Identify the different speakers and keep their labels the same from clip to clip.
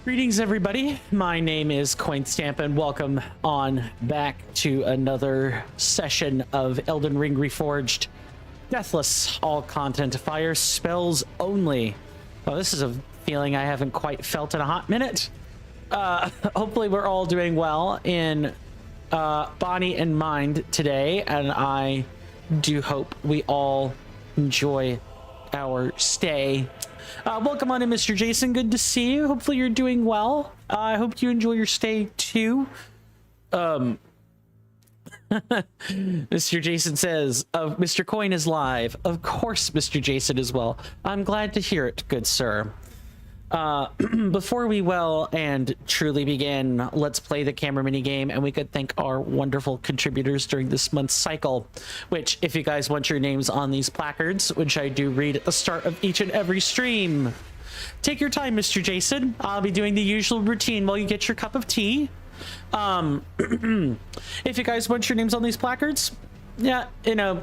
Speaker 1: Greetings, everybody. My name is Coinstamp, and welcome on back to another session of Elden Ring Reforged. Deathless, all content fire spells only. Well, this is a feeling I haven't quite felt in a hot minute. Hopefully we're all doing well in body and mind today, and I do hope we all enjoy our stay. Welcome on in, Mr. Jason. Good to see you. Hopefully you're doing well. I hope you enjoy your stay too. Mr. Jason says, Mr. Coin is live. Of course, Mr. Jason is well. I'm glad to hear it, good sir. Before we well and truly begin, let's play the camera mini game, and we could thank our wonderful contributors during this month's cycle, which, if you guys want your names on these placards, which I do read at the start of each and every stream, take your time, Mr. Jason. I'll be doing the usual routine while you get your cup of tea. If you guys want your names on these placards, yeah,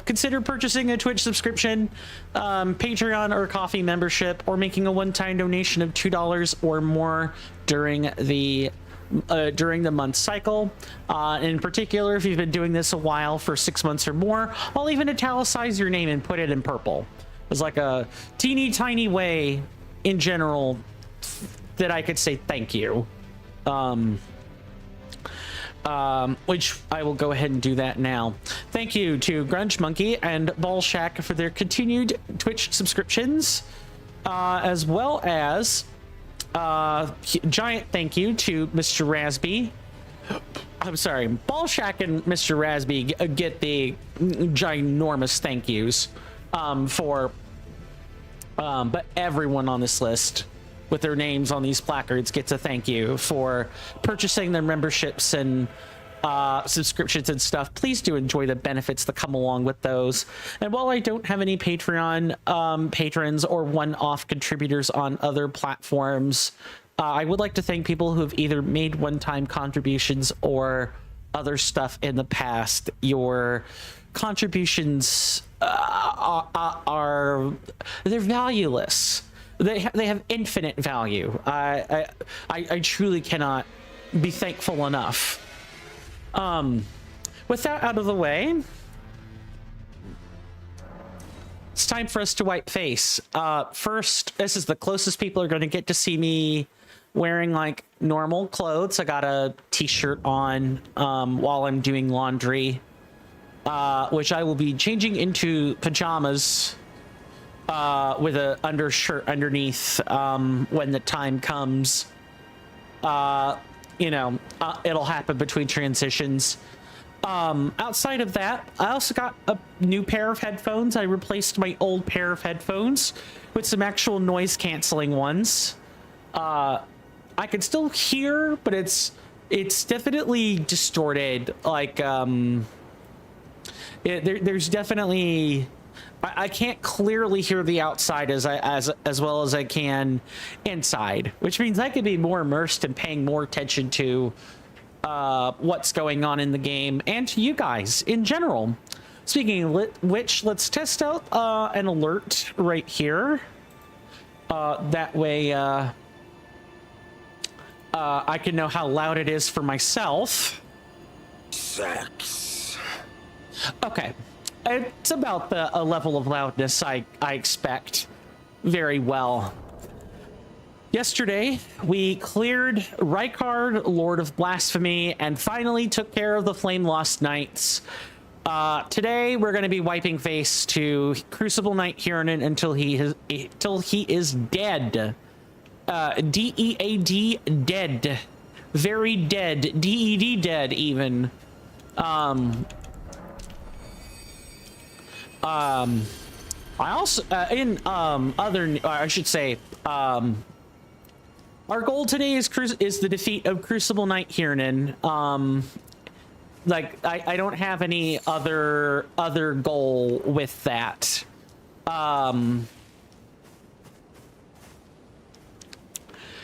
Speaker 1: consider purchasing a Twitch subscription, Patreon or coffee membership, or making a one-time donation of $2 or more during the month cycle. In particular, if you've been doing this a while, for 6 months or more, I'll even italicize your name and put it in purple. It's like a teeny tiny way in general that I could say thank you. Which I will go ahead and do that now. Thank you to Grunge Monkey and Ball Shack for their continued Twitch subscriptions, as well as giant thank you to Mr. Rasby. I'm sorry, Ball Shack and Mr. Rasby get the ginormous thank yous but everyone on this list with their names on these placards gets a thank you for purchasing their memberships and subscriptions and stuff. Please do enjoy the benefits that come along with those. And while I don't have any Patreon patrons or one-off contributors on other platforms, I would like to thank people who have either made one-time contributions or other stuff in the past. Your contributions they're valueless. They have infinite value. I truly cannot be thankful enough. With that out of the way, it's time for us to wipe face. First, this is the closest people are going to get to see me wearing like normal clothes. I got a t-shirt on while I'm doing laundry, which I will be changing into pajamas with a undershirt underneath when the time comes. It'll happen between transitions. Outside of that, I also got a new pair of headphones. I replaced my old pair of headphones with some actual noise canceling ones. I can still hear, but it's definitely distorted. Like there's definitely, I can't clearly hear the outside as well as I can inside, which means I could be more immersed and paying more attention to what's going on in the game and to you guys in general. Speaking of which, let's test out an alert right here. That way I can know how loud it is for myself.
Speaker 2: Sex.
Speaker 1: Okay. It's about a level of loudness I expect very well. Yesterday, we cleared Rykard, Lord of Blasphemy, and finally took care of the Flame Lost Knights. Today, we're going to be wiping face to Crucible Knight Hiernan until he is dead. D-E-A-D, dead. Very dead. D-E-D, dead, even. I also I should say our goal today is the defeat of Crucible Knight Hiernan. I don't have any other goal with that.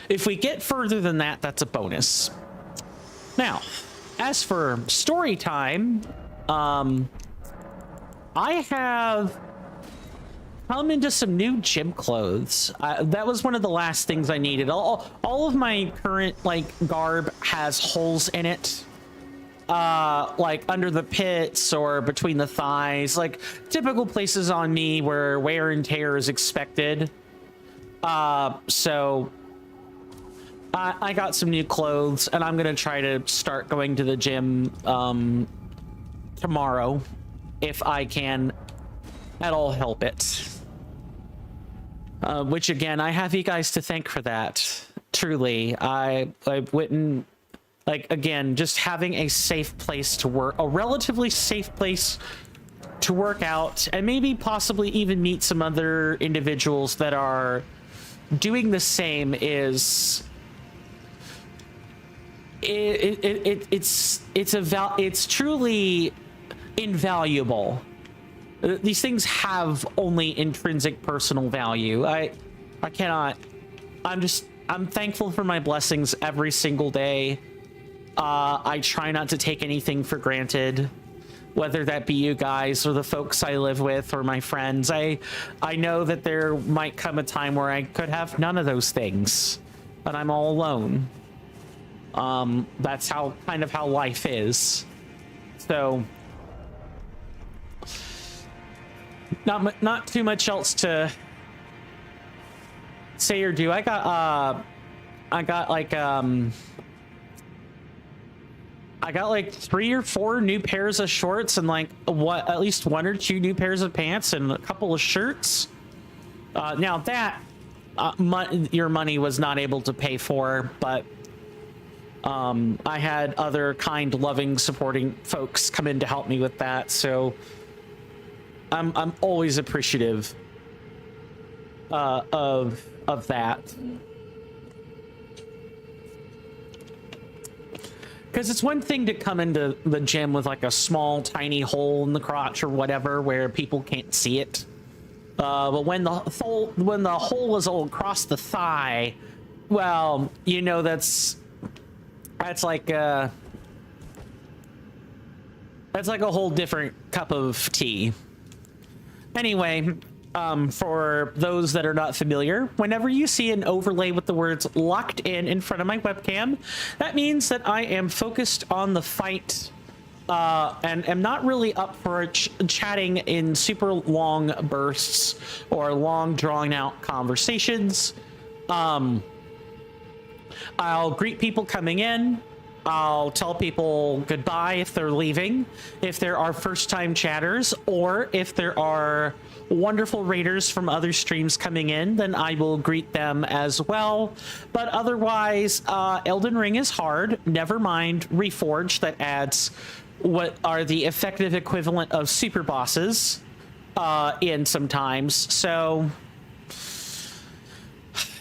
Speaker 1: If we get further than that, that's a bonus. Now, as for story time, I have come into some new gym clothes. That was one of the last things I needed. All of my current like garb has holes in it, like under the pits or between the thighs, like typical places on me where wear and tear is expected. So I got some new clothes, and I'm gonna try to start going to the gym tomorrow if I can at all help it. Which again, I have you guys to thank for that. Truly, I wouldn't, like, again, just having a safe place to work, a relatively safe place to work out, and maybe possibly even meet some other individuals that are doing the same is it's truly invaluable. These things have only intrinsic personal value. I cannot. I'm thankful for my blessings every single day. I try not to take anything for granted, whether that be you guys or the folks I live with or my friends. I know that there might come a time where I could have none of those things, but I'm all alone. That's kind of how life is. So not too much else to say or do. I got like 3 or 4 new pairs of shorts and like at least 1 or 2 new pairs of pants and a couple of shirts. Now that your money was not able to pay for, but I had other kind, loving, supporting folks come in to help me with that, so I'm always appreciative of that. Because it's one thing to come into the gym with like a small, tiny hole in the crotch or whatever where people can't see it. But when the hole is all across the thigh, well, you know, that's like a whole different cup of tea. Anyway, for those that are not familiar, whenever you see an overlay with the words locked in front of my webcam, that means that I am focused on the fight and am not really up for chatting in super long bursts or long drawn out conversations. I'll greet people coming in. I'll tell people goodbye if they're leaving, if there are first-time chatters, or if there are wonderful raiders from other streams coming in, then I will greet them as well. But otherwise, Elden Ring is hard. Never mind Reforged, that adds what are the effective equivalent of super bosses in sometimes. So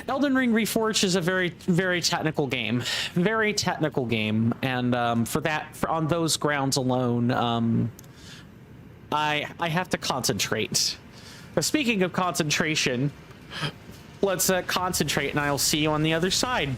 Speaker 1: Elden Ring Reforged is a very, very technical game. Very technical game. And on those grounds alone, I have to concentrate. But speaking of concentration, let's concentrate and I'll see you on the other side.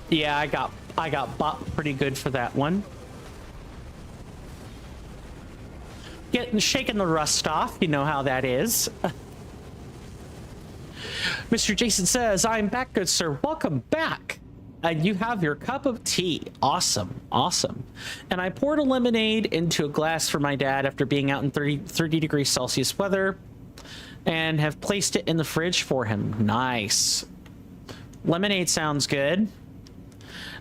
Speaker 1: Yeah, I got bopped pretty good for that one. Shaking the rust off, you know how that is. Mr. Jason says, I'm back, good sir. Welcome back. You have your cup of tea. Awesome, awesome. And I poured a lemonade into a glass for my dad after being out in 30 degrees Celsius weather and have placed it in the fridge for him. Nice. Lemonade sounds good.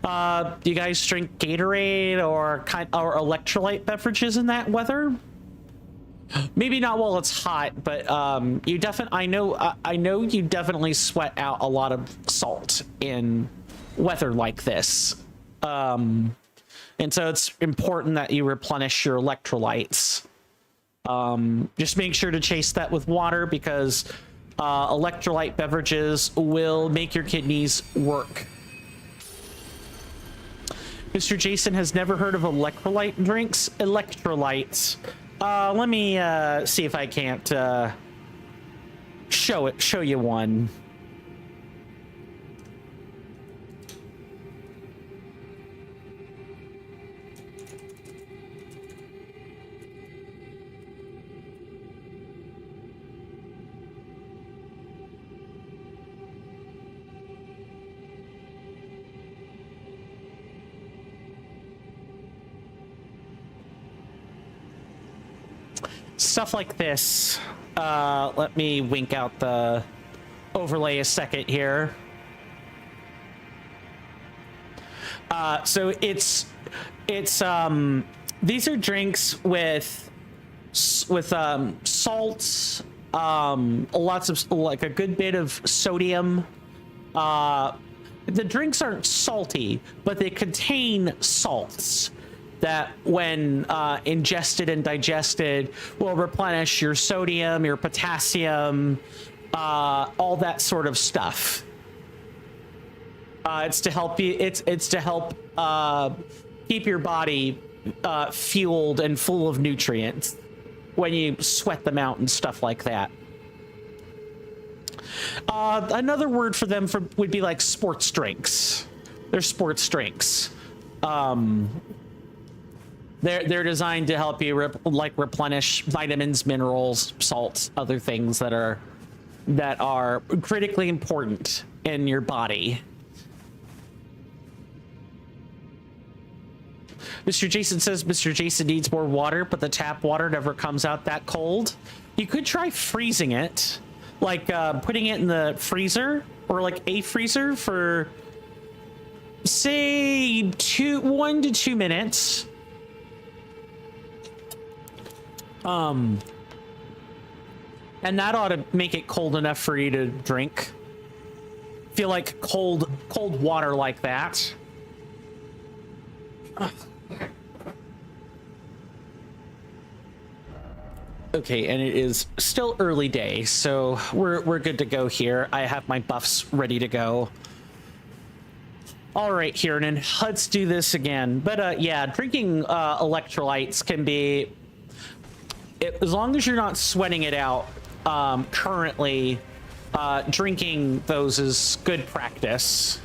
Speaker 1: Do you guys drink Gatorade or electrolyte beverages in that weather? Maybe not while it's hot, but you I know you definitely sweat out a lot of salt in weather like this. And so it's important that you replenish your electrolytes Just make sure to chase that with water because electrolyte beverages will make your kidneys work. Mr. Jason has never heard of electrolyte drinks. Electrolytes. Let me see if I can't show you one. Stuff like this. Let me wink out the overlay a second here. So it's these are drinks with salts, lots of, like, a good bit of sodium. The drinks aren't salty, but they contain salts that when ingested and digested will replenish your sodium, your potassium, all that sort of stuff. It's to help you. It's to help keep your body fueled and full of nutrients when you sweat them out and stuff like that. Another word for them would be like sports drinks. They're sports drinks. They're designed to help you replenish vitamins, minerals, salts, other things that are critically important in your body. Mr. Jason says Mr. Jason needs more water, but the tap water never comes out that cold. You could try freezing it, like putting it in the freezer or like a freezer for say 1 to 2 minutes. And that ought to make it cold enough for you to drink. Feel like cold water like that. Okay, and it is still early day, so we're good to go here. I have my buffs ready to go. All right, Kieran, let's do this again. But yeah, drinking electrolytes can be, as long as you're not sweating it out currently, drinking those is good practice.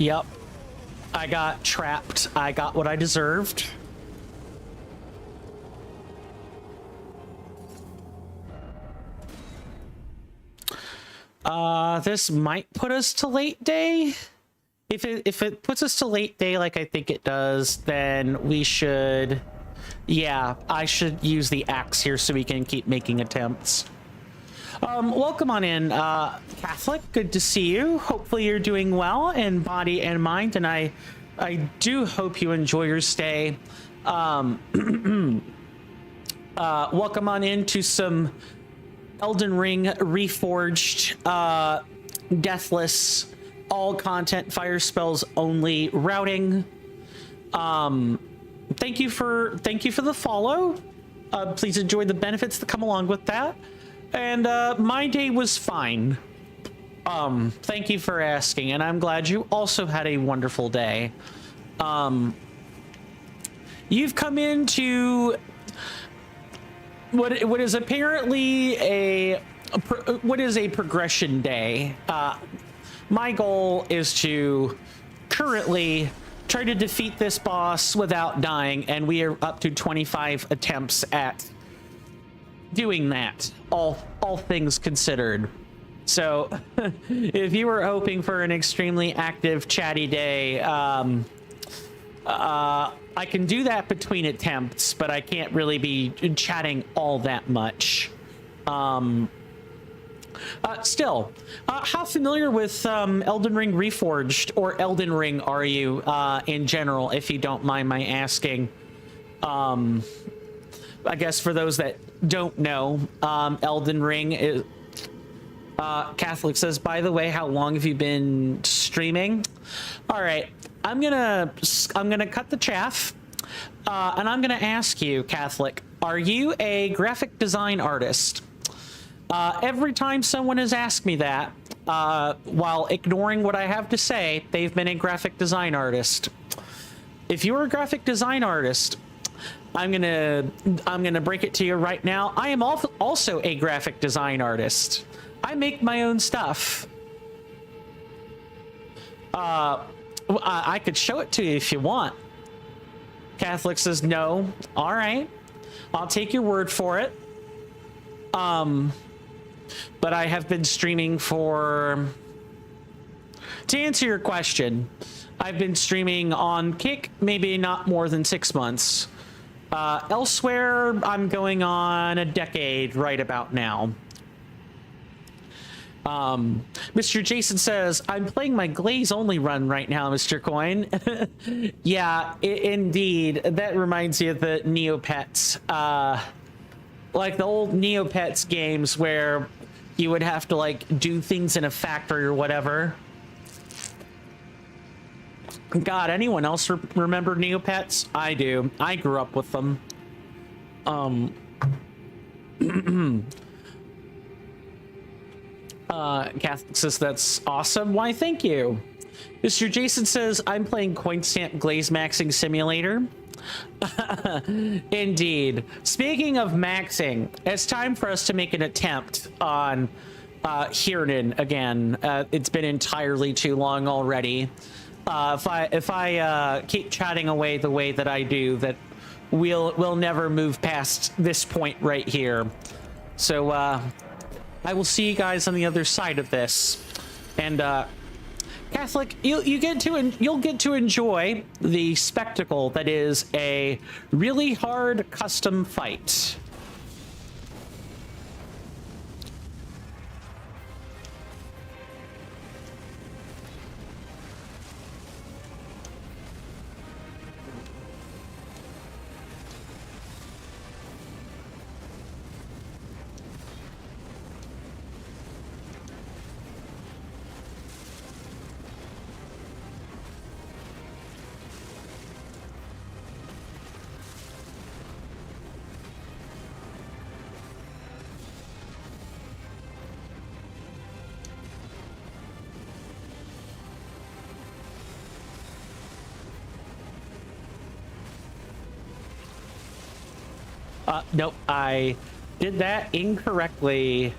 Speaker 1: Yep. I got trapped. I got what I deserved. This might put us to late day. If it puts us to late day like I think it does, then we should... Yeah, I should use the axe here so we can keep making attempts. Welcome on in, Catholic. Good to see you. Hopefully you're doing well in body and mind, and I do hope you enjoy your stay. Welcome on into some Elden Ring Reforged, Deathless, all content, fire spells only routing. Thank you for the follow. Please enjoy the benefits that come along with that. And my day was fine. Thank you for asking, and I'm glad you also had a wonderful day. You've come into what is apparently a progression day. My goal is to currently try to defeat this boss without dying, and we are up to 25 attempts at doing that, all things considered. So if you were hoping for an extremely active chatty day, I can do that between attempts, but I can't really be chatting all that much. Still, how familiar with Elden Ring Reforged, or Elden Ring, are you in general, if you don't mind my asking? I guess for those that don't know, Elden Ring is... Catholic says, by the way, how long have you been streaming? All right, I'm gonna cut the chaff, and I'm gonna ask you, Catholic, are you a graphic design artist? Every time someone has asked me that, while ignoring what I have to say, they've been a graphic design artist. If you're a graphic design artist, I'm gonna break it to you right now. I am also a graphic design artist. I make my own stuff. I could show it to you if you want. Catholic says no. All right, I'll take your word for it. But I have been streaming for... To answer your question, I've been streaming on Kick maybe not more than 6 months. Elsewhere, I'm going on a decade right about now. Mr. Jason says, I'm playing my glaze only run right now, Mr. Coin. Yeah, indeed. That reminds you of the Neopets. Like the old Neopets games where you would have to like do things in a factory or whatever. God, anyone else remember Neopets? I do. I grew up with them. Catholic says that's awesome. Why, thank you. Mr. Jason says, I'm playing Coin Stamp Glaze Maxing Simulator. Indeed. Speaking of maxing, it's time for us to make an attempt on Hiernan again. It's been entirely too long already. If I keep chatting away the way that I do, that we'll never move past this point right here. So I will see you guys on the other side of this. And Catholic, you'll get to enjoy the spectacle that is a really hard custom fight. Nope, I did that incorrectly.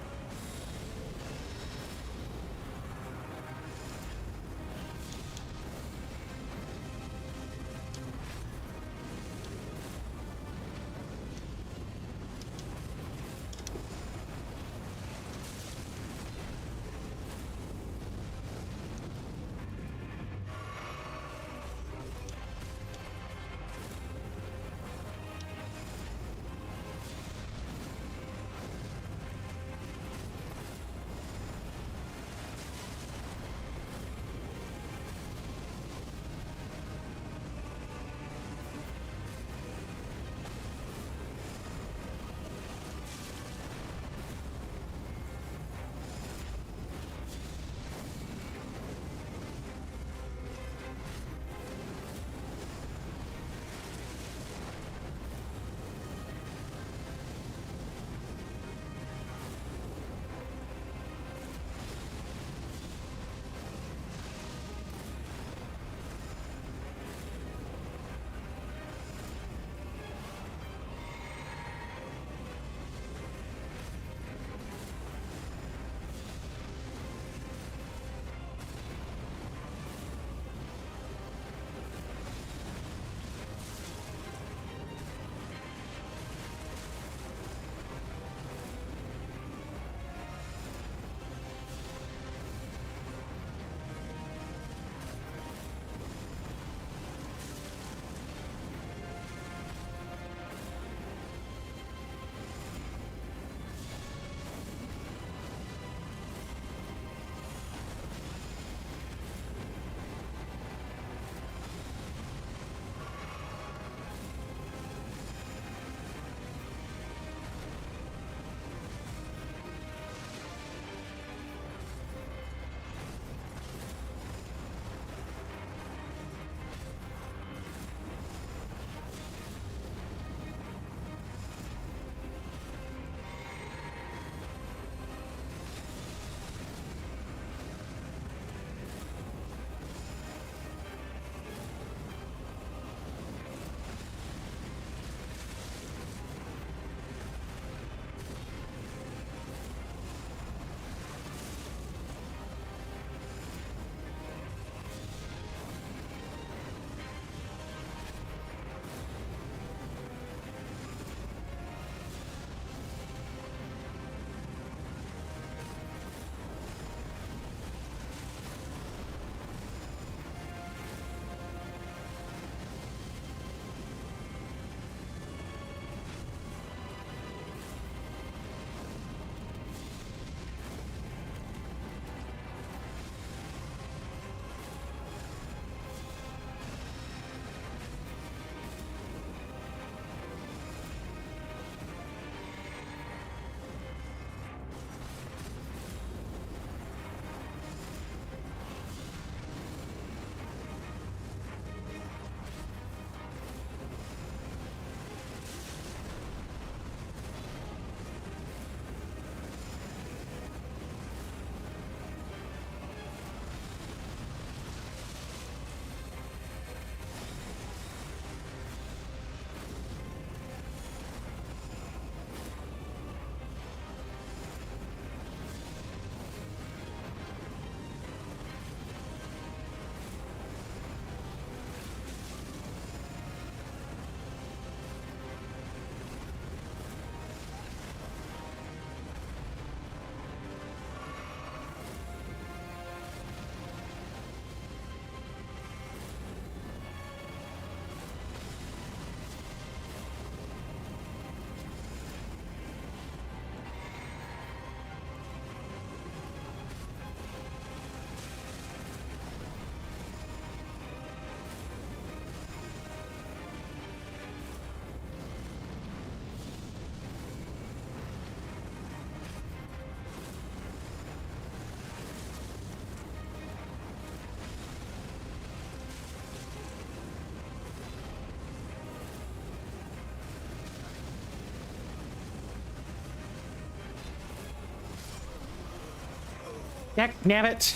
Speaker 1: Heck, damn it.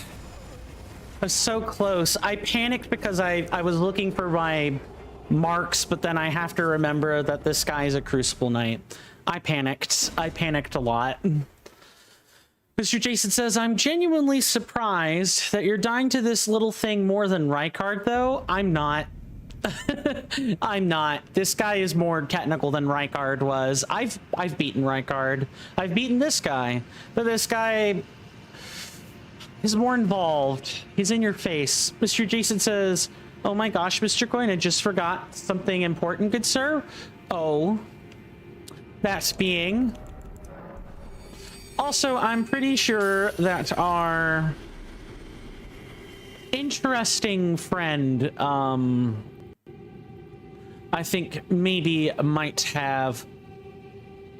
Speaker 1: I was so close. I panicked because I was looking for my marks, but then I have to remember that this guy is a Crucible Knight. I panicked. I panicked a lot. Mr. Jason says, I'm genuinely surprised that you're dying to this little thing more than Rykard, though. I'm not. I'm not. This guy is more technical than Rykard was. I've beaten Rykard. I've beaten this guy. But this guy is more involved. He's in your face. Mr. Jason says, oh my gosh, Mr. Coin, I just forgot something important, good sir. Oh. That's being... Also, I'm pretty sure that our interesting friend, I think maybe might have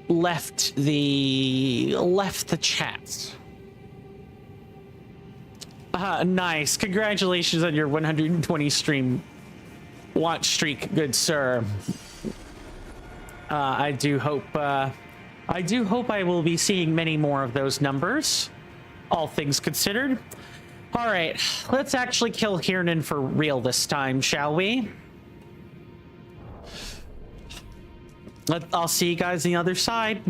Speaker 1: left the chat. Nice. Congratulations on your 120 stream watch streak, good sir. I do hope I will be seeing many more of those numbers, all things considered. All right, let's actually kill Kiernan for real this time, shall we? I'll see you guys on the other side.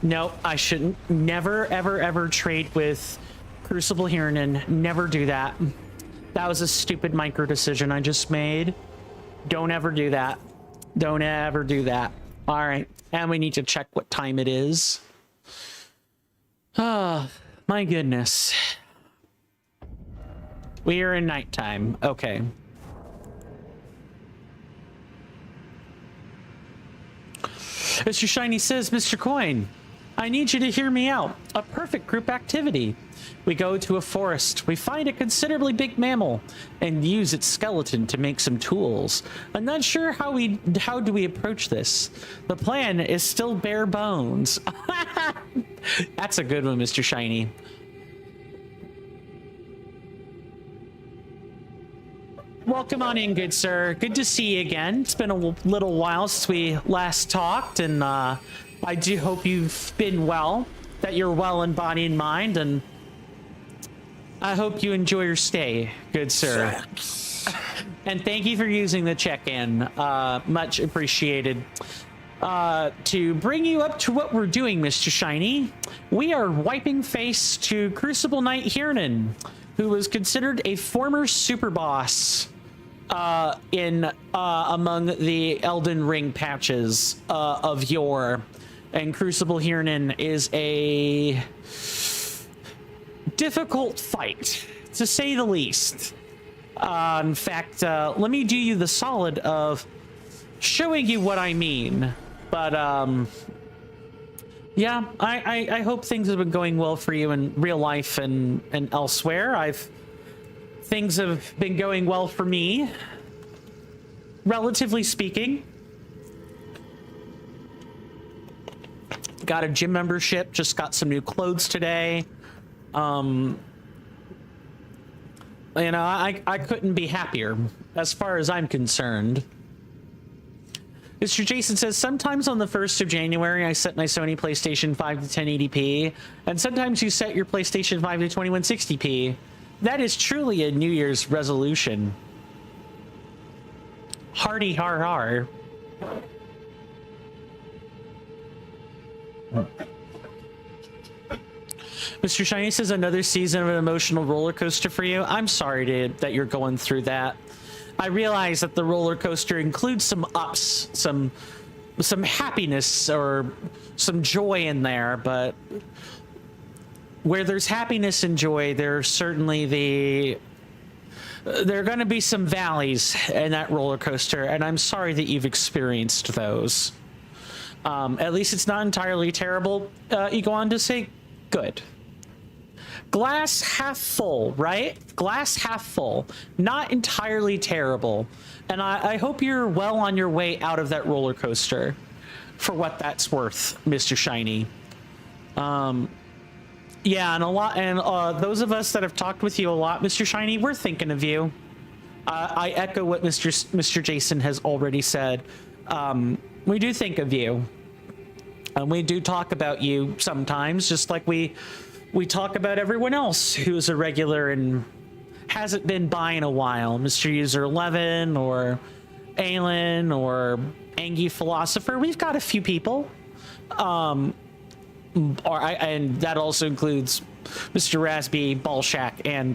Speaker 1: No, I shouldn't. Never, ever, ever trade with Crucible Kiernan. Never do that. That was a stupid micro decision I just made. Don't ever do that. Don't ever do that. All right. And we need to check what time it is. Oh, my goodness. We are in nighttime. Okay. Mr. Shiny says, Mr. Coin, I need you to hear me out. A perfect group activity. We go to a forest, we find a considerably big mammal, and use its skeleton to make some tools. I'm not sure how do we approach this. The plan is still bare bones. That's a good one, Mr. Shiny. Welcome on in, good sir. Good to see you again. It's been a little while since we last talked, and I do hope you've been well, that you're well in body and mind, and I hope you enjoy your stay, good sir. Thanks. And thank you for using the check-in. Much appreciated. To bring you up to what we're doing, Mr. Shiny, we are wiping face to Crucible Knight Kiernan, who was considered a former super boss among the Elden Ring patches of yore. And Crucible Kiernan is a difficult fight, to say the least. In fact, let me do you the solid of showing you what I mean. But yeah, I hope things have been going well for you in real life and elsewhere. Things have been going well for me, relatively speaking. Got a gym membership, just got some new clothes today. You know, I couldn't be happier as far as I'm concerned. Mr. Jason says, sometimes on the 1st of January, I set my Sony PlayStation 5 to 1080p, and sometimes you set your PlayStation 5 to 2160p. That is truly a New Year's resolution. Hardy har har. Mr. Shiny says another season of an emotional roller coaster for you. I'm sorry that you're going through that. I realize that the roller coaster includes some ups, some happiness or some joy in there, but where there's happiness and joy, there's certainly there are going to be some valleys in that roller coaster, and I'm sorry that you've experienced those. At least it's not entirely terrible. You go on to say, good. Glass half full, right? Glass half full. Not entirely terrible. And I hope you're well on your way out of that roller coaster, for what that's worth, Mr. Shiny. Yeah, and those of us that have talked with you a lot, Mr. Shiny, we're thinking of you. I echo what Mr. Jason has already said. We do think of you. And we do talk about you sometimes, just like we talk about everyone else who's a regular and hasn't been by in a while. Mr. User 11 or Aelin or Angie Philosopher. We've got a few people. And that also includes Mr. Rasby, Ballshack, and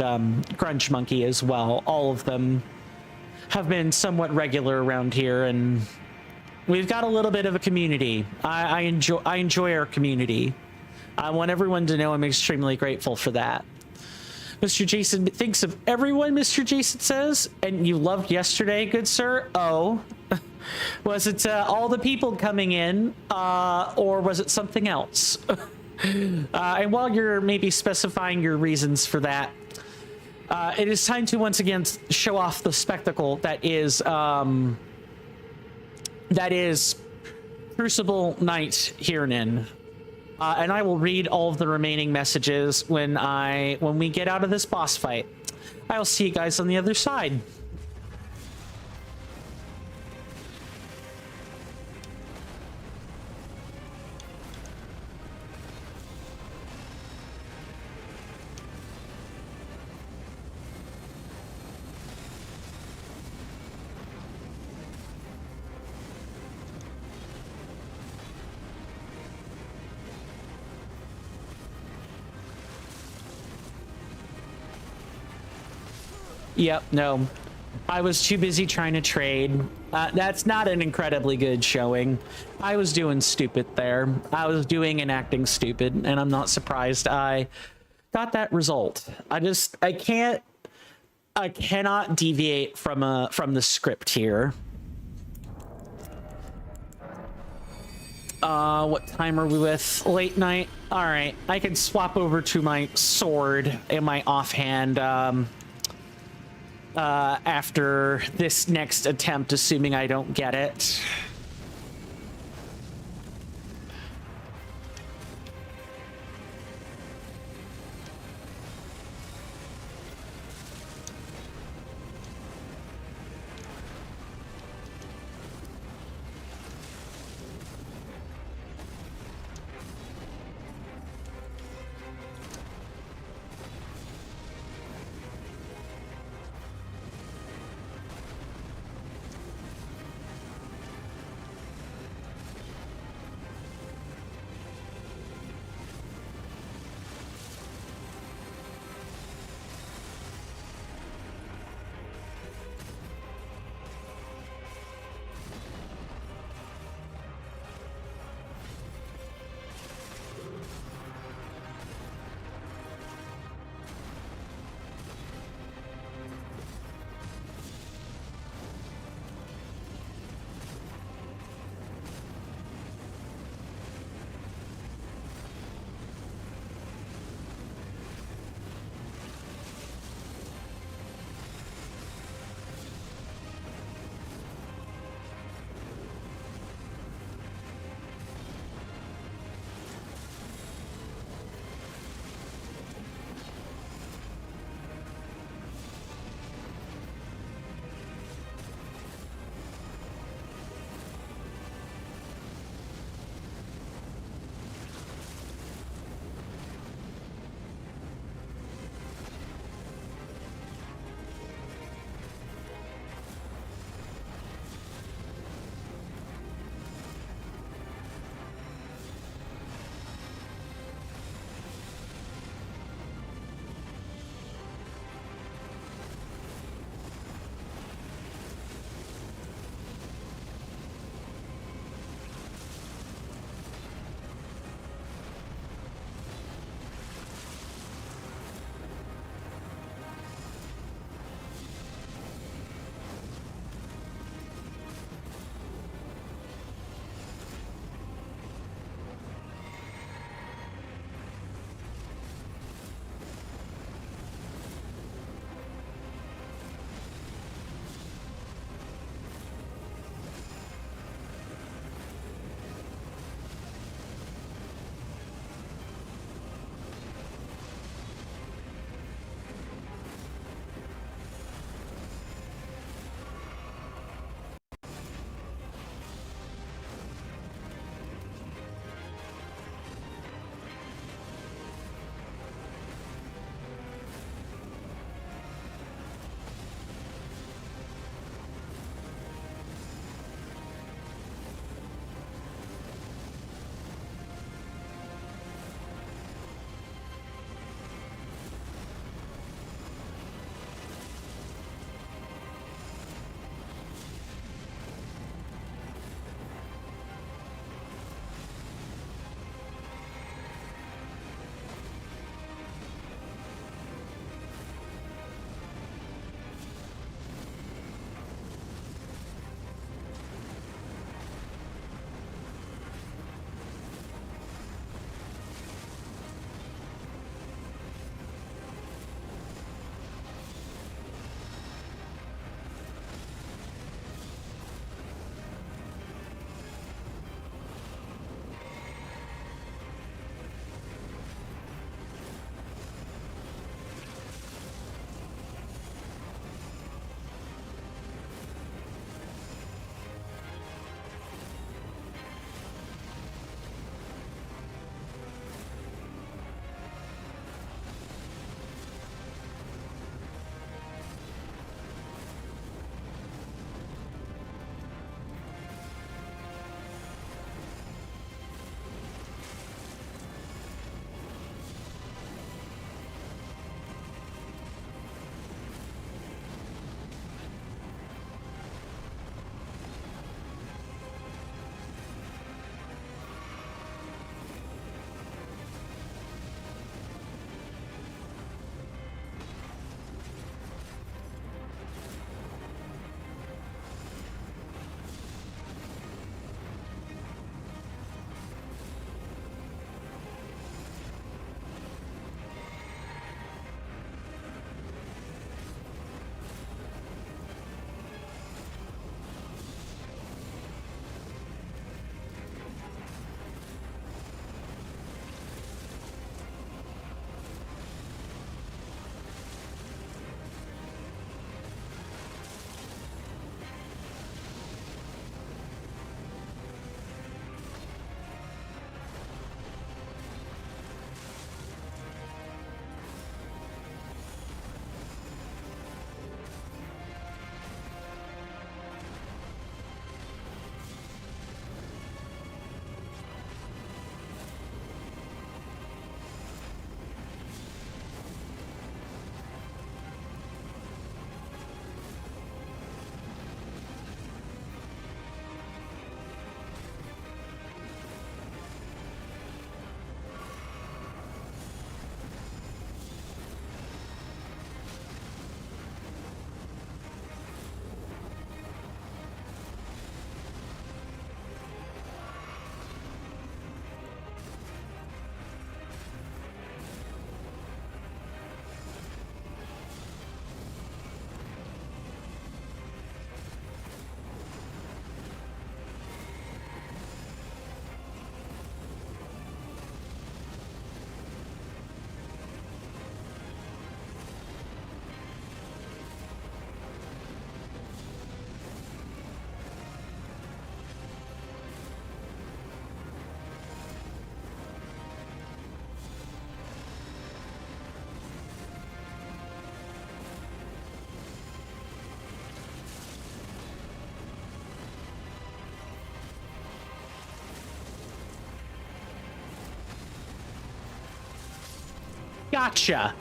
Speaker 1: Grunge Monkey as well. All of them have been somewhat regular around here, and we've got a little bit of a community. I enjoy our community. I want everyone to know I'm extremely grateful for that. Mr. Jason thinks of everyone, Mr. Jason says, and you loved yesterday, good sir. Oh, was it all the people coming in, or was it something else? And while you're maybe specifying your reasons for that, it is time to once again show off the spectacle that is Crucible Night Herein. And I will read all of the remaining messages when we get out of this boss fight. I'll see you guys on the other side. Yep, no. I was too busy trying to trade. That's not an incredibly good showing. I was doing stupid there. I was doing and acting stupid, and I'm not surprised I got that result. I cannot deviate from the script here. What time are we with? Late night? All right, I can swap over to my sword in my offhand, after this next attempt, assuming I don't get it. Gotcha.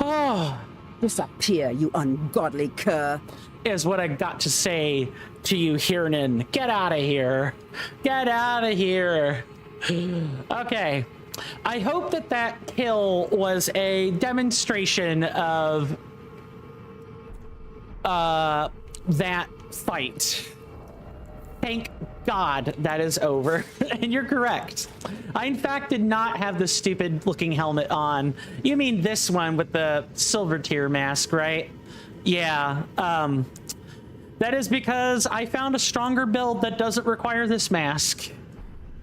Speaker 1: Oh,
Speaker 2: Disappear, you ungodly cur.
Speaker 1: is what I got to say to you, Hiernan. Get out of here. Get out of here. Okay. I hope that that kill was a demonstration of that fight. Thank God that is over. And you're correct. I, in fact, did not have the stupid looking helmet on. You mean this one with the silver tier mask, right? Yeah. That is because I found a stronger build that doesn't require this mask.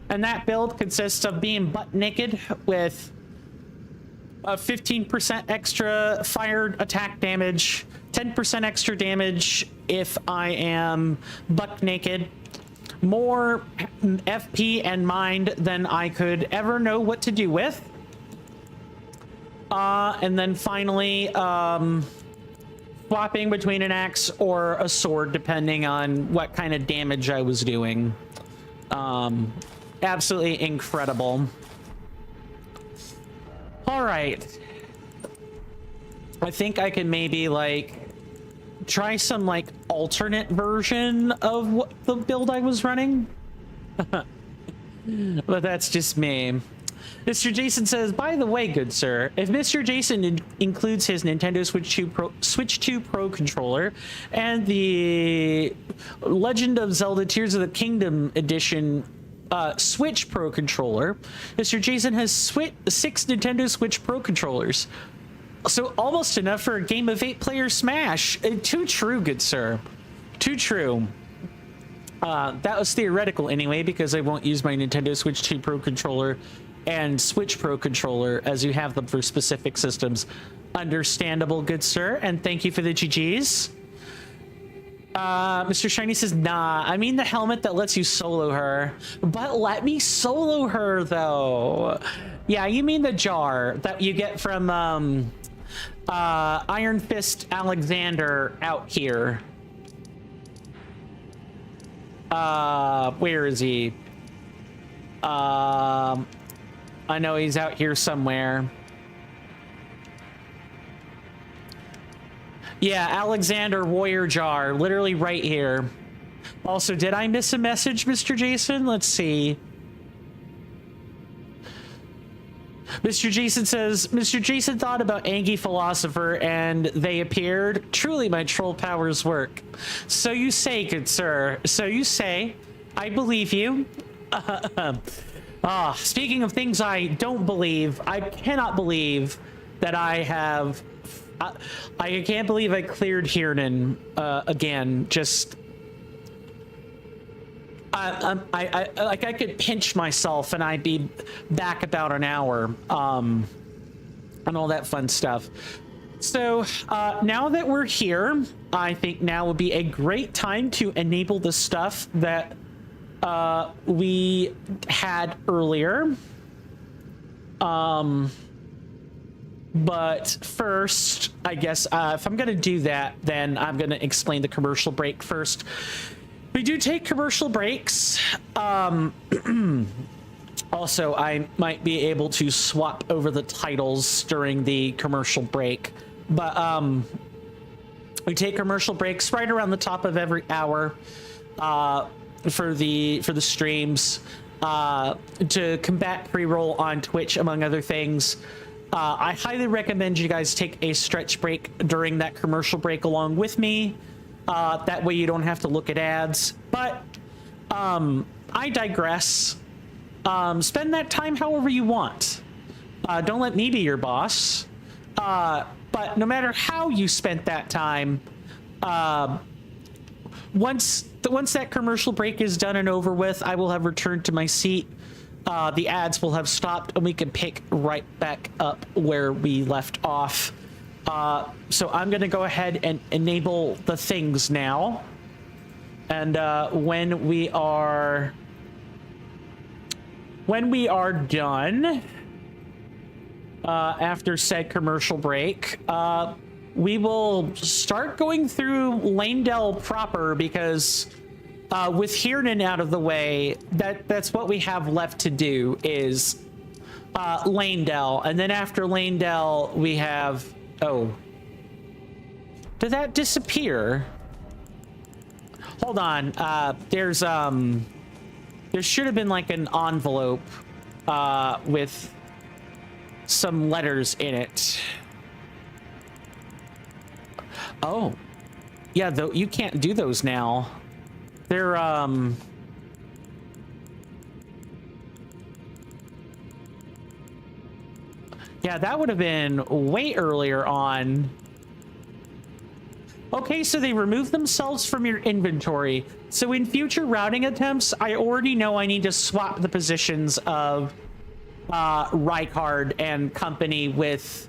Speaker 1: And that build consists of being butt naked with a 15% extra fired attack damage, 10% extra damage if I am buck naked, more FP and mind than I could ever know what to do with. And then finally, swapping between an axe or a sword, depending on what kind of damage I was doing. Absolutely incredible. All right. I think I can maybe like try some like alternate version of what the build I was running. But that's just me. Mr. Jason says, by the way, good sir, if Mr. Jason includes his Nintendo Switch 2 Pro controller and the Legend of Zelda Tears of the Kingdom edition Switch Pro controller, Mr. Jason has 6 Nintendo Switch Pro controllers. So almost enough for a game of 8-player Smash. Too true, good sir. Too true. That was theoretical anyway, because I won't use my Nintendo Switch 2 Pro controller and Switch Pro controller as you have them for specific systems. Understandable, good sir, and thank you for the GGs. Mr. Shiny says, nah, I mean the helmet that lets you solo her. But let me solo her, though. Yeah, you mean the jar that you get from Iron Fist Alexander out here. Where is he? I know he's out here somewhere. Yeah, Alexander Warrior Jar, literally right here. Also, did I miss a message, Mr. Jason? Let's see. Mr. Jason says, Mr. Jason thought about Angie Philosopher and they appeared. Truly, my troll powers work. So you say, good sir. So you say. I believe you. Speaking of things I don't believe, I cannot believe that I have... I can't believe I cleared Hiernan again. Just... I could pinch myself and I'd be back about an hour, and all that fun stuff. So now that we're here, I think now would be a great time to enable the stuff that we had earlier. But first, I guess if I'm gonna do that, then I'm gonna explain the commercial break first. We do take commercial breaks. Also, I might be able to swap over the titles during the commercial break. But we take commercial breaks right around the top of every hour for the streams to combat pre-roll on Twitch, among other things. I highly recommend you guys take a stretch break during that commercial break along with me. That way you don't have to look at ads. But I digress. Spend that time however you want. Don't let me be your boss. But no matter how you spent that time, once that commercial break is done and over with, I will have returned to my seat. The ads will have stopped and we can pick right back up where we left off. So I'm going to go ahead and enable the things now. And when we are done, after said commercial break, we will start going through Lanedell proper, because with Hiernan out of the way, that's what we have left to do is Lanedell. And then after Lanedell, we have... Oh. Did that disappear? Hold on. There should have been like an envelope with some letters in it. Oh. Yeah, though you can't do those now. They're yeah, that would have been way earlier on. Okay, so they remove themselves from your inventory. So in future routing attempts, I already know I need to swap the positions of Rykard and company with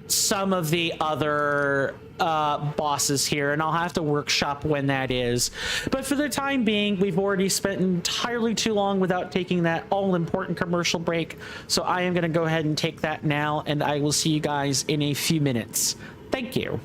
Speaker 1: some of the other bosses here, and I'll have to workshop when that is. But for the time being, we've already spent entirely too long without taking that all-important commercial break, so I am going to go ahead and take that now, and I will see you guys in a few minutes. Thank you.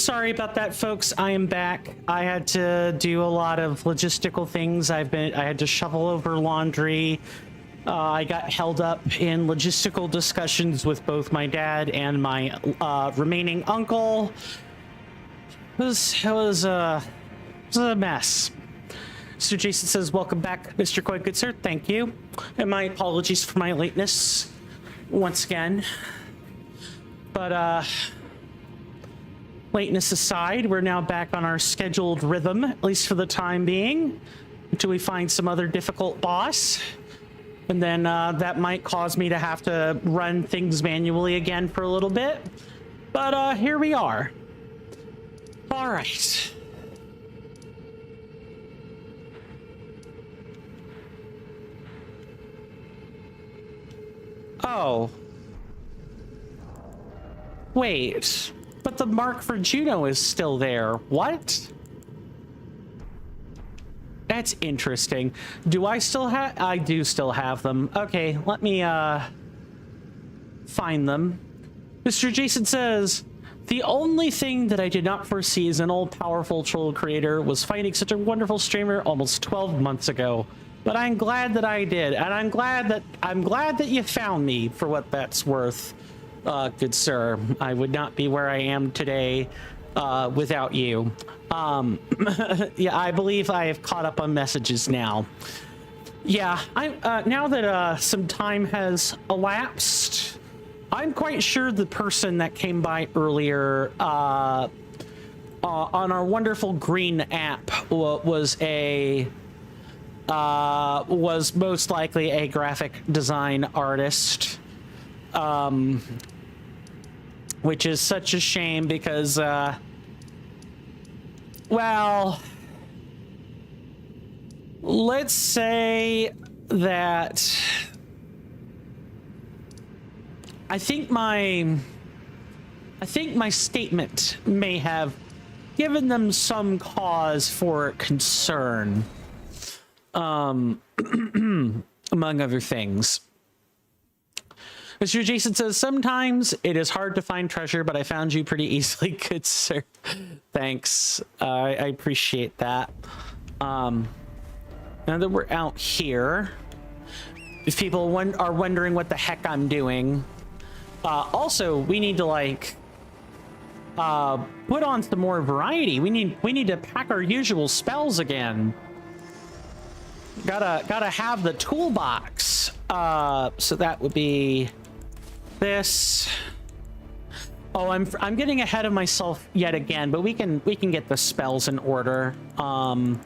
Speaker 1: Sorry about that, folks. I am back. I had to do a lot of logistical things. I had to shovel over laundry. I got held up in logistical discussions with both my dad and my remaining uncle. It was a mess. Mr. Jason says, welcome back, Mr. Quite Good Sir. Thank you. And my apologies for my lateness once again. But, lateness aside, we're now back on our scheduled rhythm, at least for the time being, until we find some other difficult boss. And then that might cause me to have to run things manually again for a little bit. But here we are. All right. Oh. Wait. But the mark for Juno is still there. What? That's interesting. Do I still have... I do still have them. Okay, let me, find them. Mr. Jason says, the only thing that I did not foresee as an all-powerful troll creator was finding such a wonderful streamer almost 12 months ago. But I'm glad that I did, and I'm glad that you found me for what that's worth. Good sir, I would not be where I am today without you. Yeah, I believe I have caught up on messages now. Yeah, now that some time has elapsed, I'm quite sure the person that came by earlier on our wonderful green app was most likely a graphic design artist. Which is such a shame because, well, let's say that I think my statement may have given them some cause for concern, among other things. Mr. Jason says, sometimes it is hard to find treasure, but I found you pretty easily, good sir. Thanks. I appreciate that. Now that we're out here, if people are wondering what the heck I'm doing, also, we need to, like, put on some more variety. We need to pack our usual spells again. Gotta have the toolbox. So that would be... this. Oh, I'm getting ahead of myself yet again, but we can get the spells in order. Let's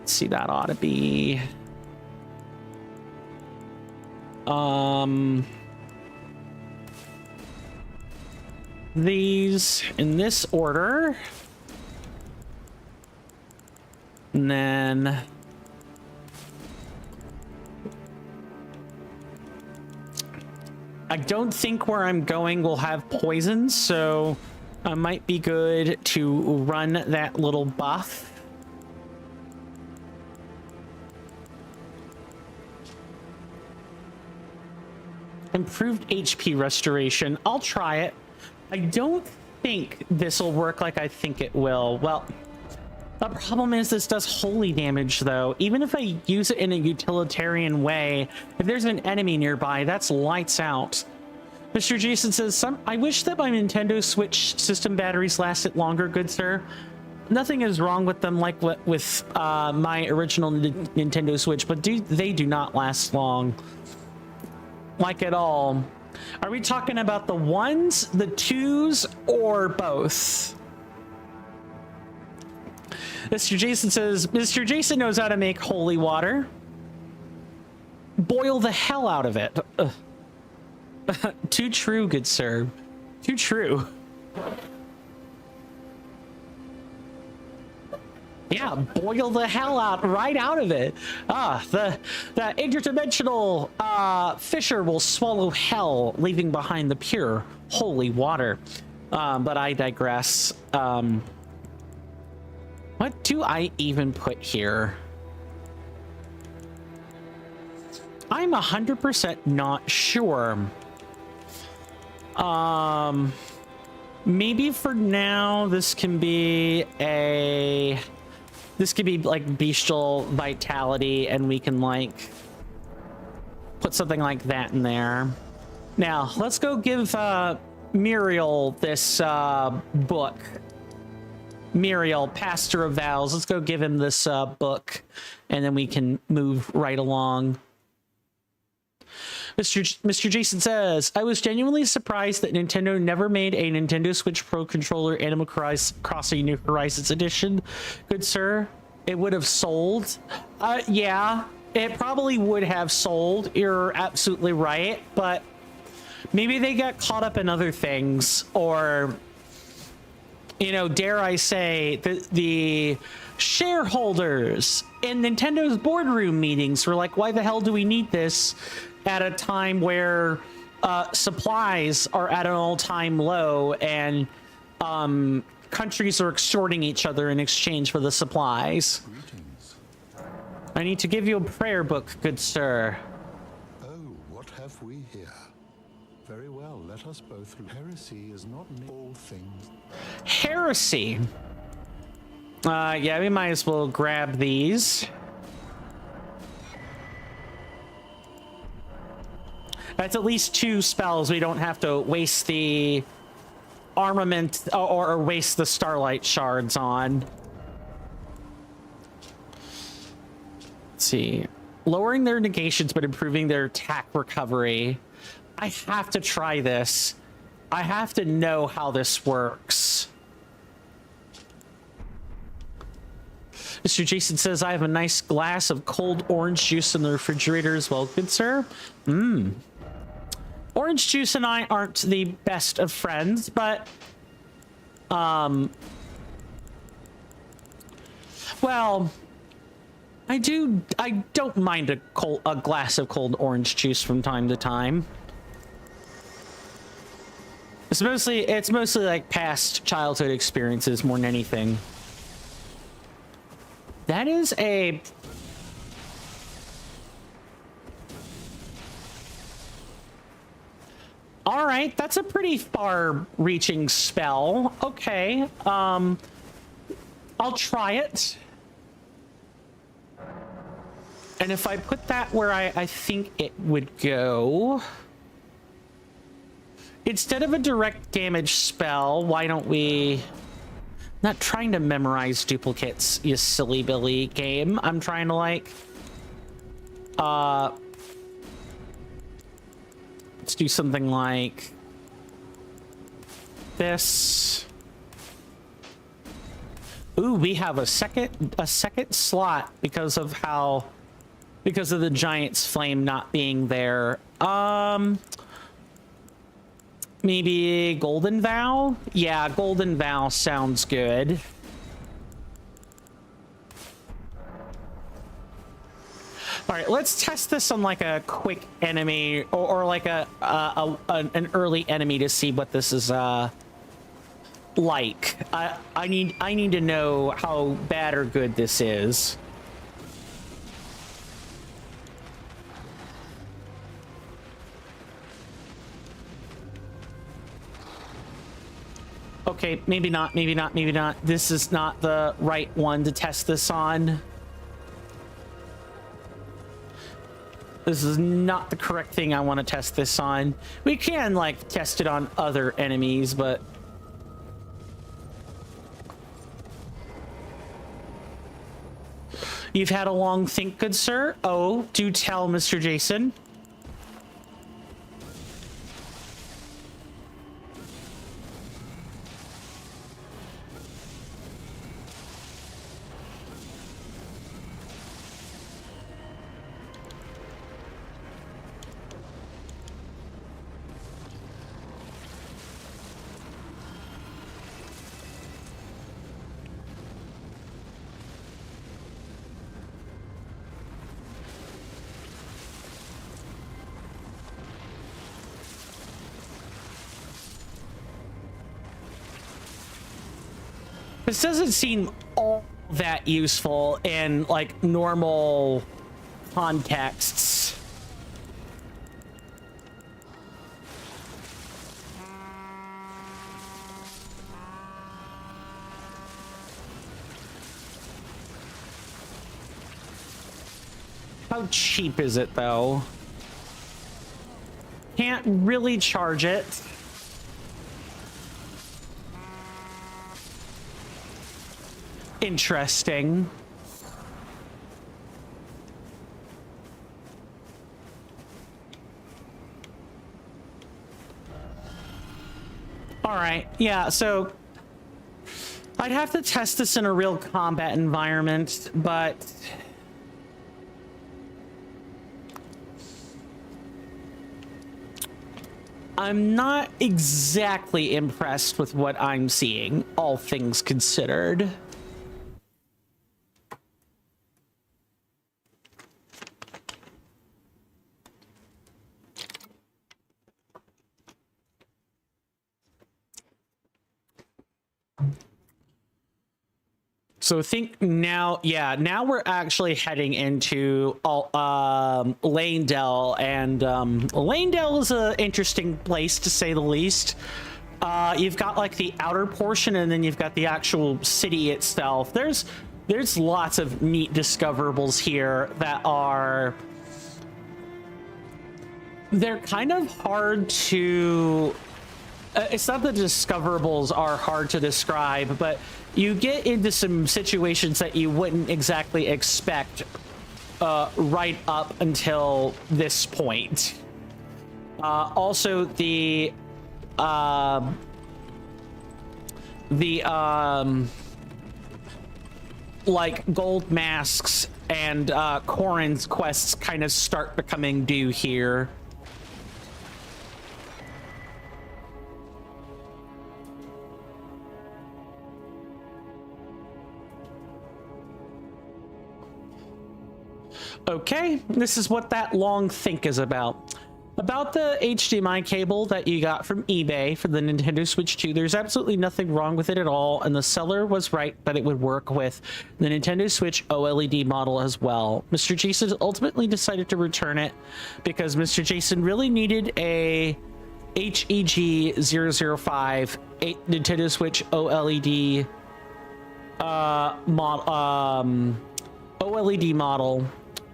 Speaker 1: see, that ought to be these in this order. And then I don't think where I'm going will have poison, so it might be good to run that little buff. Improved HP restoration. I'll try it. I don't think this will work like I think it will. Well, the problem is this does holy damage, though. Even if I use it in a utilitarian way, if there's an enemy nearby, that's lights out. Mr. Jason says, I wish that my Nintendo Switch system batteries lasted longer, good sir. Nothing is wrong with them like with my original Nintendo Switch, but they do not last long. Like at all. Are we talking about the ones, the twos, or both? Mr. Jason says, Mr. Jason knows how to make holy water. Boil the hell out of it. Too true, good sir. Too true. Yeah, boil the hell right out of it. The interdimensional fisher will swallow hell, leaving behind the pure holy water. But I digress. What do I even put here? I'm 100% not sure. Maybe for now, this can be like bestial vitality, and we can like put something like that in there. Now, let's go give Muriel this book. Muriel, Pastor of Vows. Let's go give him this book, and then we can move right along. Mr. Jason says, I was genuinely surprised that Nintendo never made a Nintendo Switch Pro controller Animal Crossing New Horizons edition. Good sir, it would have sold. Yeah, it probably would have sold. You're absolutely right, but maybe they got caught up in other things, or, you know, dare I say, the shareholders in Nintendo's boardroom meetings were like, why the hell do we need this at a time where supplies are at an all-time low and countries are extorting each other in exchange for the supplies?
Speaker 3: Greetings.
Speaker 1: I need to give you a prayer book, good sir.
Speaker 3: Oh, what have we here? Very well, let us both. Heresy is not all things.
Speaker 1: Heresy. Yeah, we might as well grab these. That's at least 2 spells. We don't have to waste the armament or waste the starlight shards on. Let's see. Lowering their negations but improving their attack recovery. I have to try this. I have to know how this works. Mr. Jason says, I have a nice glass of cold orange juice in the refrigerator as well. Good sir. Orange juice and I aren't the best of friends, but well, I don't mind a glass of cold orange juice from time to time. It's mostly like past childhood experiences more than anything. That is a all right, that's a pretty far-reaching spell. Okay, I'll try it. And if I put that where I think it would go, instead of a direct damage spell, why don't we... Not trying to memorize duplicates, you silly Billy game. I'm trying to like... Let's do something like this. Ooh, we have a second slot because of the Giant's Flame not being there. Maybe Golden Vow? Yeah, Golden Vow sounds good. All right, let's test this on like a quick enemy or like an early enemy to see what this is like. I need to know how bad or good this is. Okay, maybe not. This is not the right one to test this on. This is not the correct thing I want to test this on. We can, like, test it on other enemies, but... You've had a long think, good sir? Oh, do tell, Mr. Jason. This doesn't seem all that useful in, like, normal contexts. How cheap is it, though? Can't really charge it. Interesting. All right, yeah, so I'd have to test this in a real combat environment, but I'm not exactly impressed with what I'm seeing, all things considered. So I think now, yeah, now we're actually heading into Lanedale, and Lanedale is an interesting place to say the least. You've got like the outer portion, and then you've got the actual city itself. There's lots of neat discoverables here that are, they're kind of hard to, it's not that discoverables are hard to describe, but you get into some situations that you wouldn't exactly expect right up until this point. Also, the like gold masks and Corrin's quests kind of start becoming due here. Okay, this is what that long think is about. About the HDMI cable that you got from eBay for the Nintendo Switch 2, there's absolutely nothing wrong with it at all, and the seller was right that it would work with the Nintendo Switch OLED model as well. Mr. Jason ultimately decided to return it because Mr. Jason really needed a HEG 005 Nintendo Switch OLED OLED model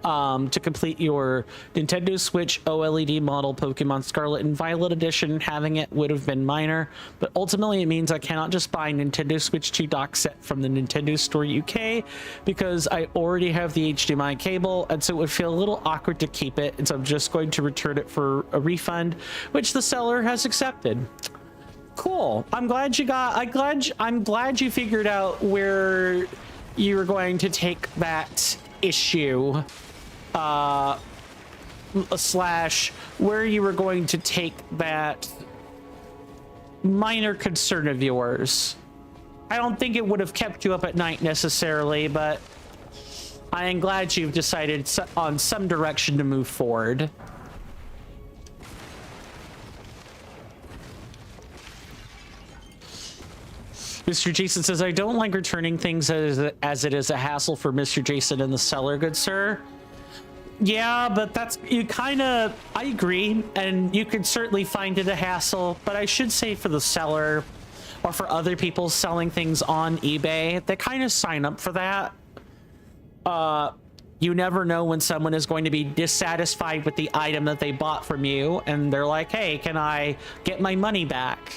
Speaker 1: to complete your Nintendo Switch OLED model Pokemon Scarlet and Violet edition. Having it would have been minor, but ultimately it means I cannot just buy Nintendo Switch 2 dock set from the Nintendo Store UK because I already have the HDMI cable, and so it would feel a little awkward to keep it, and so I'm just going to return it for a refund, which the seller has accepted. Cool. I'm glad you figured out where you were going to take that issue, slash where you were going to take that minor concern of yours. I don't think it would have kept you up at night necessarily, but I am glad you've decided on some direction to move forward. Mr. Jason says, I don't like returning things as it is a hassle for Mr. Jason and the seller, good sir. Yeah, but that's, you kind of, I agree, and you could certainly find it a hassle, but I should say for the seller or for other people selling things on eBay, they kind of sign up for that. You never know when someone is going to be dissatisfied with the item that they bought from you, and they're like, hey, can I get my money back?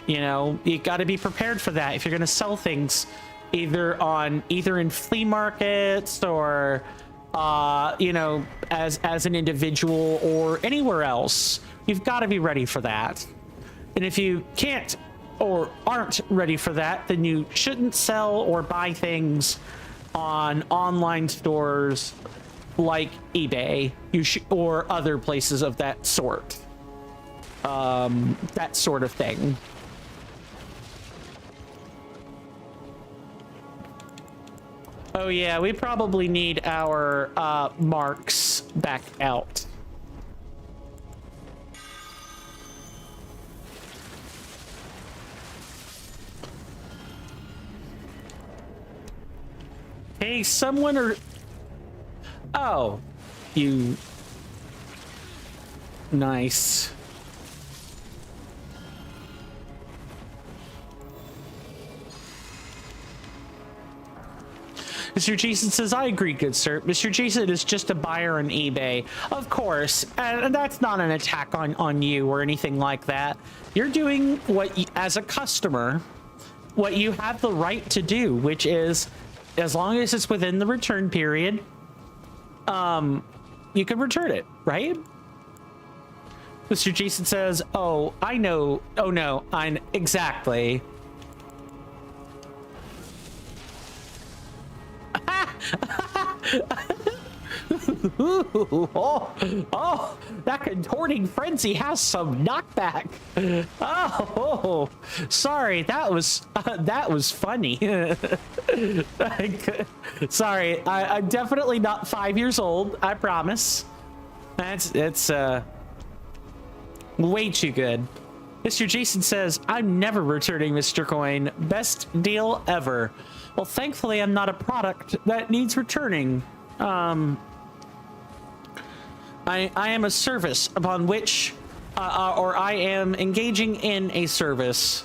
Speaker 1: You know, you got to be prepared for that if you're going to sell things either in flea markets or you know, as an individual or anywhere else. You've got to be ready for that. And if you can't or aren't ready for that, then you shouldn't sell or buy things on online stores like eBay or other places of that sort. That sort of thing. Oh yeah, we probably need our marks back out. Hey, someone or... Oh, you... Nice. Mr. Jason says, I agree, good sir. Mr. Jason is just a buyer on eBay. Of course, and that's not an attack on you or anything like that. You're doing what, as a customer, what you have the right to do, which is, as long as it's within the return period, you can return it, right? Mr. Jason says, oh, I know. Oh, no, exactly. oh, that contorting frenzy has some knockback. Oh, sorry, that was funny. Sorry, I'm definitely not 5 years old. I promise. It's way too good. Mr. Jason says, I'm never returning Mr. Coin. Best deal ever. Well, thankfully, I'm not a product that needs returning. I am a service upon which, or I am engaging in a service,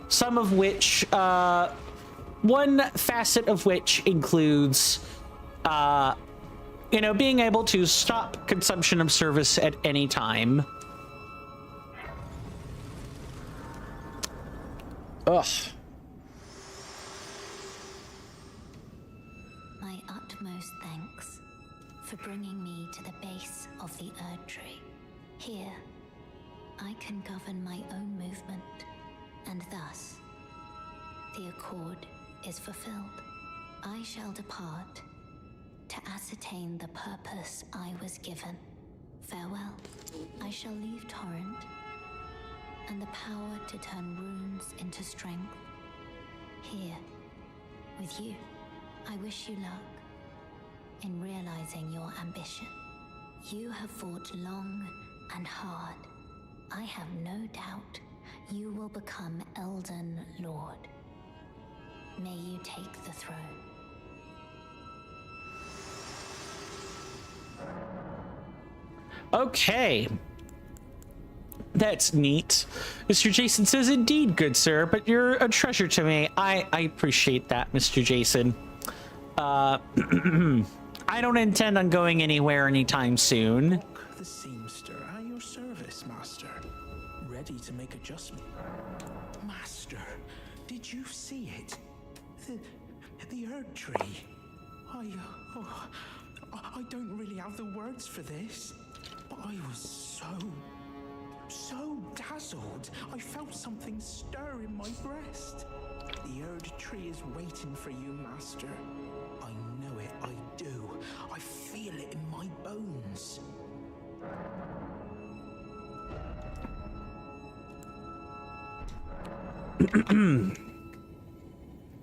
Speaker 1: some of which, one facet of which includes, being able to stop consumption of service at any time. Ugh.
Speaker 4: My utmost thanks for bringing me to the base of the Erd Tree. Here, I can govern my own movement, and thus, the accord is fulfilled. I shall depart to ascertain the purpose I was given. Farewell. I shall leave Torrent, and the power to turn runes into strength. Here, with you, I wish you luck in realizing your ambition. You have fought long and hard. I have no doubt you will become Elden Lord. May you take the throne.
Speaker 1: Okay. That's neat. Mr. Jason says, indeed, good sir, but you're a treasure to me. I appreciate that, Mr. Jason. I don't intend on going anywhere anytime soon.
Speaker 5: The seamster at your service, master. Ready to make adjustment. Master, did you see it? The Erd Tree. I don't really have the words for this, but I was so dazzled. I felt something stir in my breast. The Erd Tree is waiting for you, master. I know it, I do. I feel it in my bones.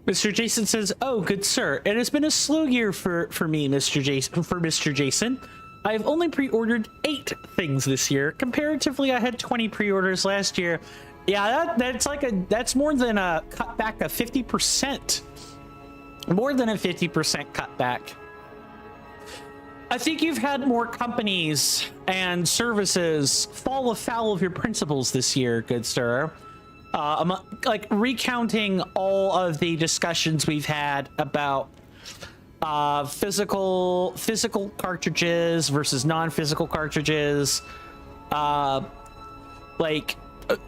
Speaker 1: Mr. Jason says, oh, good sir. It has been a slow year for me, Mr. Jason. I've only pre-ordered 8 things this year. Comparatively, I had 20 pre-orders last year. Yeah, that's more than a cutback of 50%. More than a 50% cutback. I think you've had more companies and services fall afoul of your principles this year, good sir. Like recounting all of the discussions we've had about physical cartridges versus non-physical cartridges, like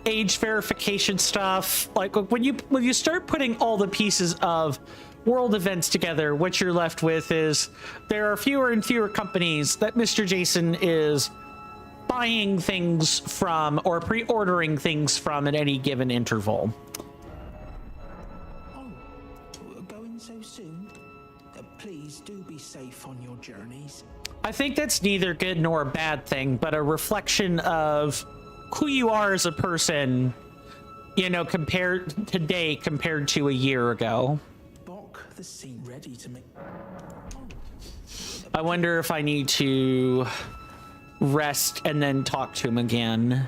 Speaker 1: age verification stuff. Like when you start putting all the pieces of world events together, what you're left with is there are fewer and fewer companies that Mr. Jason is buying things from or pre-ordering things from at any given interval.
Speaker 5: Oh, going so soon? Please do be safe on your journeys.
Speaker 1: I think that's neither good nor a bad thing, but a reflection of who you are as a person, compared to a year ago.
Speaker 5: Bok the scene ready to make.
Speaker 1: I wonder if I need to rest and then talk to him again.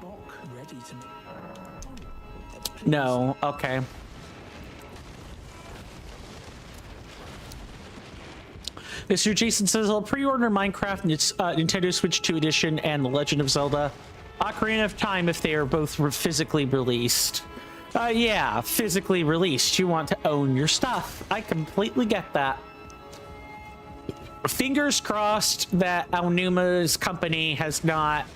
Speaker 5: Bok ready to make.
Speaker 1: No, okay. Mr. Jason says, I'll pre-order Minecraft, Nintendo Switch 2 Edition, and The Legend of Zelda Ocarina of Time if they are both physically released. Yeah, physically released. You want to own your stuff. I completely get that. Fingers crossed that Aonuma's company has not,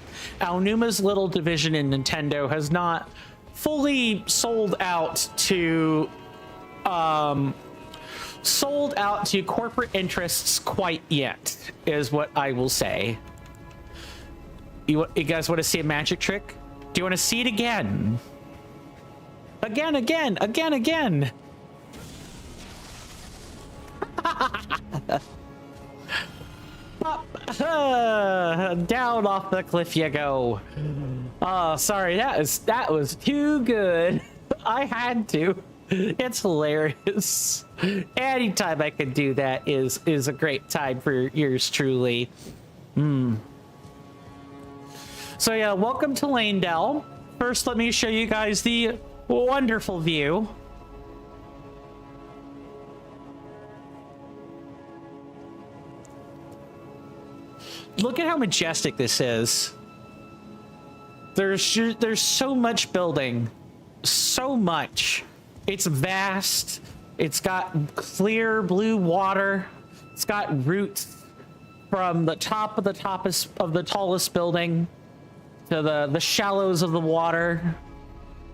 Speaker 1: Aonuma's little division in Nintendo has not fully sold out to corporate interests quite yet, is what I will say. You guys want to see a magic trick? Do you want to see it again? Again. Up, down off the cliff you go. Oh, sorry, that was too good. I had to. It's hilarious. Anytime I can do that is a great time for yours truly. So yeah, welcome to Lanedell. First, let me show you guys the wonderful view. Look at how majestic this is. There's so much building, so much. It's vast. It's got clear blue water. It's got roots from the top of the tallest building to the shallows of the water.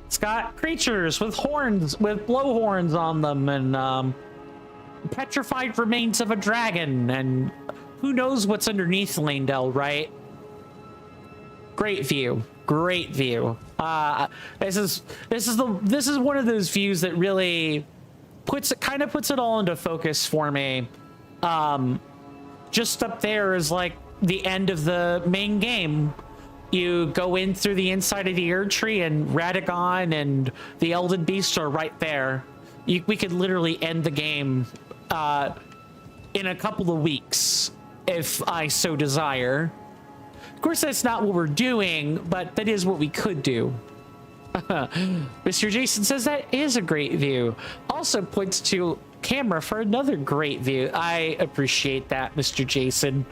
Speaker 1: It's got creatures with horns, with blowhorns on them, and petrified remains of a dragon, and who knows what's underneath Lanedell, right? Great view. This is one of those views that really puts it all into focus for me. Just up there is like the end of the main game. You go in through the inside of the Erd Tree, and Radagon and the Elden Beast are right there. We could literally end the game in a couple of weeks if I so desire. Of course, that's not what we're doing, but that is what we could do. Mr. Jason says that is a great view. Also points to camera for another great view. I appreciate that, Mr. Jason.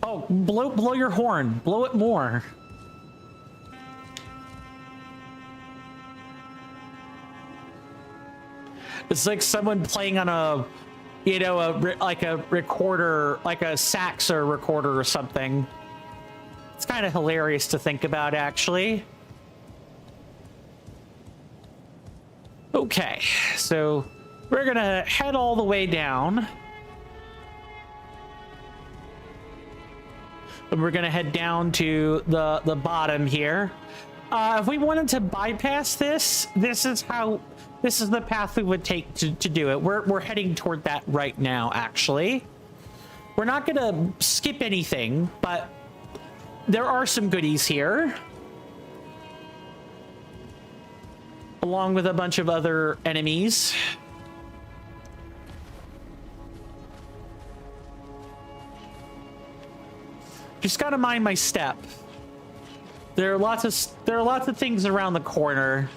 Speaker 1: Oh, blow your horn. Blow it more. It's like someone playing on a recorder, like a sax or recorder or something. It's kind of hilarious to think about, actually. Okay, so we're gonna head all the way down. And we're gonna head down to the bottom here. If we wanted to bypass this, this is the path we would take to do it. We're heading toward that right now, actually. We're not gonna skip anything, but there are some goodies here, along with a bunch of other enemies. Just gotta mind my step. There are lots of things around the corner.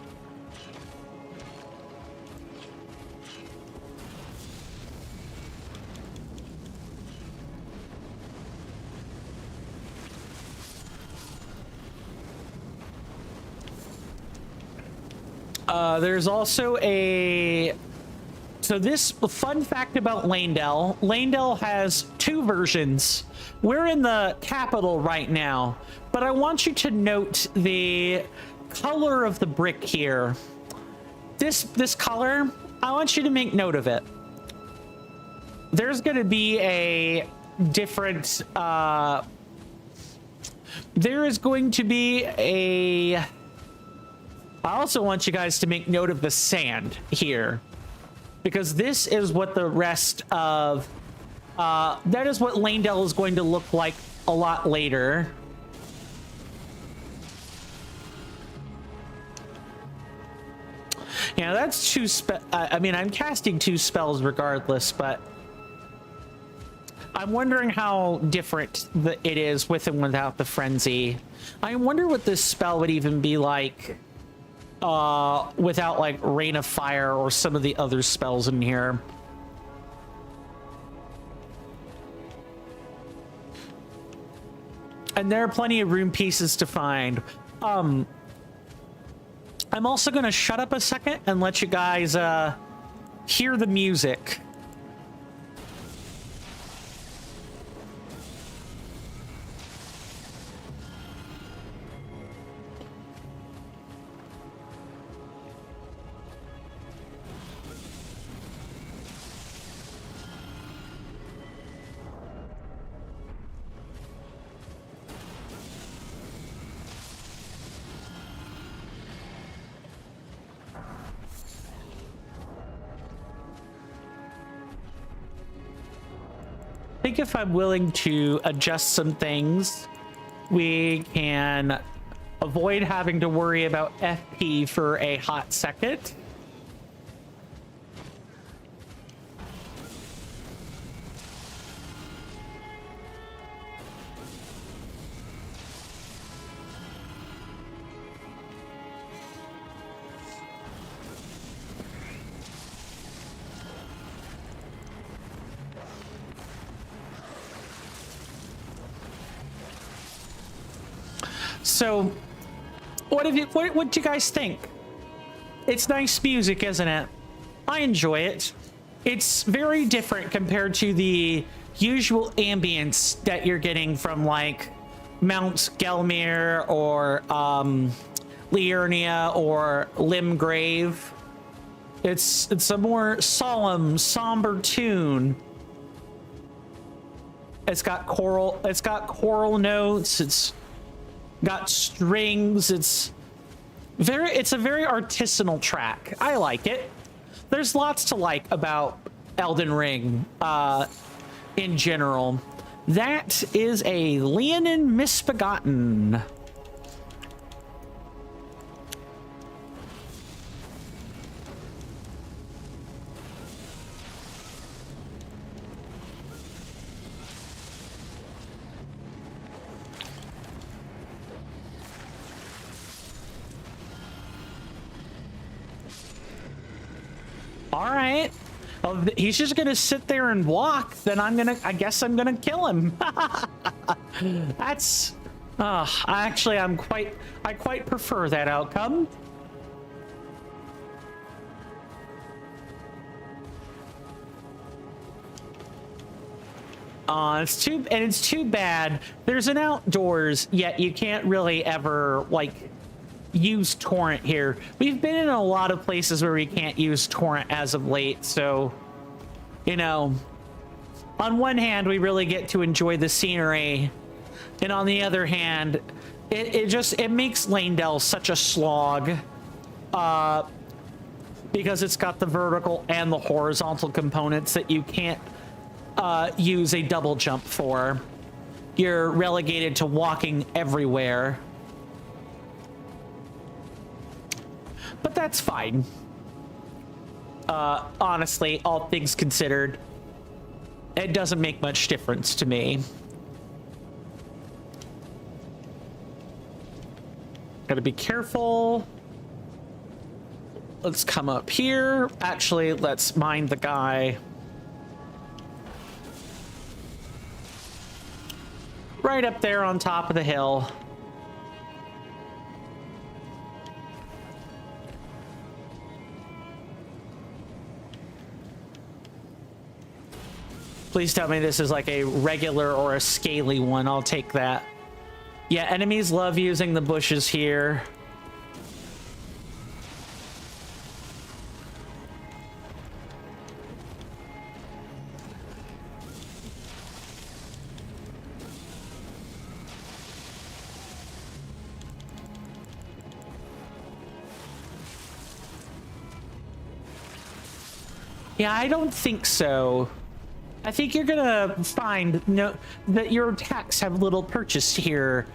Speaker 1: There's also a... So this fun fact about Lanedell. Lanedell has two versions. We're in the capital right now, but I want you to note the color of the brick here. This color, I want you to make note of it. There's going to be a different... there is going to be a... I also want you guys to make note of the sand here, because this is what the rest of that is what Lanedell is going to look like a lot later. Yeah, that's two I mean, I'm casting two spells regardless, but I'm wondering how different it is with and without the frenzy. I wonder what this spell would even be like without like Rain of Fire or some of the other spells in here. And there are plenty of rune pieces to find. I'm also gonna shut up a second and let you guys hear the music. I think if I'm willing to adjust some things, we can avoid having to worry about FP for a hot second. So, what do you guys think? It's nice music, isn't it? I enjoy it. It's very different compared to the usual ambience that you're getting from like Mount Gelmir or Liurnia or Limgrave. It's a more solemn, somber tune. It's got choral notes. It's got strings. It's a very artisanal track. I like it. There's lots to like about Elden Ring in general. That is a Leonin Misbegotten. All right. Well, he's just gonna sit there and walk. Then I guess I'm gonna kill him. That's. I quite prefer that outcome. It's too bad. There's an outdoors, yet you can't really ever like use torrent here. We've been in a lot of places where we can't use torrent as of late, so you know, on one hand we really get to enjoy the scenery, and on the other hand it makes Lanedell such a slog because it's got the vertical and the horizontal components that you can't use a double jump for. You're relegated to walking everywhere. But that's fine. Honestly, all things considered, it doesn't make much difference to me. Gotta be careful. Let's come up here. Actually, let's mind the guy right up there on top of the hill. Please tell me this is like a regular or a scaly one. I'll take that. Yeah, enemies love using the bushes here. Yeah, I don't think so. I think you're gonna find that your attacks have little purchase here,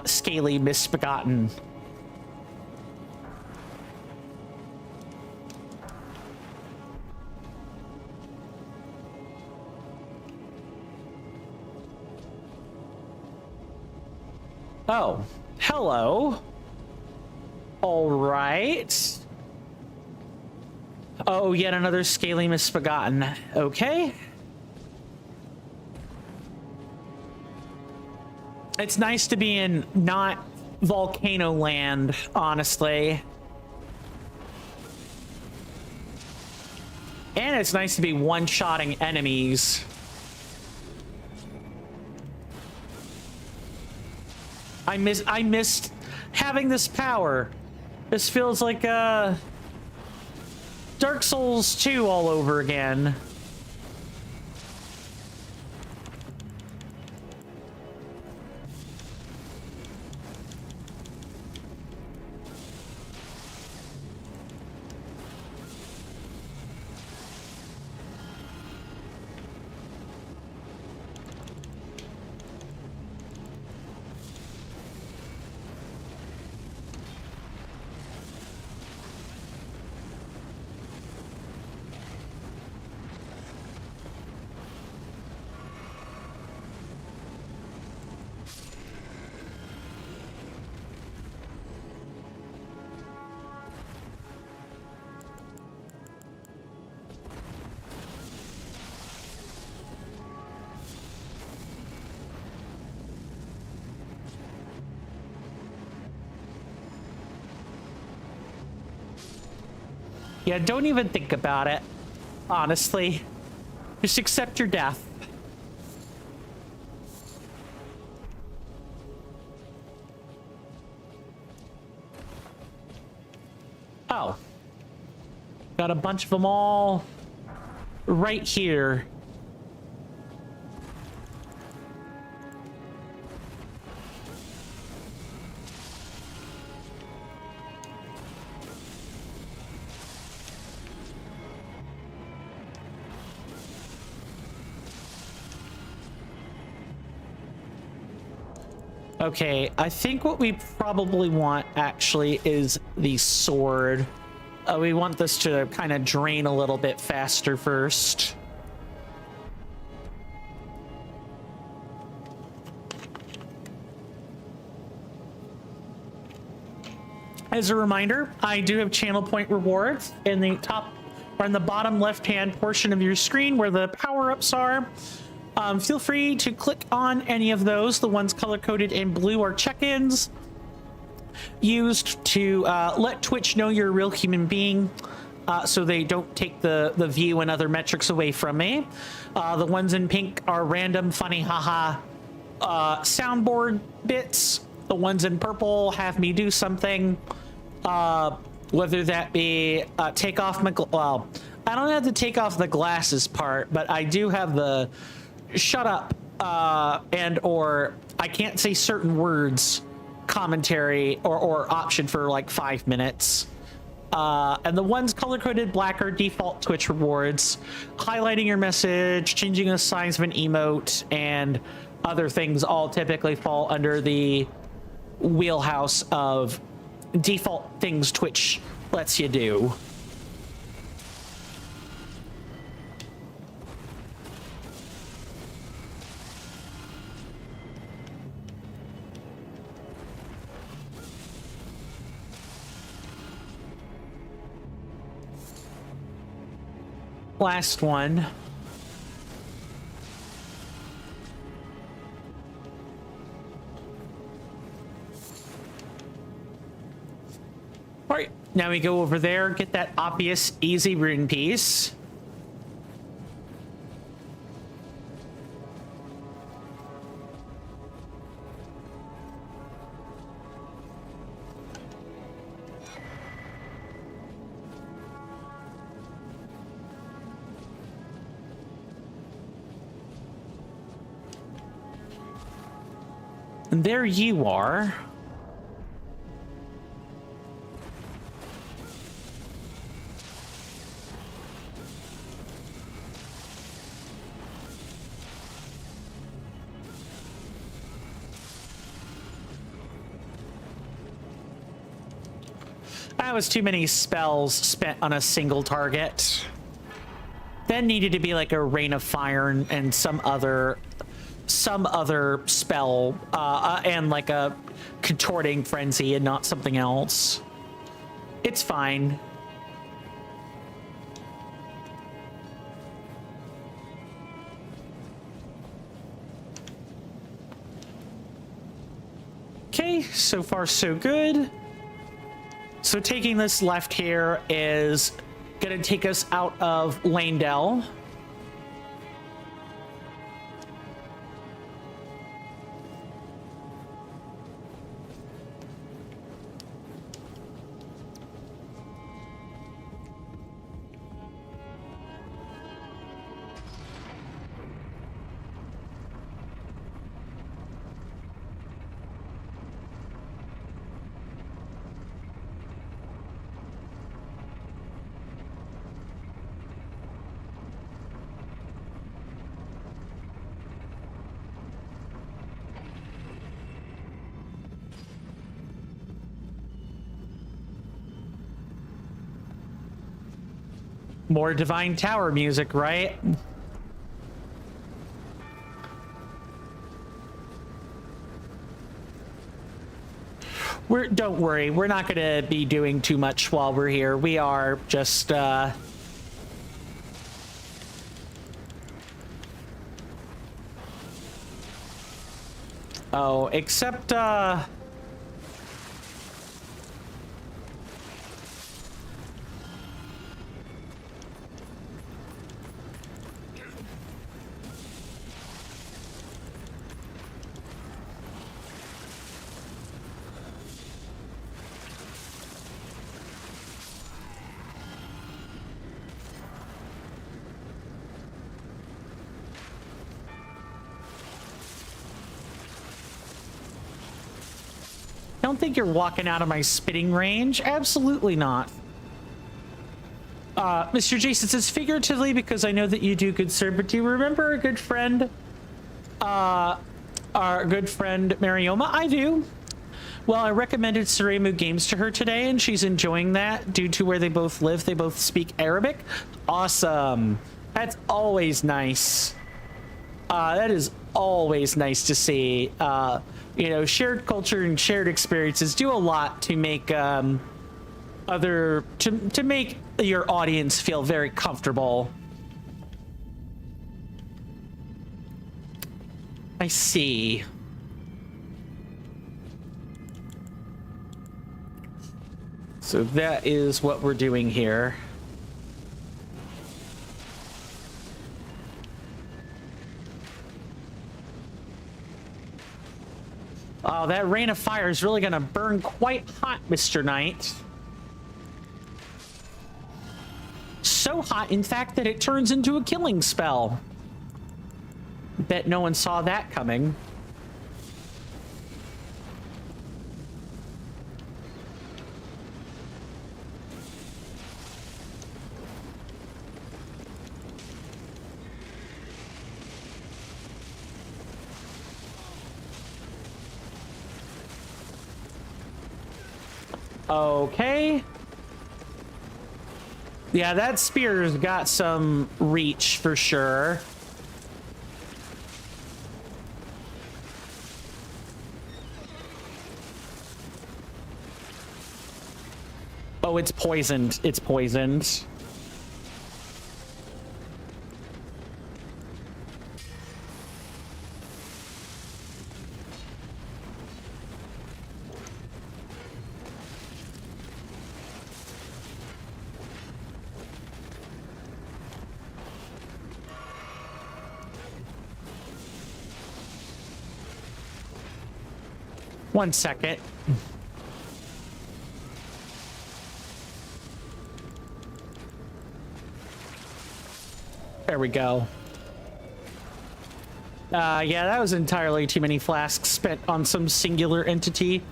Speaker 1: Scaly Misbegotten. Oh, hello. All right. Oh, yet another Scaly Misbegotten. Okay. It's nice to be in not volcano land, honestly. And it's nice to be one-shotting enemies. I missed having this power. This feels like Dark Souls 2 all over again. Yeah, don't even think about it, honestly. Just accept your death. Oh. Got a bunch of them all right here. Okay, I think what we probably want actually is the sword. We want this to kind of drain a little bit faster first. As a reminder, I do have channel point rewards in the top or in the bottom left-hand portion of your screen where the power-ups are. Feel free to click on any of those. The ones color-coded in blue are check-ins used to let Twitch know you're a real human being, so they don't take the view and other metrics away from me. The ones in pink are random, funny, haha soundboard bits. The ones in purple have me do something, whether that be take off my... Well, I don't have to take off the glasses part, but I do have the shut up and or I can't say certain words commentary or option for like 5 minutes. And the ones color-coded black are default Twitch rewards, highlighting your message, changing the size of an emote, and other things all typically fall under the wheelhouse of default things Twitch lets you do. Last one. All right, now we go over there, get that obvious easy rune piece. And there you are. That was too many spells spent on a single target. Then needed to be like a rain of fire and some other spell and like a contorting frenzy and not something else. It's fine. Okay, so far so good. So taking this left here is gonna take us out of Lanedell. More Divine Tower music, right? Don't worry, we're not gonna be doing too much while we're here. We are just oh, except don't think you're walking out of my spitting range. Absolutely not. Mr. Jason says figuratively because I know that you do, good sir, but do you remember our good friend, Marioma? I do. Well, I recommended Suremu Games to her today, and she's enjoying that due to where they both live. They both speak Arabic. Awesome. That's always nice. That is always nice to see. You know, shared culture and shared experiences do a lot to make to make your audience feel very comfortable. I see. So that is what we're doing here. Oh, that rain of fire is really gonna burn quite hot, Mr. Knight. So hot, in fact, that it turns into a killing spell. Bet no one saw that coming. Okay. Yeah, that spear's got some reach for sure. Oh, it's poisoned. It's poisoned. One second. There we go. Yeah, that was entirely too many flasks spent on some singular entity.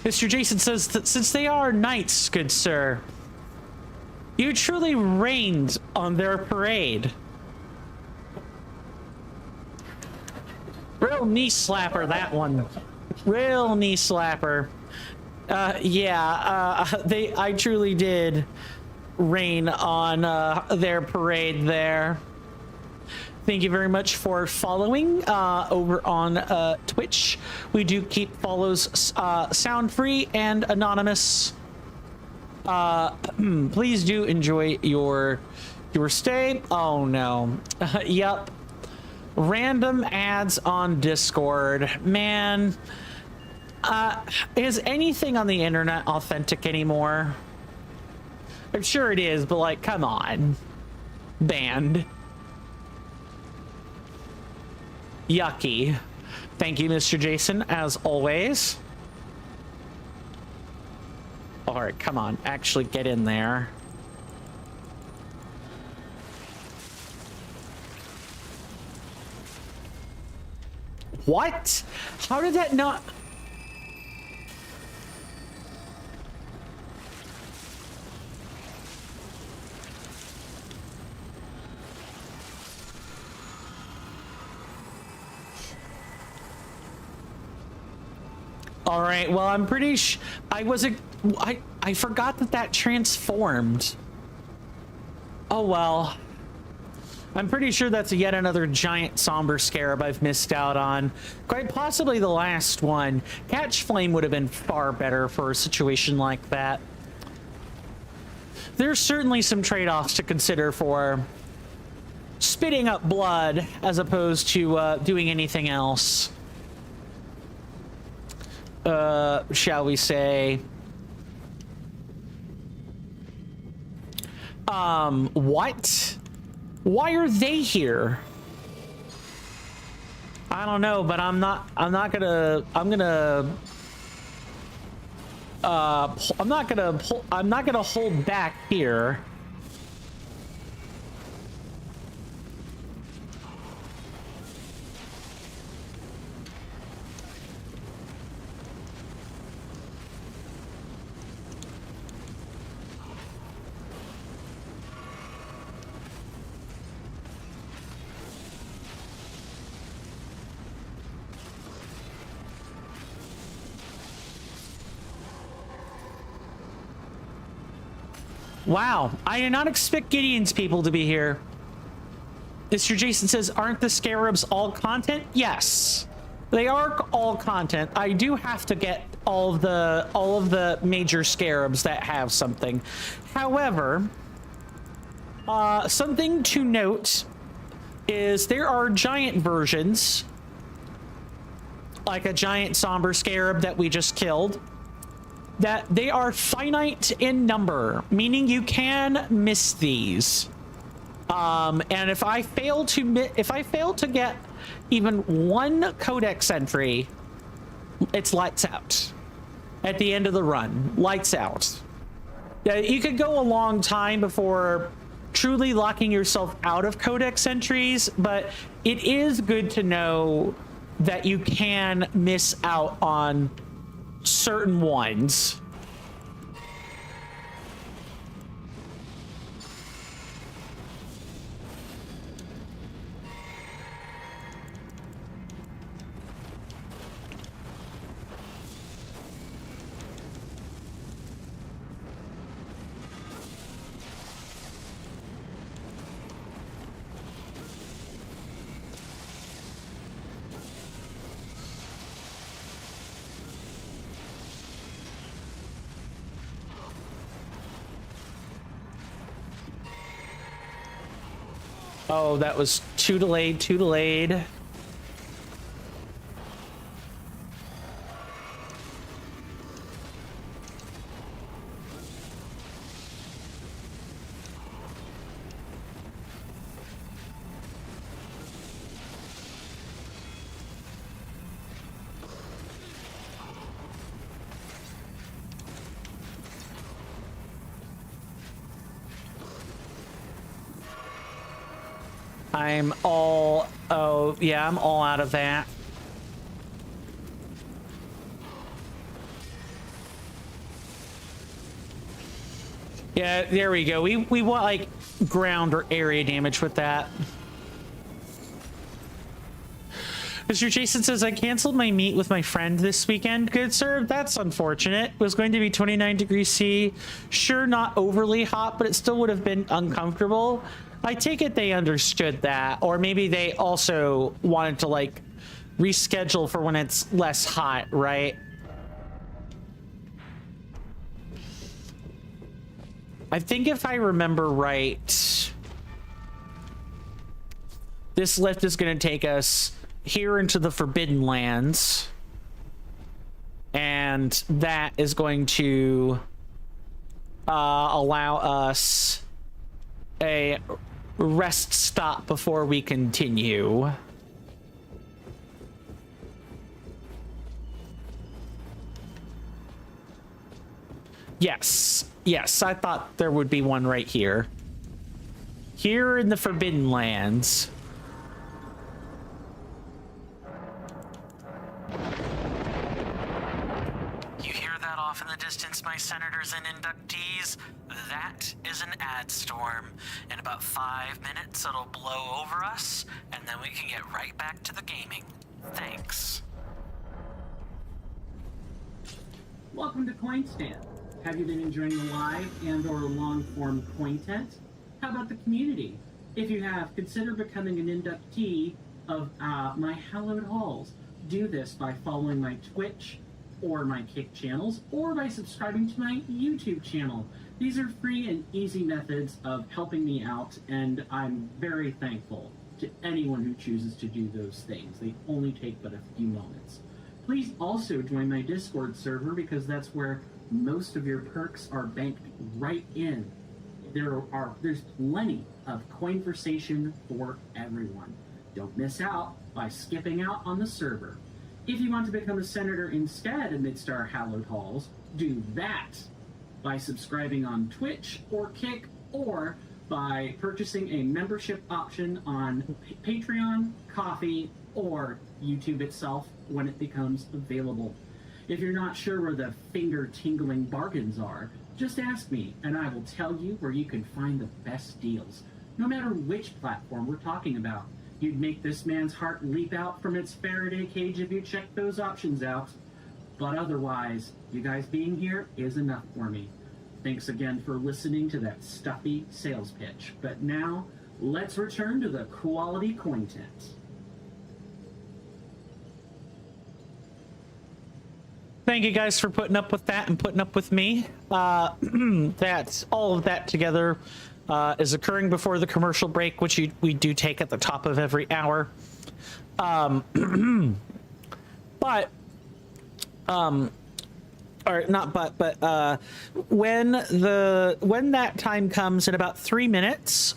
Speaker 1: Mr. Jason says that since they are knights, good sir, you truly rained on their parade. Real knee slapper, that one. Real knee slapper. I truly did rain on their parade there. Thank you very much for following over on Twitch. We do keep follows sound free and anonymous. Please do enjoy your stay. Oh no. Yep. Random ads on Discord. Man, is anything on the internet authentic anymore? I'm sure it is, but like, come on. Banned. Yucky. Thank you, Mr. Jason, as always. All right, come on. Actually get in there. What? How did that not... All right, well, I'm pretty I forgot that transformed. Oh, well. I'm pretty sure that's yet another giant somber scarab I've missed out on. Quite possibly the last one. Catch Flame would have been far better for a situation like that. There's certainly some trade-offs to consider for spitting up blood as opposed to doing anything else. Shall we say... what? Why are they here? I don't know, but I'm not gonna hold back here. Wow, I did not expect Gideon's people to be here. Mr. Jason says, aren't the scarabs all content? Yes, they are all content. I do have to get all of the major scarabs that have something. However, something to note is there are giant versions, like a giant somber scarab that we just killed, that they are finite in number, meaning you can miss these. And if I fail to get even one codex entry, it's lights out. At the end of the run, lights out. You could go a long time before truly locking yourself out of codex entries, but it is good to know that you can miss out on certain ones. Oh, that was too delayed, too delayed. I'm all out of that. Yeah, there we go. We want like ground or area damage with that. Mr. Jason says, I canceled my meet with my friend this weekend. Good sir, that's unfortunate. It was going to be 29 degrees C. Sure, not overly hot, but it still would have been uncomfortable. I take it they understood that, or maybe they also wanted to like reschedule for when it's less hot, right? I think if I remember right, This lift is going to take us here into the Forbidden Lands. And that is going to allow us a rest stop before we continue. Yes, I thought there would be one right here. Here in the Forbidden Lands. You hear that off in the distance, my senators and inductees? That is an ad storm. In about 5 minutes, it'll blow over us, and then we can get right back to the gaming. Thanks.
Speaker 6: Welcome to CoinStamp. Have you been enjoying the live and or long-form content? How about the community? If you have, consider becoming an inductee of my hallowed halls. Do this by following my Twitch or my Kick channels, or by subscribing to my YouTube channel. These are free and easy methods of helping me out, and I'm very thankful to anyone who chooses to do those things. They only take but a few moments. Please also join my Discord server, because that's where most of your perks are banked right in. There's plenty of conversation for everyone. Don't miss out by skipping out on the server. If you want to become a senator instead amidst our hallowed halls, do that by subscribing on Twitch or Kick, or by purchasing a membership option on Patreon, Coffee, or YouTube itself when it becomes available. If you're not sure where the finger-tingling bargains are, just ask me, and I will tell you where you can find the best deals, no matter which platform we're talking about. You'd make this man's heart leap out from its Faraday cage if you checked those options out. But otherwise, you guys being here is enough for me. Thanks again for listening to that stuffy sales pitch. But now, let's return to the quality content.
Speaker 1: Thank you guys for putting up with that and putting up with me. That's all of that together is occurring before the commercial break, which we do take at the top of every hour. But when that time comes in about 3 minutes,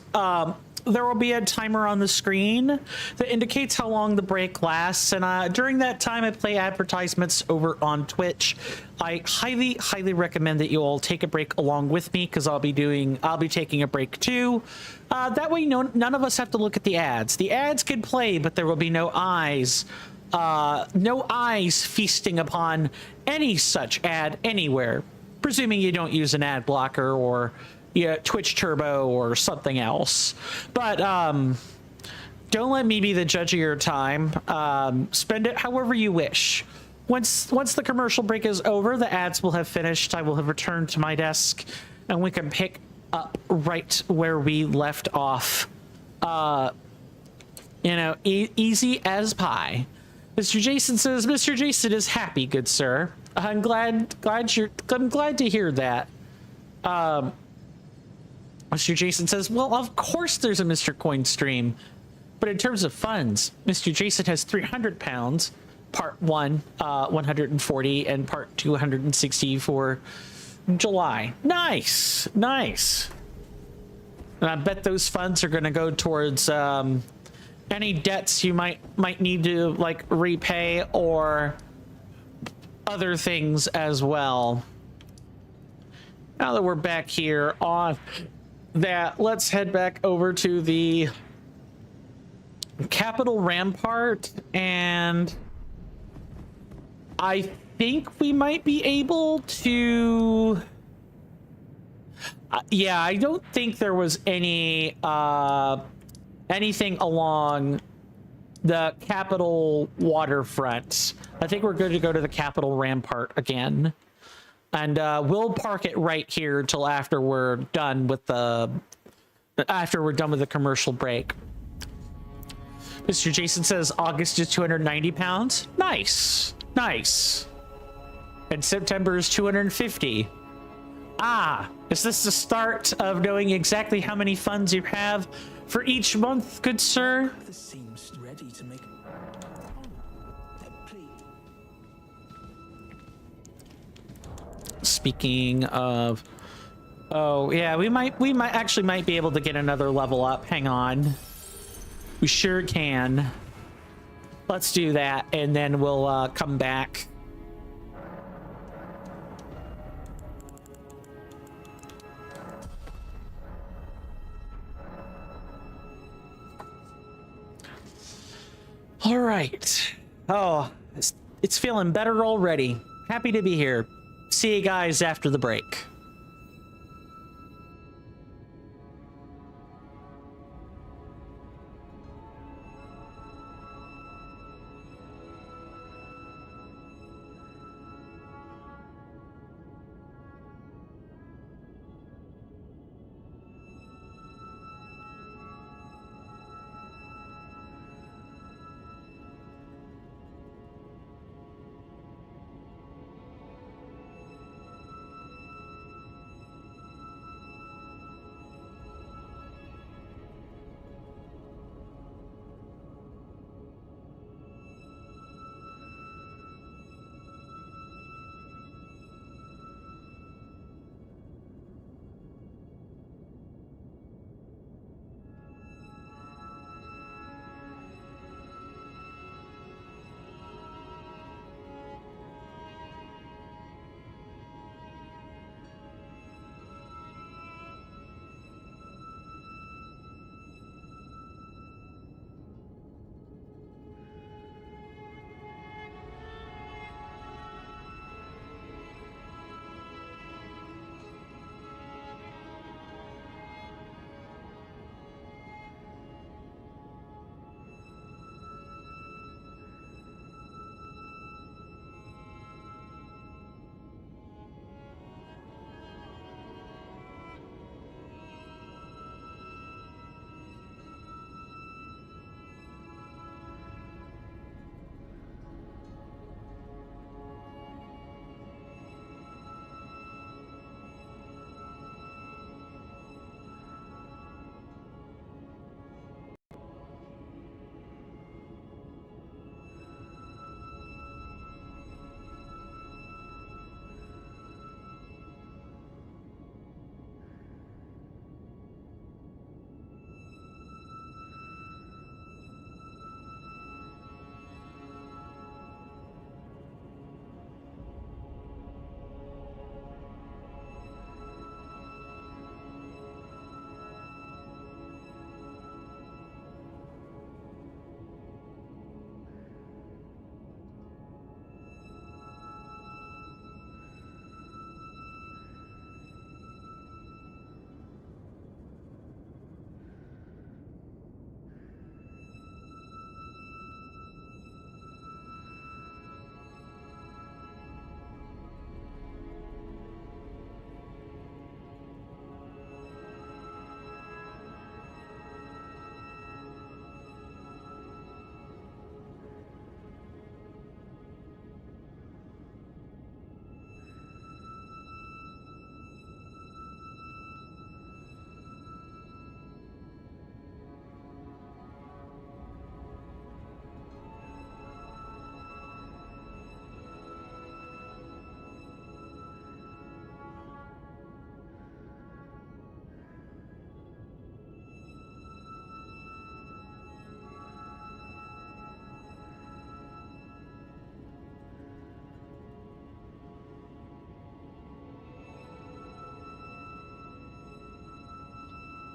Speaker 1: there will be a timer on the screen that indicates how long the break lasts, and during that time I play advertisements over on Twitch. I highly recommend that you all take a break along with me, because I'll be taking a break too. That way none of us have to look at the ads. The ads can play, but there will be no eyes feasting upon any such ad anywhere, presuming you don't use an ad blocker or Twitch Turbo or something else. But don't let me be the judge of your time. Spend it however you wish. Once the commercial break is over, the ads will have finished. I will have returned to my desk, and we can pick up right where we left off. Easy as pie. Mr. Jason says, Mr. Jason is happy, good sir. I'm glad to hear that. Mr. Jason says, well, of course there's a Mr. Coin stream. But in terms of funds, Mr. Jason has 300 pounds, part 1, 140, and part 2, 160 for July. Nice. And I bet those funds are going to go towards any debts you might need to repay, or other things as well. Now that we're back here on that, let's head back over to the Capital Rampart, and I think we might be able to I don't think there was any anything along the Capital waterfront. I think we're good to go to the Capital Rampart again. And we'll park it right here until after we're done with the commercial break. Mr. Jason says August is 290 pounds. Nice. And September is 250. Ah, is this the start of knowing exactly how many funds you have for each month, good sir?
Speaker 5: This seems ready to make. Please.
Speaker 1: Speaking of, oh yeah, we might actually be able to get another level up. Hang on, we sure can. Let's do that, and then we'll come back. All right. Oh, it's feeling better already. Happy to be here. See you guys after the break.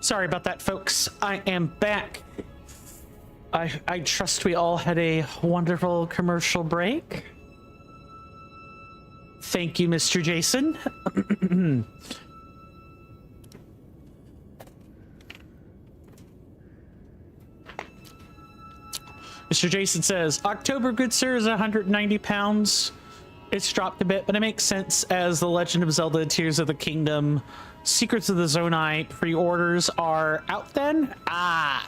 Speaker 1: Sorry about that, folks. I am back. I trust we all had a wonderful commercial break. Thank you, Mr. Jason. Mr. Jason says, October, good sir, is 190 pounds. It's dropped a bit, but it makes sense as The Legend of Zelda Tears of the Kingdom Secrets of the Zonai pre-orders are out then. Ah,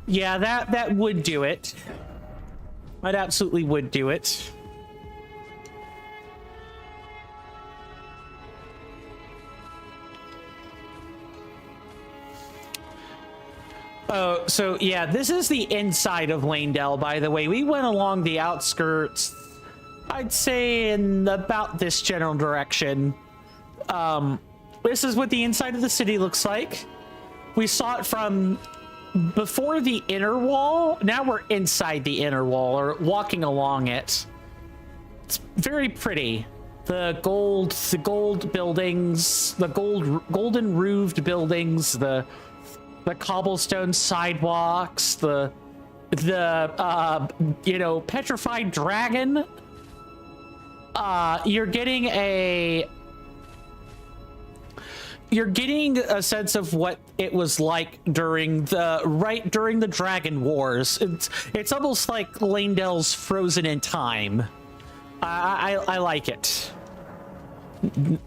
Speaker 1: yeah, that would do it. That absolutely would do it. Oh, so yeah, this is the inside of Lanedale, by the way. We went along the outskirts, I'd say in about this general direction. This is what the inside of the city looks like. We saw it from before the inner wall. Now we're inside the inner wall, or walking along it. It's very pretty. The gold buildings, the golden roofed buildings, the cobblestone sidewalks, the you know, petrified dragon. You're getting a sense of what it was like during the Dragon Wars. It's almost like Lanedale's frozen in time. I like it.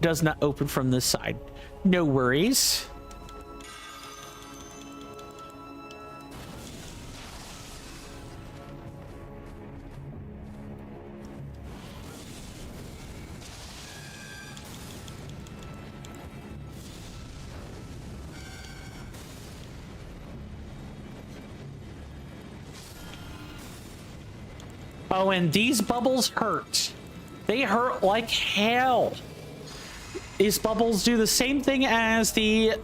Speaker 1: Does not open from this side. No worries. Oh, and these bubbles hurt. They hurt like hell. These bubbles do the same thing as the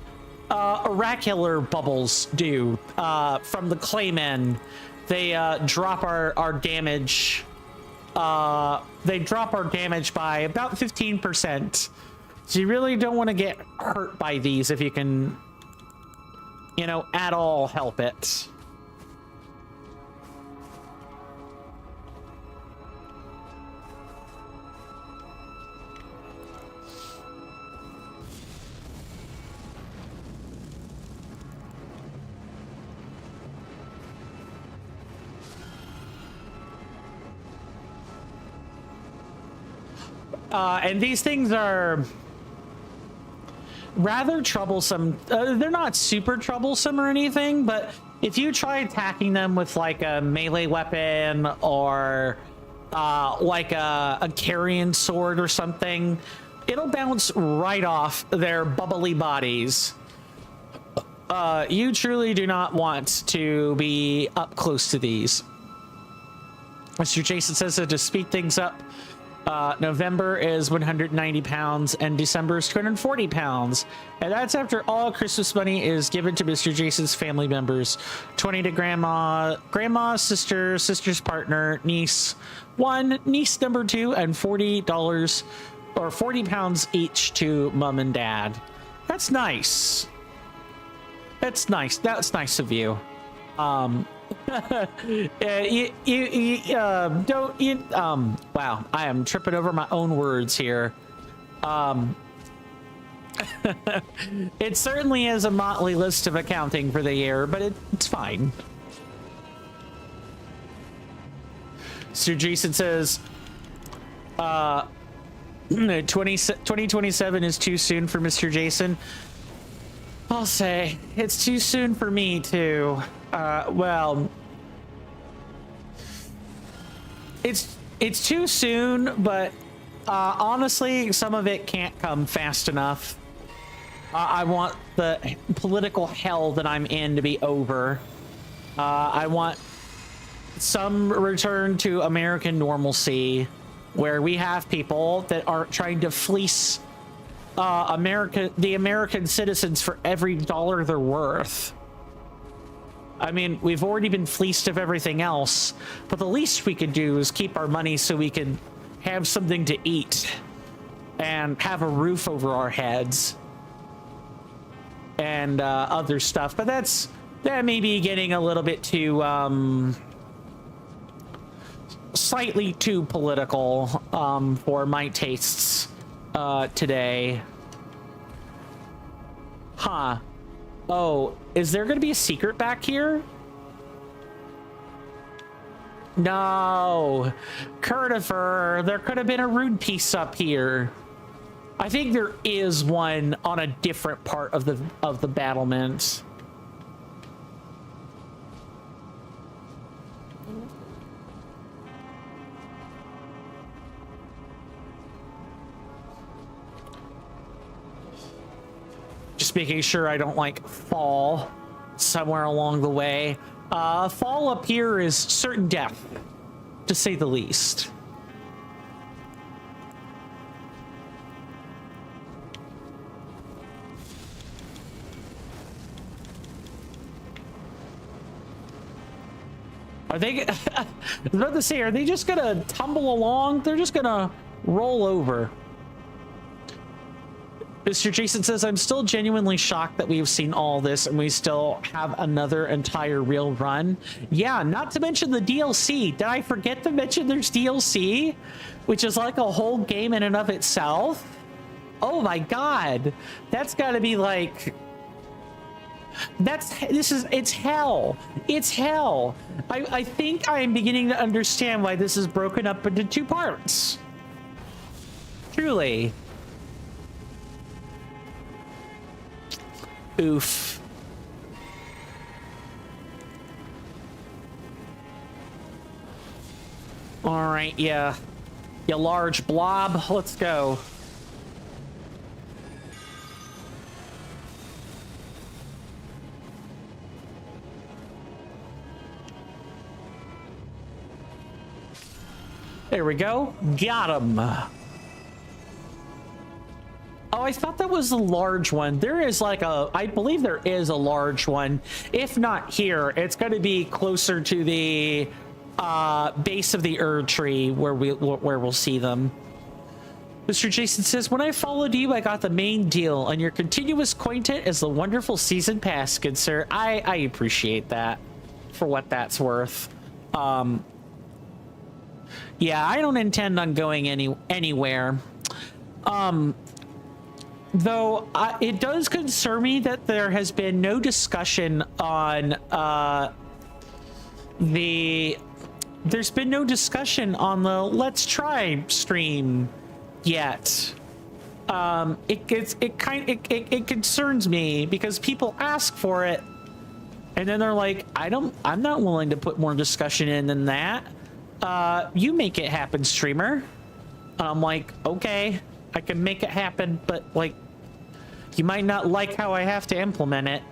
Speaker 1: oracular bubbles do from the Claymen. They drop our damage. They drop our damage by about 15%. So you really don't want to get hurt by these if you can, you know, at all help it. And these things are rather troublesome. They're not super troublesome or anything, but if you try attacking them with like a melee weapon or like a carrion sword or something, it'll bounce right off their bubbly bodies. You truly do not want to be up close to these. Mr. Jason says that to speed things up, November is 190 pounds and December is 240 pounds. And that's after all Christmas money is given to Mr. Jason's family members. 20 to grandma, sister, sister's partner, niece 1, niece number 2, and $40 or 40 pounds each to mom and dad. That's nice. That's nice. That's nice of you. Wow, I am tripping over my own words here. It certainly is a motley list of accounting for the year, but it's fine. Sir Jason says, 2027 is too soon for Mr. Jason. I'll say it's too soon for me too. Well, it's too soon, but honestly, some of it can't come fast enough. I want the political hell that I'm in to be over. I want some return to American normalcy, where we have people that aren't trying to fleece the American citizens for every dollar they're worth. I mean, we've already been fleeced of everything else, but the least we could do is keep our money so we can have something to eat and have a roof over our heads and other stuff. But that may be getting a little bit too slightly too political for my tastes today. Huh. Oh, is there gonna be a secret back here? No. Curtifer, there could have been a rune piece up here. I think there is one on a different part of the battlement. Just making sure I don't like fall somewhere along the way. Fall up here is certain death, to say the least. Are they, I was about to say, are they just gonna tumble along? They're just gonna roll over. Mr. Jason says, I'm still genuinely shocked that we've seen all this and we still have another entire real run. Yeah, not to mention the DLC. Did I forget to mention there's DLC? Which is like a whole game in and of itself? Oh my god. That's gotta be like... it's hell. It's hell. I think I am beginning to understand why this is broken up into 2 parts. Truly. Oof. All right, yeah. You large blob, let's go. There we go. Got him. Oh, I thought that was a large one. There is like I believe there is a large one. If not here, it's going to be closer to the base of the Erd tree where we'll see them. Mr. Jason says, when I followed you, I got the main deal, and your continuous content is the wonderful season pass, good sir. I appreciate that for what that's worth. Yeah, I don't intend on going anywhere. Though it does concern me that there has been no discussion on there's been no discussion on the Let's Try stream yet. It concerns me because people ask for it and then they're like, I'm not willing to put more discussion in than that. You make it happen, streamer. And I'm like, okay, I can make it happen, but like, you might not like how I have to implement it.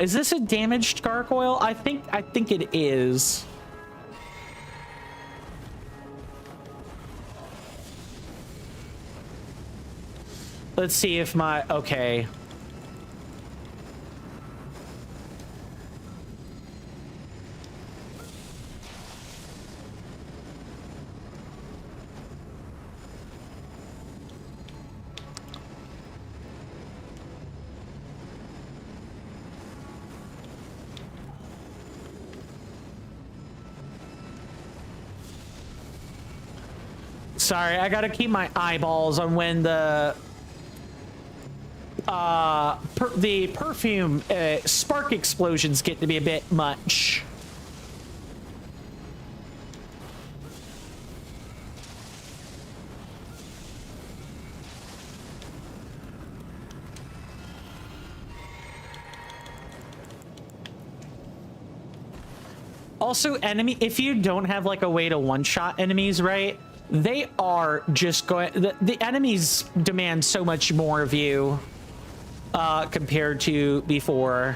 Speaker 1: Is this a damaged gargoyle? I think it is. Let's see if okay. Sorry, I gotta keep my eyeballs on when the perfume spark explosions get to be a bit much. Also, if you don't have like a way to one-shot enemies, right? They are just going... The enemies demand so much more of you compared to before.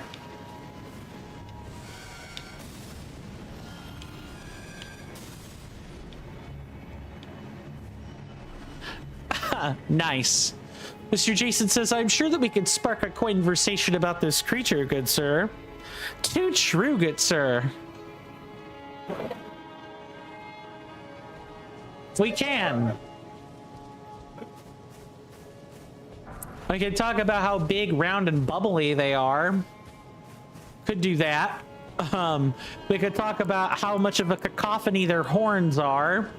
Speaker 1: Nice. Mr. Jason says, I'm sure that we can spark a conversation about this creature, good sir. Too true, good sir. We can. We can talk about how big, round, and bubbly they are. Could do that. We could talk about how much of a cacophony their horns are.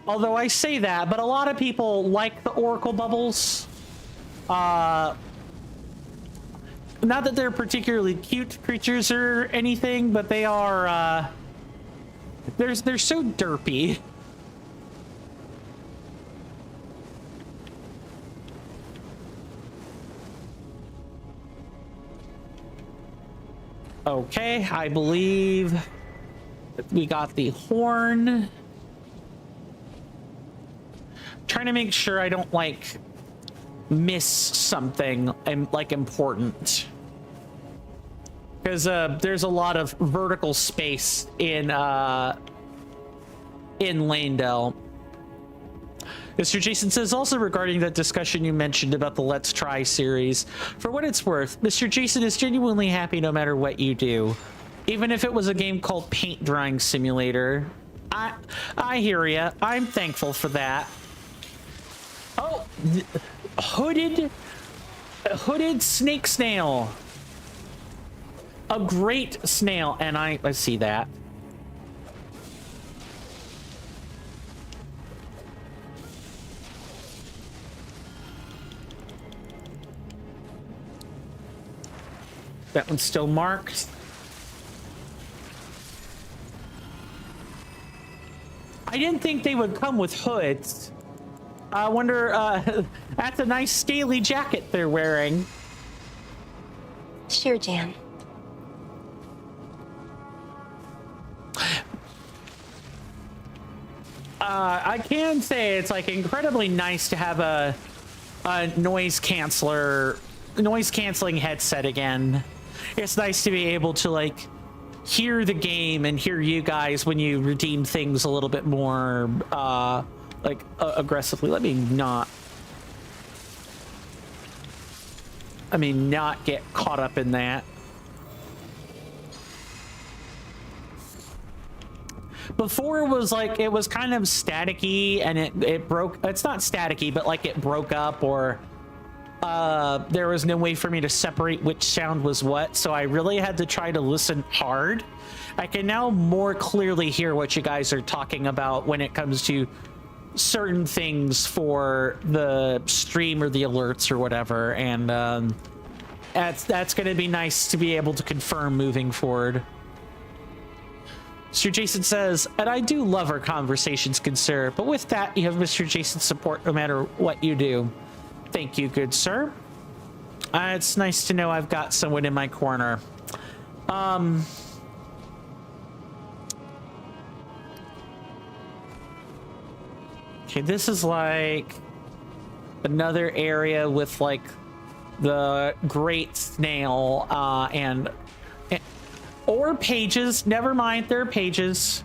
Speaker 1: Although I say that, but a lot of people like the oracle bubbles. Not that they're particularly cute creatures or anything, but they are, they're so derpy. Okay, I believe we got the horn. Trying to make sure I don't like miss something like important. Because there's a lot of vertical space in Lanedale. Mr. Jason says, also regarding that discussion you mentioned about the Let's Try series, for what it's worth, Mr. Jason is genuinely happy no matter what you do. Even if it was a game called Paint Drying Simulator. I hear ya. I'm thankful for that. Oh, hooded snake snail. A great snail, and I see that. That one's still marked. I didn't think they would come with hoods. I wonder, that's a nice scaly jacket they're wearing.
Speaker 7: Sure, Jan.
Speaker 1: I can say it's like incredibly nice to have a noise canceling headset again. It's nice to be able to like hear the game and hear you guys when you redeem things a little bit more aggressively. Let me not get caught up in that. Before it was kind of staticky, and it broke. It's not staticky, but like it broke up, or there was no way for me to separate which sound was what, so I really had to try to listen hard. I can now more clearly hear what you guys are talking about when it comes to certain things for the stream or the alerts or whatever, and that's going to be nice to be able to confirm moving forward. Mr. Jason says, and I do love our conversations, good sir, but with that, you have Mr. Jason's support no matter what you do. Thank you, good sir. It's nice to know I've got someone in my corner. Okay, this is like another area with like the great snail or pages. Never mind, there are pages.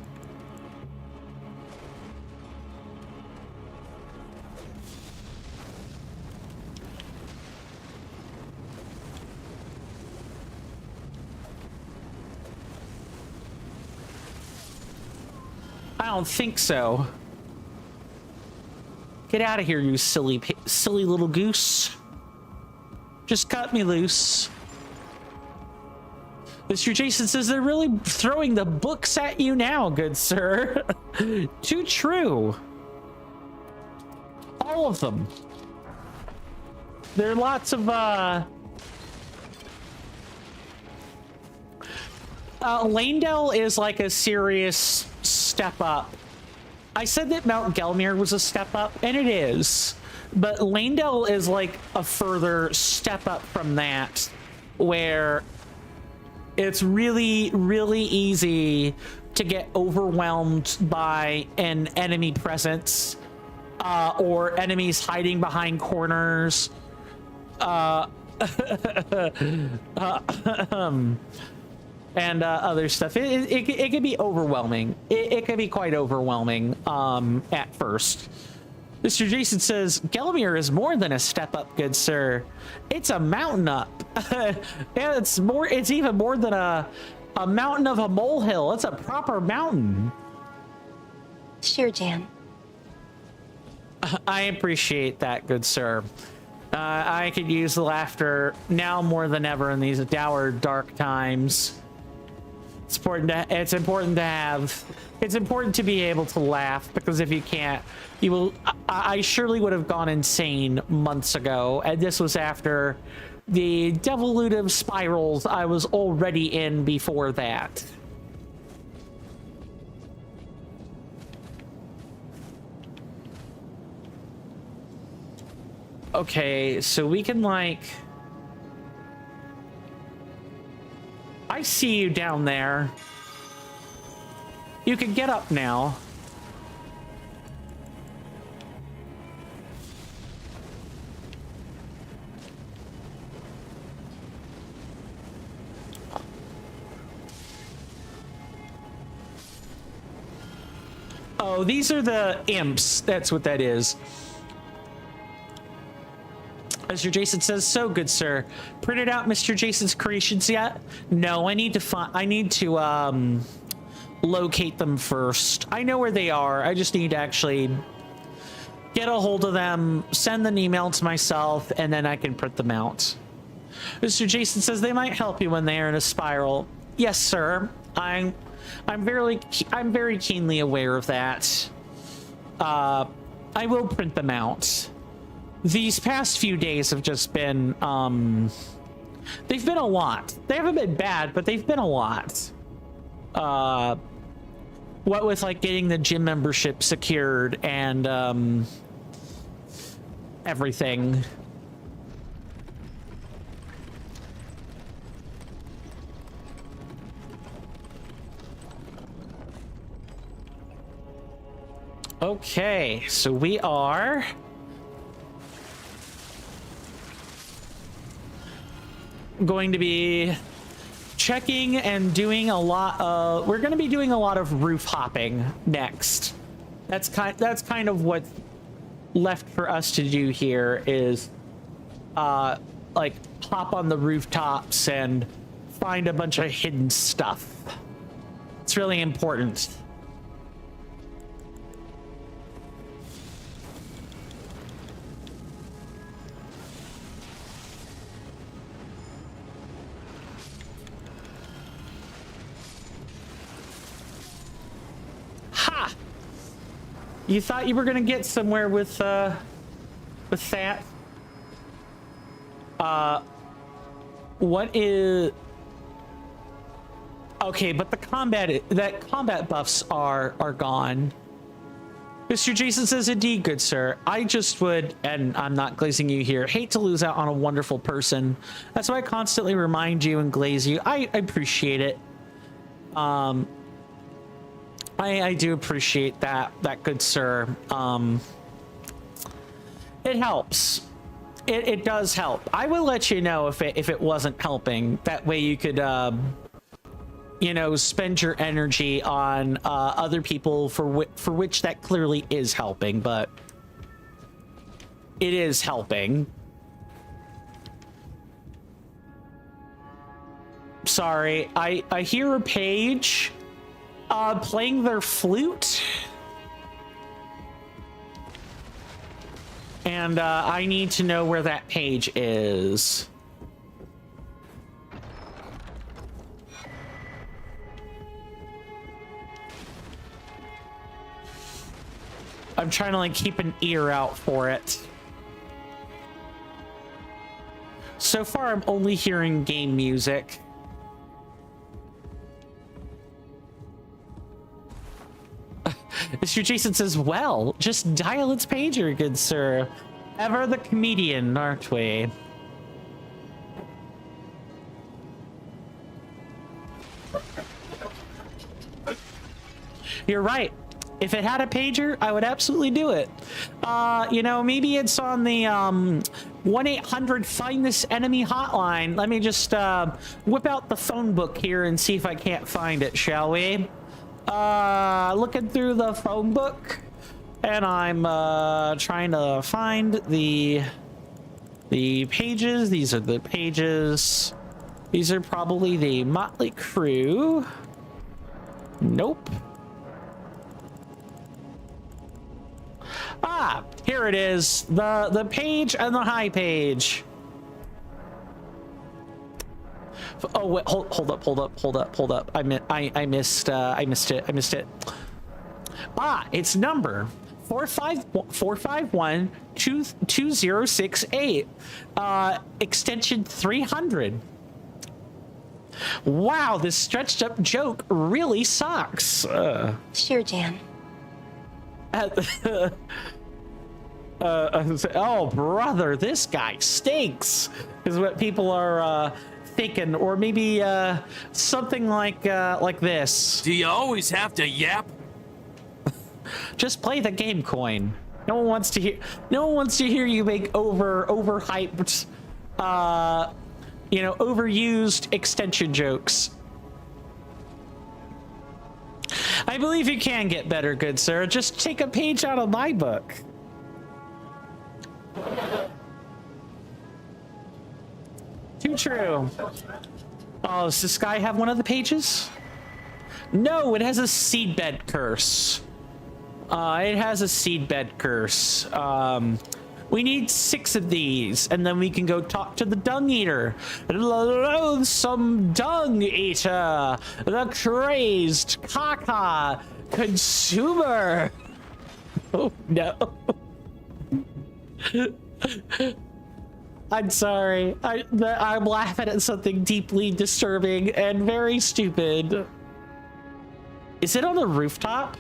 Speaker 1: I don't think so. Get out of here, you silly little goose. Just cut me loose. Mr. Jason says they're really throwing the books at you now, good sir. Too true. All of them. There are lots of Lanedale is like a serious step up. I said that Mount Gelmir was a step up, and it is. But Lanedale is like a further step up from that, where it's really, really easy to get overwhelmed by an enemy presence, or enemies hiding behind corners, and other stuff. It can be overwhelming. It can be quite overwhelming at first. Mr. Jason says, Gelmir is more than a step up, good sir. It's a mountain up. Yeah, it's even more than a mountain of a molehill. It's a proper mountain.
Speaker 7: Sure, Jan.
Speaker 1: I appreciate that, good sir. I could use the laughter now more than ever in these dour, dark times. It's important to be able to laugh, because if you can't, you will. I surely would have gone insane months ago, and this was after the devolutive spirals I was already in before that. Okay, so we can like... I see you down there. You can get up now. Oh, these are the imps. That's what that is. Mr. Jason says, so good, sir. Printed out Mr. Jason's creations yet? No, I need to locate them first. I know where they are. I just need to actually get a hold of them, send an email to myself, and then I can print them out. Mr. Jason says they might help you when they are in a spiral. Yes, sir. I'm very keenly aware of that. I will print them out. These past few days have just been, they've been a lot. They haven't been bad, but they've been a lot. What with like getting the gym membership secured and, everything. Okay, so we are going to be checking and doing a lot of, we're going to be doing a lot of roof hopping next. That's kind of what's left for us to do here is like hop on the rooftops and find a bunch of hidden stuff. It's really important. Ha! You thought you were gonna get somewhere with that? What is... Okay, but the combat buffs are gone. Mr. Jason says, indeed, good sir. I just would, and I'm not glazing you here, hate to lose out on a wonderful person. That's why I constantly remind you and glaze you. I appreciate it. I do appreciate that, good sir. It helps. It does help. I will let you know if it wasn't helping. That way you could, you know, spend your energy on other people for which that clearly is helping, but it is helping. Sorry, I hear a page playing their flute. And I need to know where that page is. I'm trying to like keep an ear out for it. So far, I'm only hearing game music. Mr. Jason says, well, just dial its pager, good sir. Ever the comedian, aren't we? You're right. If it had a pager, I would absolutely do it. You know, maybe it's on the 1-800 find this enemy hotline. Let me just whip out the phone book here and see if I can't find it, shall we? Looking through the phone book, and I'm trying to find the pages. These are the pages. These are probably the Motley Crew. Nope. Ah, here it is. The page and the high page. Oh wait, hold up. I missed it. Ah, it's number 451-2068. Extension 300. Wow, this stretched up joke really sucks.
Speaker 7: Sure, Jan.
Speaker 1: Oh brother, this guy stinks is what people are thinking, or maybe something like this.
Speaker 8: Do you always have to yap?
Speaker 1: Just play the game, coin. No one wants to hear you make overhyped you know, overused extension jokes. I believe you can get better, good sir. Just take a page out of my book. Too true. Oh, does this guy have one of the pages? No, it has a seedbed curse. It has a seedbed curse. We need 6 of these, and then we can go talk to the dung eater. Loathsome dung eater, the crazed caca consumer. Oh no. I'm sorry. I'm laughing at something deeply disturbing and very stupid. Is it on the rooftop?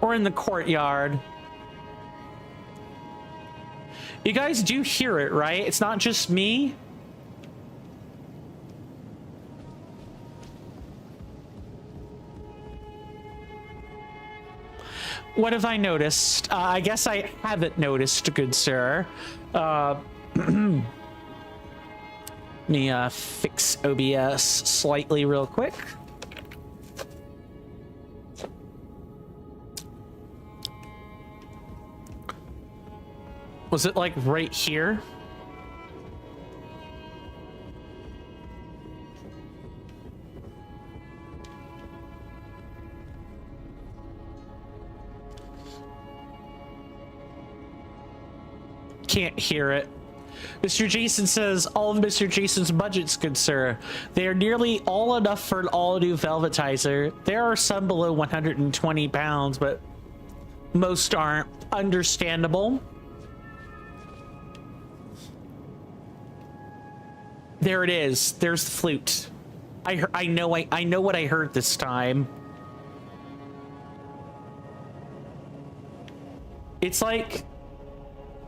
Speaker 1: Or in the courtyard? You guys do hear it, right? It's not just me. What have I noticed? I guess I haven't noticed, good sir. Let me fix OBS slightly real quick. Was it like right here? Can't hear it. Mr. Jason says, all of Mr. Jason's budgets, good sir. They are nearly all enough for an all-new Velvetizer. There are some below 120 pounds, but most aren't. Understandable. There it is. There's the flute. I know what I heard this time. It's like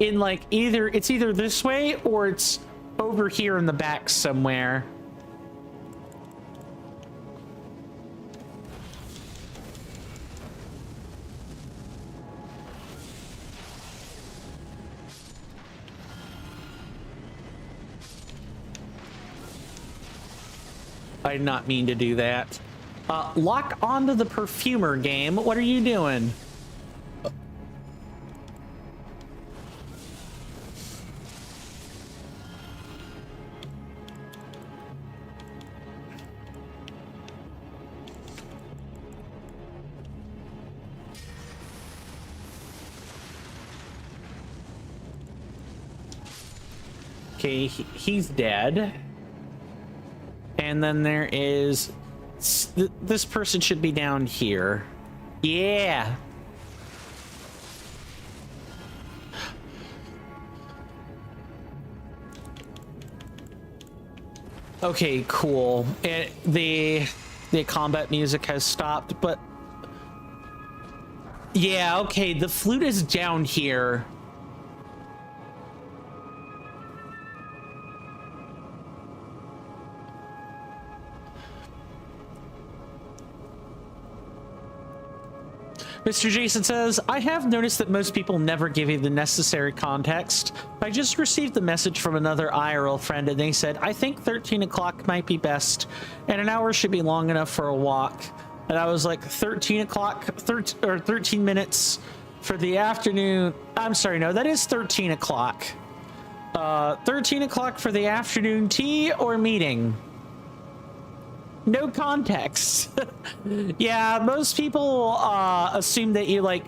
Speaker 1: in like it's either this way or it's over here in the back somewhere. I did not mean to do that. Lock onto the perfumer game. What are you doing? Okay, he's dead. And then there is... This person should be down here. Yeah. Okay, cool. The combat music has stopped, but... Yeah, okay, the flute is down here. Mr. Jason says, I have noticed that most people never give you the necessary context. I just received the message from another IRL friend and they said, I think 13 o'clock might be best and an hour should be long enough for a walk. And I was like, 13 o'clock, 13 minutes for the afternoon. I'm sorry, no, that is 13 o'clock. 13 o'clock for the afternoon tea or meeting? No context. Yeah, most people assume that you like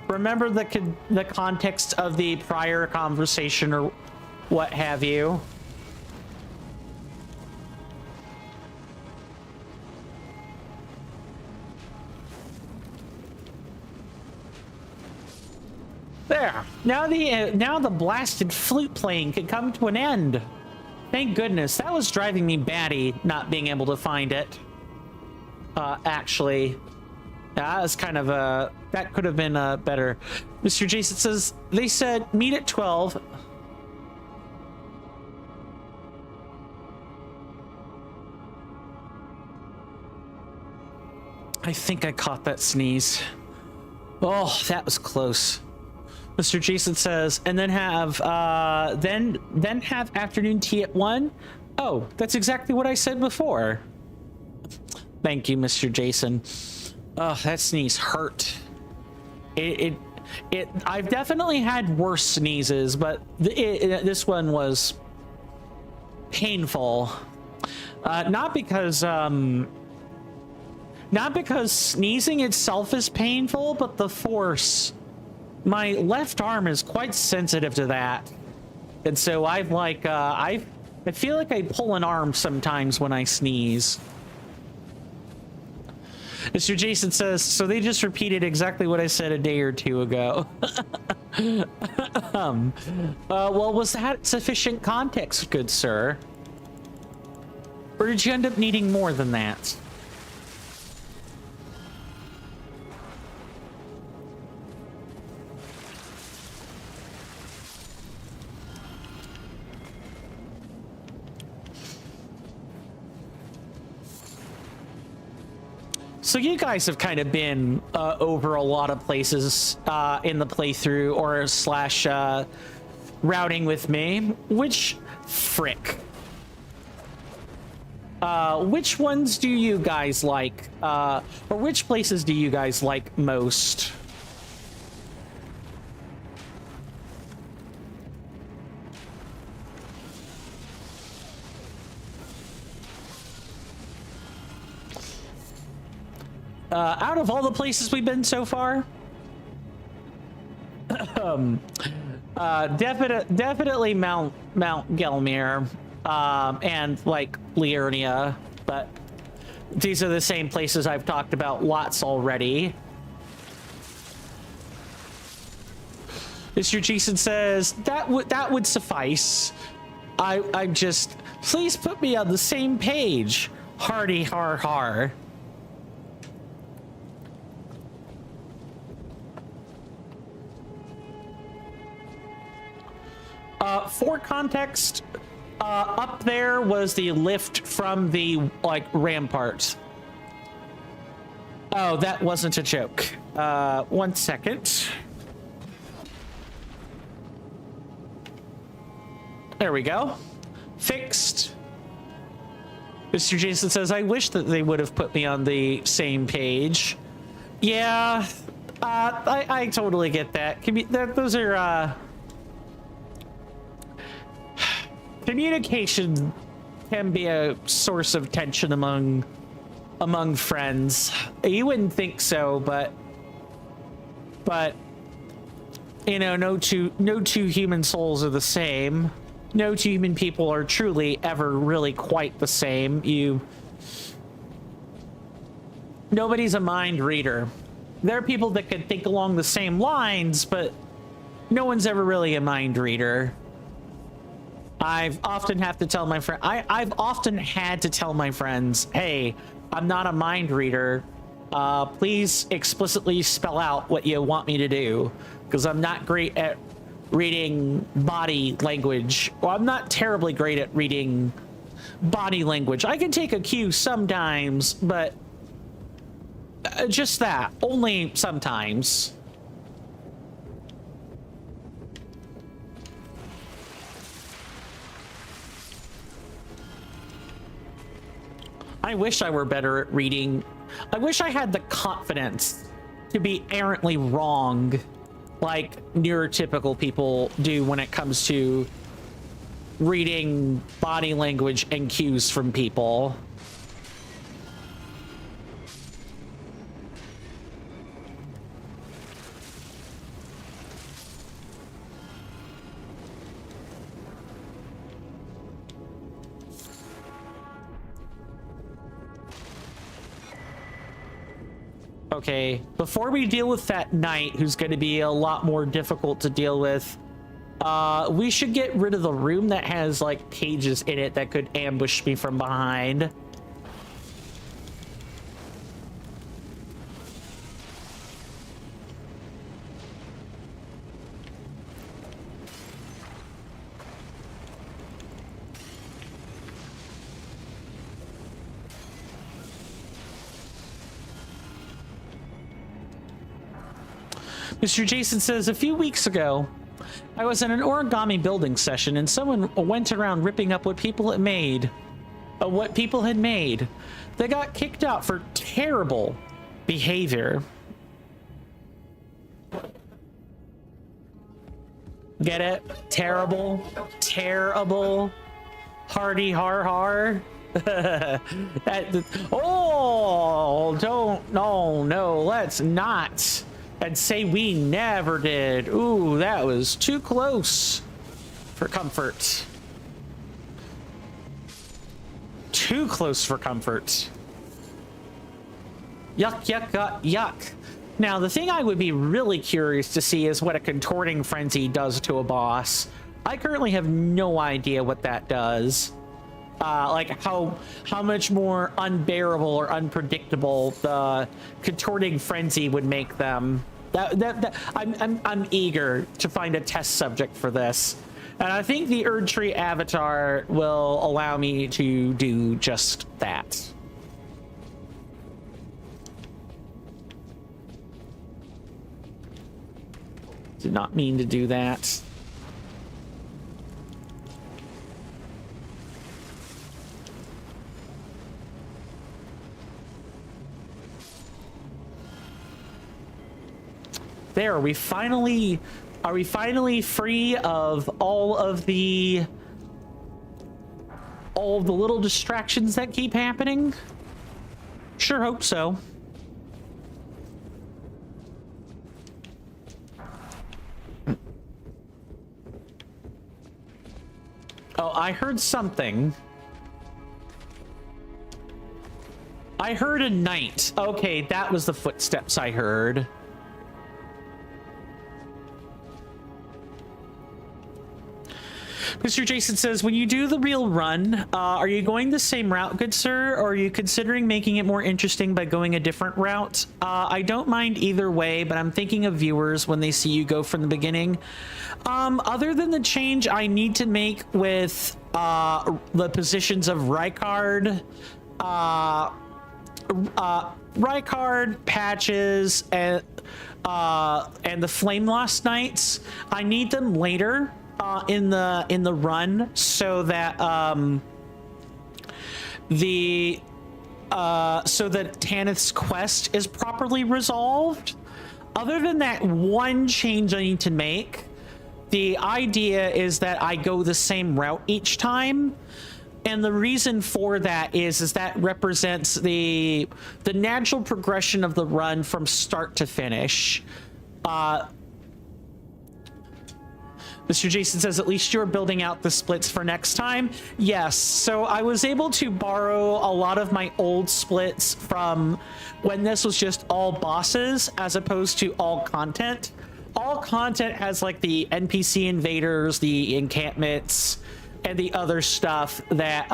Speaker 1: remember the context of the prior conversation or what have you. There. Now the blasted flute playing could come to an end. Thank goodness. That was driving me batty, not being able to find it. Actually. That was kind of that could have been better. Mr. Jason says, they said meet at 12. I think I caught that sneeze. Oh, that was close. Mr. Jason says, and then have then have afternoon tea at 1. Oh, that's exactly what I said before. Thank you, Mr. Jason. Oh, that sneeze hurt. I've definitely had worse sneezes, but this one was painful. Not because sneezing itself is painful, but the force. My left arm is quite sensitive to that, and so I feel like I pull an arm sometimes when I sneeze. Mr. Jason says, so they just repeated exactly what I said a day or two ago. Well, was that sufficient context, good sir? Or did you end up needing more than that? So you guys have kind of been over a lot of places in the playthrough or slash routing with me. Which frick? Which ones do you guys like? Or which places do you guys like most? Out of all the places we've been so far, definitely Mount Gelmir, and like Liurnia, but these are the same places I've talked about lots already. Mr. Jason says that would suffice. I just please put me on the same page. Hardy har har. For context, up there was the lift from the, like, rampart. Oh, that wasn't a joke. 1 second. There we go. Fixed. Mr. Jason says, I wish that they would have put me on the same page. Yeah, I totally get that. Those are, communication can be a source of tension among friends. You wouldn't think so, but you know, no two human souls are the same. No two human people are truly ever really quite the same. Nobody's a mind reader. There are people that can think along the same lines, but no one's ever really a mind reader. I've often had to tell my friends, hey, I'm not a mind reader. Please explicitly spell out what you want me to do, because I'm not great at reading body language. Well, I'm not terribly great at reading body language. I can take a cue sometimes, but just that, only sometimes. I wish I were better at reading. I wish I had the confidence to be errantly wrong, like neurotypical people do when it comes to reading body language and cues from people. Okay, before we deal with that knight, who's going to be a lot more difficult to deal with, we should get rid of the room that has, like, pages in it that could ambush me from behind. Mr. Jason says, a few weeks ago, I was in an origami building session and someone went around ripping up what people had made. of what people had made. They got kicked out for terrible behavior. Get it? Terrible, terrible, hardy har har. Oh, don't, no, let's not. And say we never did. Ooh, that was too close for comfort. Too close for comfort. Yuck, yuck, yuck, yuck. Now, the thing I would be really curious to see is what a contorting frenzy does to a boss. I currently have no idea what that does. Like how much more unbearable or unpredictable the contorting frenzy would make them. I'm eager to find a test subject for this. And I think the Erdtree avatar will allow me to do just that. Did not mean to do that. There, are we finally free of all of the little distractions that keep happening? Sure hope so. Oh, I heard something. I heard a knight. Okay, that was the footsteps I heard. Mr. Jason says, when you do the real run, are you going the same route, good sir, or are you considering making it more interesting by going a different route? I don't mind either way, but I'm thinking of viewers when they see you go from the beginning. Other than the change I need to make with the positions of Rykard, Patches, and the Flame Lost Knights, I need them later. In the run, so that Tanith's quest is properly resolved. Other than that one change I need to make, the idea is that I go the same route each time, and the reason for that is that represents the natural progression of the run from start to finish. Mr. Jason says, at least you're building out the splits for next time. Yes, so I was able to borrow a lot of my old splits from when this was just all bosses as opposed to all content. All content has like the NPC invaders, the encampments, and the other stuff that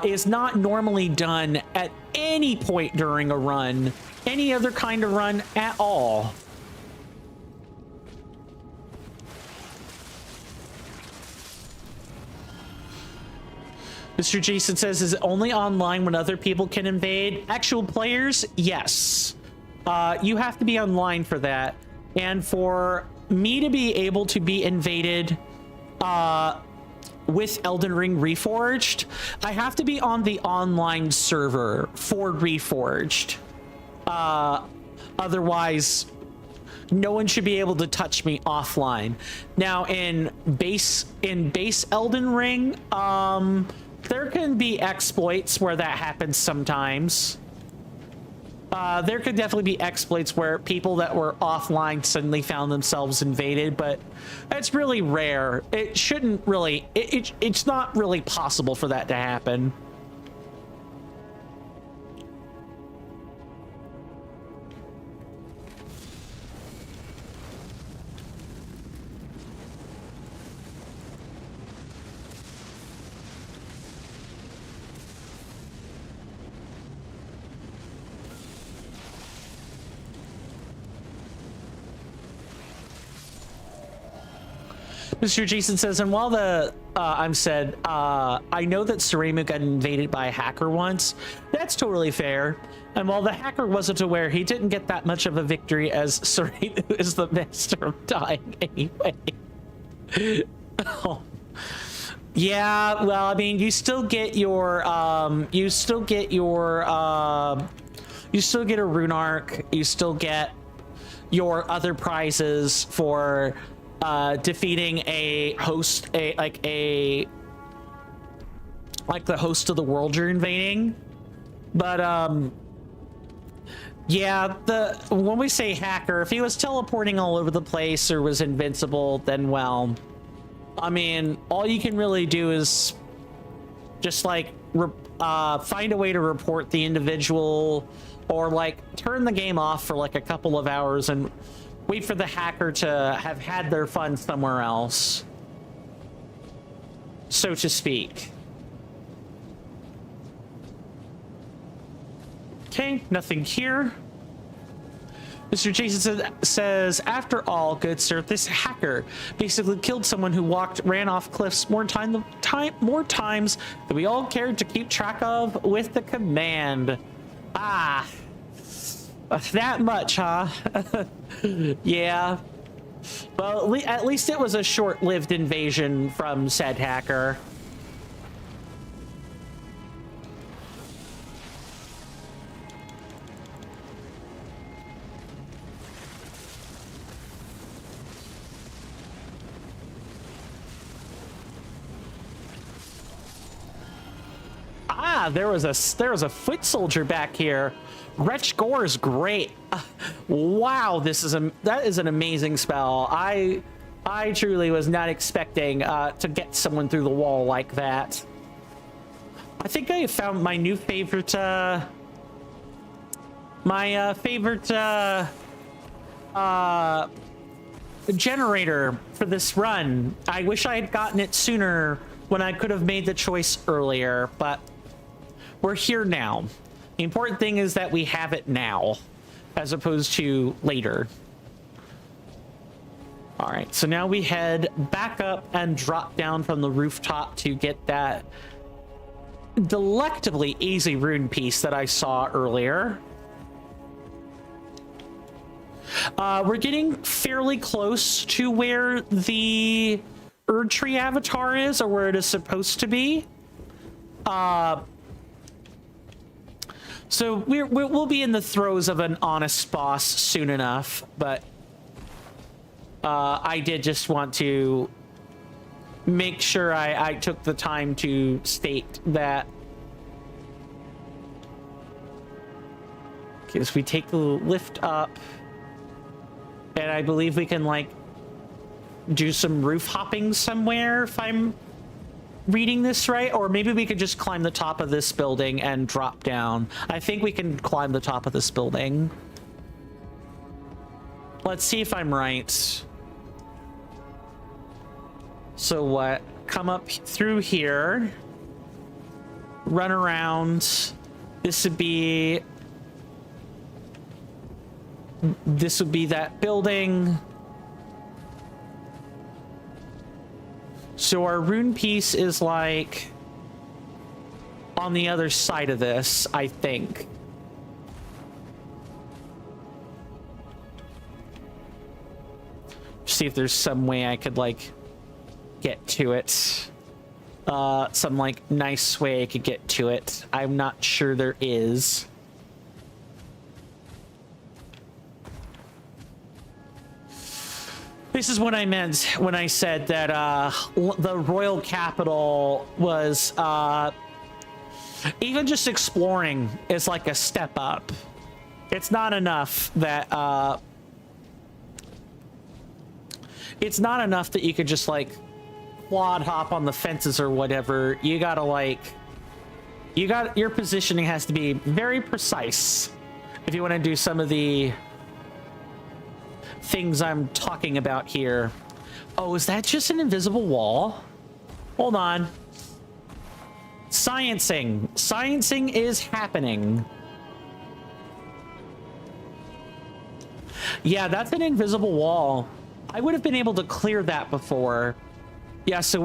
Speaker 1: is not normally done at any point during a run, any other kind of run at all. Mr. Jason says, is it only online when other people can invade? Actual players? Yes. You have to be online for that. And for me to be able to be invaded, with Elden Ring Reforged, I have to be on the online server for Reforged. Otherwise, no one should be able to touch me offline. Now, in base Elden Ring, there can be exploits where that happens sometimes. There could definitely be exploits where people that were offline suddenly found themselves invaded, but it's really rare. It shouldn't really, it's not really possible for that to happen. Mr. Jason says, and while I know that Saremu got invaded by a hacker once. That's totally fair. And while the hacker wasn't aware, he didn't get that much of a victory, as Serene is the master of dying anyway. Oh. Yeah, well, I mean, you still get your, you still get a rune arc, you still get your other prizes for defeating a host, like the host of the world you're invading. But yeah, when we say hacker, if he was teleporting all over the place or was invincible, then well, I mean, all you can really do is just like find a way to report the individual, or like turn the game off for like a couple of hours and wait for the hacker to have had their fun somewhere else, so to speak. Okay, nothing here. Mr. Jason says, after all, good sir, this hacker basically killed someone who ran off cliffs more times than we all cared to keep track of with the command. Ah, that much, huh? Yeah. Well, at least it was a short-lived invasion from said hacker. Ah, there was a foot soldier back here. Wretch Gore is great. Wow, that is an amazing spell. I truly was not expecting to get someone through the wall like that. I think I found my new favorite generator for this run. I wish I had gotten it sooner, when I could have made the choice earlier, but we're here now. The important thing is that we have it now, as opposed to later. All right, so now we head back up and drop down from the rooftop to get that delectably easy rune piece that I saw earlier. We're getting fairly close to where the Erd Tree avatar is, or where it is supposed to be. So we'll be in the throes of an honest boss soon enough, but I did just want to make sure I took the time to state that. Okay, so we take the lift up, and I believe we can like do some roof hopping somewhere, if I'm reading this right, or maybe we could just climb the top of this building and drop down. I think we can climb the top of this building. Let's see if I'm right. So what? Come up through here, run around. This would be that building. So our rune piece is like on the other side of this, I think. See if there's some way I could like get to it. Some like nice way I could get to it. I'm not sure there is. This is what I meant when I said that the royal capital was even just exploring is like a step up. It's not enough that you could just like quad hop on the fences or whatever. You gotta like, your positioning has to be very precise if you want to do some of the things I'm talking about here. Oh, is that just an invisible wall? Hold on. Sciencing is happening. Yeah, that's an invisible wall. I would have been able to clear that before. Yeah, so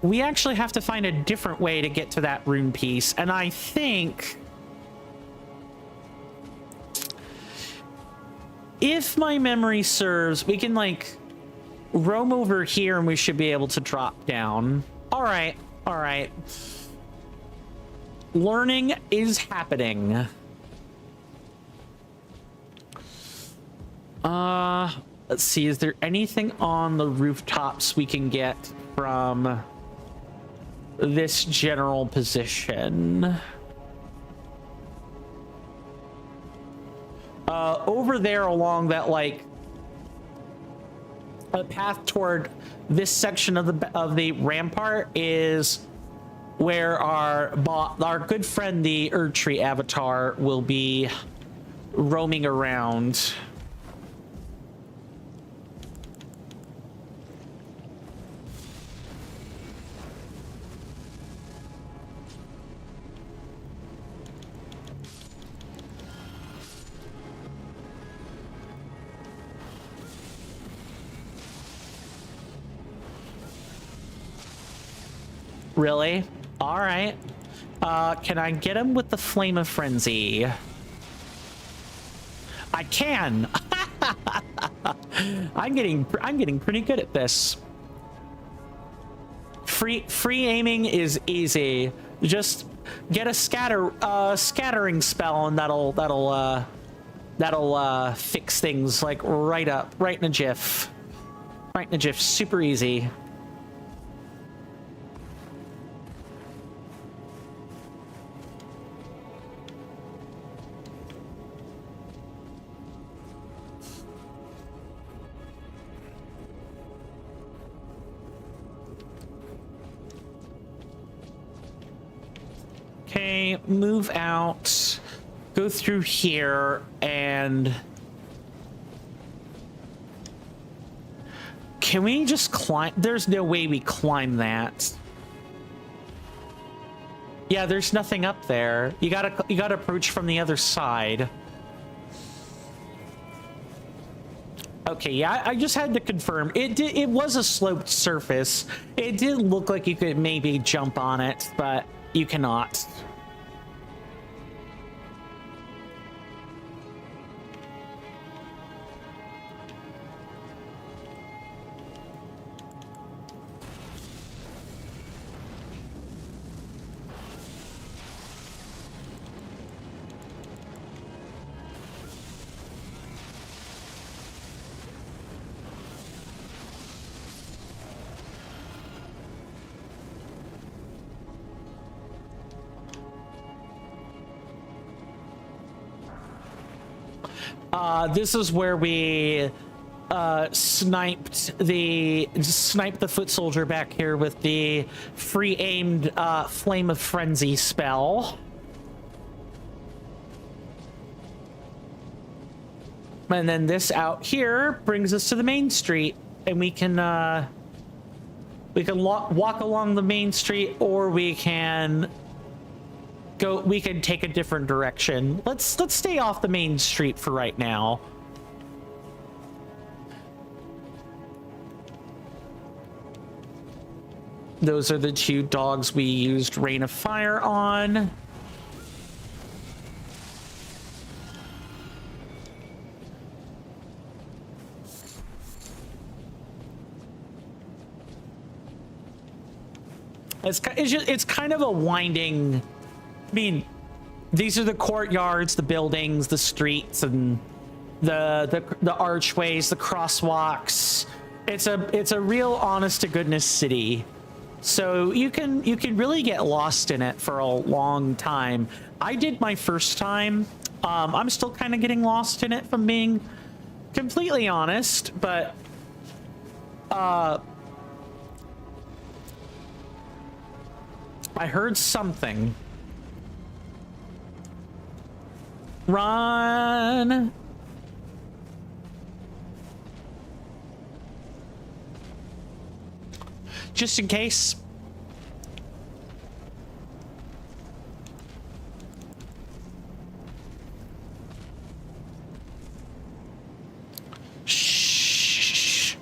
Speaker 1: we actually have to find a different way to get to that rune piece, and I think if my memory serves, we can like roam over here and we should be able to drop down. All right. All right. Learning is happening. Let's see. Is there anything on the rooftops we can get from this general position? Over there along that like a path toward this section of the rampart is where our good friend the Erdtree avatar will be roaming around. Really? All right. Can I get him with the Flame of Frenzy? I can. I'm getting pretty good at this. Free aiming is easy. Just get a scattering spell, and that'll fix things like right in a jiff. Right in a jiff. Super easy. Okay, move out, go through here, and can we just climb? There's no way we climb that. Yeah, there's nothing up there. You gotta approach from the other side. Okay, yeah, I just had to confirm. It was a sloped surface. It did look like you could maybe jump on it, but you cannot. This is where we sniped the foot soldier back here with the free aimed Flame of Frenzy spell. And then this out here brings us to the main street, and we can walk along the main street, or we can take a different direction. Let's stay off the main street for right now. Those are the two dogs we used Rain of Fire on. It's kind of a winding. I mean, these are the courtyards, the buildings, the streets, and the archways, the crosswalks. It's a real honest to goodness city. So you can really get lost in it for a long time. I did my first time. I'm still kind of getting lost in it, if I'm being completely honest, but I heard something. Run! Just in case. Shh.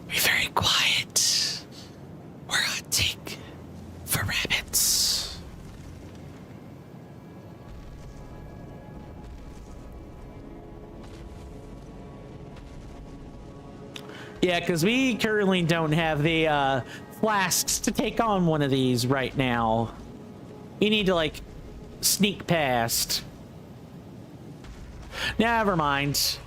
Speaker 1: Be very quiet. We're hunting for rabbits. Yeah, because we currently don't have the flasks to take on one of these right now. You need to, like, sneak past. Never mind.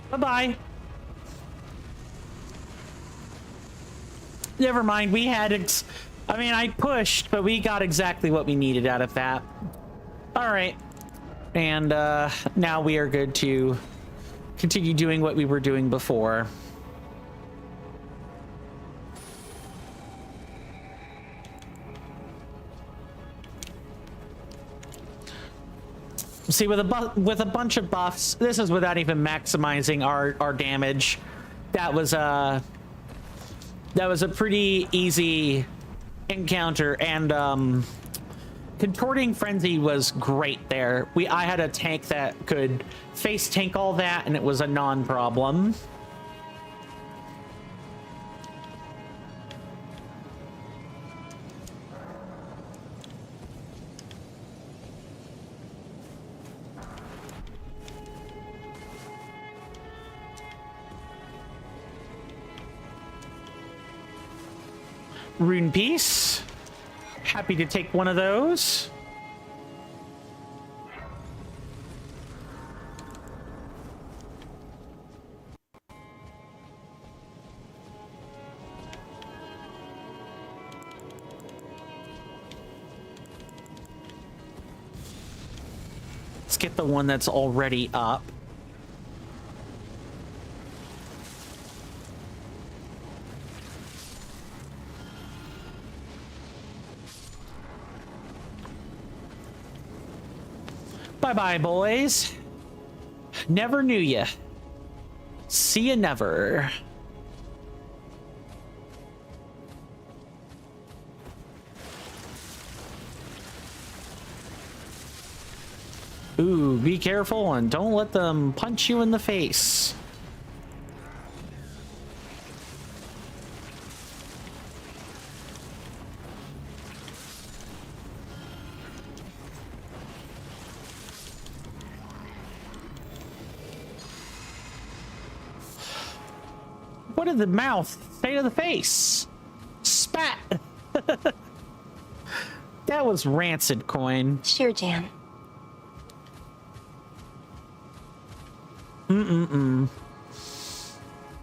Speaker 1: Bye-bye. Never mind, we had it. I mean, I pushed, but we got exactly what we needed out of that. All right. And now we are good to continue doing what we were doing before. See, with a bunch of buffs, this is without even maximizing our damage. That was a pretty easy encounter, and contorting frenzy was great there. I had a tank that could face tank all that, and it was a non-problem. Rune piece. Happy to take one of those. Let's get the one that's already up. Bye-bye, boys. Never knew ya. See ya never. Ooh, be careful and don't let them punch you in the face. What did the mouth say to the face? Spat. That was rancid, coin.
Speaker 7: Sure, Jan.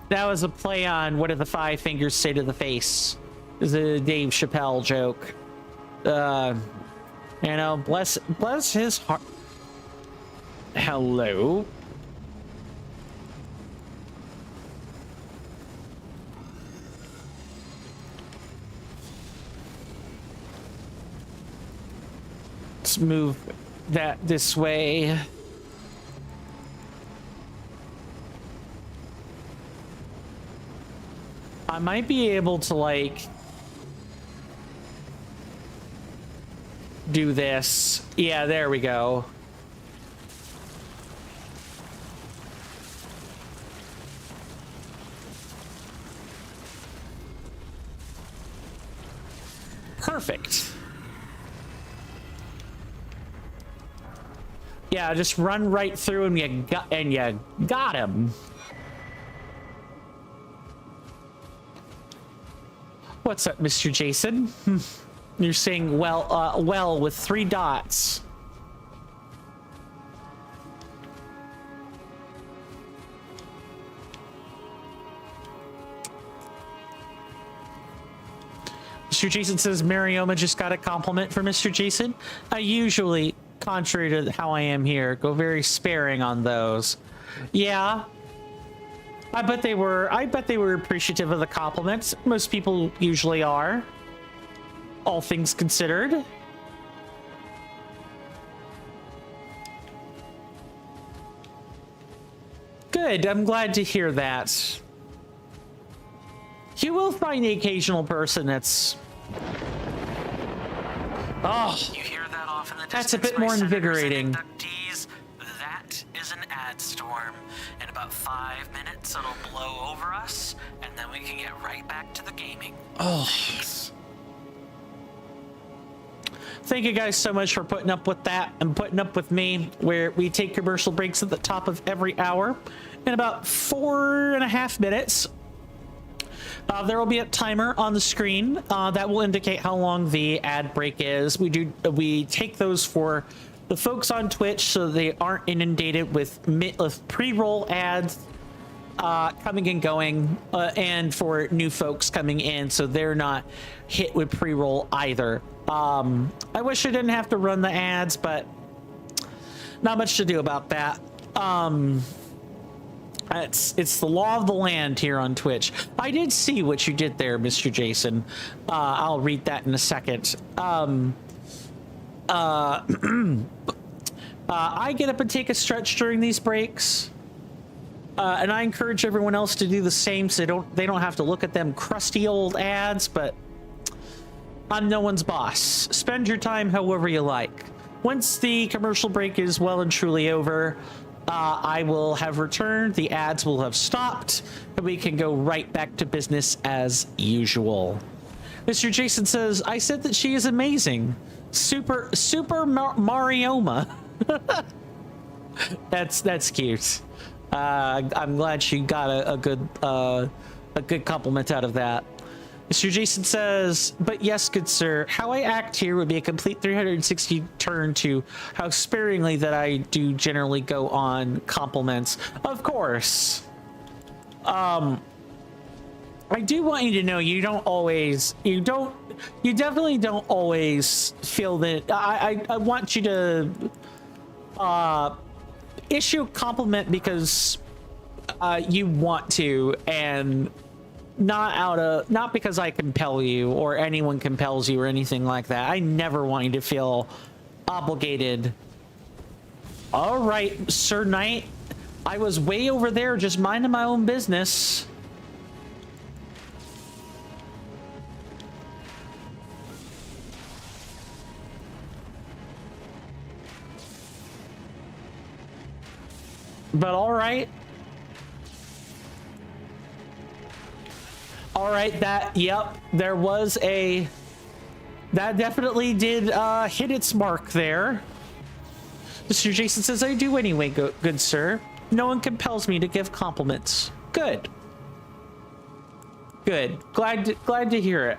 Speaker 1: That was a play on what did the five fingers say to the face. This is a Dave Chappelle joke. You know, bless his heart. Hello. Let's move that this way. I might be able to, like, do this. Yeah, there we go. Perfect. Yeah, just run right through and you got him. What's up, Mr. Jason? You're saying well with 3 dots. Mr. Jason says Marioma just got a compliment from Mr. Jason. I usually, contrary to how I am here, go very sparing on those. Yeah. I bet they were appreciative of the compliments. Most people usually are. All things considered. Good. I'm glad to hear that. You will find the occasional person that's... Oh,
Speaker 8: You hear that off in the
Speaker 1: that's a
Speaker 8: distance,
Speaker 1: bit
Speaker 8: my
Speaker 1: more
Speaker 8: senators and
Speaker 1: invigorating.
Speaker 8: inductees? That is an ad storm. In about 5 minutes, it'll blow over us, and then we can get right back to the gaming.
Speaker 1: Oh.
Speaker 8: Thanks.
Speaker 1: Thank you guys so much for putting up with that and putting up with me, where we take commercial breaks at the top of every hour. In about 4.5 minutes, there will be a timer on the screen that will indicate how long the ad break is. We take those for the folks on Twitch so they aren't inundated with pre-roll ads coming and going, and for new folks coming in so they're not hit with pre-roll either. I wish I didn't have to run the ads, but not much to do about that. It's the law of the land here on Twitch. I did see what you did there, Mr. Jason. I'll read that in a second. I get up and take a stretch during these breaks, and I encourage everyone else to do the same, so they don't have to look at them crusty old ads. But I'm no one's boss. Spend your time however you like. Once the commercial break is well and truly over, I will have returned, the ads will have stopped, and we can go right back to business as usual. Mr. Jason says, I said that she is amazing. Super Marioma. That's cute. I'm glad she got a good compliment out of that. Mr. Jason says, but yes, good sir, how I act here would be a complete 360 turn to how sparingly that I do generally go on compliments. Of course. I do want you to know you definitely don't always feel that. I want you to issue a compliment because you want to, and not because I compel you or anyone compels you or anything like that. I never want you to feel obligated. All right, Sir Knight. I was way over there just minding my own business. But all right. All right, yep, there was that definitely did hit its mark there. Mr. Jason says, I do anyway, good sir. No one compels me to give compliments. Good. Good. Glad to hear it.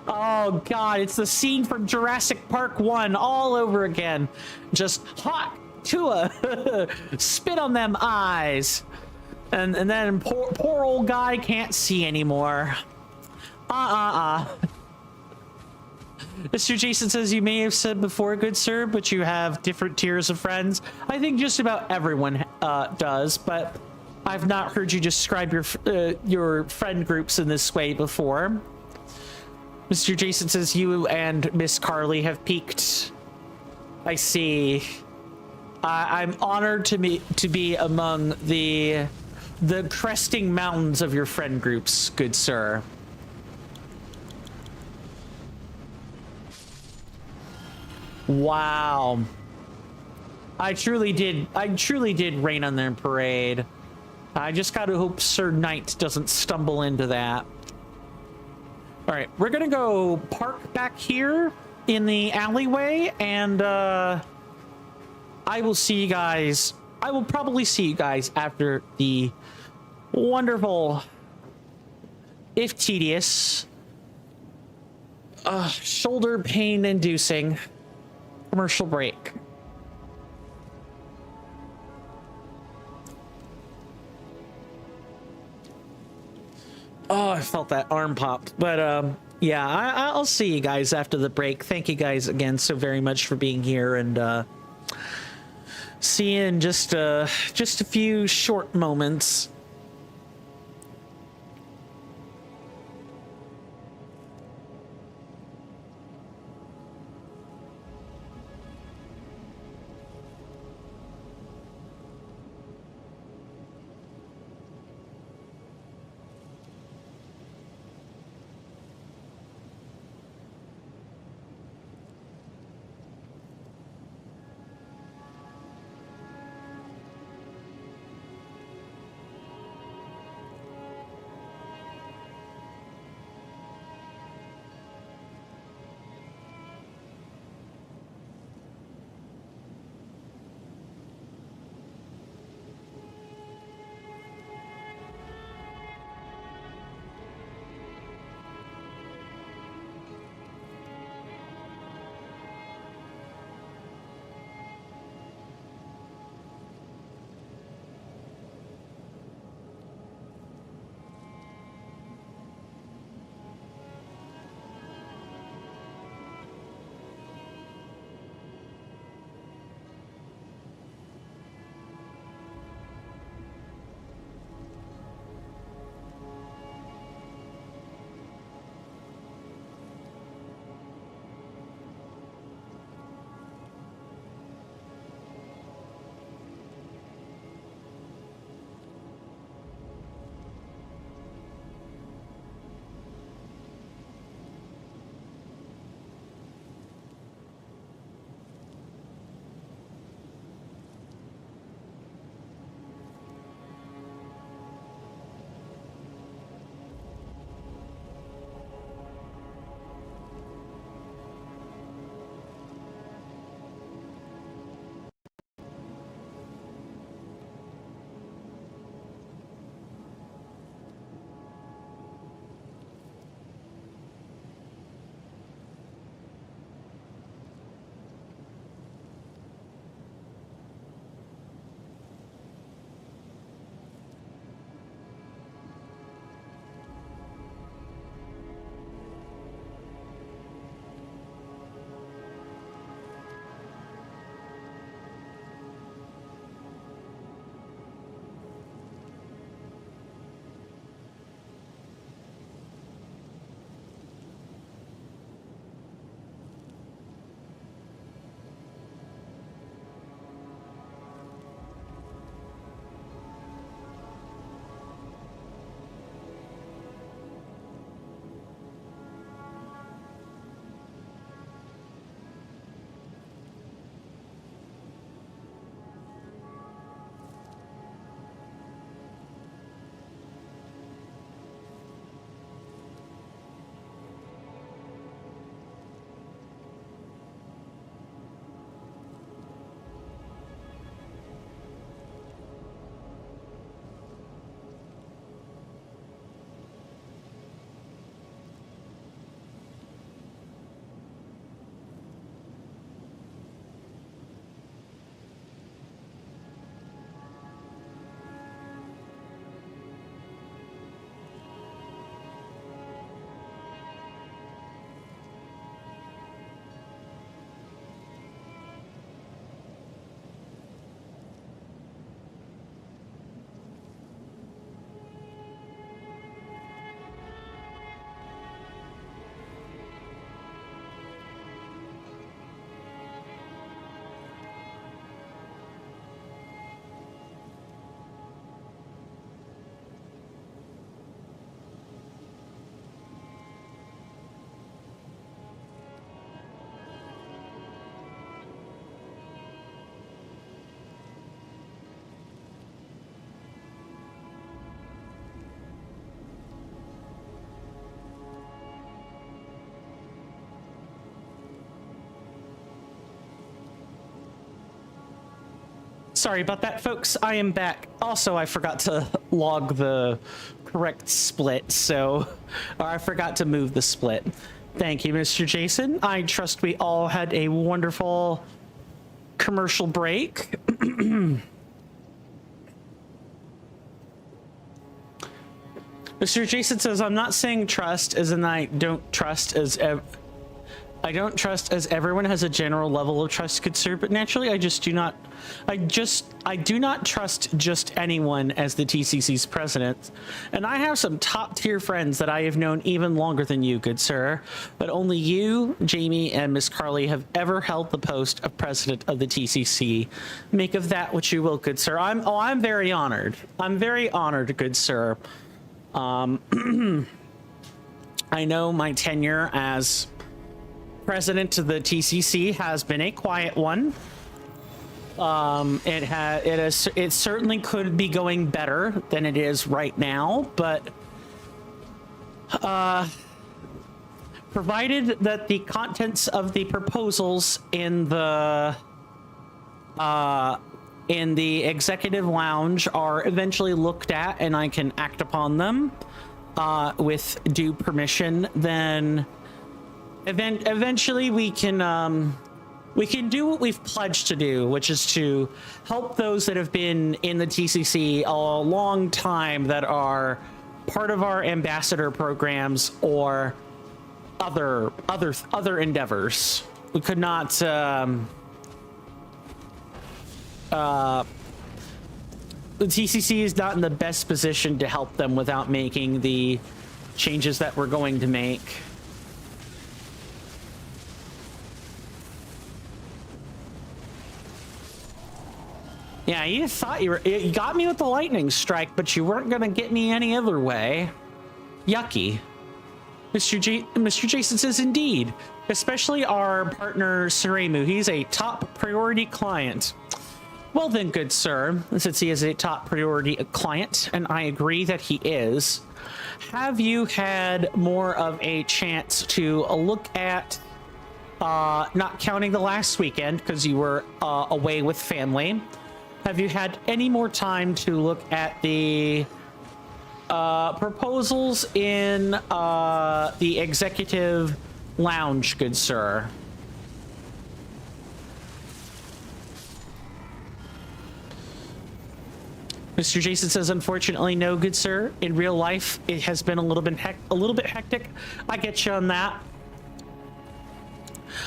Speaker 1: Oh god, it's the scene from Jurassic Park 1 all over again. Just hot Tua spit on them eyes, and then poor old guy can't see anymore. Mr. Jason says, you may have said before, good sir, but you have different tiers of friends. I think just about everyone does, but I've not heard you describe your friend groups in this way before. Mr. Jason says, you and Miss Carly have peaked. I see. I'm honored to be among the cresting mountains of your friend groups, good sir. Wow. I truly did rain on their parade. I just gotta hope Sir Knight doesn't stumble into that. All right, we're gonna go park back here in the alleyway, and I will see you guys. I will probably see you guys after the wonderful, if tedious, shoulder pain inducing commercial break. Oh, I felt that arm pop. But yeah, I'll see you guys after the break. Thank you guys again so very much for being here, and see you in just a few short moments. Sorry about that, folks. I am back. Also, I forgot to log the correct split, or I forgot to move the split. Thank you, Mr. Jason. I trust we all had a wonderful commercial break. Mr. Jason says, I'm not saying trust as in I don't trust as everyone has a general level of trust, good sir, but naturally I do not trust just anyone as the TCC's president. And I have some top tier friends that I have known even longer than you, good sir. But only you, Jamie, and Miss Carly have ever held the post of president of the TCC. Make of that what you will, good sir. I'm very honored. I'm very honored, good sir. I know my tenure as president of the TCC has been a quiet one. It certainly could be going better than it is right now, but provided that the contents of the proposals in the executive lounge are eventually looked at and I can act upon them with due permission, then eventually we can do what we've pledged to do, which is to help those that have been in the TCC a long time that are part of our ambassador programs or other endeavors. We could not the TCC is not in the best position to help them without making the changes that we're going to make. Yeah, you thought you got me with the lightning strike, but you weren't gonna get me any other way. Yucky. Mr. Jason says indeed, especially our partner Suremu. He's a top priority client. Well then, good sir, since he is a top priority client, and I agree that he is, have you had more of a chance to look at, not counting the last weekend because you were away with family, have you had any more time to look at the proposals in the executive lounge, good sir? Mr. Jason says, unfortunately, no, good sir. In real life, it has been a little bit hectic. I get you on that.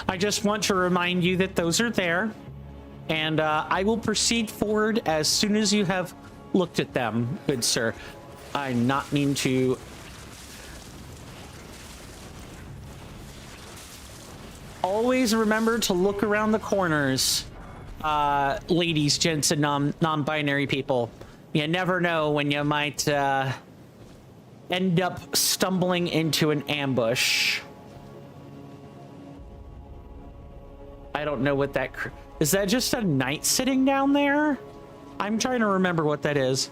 Speaker 1: I just want to remind you that those are there, and I will proceed forward as soon as you have looked at them, good sir. I not mean to. Always remember to look around the corners, ladies, gents, and non-binary people. You never know when you might end up stumbling into an ambush. I don't know what that... Is that just a knight sitting down there? I'm trying to remember what that is.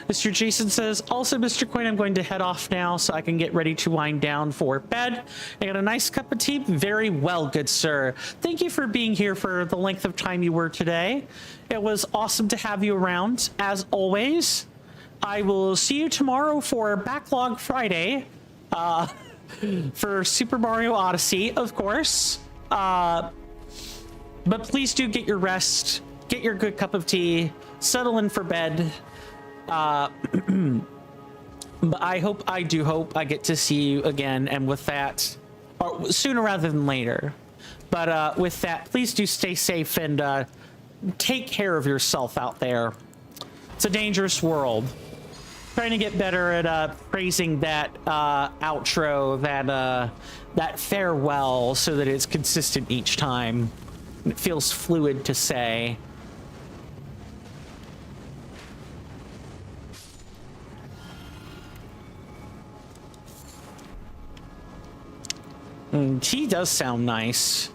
Speaker 1: Mr. Jason says, also, Mr. Quinn, I'm going to head off now so I can get ready to wind down for bed. I got a nice cup of tea. Very well, good sir. Thank you for being here for the length of time you were today. It was awesome to have you around, as always. I will see you tomorrow for Backlog Friday, for Super Mario Odyssey, of course. But please do get your rest, get your good cup of tea, settle in for bed. But I do hope I get to see you again, and with that, or sooner rather than later. But with that, please do stay safe and take care of yourself out there. It's a dangerous world. Trying to get better at praising that outro, that farewell, so that it's consistent each time. It feels fluid to say. Tea does sound nice.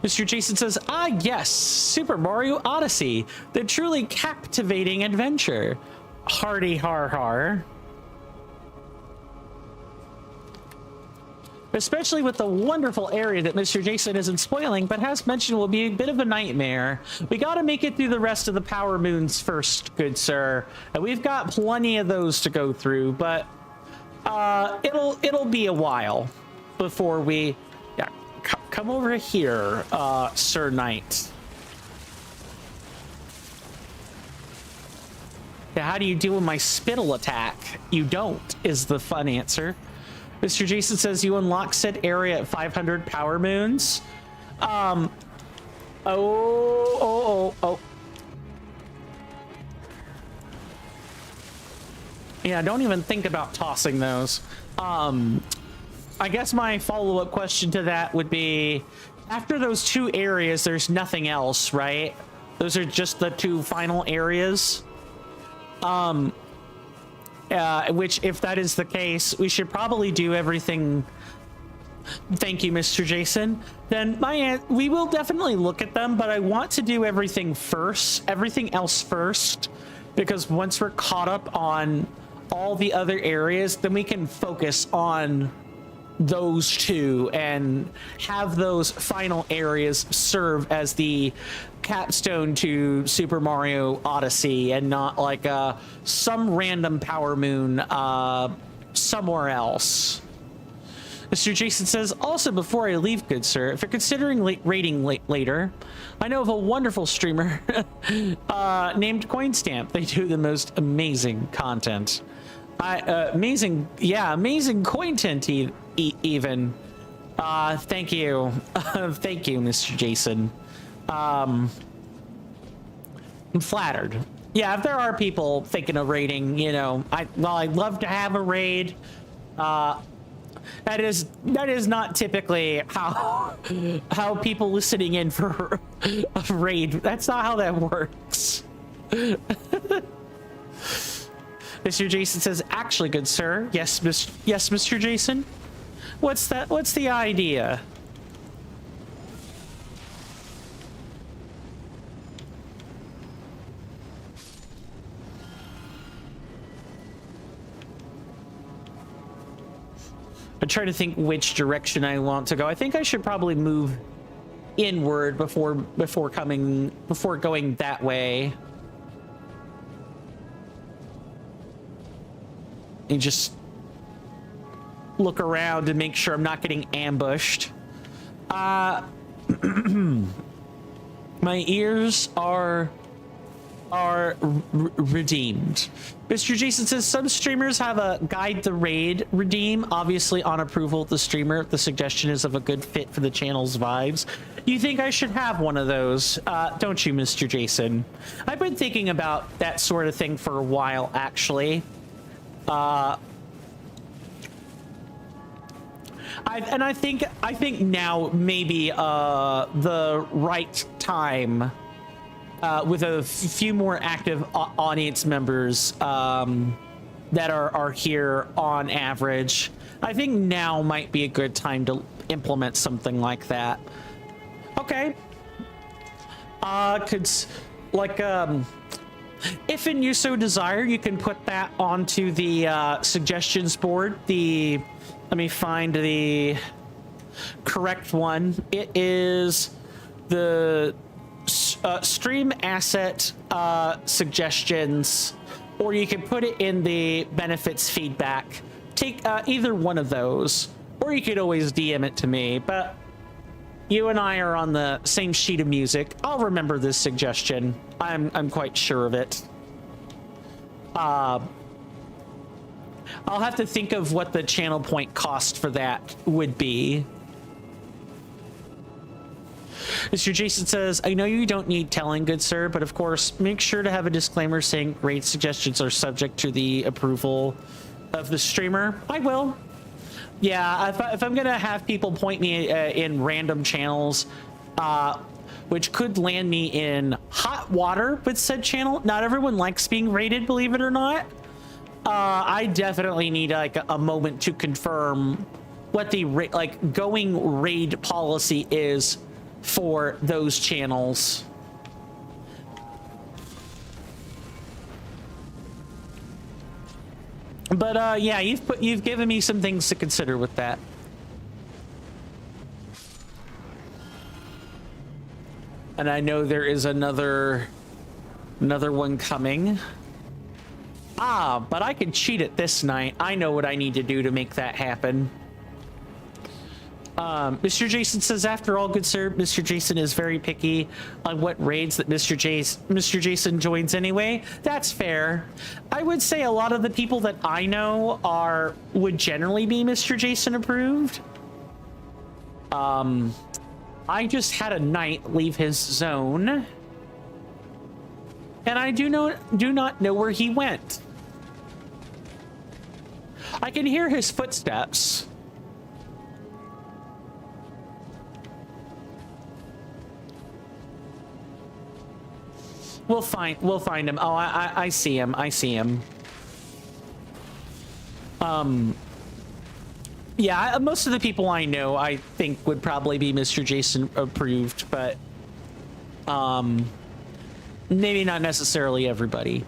Speaker 1: Mr. Jason says, ah yes, Super Mario Odyssey, the truly captivating adventure. Hardy har har. especially with the wonderful area that Mr. Jason isn't spoiling, but has mentioned will be a bit of a nightmare. We got to make it through the rest of the power moons first, good sir. And we've got plenty of those to go through, but it'll be a while before we... Yeah, come over here, Sir Knight. Yeah, how do you deal with my spittle attack? You don't, is the fun answer. Mr. Jason says you unlock said area at 500 power moons. Oh. Yeah, don't even think about tossing those. I guess my follow-up question to that would be, after those two areas, there's nothing else, right? Those are just the two final areas. Which, if that is the case, we should probably do everything. Thank you, Mr. Jason. Then we will definitely look at them, but I want to do everything else first, because once we're caught up on all the other areas, then we can focus on those two and have those final areas serve as the capstone to Super Mario Odyssey, and not like some random power moon somewhere else. Mr. Jason says, also, before I leave, good sir, if you're considering raiding later, I know of a wonderful streamer named Coinstamp. They do the most amazing content. Amazing content even. Thank you. Thank you, Mr. Jason. I'm flattered. Yeah, if there are people thinking of raiding, you know, I'd love to have a raid. That is not typically how people listening in for a raid. That's not how that works. Mr. Jason says, actually, good sir. Yes, Mr. Jason. What's that? What's the idea? I'm trying to think which direction I want to go. I think I should probably move inward before going that way. And just look around and make sure I'm not getting ambushed. My ears are redeemed. Mr. Jason says some streamers have a guide the raid redeem, obviously on approval of the streamer. The suggestion is of a good fit for the channel's vibes. You think I should have one of those, don't you, Mr. Jason? I've been thinking about that sort of thing for a while, actually. I think now maybe the right time, with a few more active audience members that are here on average. I think now might be a good time to implement something like that. Okay. If and you so desire, you can put that onto the suggestions board. Let me find the correct one. It is the stream asset suggestions, or you can put it in the benefits feedback. Take either one of those, or you could always DM it to me, but you and I are on the same sheet of music. I'll remember this suggestion. I'm quite sure of it. I'll have to think of what the channel point cost for that would be. Mr. Jason says, I know you don't need telling, good sir, but of course, make sure to have a disclaimer saying raid suggestions are subject to the approval of the streamer. I will. Yeah, if I'm gonna have people point me in random channels, which could land me in hot water with said channel. Not everyone likes being raided, believe it or not. I definitely need like a moment to confirm what the going raid policy is for those channels. But yeah, you've given me some things to consider with that. And I know there is another one coming. Ah, but I can cheat it this night. I know what I need to do to make that happen. Mr. Jason says, after all, good sir, Mr. Jason is very picky on what raids that Mr. Jason joins anyway. That's fair. I would say a lot of the people that I know would generally be Mr. Jason approved. I just had a knight leave his zone, and I do not know where he went. I can hear his footsteps. We'll find him. Oh, I see him. I see him. Yeah, most of the people I know, I think, would probably be Mr. Jason approved, but maybe not necessarily everybody.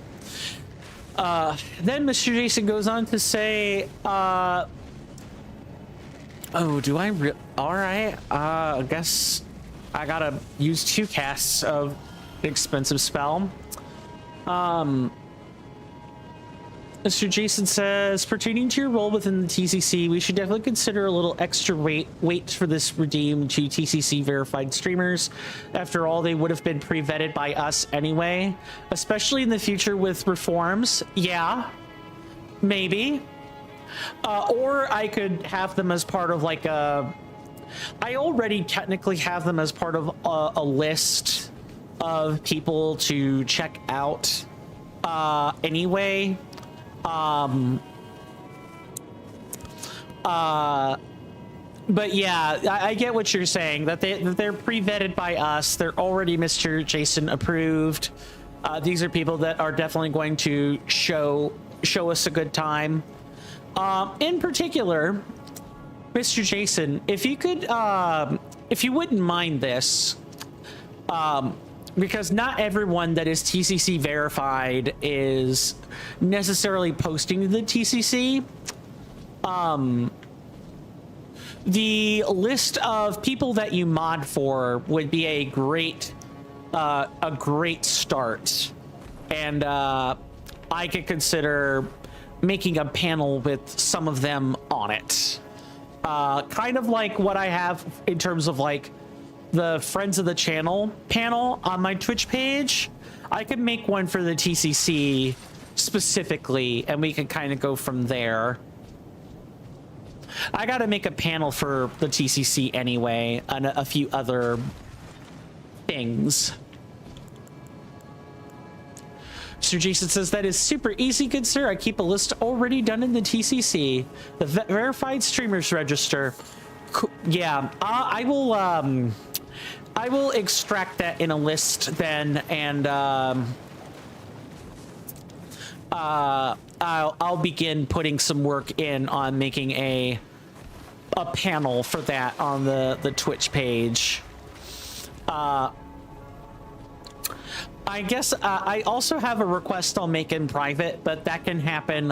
Speaker 1: Then Mr. Jason goes on to say, oh, do I all right, I guess I gotta use 2 casts of expensive spell. Mr. Jason says, pertaining to your role within the TCC, we should definitely consider a little extra weight for this redeem to TCC verified streamers. After all, they would have been pre-vetted by us anyway, especially in the future with reforms. Yeah, maybe. Or I could have them as part of like I already technically have them as part of a list of people to check out anyway. But yeah, I get what you're saying, that they're pre-vetted by us. They're already Mr. Jason approved. These are people that are definitely going to show us a good time. In particular, Mr. Jason, if you could, if you wouldn't mind this, because not everyone that is TCC verified is necessarily posting to the TCC. The list of people that you mod for would be a great start, and I could consider making a panel with some of them on it, kind of like what I have in terms of like the Friends of the Channel panel on my Twitch page. I could make one for the TCC specifically, and we could kind of go from there. I gotta make a panel for the TCC anyway, and a few other things. Sir Jason says, that is super easy, good sir. I keep a list already done in the TCC, the verified streamers register. Yeah, I will extract that in a list then, and I'll begin putting some work in on making a panel for that on the Twitch page. I guess I also have a request I'll make in private, but that can happen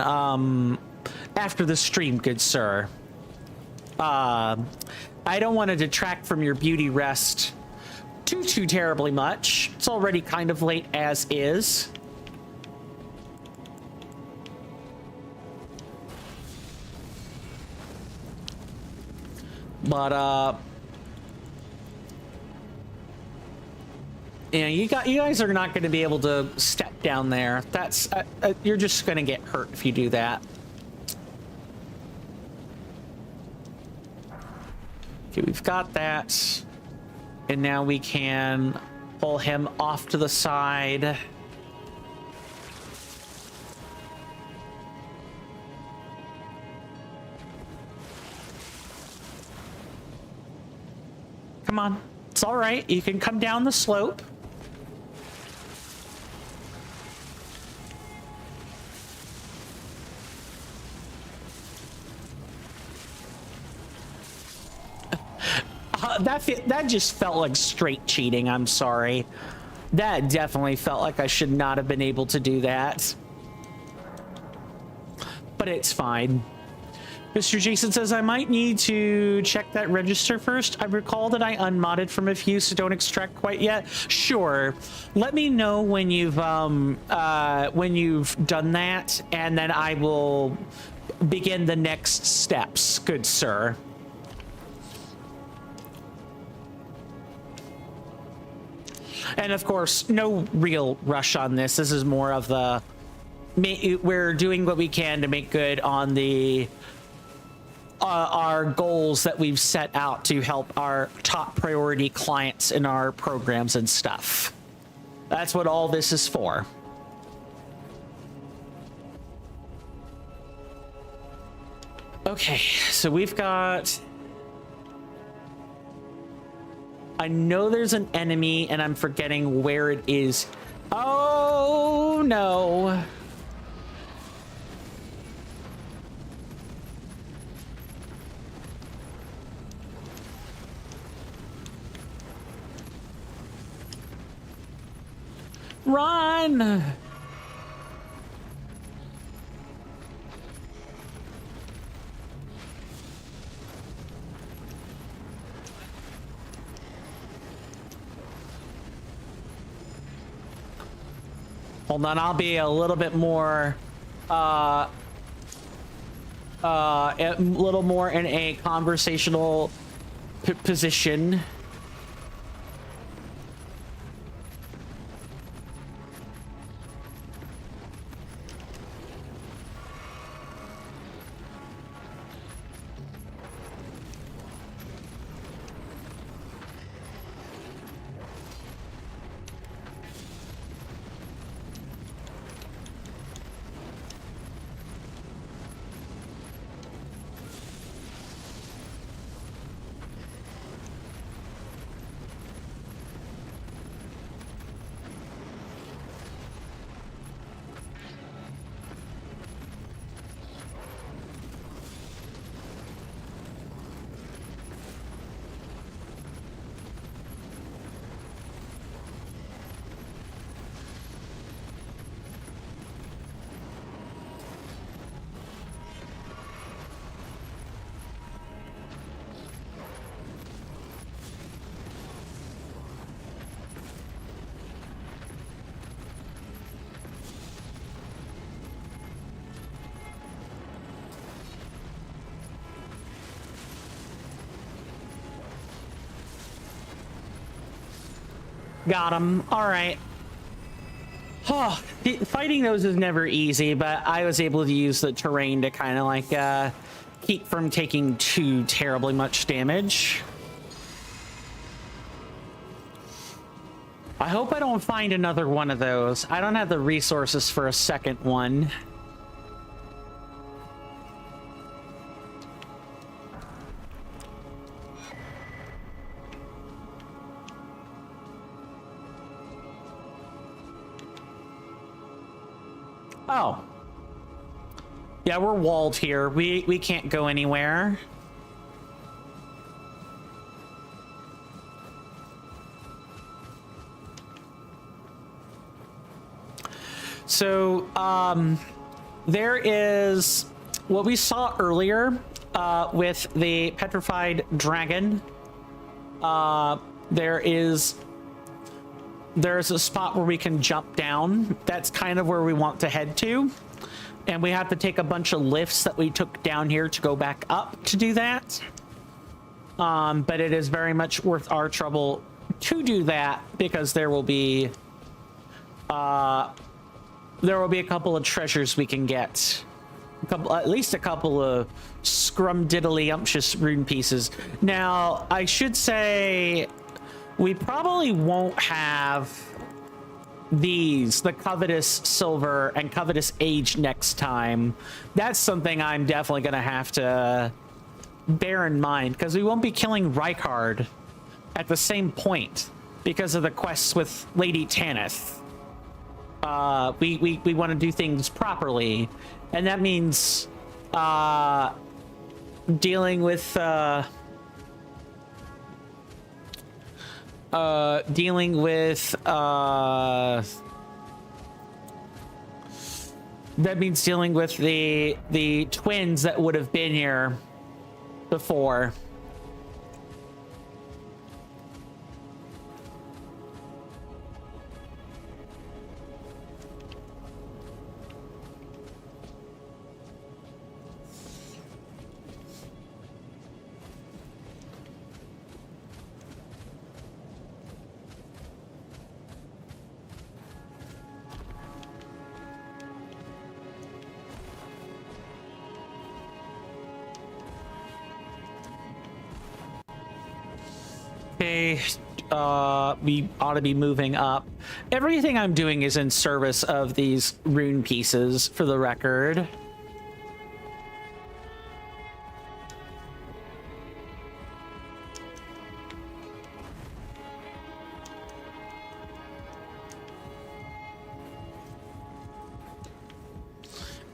Speaker 1: after the stream, good sir. I don't want to detract from your beauty rest too terribly much. It's already kind of late as is. But yeah, you guys are not going to be able to step down there. That's you're just going to get hurt if you do that. Okay, we've got that, and now we can pull him off to the side. Come on, it's all right. You can come down the slope. That just felt like straight cheating. I'm sorry. That definitely felt like I should not have been able to do that. But it's fine. Mr. Jason says, I might need to check that register first. I recall that I unmodded from a few, so don't extract quite yet. Sure. Let me know when you've done that, and then I will begin the next steps, good sir. And of course, no real rush on this. This is more of the... We're doing what we can to make good on the... our goals that we've set out to help our top priority clients in our programs and stuff. That's what all this is for. Okay, so we've got... I know there's an enemy and I'm forgetting where it is. Oh no. Run! Hold on, I'll be a little bit more, a little more in a conversational position. Got him. All right. Oh, fighting those is never easy, but I was able to use the terrain to kind of like keep from taking too terribly much damage. I hope I don't find another one of those. I don't have the resources for a second one. Oh. Yeah, we're walled here. We can't go anywhere. So, there is what we saw earlier with the petrified dragon. There's a spot where we can jump down. That's kind of where we want to head to. And we have to take a bunch of lifts that we took down here to go back up to do that. But it is very much worth our trouble to do that because there will be a couple of treasures we can get. At least a couple of scrumdiddly-umptious rune pieces. Now, I should say... we probably won't have these, the Covetous Silver and Covetous Age next time. That's something I'm definitely going to have to bear in mind, because we won't be killing Rykard at the same point because of the quests with Lady Tanith. We want to do things properly, and that means dealing with That means dealing with the twins that would have been here before. Okay, we ought to be moving up. Everything I'm doing is in service of these rune pieces, for the record.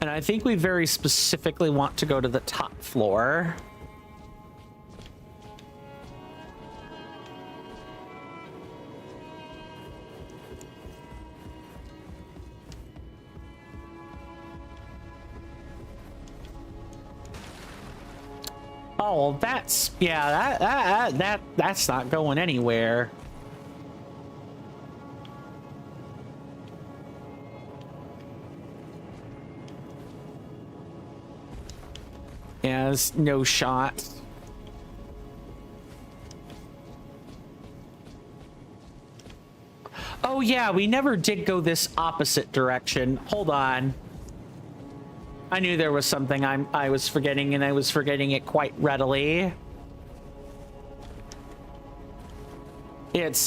Speaker 1: And I think we very specifically want to go to the top floor. Oh, that's, yeah, that's not going anywhere. Yeah, there's no shot. Oh yeah, we never did go this opposite direction. Hold on. I knew there was something I was forgetting, and I was forgetting it quite readily. It's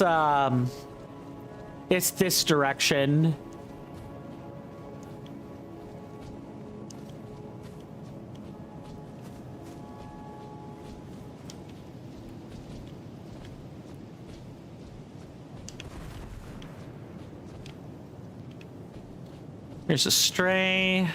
Speaker 1: this direction. There's a stray.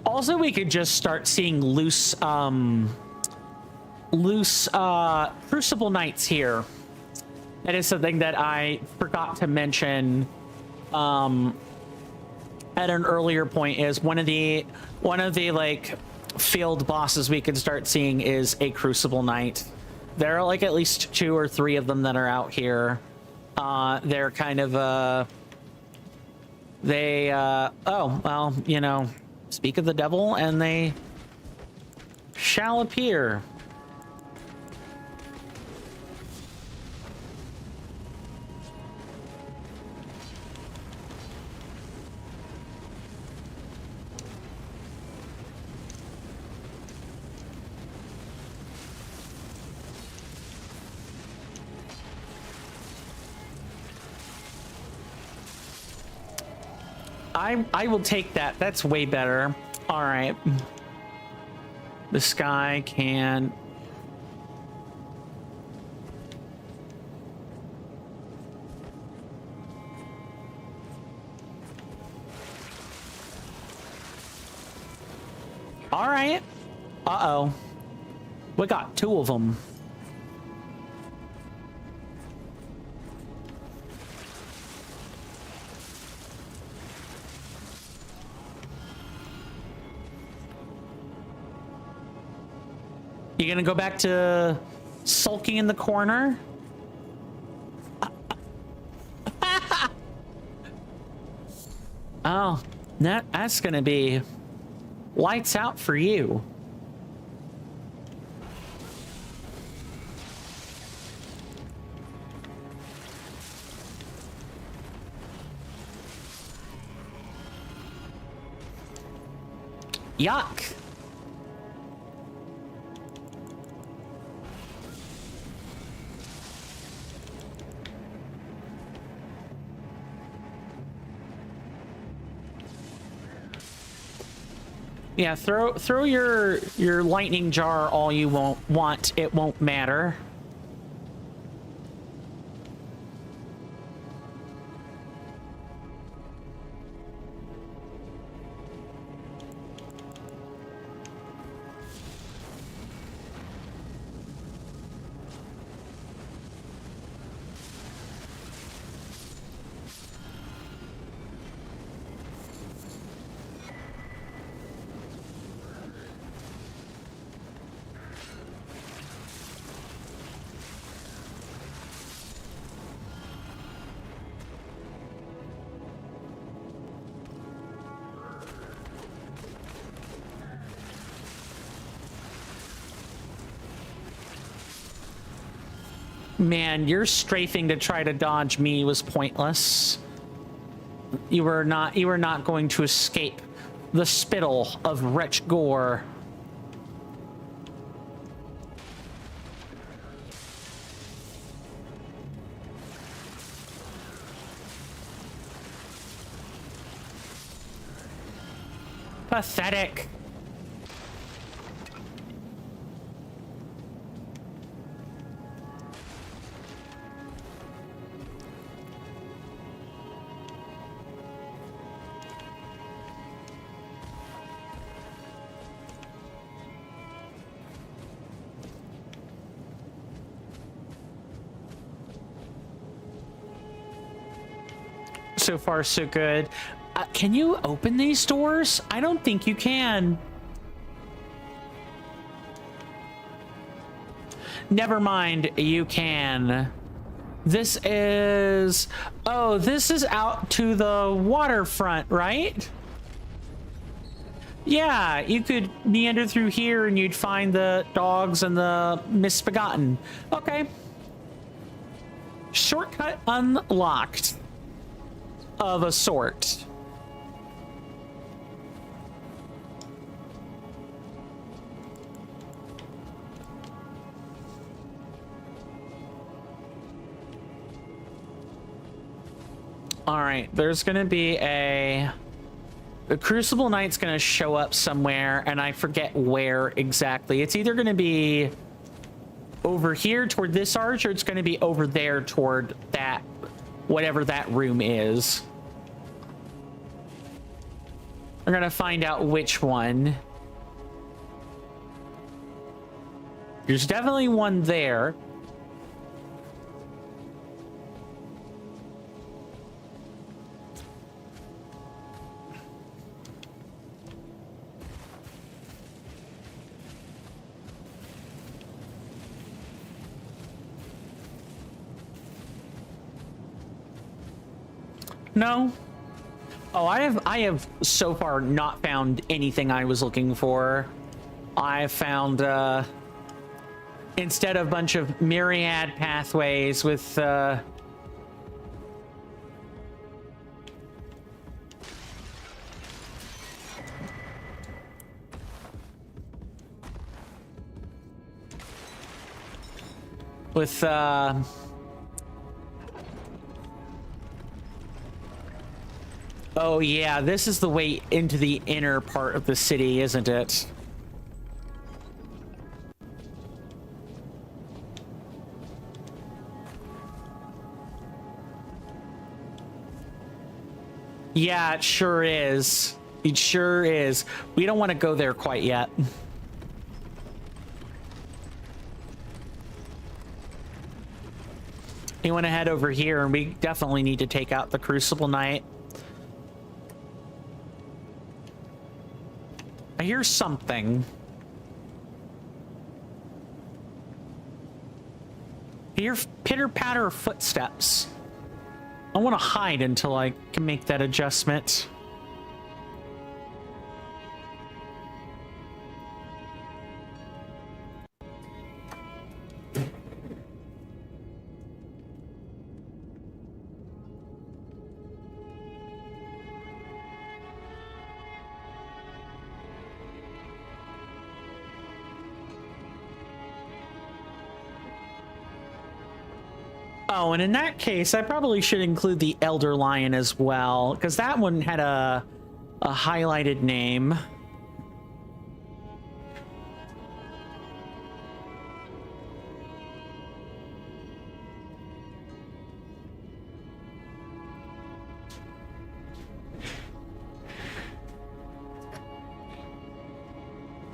Speaker 1: Also, we could just start seeing loose Crucible Knights here. That is something that I forgot to mention at an earlier point. Is one of the like field bosses we could start seeing is a Crucible Knight. There are like at least 2 or 3 of them that are out here. They're kind of oh well, you know. Speak of the devil, and they shall appear. I will take that. That's way better. All right. This guy can... All right. Uh-oh. We got 2 of them. You gonna go back to sulking in the corner? Oh, that's gonna be lights out for you. Yuck. Yeah, throw your lightning jar all you want. It won't matter. Man, your strafing to try to dodge me was pointless. You were not going to escape the spittle of wretch gore. Pathetic. So far, so good. Can you open these doors? I don't think you can. Never mind, you can. This is... Oh, this is out to the waterfront, right? Yeah, you could meander through here and you'd find the dogs and the misbegotten. Okay. Shortcut unlocked. Of a sort. All right, there's gonna be the Crucible Knight's gonna show up somewhere, and I forget where exactly. It's either gonna be over here toward this arch, or it's gonna be over there toward that, whatever that room is. We're gonna find out which one. There's definitely one there. No. Oh, I have so far not found anything I was looking for. I found instead of a bunch of myriad pathways with oh yeah, this is the way into the inner part of the city, isn't it? Yeah, it sure is. It sure is. We don't want to go there quite yet. You want to head over here, and we definitely need to take out the Crucible Knight. I hear something. I hear pitter-patter footsteps. I want to hide until I can make that adjustment. Oh, and in that case, I probably should include the Elder Lion as well, because that one had a highlighted name.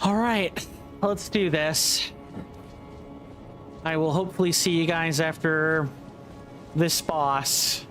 Speaker 1: All right, let's do this. I will hopefully see you guys after this boss.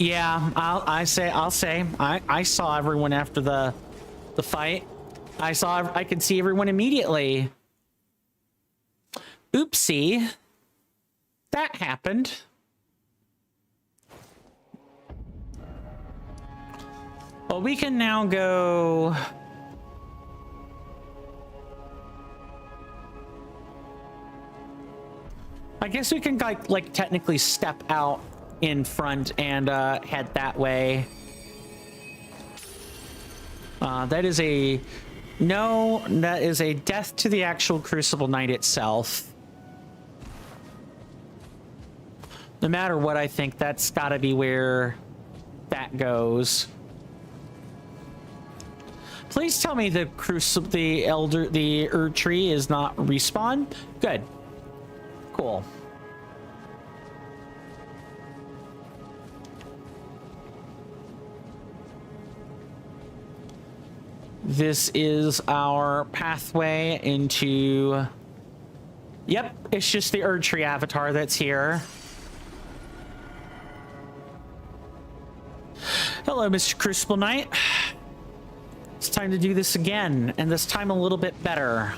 Speaker 1: Yeah, I'll say I saw everyone after the fight. I could see everyone immediately. Oopsie. That happened. Well, we can now go. I guess we can like technically step out in front and head that way. That is a death to the actual Crucible Knight itself. No matter what, I think that's got to be where that goes. Please tell me the Erd Tree is not respawn. Good. Cool. This is our pathway into... Yep, it's just the Erd Tree avatar that's here. Hello, Mr. Crucible Knight. It's time to do this again, and this time a little bit better.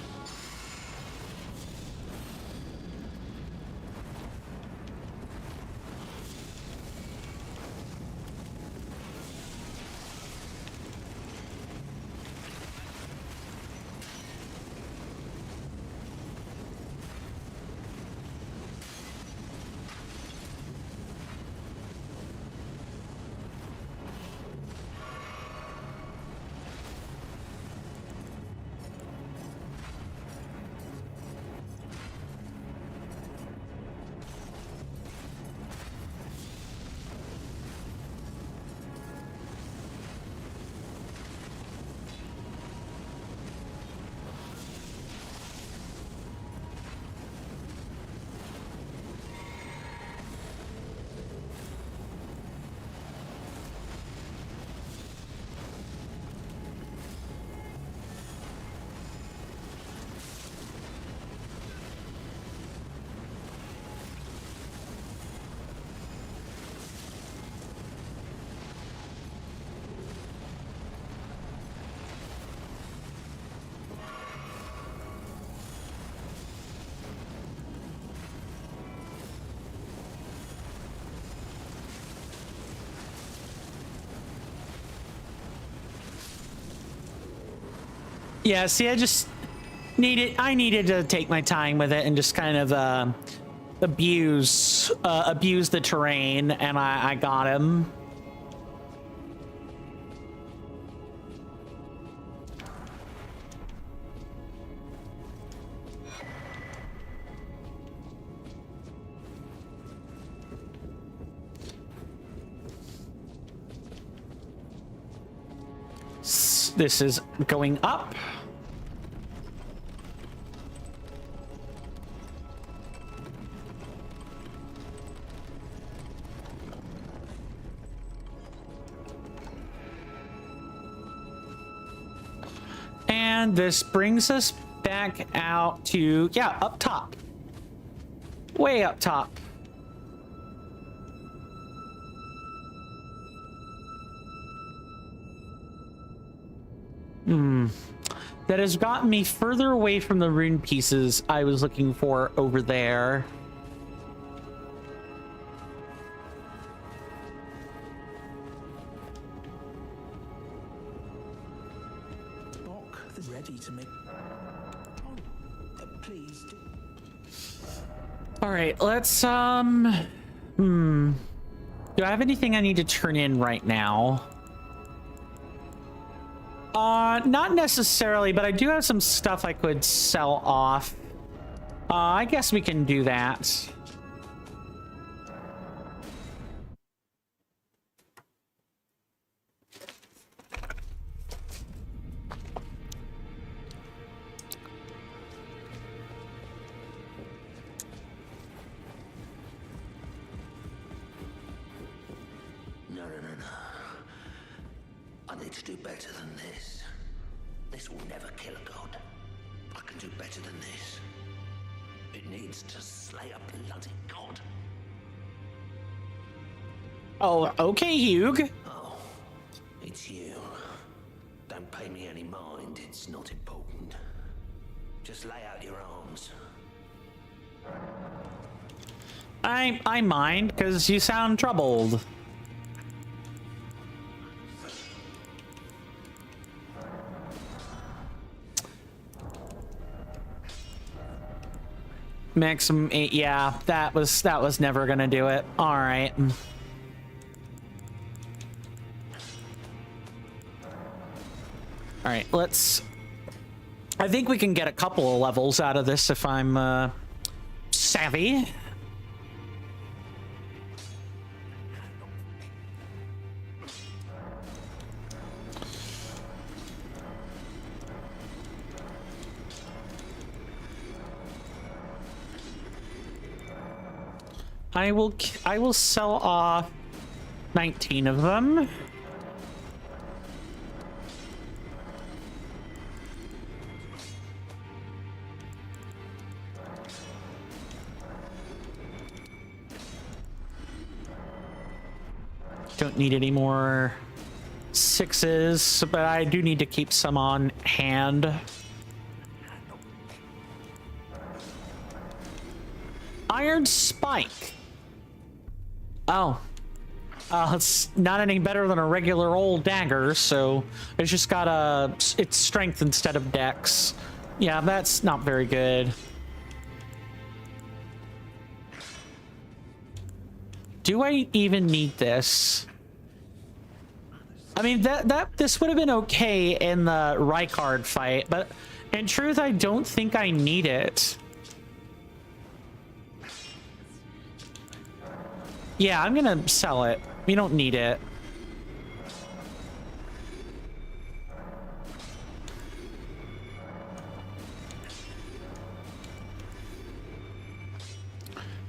Speaker 1: Yeah, see, I needed to take my time with it and just kind of abuse the terrain, and I got him. This is going up. And this brings us back out to, yeah, up top. Way up top. That has gotten me further away from the rune pieces I was looking for over there.
Speaker 5: Ready to make... Oh, please do.
Speaker 1: All right, let's do I have anything I need to turn in right now? Not necessarily, but I do have some stuff I could sell off. I guess we can do that.
Speaker 9: No. I need to do better than this. This will never kill a god. I can do better than this. It needs to slay a bloody god.
Speaker 1: Oh, okay, Hugh.
Speaker 9: Oh, it's you. Don't pay me any mind. It's not important. Just lay out your arms.
Speaker 1: I mind, because you sound troubled. Maximum 8, yeah, that was never gonna do it. All right. All right, I think we can get a couple of levels out of this if I'm savvy. I will sell off 19 of them. Don't need any more 6s, but I do need to keep some on hand. Iron Spike. Oh. It's not any better than a regular old dagger, so it's just got it's strength instead of dex. Yeah, that's not very good. Do I even need this? I mean, this would have been okay in the Rykard fight, but in truth, I don't think I need it. Yeah, I'm gonna sell it. We don't need it.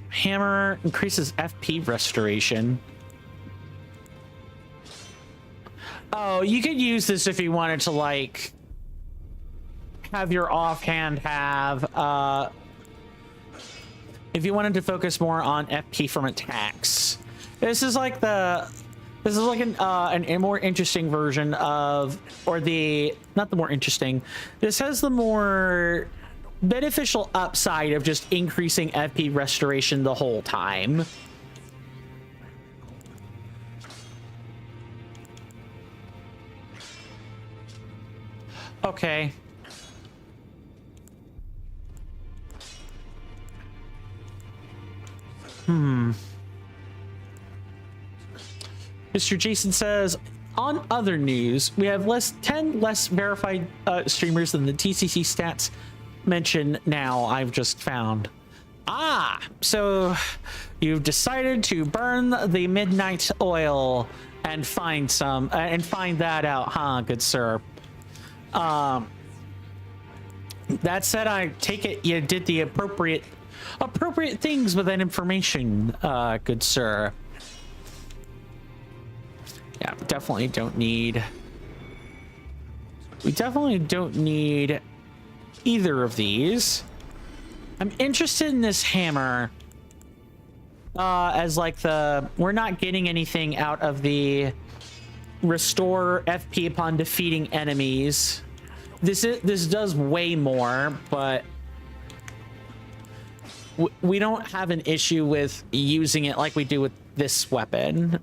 Speaker 1: Hammer increases FP restoration. Oh, you could use this if you wanted to, like, have your offhand have, if you wanted to focus more on FP from attacks. This is like a more interesting version of, or not the more interesting. This has the more beneficial upside of just increasing FP restoration the whole time. Okay. Mr. Jason says, on other news, we have 10 less verified streamers than the TCC stats mention now I've just found. Ah, so you've decided to burn the midnight oil and find that out, huh, good sir? That said, I take it you did the appropriate things with that information, good sir. Yeah, we definitely don't need either of these. I'm interested in this hammer as like we're not getting anything out of the restore FP upon defeating enemies. This does way more, but we don't have an issue with using it like we do with this weapon.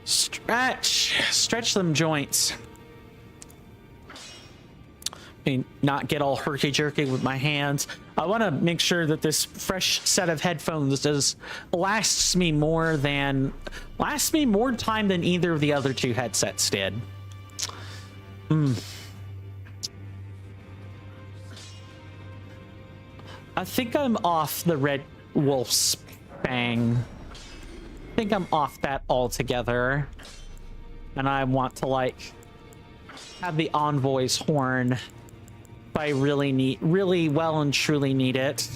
Speaker 1: Stretch them joints. and not get all herky-jerky with my hands. I want to make sure that this fresh set of headphones lasts me more time than either of the other two headsets did. I think I'm off the Red Wolf's Fang. I think I'm off that altogether. And I want to, like, have the Envoy's Horn if I really well and truly need it.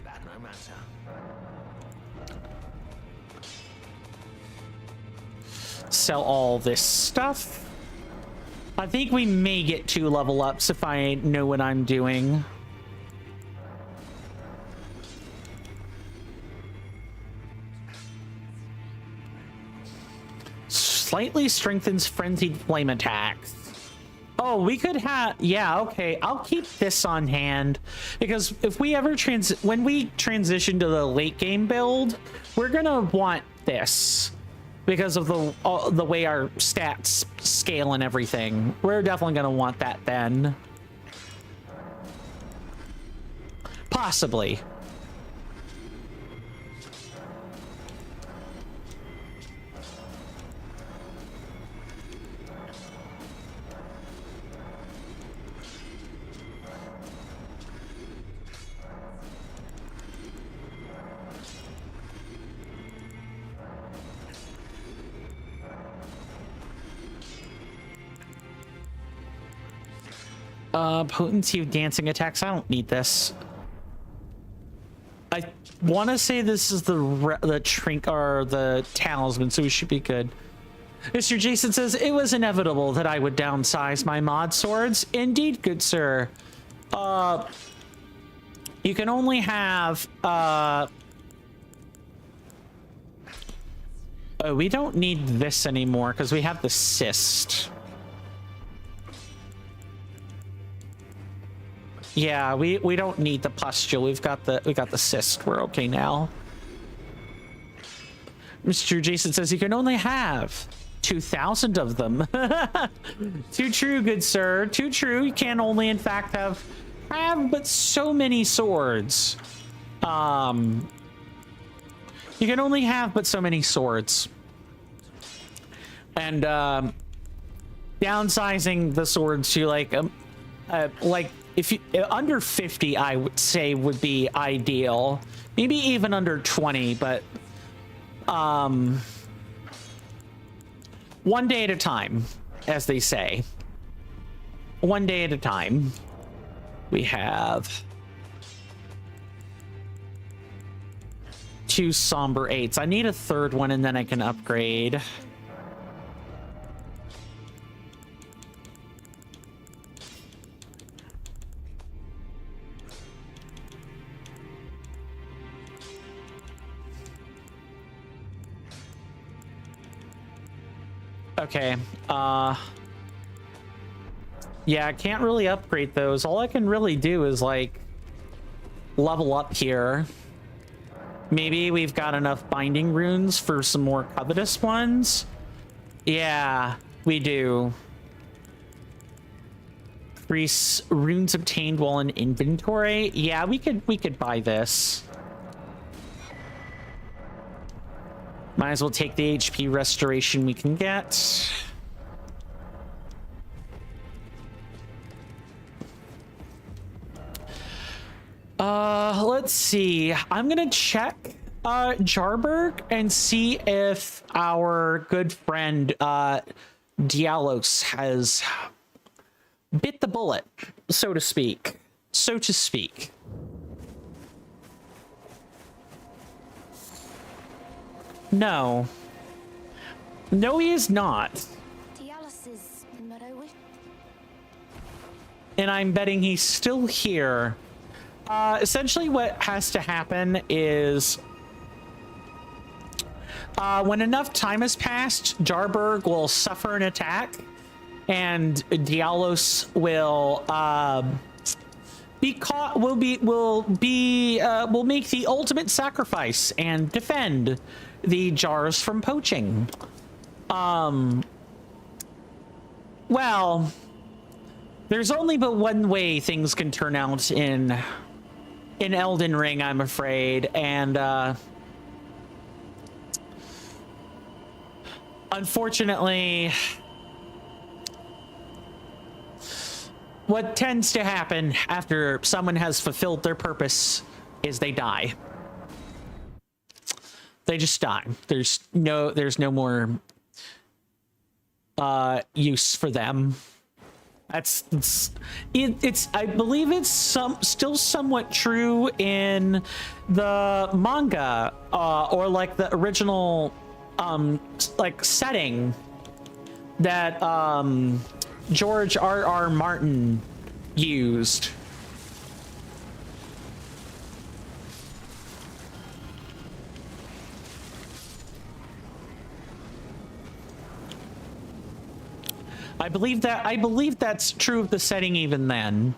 Speaker 9: That no matter.
Speaker 1: Sell all this stuff. I think we may get 2 level ups if I know what I'm doing. Slightly strengthens frenzied flame attacks. Oh, we could have, yeah, okay. I'll keep this on hand because if we ever when we transition to the late game build, we're gonna want this. Because of the way our stats scale and everything. We're definitely going to want that then. Possibly. Potency of dancing attacks. I don't need this. I want to say this is the Trink or the Talisman, so we should be good. Mr. Jason says, it was inevitable that I would downsize my mod swords. Indeed, good sir. You can only have, oh, we don't need this anymore because we have the cyst. Yeah, we don't need the pustule. We got the cyst. We're okay now. Mr. Jason says you can only have 2,000 of them. Too true, good sir. Too true. You can only, in fact, have but so many swords. You can only have but so many swords. And downsizing the swords to like if you under 50, I would say would be ideal. Maybe even under 20, but one day at a time, as they say. One day at a time. We have 2 somber 8s. I need a 3rd one and then I can upgrade. Okay, yeah, I can't really upgrade those. All I can really do is, like, level up here. Maybe we've got enough binding runes for some more covetous ones. Yeah, we do. Increase runes obtained while in inventory. Yeah, we could buy this. Might as well take the HP restoration we can get. Let's see. I'm gonna check Jarberg and see if our good friend Dialos has bit the bullet, so to speak. So to speak. No. No, he is not.
Speaker 4: Dialos is not over.
Speaker 1: And I'm betting he's still here. Essentially what has to happen is when enough time has passed, Jarberg will suffer an attack and Dialos will will make the ultimate sacrifice and defend the jars from poaching. Well, there's only but one way things can turn out in Elden Ring, I'm afraid, and unfortunately, what tends to happen after someone has fulfilled their purpose is they die. They just die. There's no more use for them. It's I believe it's still somewhat true in the manga or like the original like setting that George R.R. Martin used. I believe that's true of the setting even then.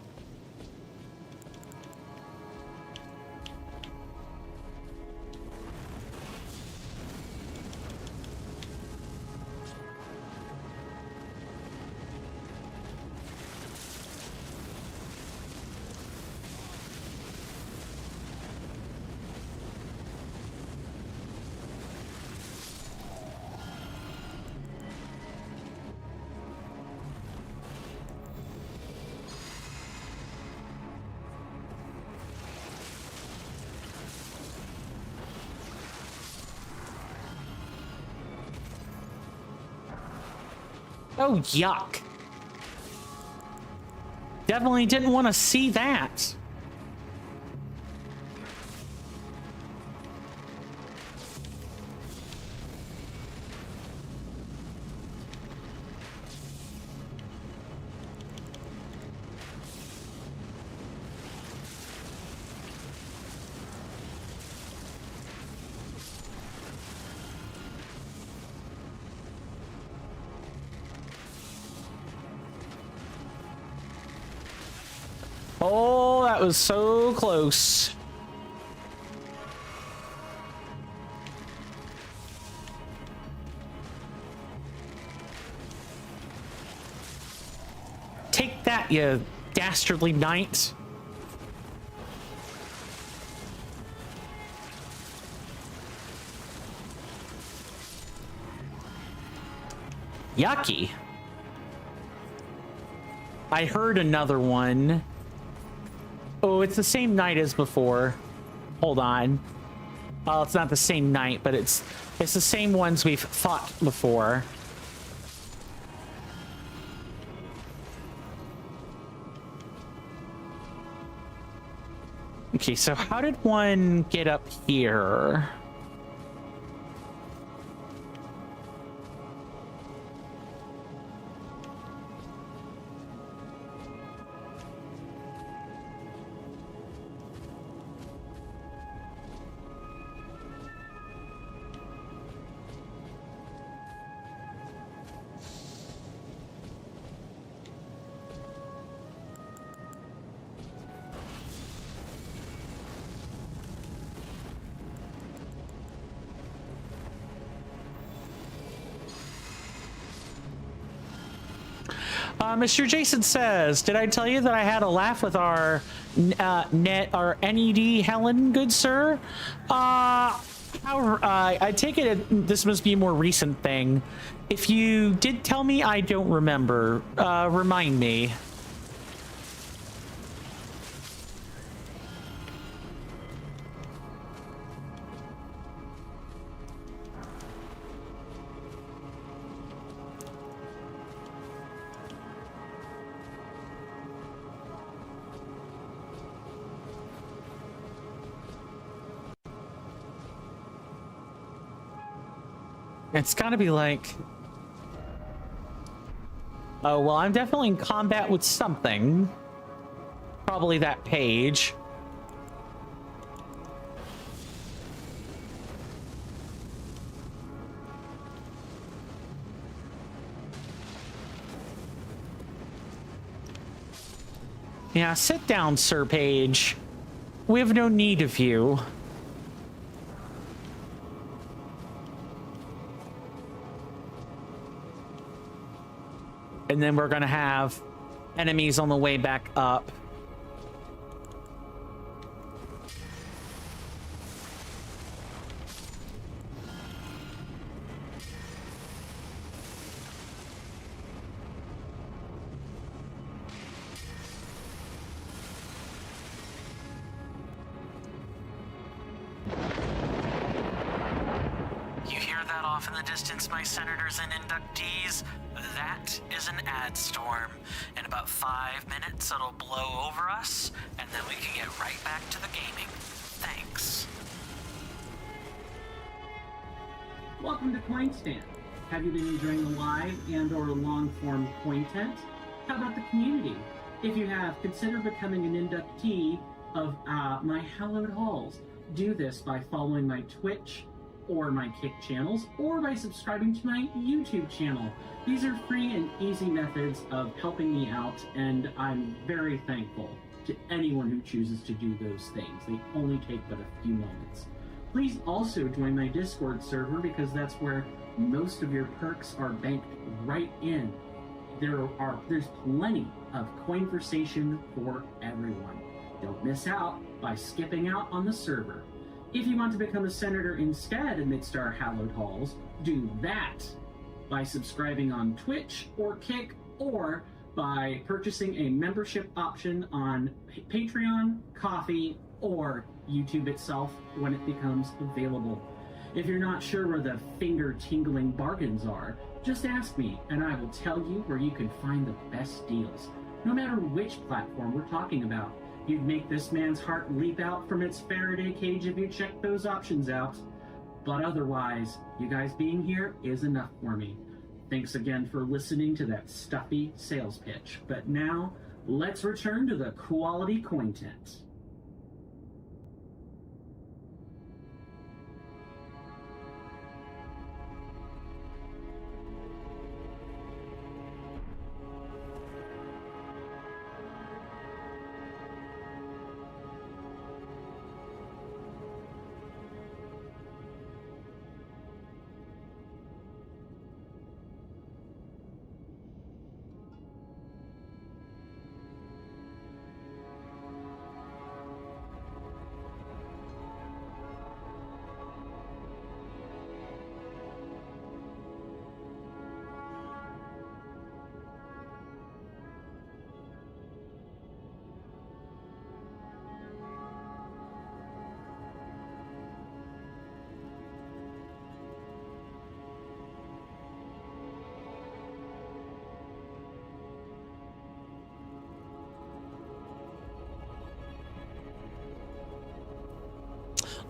Speaker 1: Oh, yuck. Definitely didn't want to see that. Oh, that was so close. Take that, you dastardly knight. Yucky. I heard another one. Oh, it's the same knight as before. Hold on. Well, it's not the same knight, but it's the same ones we've fought before. Okay, so how did one get up here? Mr. Jason says, did I tell you that I had a laugh with our NED Helen, good sir? I take it this must be a more recent thing. If you did tell me, I don't remember. Remind me. It's gotta be like... Oh, well, I'm definitely in combat with something. Probably that page. Yeah, sit down, Sir Page. We have no need of you. And then we're gonna have enemies on the way back up.
Speaker 8: You hear that off in the distance, my senators and inductees? That is an ad storm. In about 5 minutes, it'll blow over us, and then we can get right back to the gaming. Thanks.
Speaker 6: Welcome to CoinStamp. Have you been enjoying the live and or long-form content? How about the community? If you have, consider becoming an inductee of my hallowed halls. Do this by following my Twitch or my Kick channels, or by subscribing to my YouTube channel. These are free and easy methods of helping me out, and I'm very thankful to anyone who chooses to do those things. They only take but a few moments. Please also join my Discord server, because that's where most of your perks are banked right in. There's plenty of conversation for everyone. Don't miss out by skipping out on the server. If you want to become a senator instead amidst our hallowed halls, do that by subscribing on Twitch or Kick, or by purchasing a membership option on Patreon, Coffee, or YouTube itself when it becomes available. If you're not sure where the finger-tingling bargains are, just ask me and I will tell you where you can find the best deals, no matter which platform we're talking about. You'd make this man's heart leap out from its Faraday cage if you check those options out. But otherwise, you guys being here is enough for me. Thanks again for listening to that stuffy sales pitch. But now, let's return to the quality content.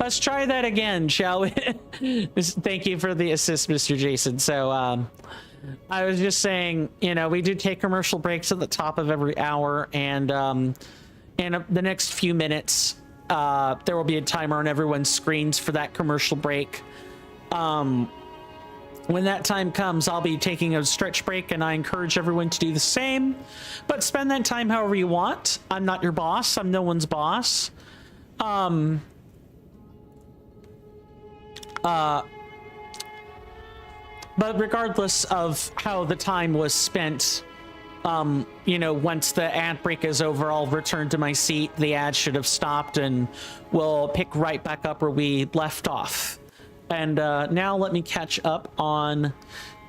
Speaker 1: Let's try that again, shall we? Thank you for the assist, Mr. Jason. So I was just saying, you know, we do take commercial breaks at the top of every hour, and in the next few minutes, there will be a timer on everyone's screens for that commercial break. When that time comes, I'll be taking a stretch break, and I encourage everyone to do the same. But spend that time however you want. I'm not your boss. I'm no one's boss. But regardless of how the time was spent, you know, once the ad break is over, I'll return to my seat. The ad should have stopped, and we'll pick right back up where we left off. And now let me catch up on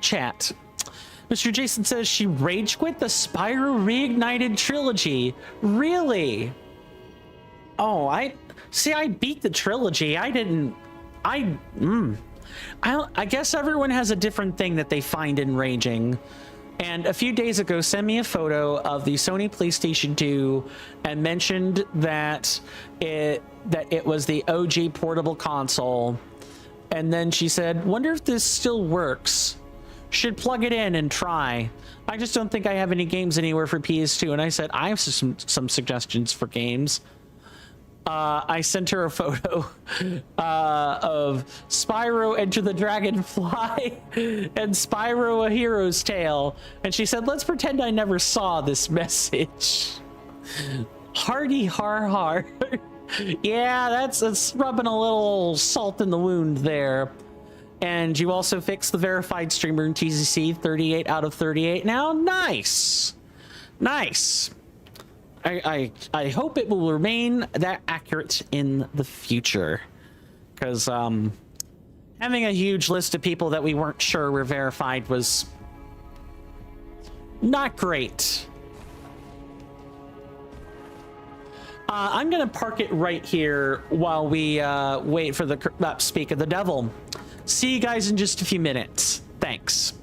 Speaker 1: chat. Mr. Jason says she rage quit the Spyro Reignited trilogy. Really? Oh, I beat the trilogy. I guess everyone has a different thing that they find enraging. And a few days ago, sent me a photo of the Sony PlayStation 2 and mentioned that it was the OG portable console. And then she said, wonder if this still works. Should plug it in and try. I just don't think I have any games anywhere for PS2. And I said, I have some suggestions for games. I sent her a photo of Spyro Enter the Dragonfly and Spyro A Hero's Tale, and she said, let's pretend I never saw this message. Hardy har har. Yeah, that's rubbing a little salt in the wound there. And you also fixed the verified streamer in TCC, 38 out of 38 now. Nice. Nice. I hope it will remain that accurate in the future. Because having a huge list of people that we weren't sure were verified was not great. I'm going to park it right here while we wait for the speak of the devil. See you guys in just a few minutes. Thanks.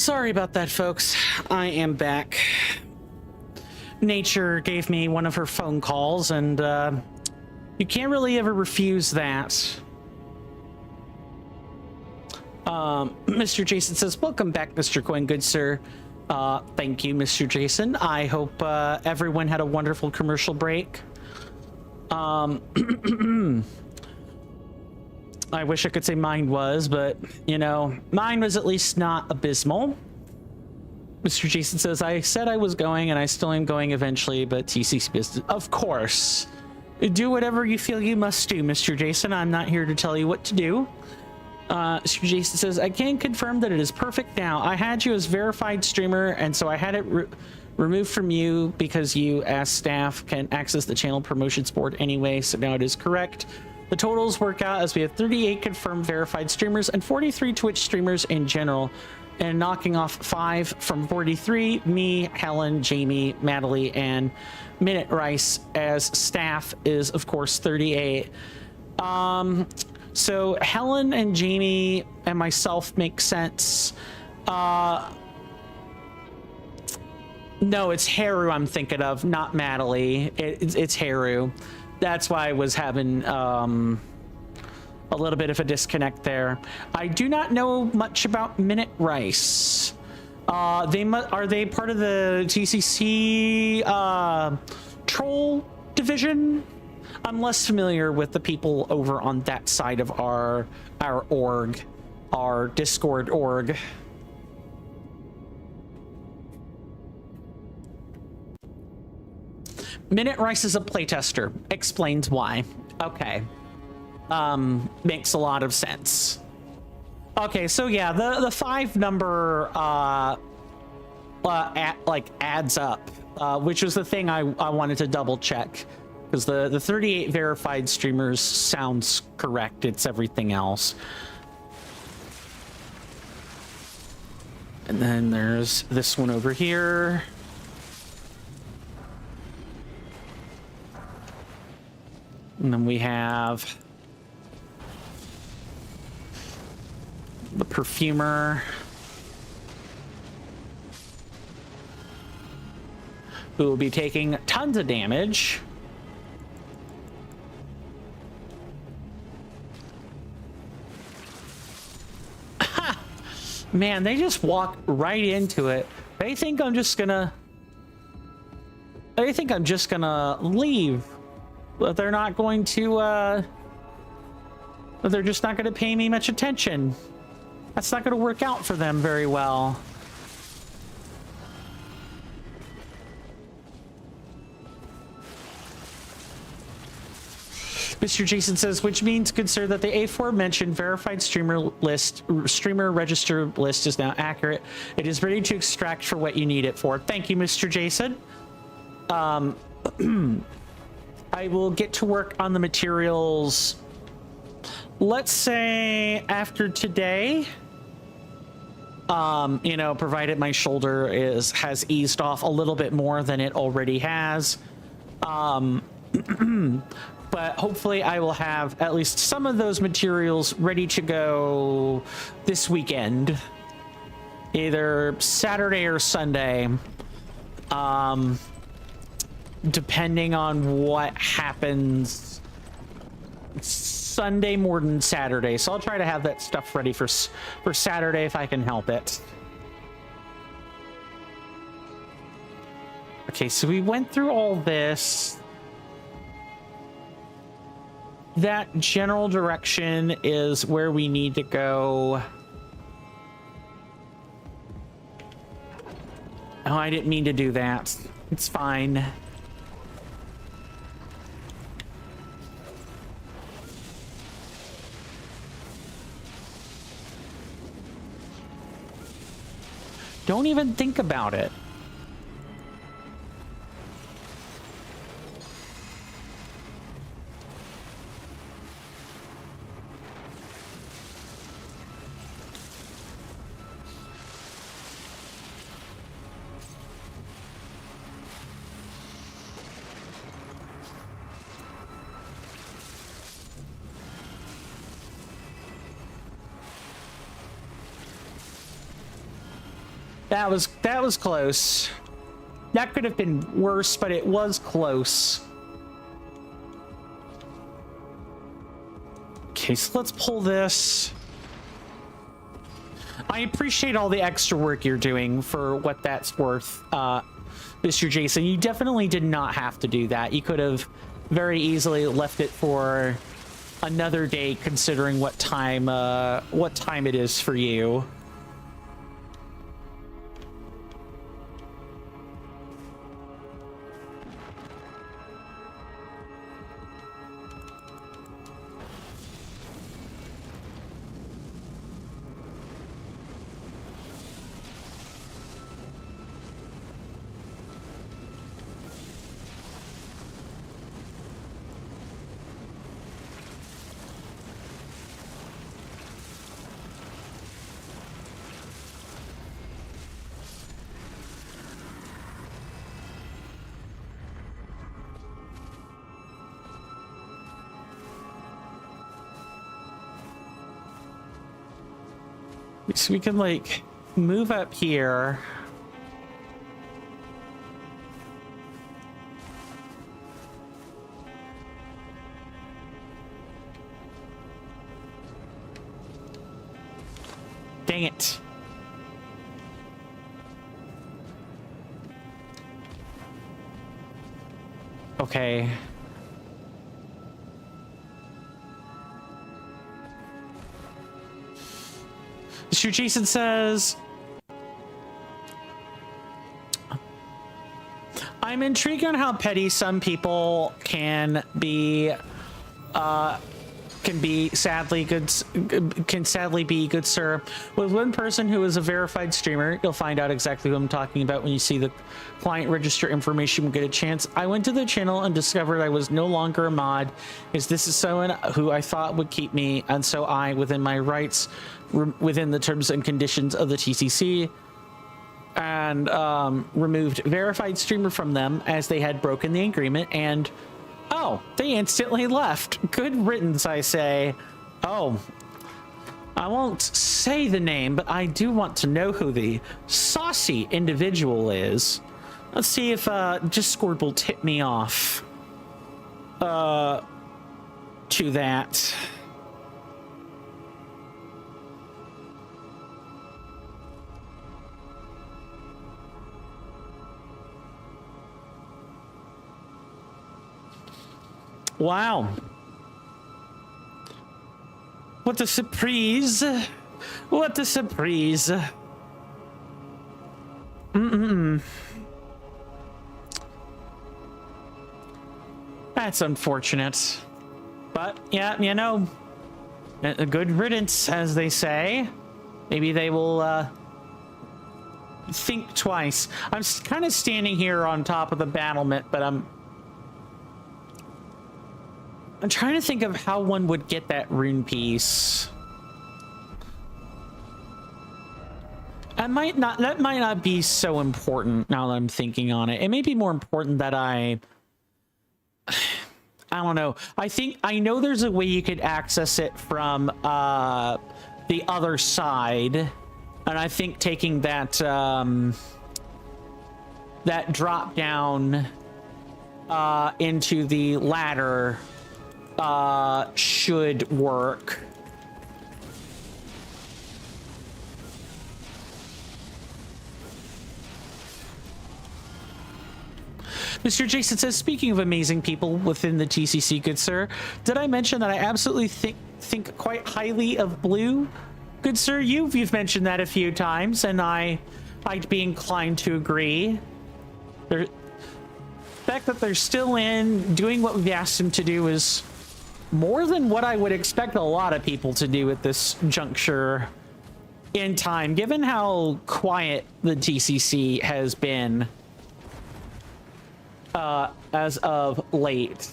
Speaker 1: Sorry about that, folks. I am back. Nature gave me one of her phone calls, and you can't really ever refuse that. Mr. Jason says, welcome back, Mr. Coin, good sir. Thank you, Mr. Jason. I hope everyone had a wonderful commercial break. I wish I could say mine was, but, you know, mine was at least not abysmal. Mr. Jason says, I said I was going, and I still am going eventually, but TCC business. Of course. Do whatever you feel you must do, Mr. Jason. I'm not here to tell you what to do. Mr. Jason says, I can confirm that it is perfect now. I had you as verified streamer, and so I had it removed from you because you, as staff, can access the channel promotions board anyway, so now it is correct. The totals work out as we have 38 confirmed verified streamers and 43 Twitch streamers in general, and knocking off 5 from 43, me, Helen, Jamie, Madeline, and Minute Rice as staff is, of course, 38. So Helen and Jamie and myself make sense. No, it's Haru I'm thinking of, not Madeline. It's Haru. That's why I was having a little bit of a disconnect there. I do not know much about Minute Rice. Are they part of the TCC troll division? I'm less familiar with the people over on that side of our org, our Discord org. Minute Rice is a playtester. Explains why. Okay. Makes a lot of sense. Okay, so yeah, the 5 number adds up, which was the thing I wanted to double check, because the 38 verified streamers sounds correct. It's everything else. And then there's this one over here. And then we have the perfumer, who will be taking tons of damage. Man, they just walk right into it. They think I'm just gonna leave. But they're not going to, they're just not going to pay me much attention. That's not going to work out for them very well. Mr. Jason says, which means, good sir, that the aforementioned verified streamer register list is now accurate. It is ready to extract for what you need it for. Thank you, Mr. Jason. I will get to work on the materials, let's say after today. You know, provided my shoulder has eased off a little bit more than it already has. But hopefully I will have at least some of those materials ready to go this weekend, either Saturday or Sunday. Depending on what happens Sunday more than Saturday. So I'll try to have that stuff ready for Saturday if I can help it. Okay, so we went through all this. That general direction is where we need to go. Oh, I didn't mean to do that. It's fine. Don't even think about it. That was close. That could have been worse, but it was close. Okay, so let's pull this. I appreciate all the extra work you're doing for what that's worth, Mr. Jason. You definitely did not have to do that. You could have very easily left it for another day, considering what time it is for you. So we can like move up here. Dang it. Okay. Mr. Jason says, I'm intrigued on how petty some people can be sadly be, good sir. With one person who is a verified streamer, you'll find out exactly who I'm talking about when you see the client register information when you get a chance. I went to the channel and discovered I was no longer a mod, as this is someone who I thought would keep me, and so I, within my rights, within the terms and conditions of the TCC, and removed verified streamer from them as they had broken the agreement. And oh, they instantly left. Good riddance, I say. Oh, I won't say the name, but I do want to know who the saucy individual is. Let's see if Discord will tip me off to that. Wow. What a surprise. What a surprise. That's unfortunate. But, yeah, you know, a good riddance, as they say. Maybe they will think twice. I'm kind of standing here on top of the battlement, but I'm trying to think of how one would get that rune piece. That might not be so important now that I'm thinking on it. It may be more important that I don't know. I know there's a way you could access it from the other side. And I think taking that that drop down into the ladder should work. Mr. Jason says, speaking of amazing people within the TCC, good sir, did I mention that I absolutely think quite highly of Blue? Good sir, you've mentioned that a few times, and I'd be inclined to agree. The fact that they're still in doing what we've asked them to do is more than what I would expect a lot of people to do at this juncture in time, given how quiet the TCC has been as of late.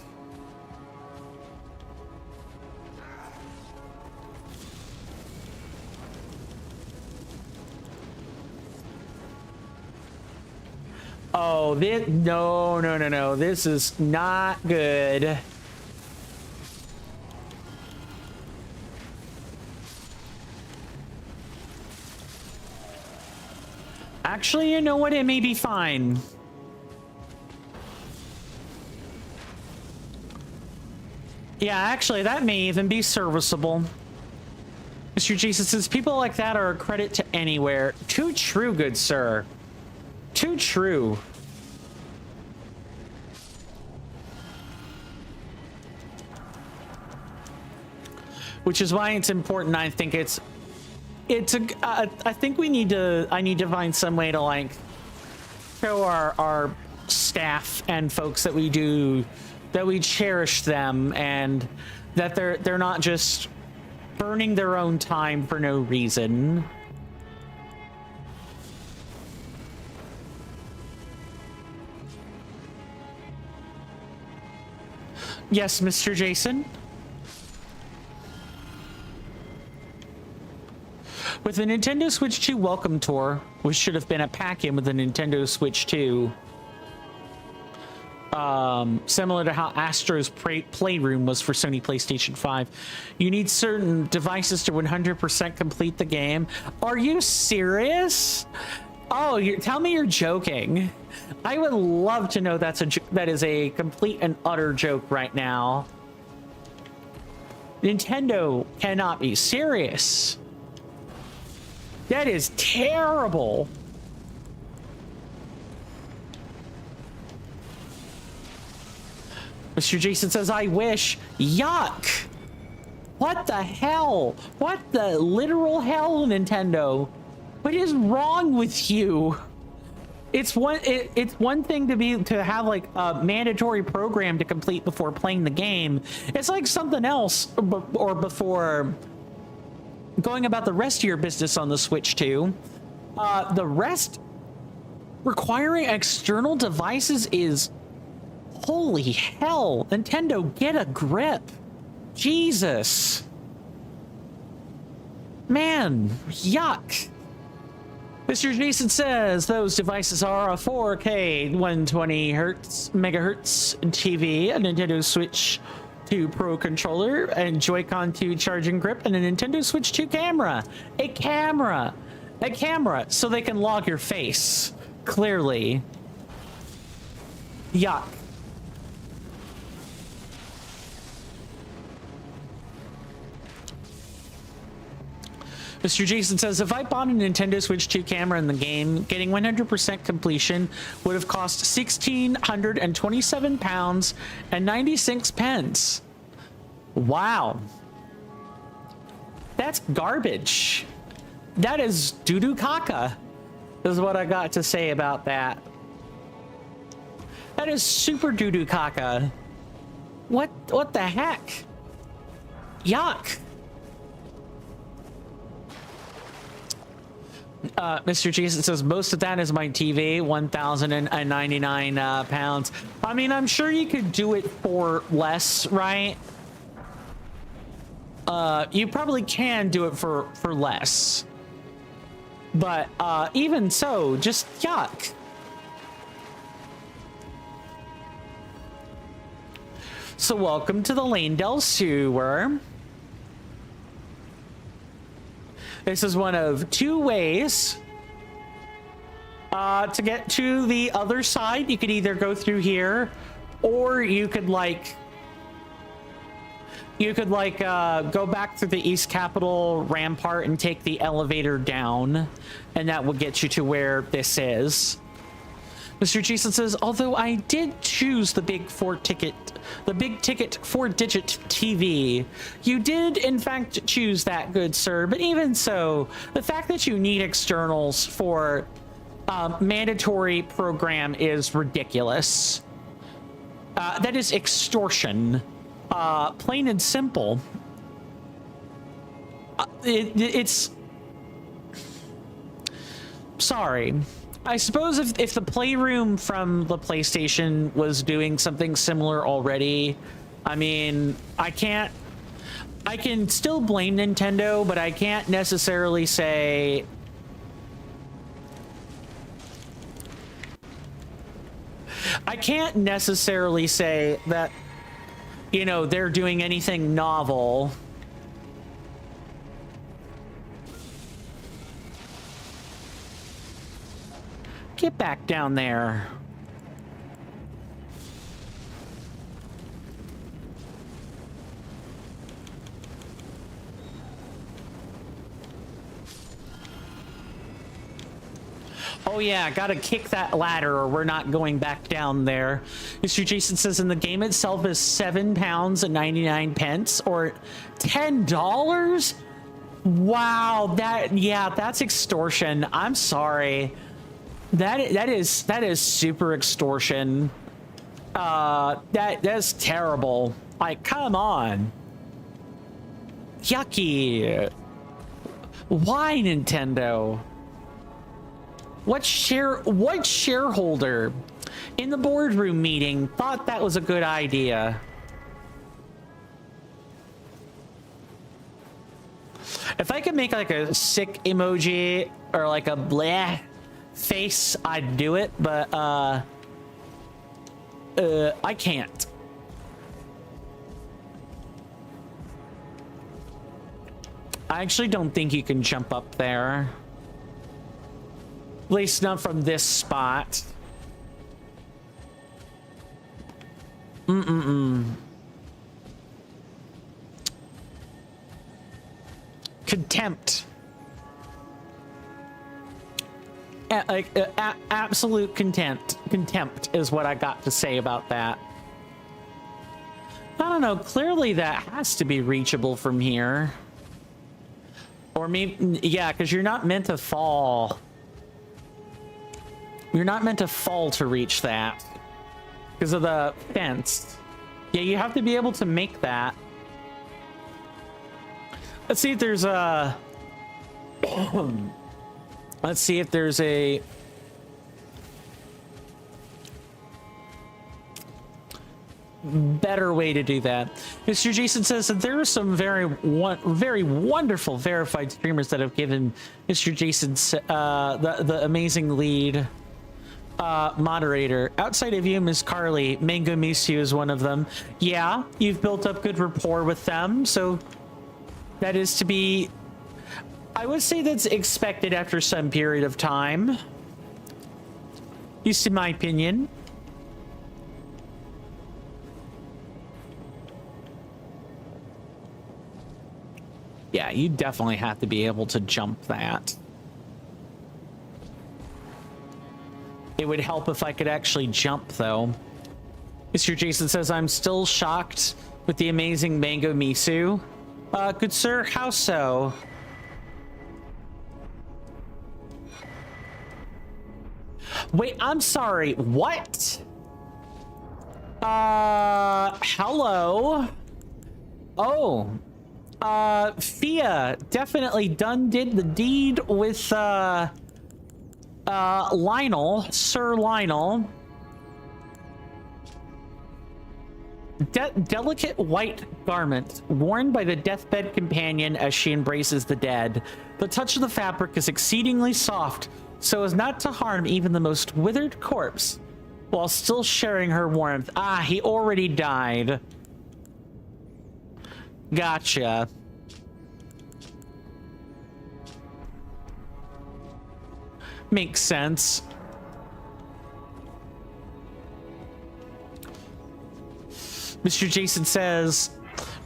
Speaker 1: Oh, no. This is not good. Actually, you know what? It may be fine. Yeah, actually, that may even be serviceable. Mr. Jason says, people like that are a credit to anywhere. Too true, good sir. Too true. Which is why it's important. I think I think I need to find some way to like show our staff and folks that we cherish them, and that they're not just burning their own time for no reason. Yes, Mr. Jason. With the Nintendo Switch 2 welcome tour, which should have been a pack-in with the Nintendo Switch 2, similar to how Astro's Playroom was for Sony PlayStation 5, you need certain devices to 100% complete the game. Are you serious? Oh, tell me you're joking. I would love to know that is a complete and utter joke right now. Nintendo cannot be serious. That is terrible. Mr. Jason says, I wish. Yuck. What the hell? What the literal hell, Nintendo? What is wrong with you? It's one thing to have like a mandatory program to complete before playing the game. It's like something else, or before going about the rest of your business on the Switch 2. The rest, requiring external devices, is holy hell. Nintendo, get a grip. Jesus. Man, yuck. Mr. Jason says those devices are a 4K 120 megahertz TV, a Nintendo Switch 2 Pro controller, and Joy-Con 2 charging grip, and a Nintendo Switch 2 camera. A camera, so they can log your face. Clearly. Yuck. Mr. Jason says, if I bought a Nintendo Switch 2 camera in the game, getting 100% completion would have cost £1,627 and 96 pence. Wow. That's garbage. That is doo-doo caca, is what I got to say about that. That is super doo-doo caca. What the heck? Yuck. Mr. Jason says, most of that is my TV, 1,099 pounds. I mean, I'm sure you could do it for less, right? You probably can do it for less. But even so, just yuck. So welcome to the Lanedale Sewer. This is one of two ways to get to the other side. You could either go through here, or you could go back through the East Capitol Rampart and take the elevator down, and that will get you to where this is. Mr. Jason says, although I did choose the big ticket 4-digit TV. You did, in fact, choose that, good sir. But even so, the fact that you need externals for mandatory program is ridiculous. That is extortion. Plain and simple. It's... Sorry. I suppose if the Playroom from the PlayStation was doing something similar already, I mean, I can still blame Nintendo, but I can't necessarily say that, you know, they're doing anything novel. – Get back down there. Oh yeah, gotta kick that ladder or we're not going back down there. Mr. Jason says in the game itself is £7.99 or $10. Wow, that's extortion. I'm sorry. That is super extortion. That's terrible. Like, come on. Yucky. Why, Nintendo? What shareholder in the boardroom meeting thought that was a good idea? If I could make like a sick emoji or like a bleh face, I'd do it, but I can't. I actually don't think you can jump up there. At least not from this spot. Contempt. Absolute contempt. Contempt is what I got to say about that. I don't know. Clearly that has to be reachable from here. Or maybe, yeah, because you're not meant to fall. You're not meant to fall to reach that because of the fence. Yeah, you have to be able to make that. Let's see if there's a... Let's see if there's a... better way to do that. Mr. Jason says that there are some very wonderful verified streamers that have given Mr. Jason the amazing lead moderator. Outside of you, Miss Carly, Mango Misu is one of them. Yeah, you've built up good rapport with them, so that is to be... I would say that's expected after some period of time. At least in my opinion. Yeah, you definitely have to be able to jump that. It would help if I could actually jump, though. Mr. Jason says, I'm still shocked with the amazing Mango Misu. Good sir, how so? Wait, I'm sorry, what? Hello? Oh. Fia definitely did the deed with, Lionel, Sir Lionel. Delicate white garment worn by the deathbed companion as she embraces the dead. The touch of the fabric is exceedingly soft, so as not to harm even the most withered corpse, while still sharing her warmth. Ah, he already died. Gotcha. Makes sense. Mr. Jason says,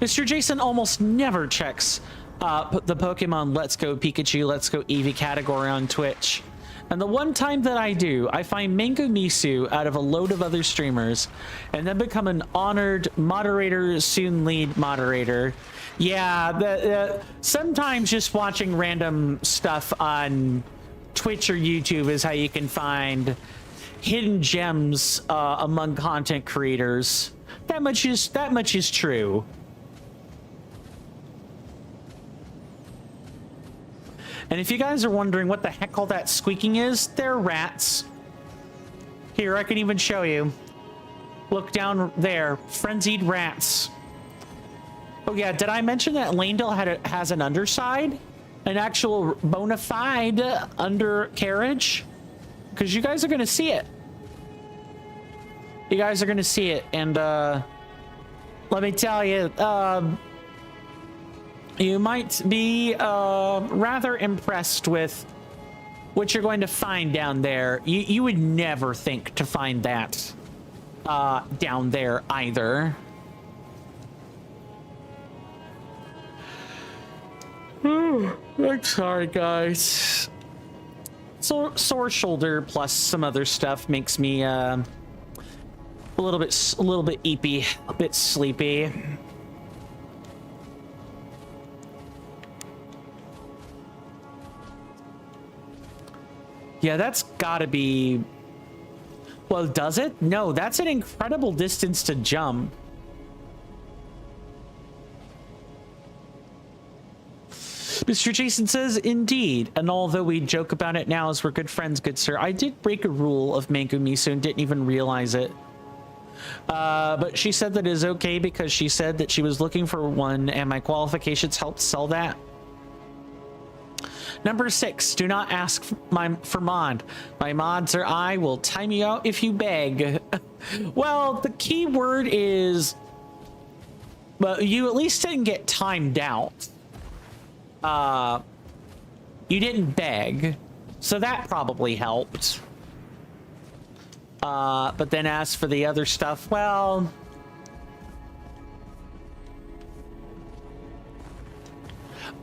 Speaker 1: Mr. Jason almost never checks the Pokemon Let's Go Pikachu, Let's Go Eevee category on Twitch. And the one time that I do, I find Mango Misu out of a load of other streamers and then become an honored moderator, soon lead moderator. Yeah, sometimes just watching random stuff on Twitch or YouTube is how you can find hidden gems among content creators. That much is true. And if you guys are wondering what the heck all that squeaking is, they're rats. Here, I can even show you. Look down there, frenzied rats. Oh yeah, did I mention that Lanedale has an underside? An actual bona fide undercarriage? Because you guys are going to see it. You guys are going to see it, and let me tell you, you might be rather impressed with what you're going to find down there, you would never think to find that down there either. I'm sorry, guys. Sore shoulder plus some other stuff makes me a little bit eepy, a bit sleepy. Yeah, that's gotta be... Well, does it? No, that's an incredible distance to jump. Mr. Jason says, indeed. And although we joke about it now as we're good friends, good sir, I did break a rule of Mango Miso and didn't even realize it. But she said that it is okay because she said that she was looking for one and my qualifications helped sell that. Number 6, do not ask for mod. My mods or I will time you out if you beg. Well, the key word is, well, you at least didn't get timed out. You didn't beg, so that probably helped. But then as for the other stuff, well...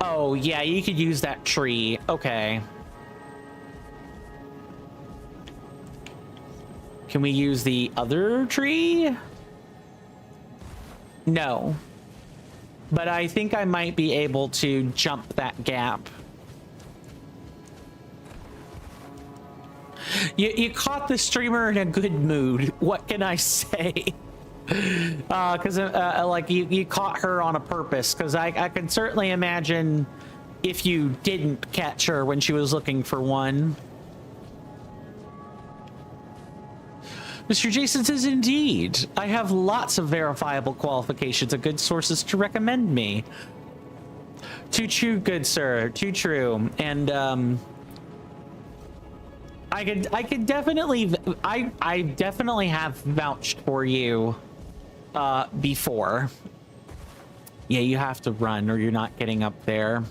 Speaker 1: Oh, yeah, you could use that tree. Okay. Can we use the other tree? No. But I think I might be able to jump that gap. You caught the streamer in a good mood. What can I say? Because like you caught her on a purpose, because I can certainly imagine if you didn't catch her when she was looking for one. Mr. Jason says, indeed, I have lots of verifiable qualifications and good sources to recommend me. Too true, good sir, too true. And I could definitely, I definitely have vouched for you before. Yeah, you have to run or you're not getting up there.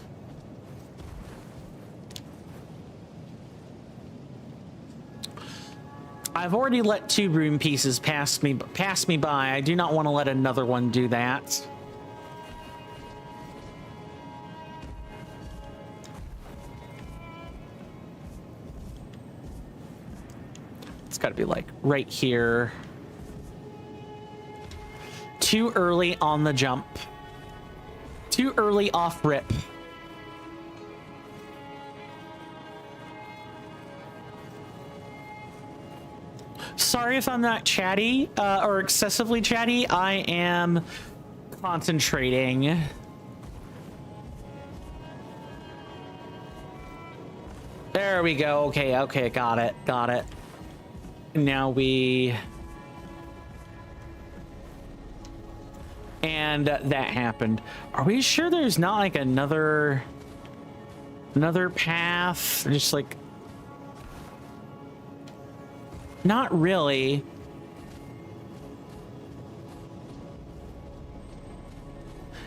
Speaker 1: I've already let 2 rune pieces pass me by. I do not want to let another one do that. It's got to be like right here. Too early on the jump. Too early off rip. Sorry if I'm not chatty or excessively chatty. I am concentrating. There we go. Okay, got it. Now we... And that happened. Are we sure there's not like another path? Just like... Not really.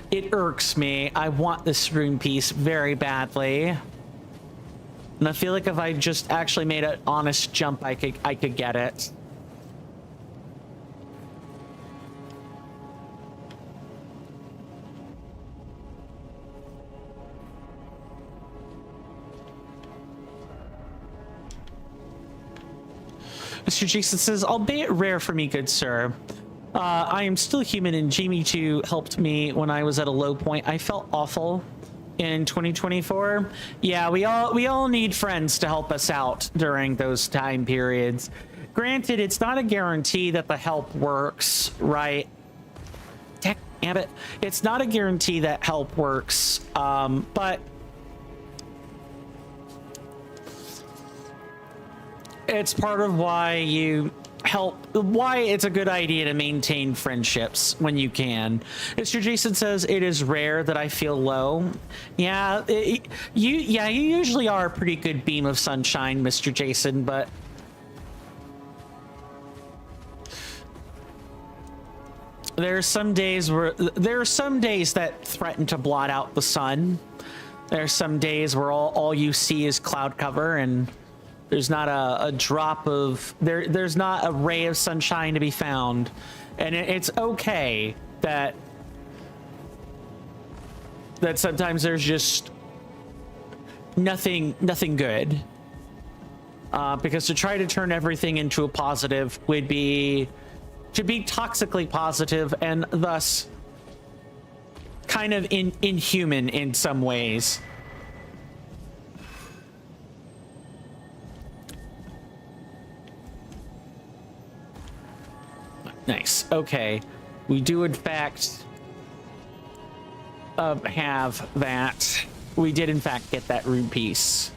Speaker 1: It irks me. I want this rune piece very badly. And I feel like if I just actually made an honest jump, I could get it. Mr. Jason says, albeit rare for me, good sir. I am still human and Jamie 2 helped me when I was at a low point. I felt awful in 2024. Yeah, we all need friends to help us out during those time periods. Granted, it's not a guarantee that the help works, right? Damn it. It's not a guarantee that help works, but it's part of why it's a good idea to maintain friendships when you can. Mr. Jason says it is rare that I feel low. Yeah, you usually are a pretty good beam of sunshine, Mr. Jason, but there are some days that threaten to blot out the sun. There are some days where all you see is cloud cover, and There's not a drop of there's not a ray of sunshine to be found, and it's okay that sometimes there's just nothing good, because to try to turn everything into a positive would be to be toxically positive and thus kind of inhuman in some ways. Nice. Okay, we do in fact have that. We did in fact get that rune piece.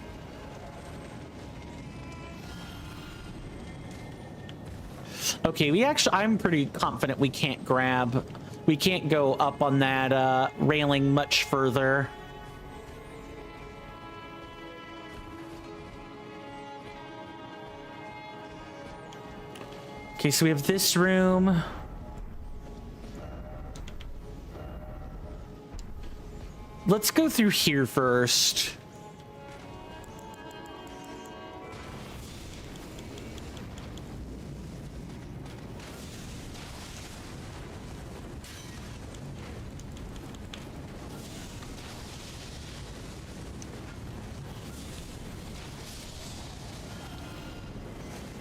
Speaker 1: Okay, I'm pretty confident we can't go up on that railing much further. Okay, so we have this room. Let's go through here first.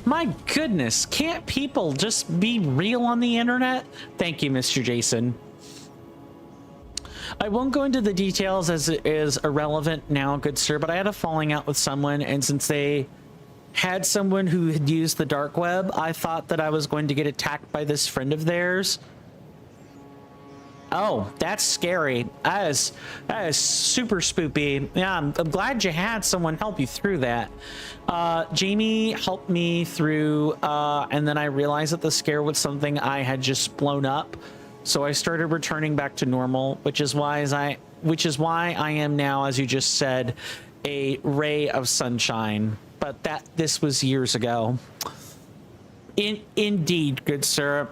Speaker 1: My goodness, can't people just be real on the internet? Thank you, Mr. Jason. I won't go into the details as it is irrelevant now, good sir, but I had a falling out with someone, and since they had someone who had used the dark web, I thought that I was going to get attacked by this friend of theirs. Oh, that's scary. That is super spoopy. Yeah, I'm glad you had someone help you through that. Jamie helped me through, and then I realized that the scare was something I had just blown up. So I started returning back to normal, which is why I am now, as you just said, a ray of sunshine. But this was years ago. Indeed, good sir.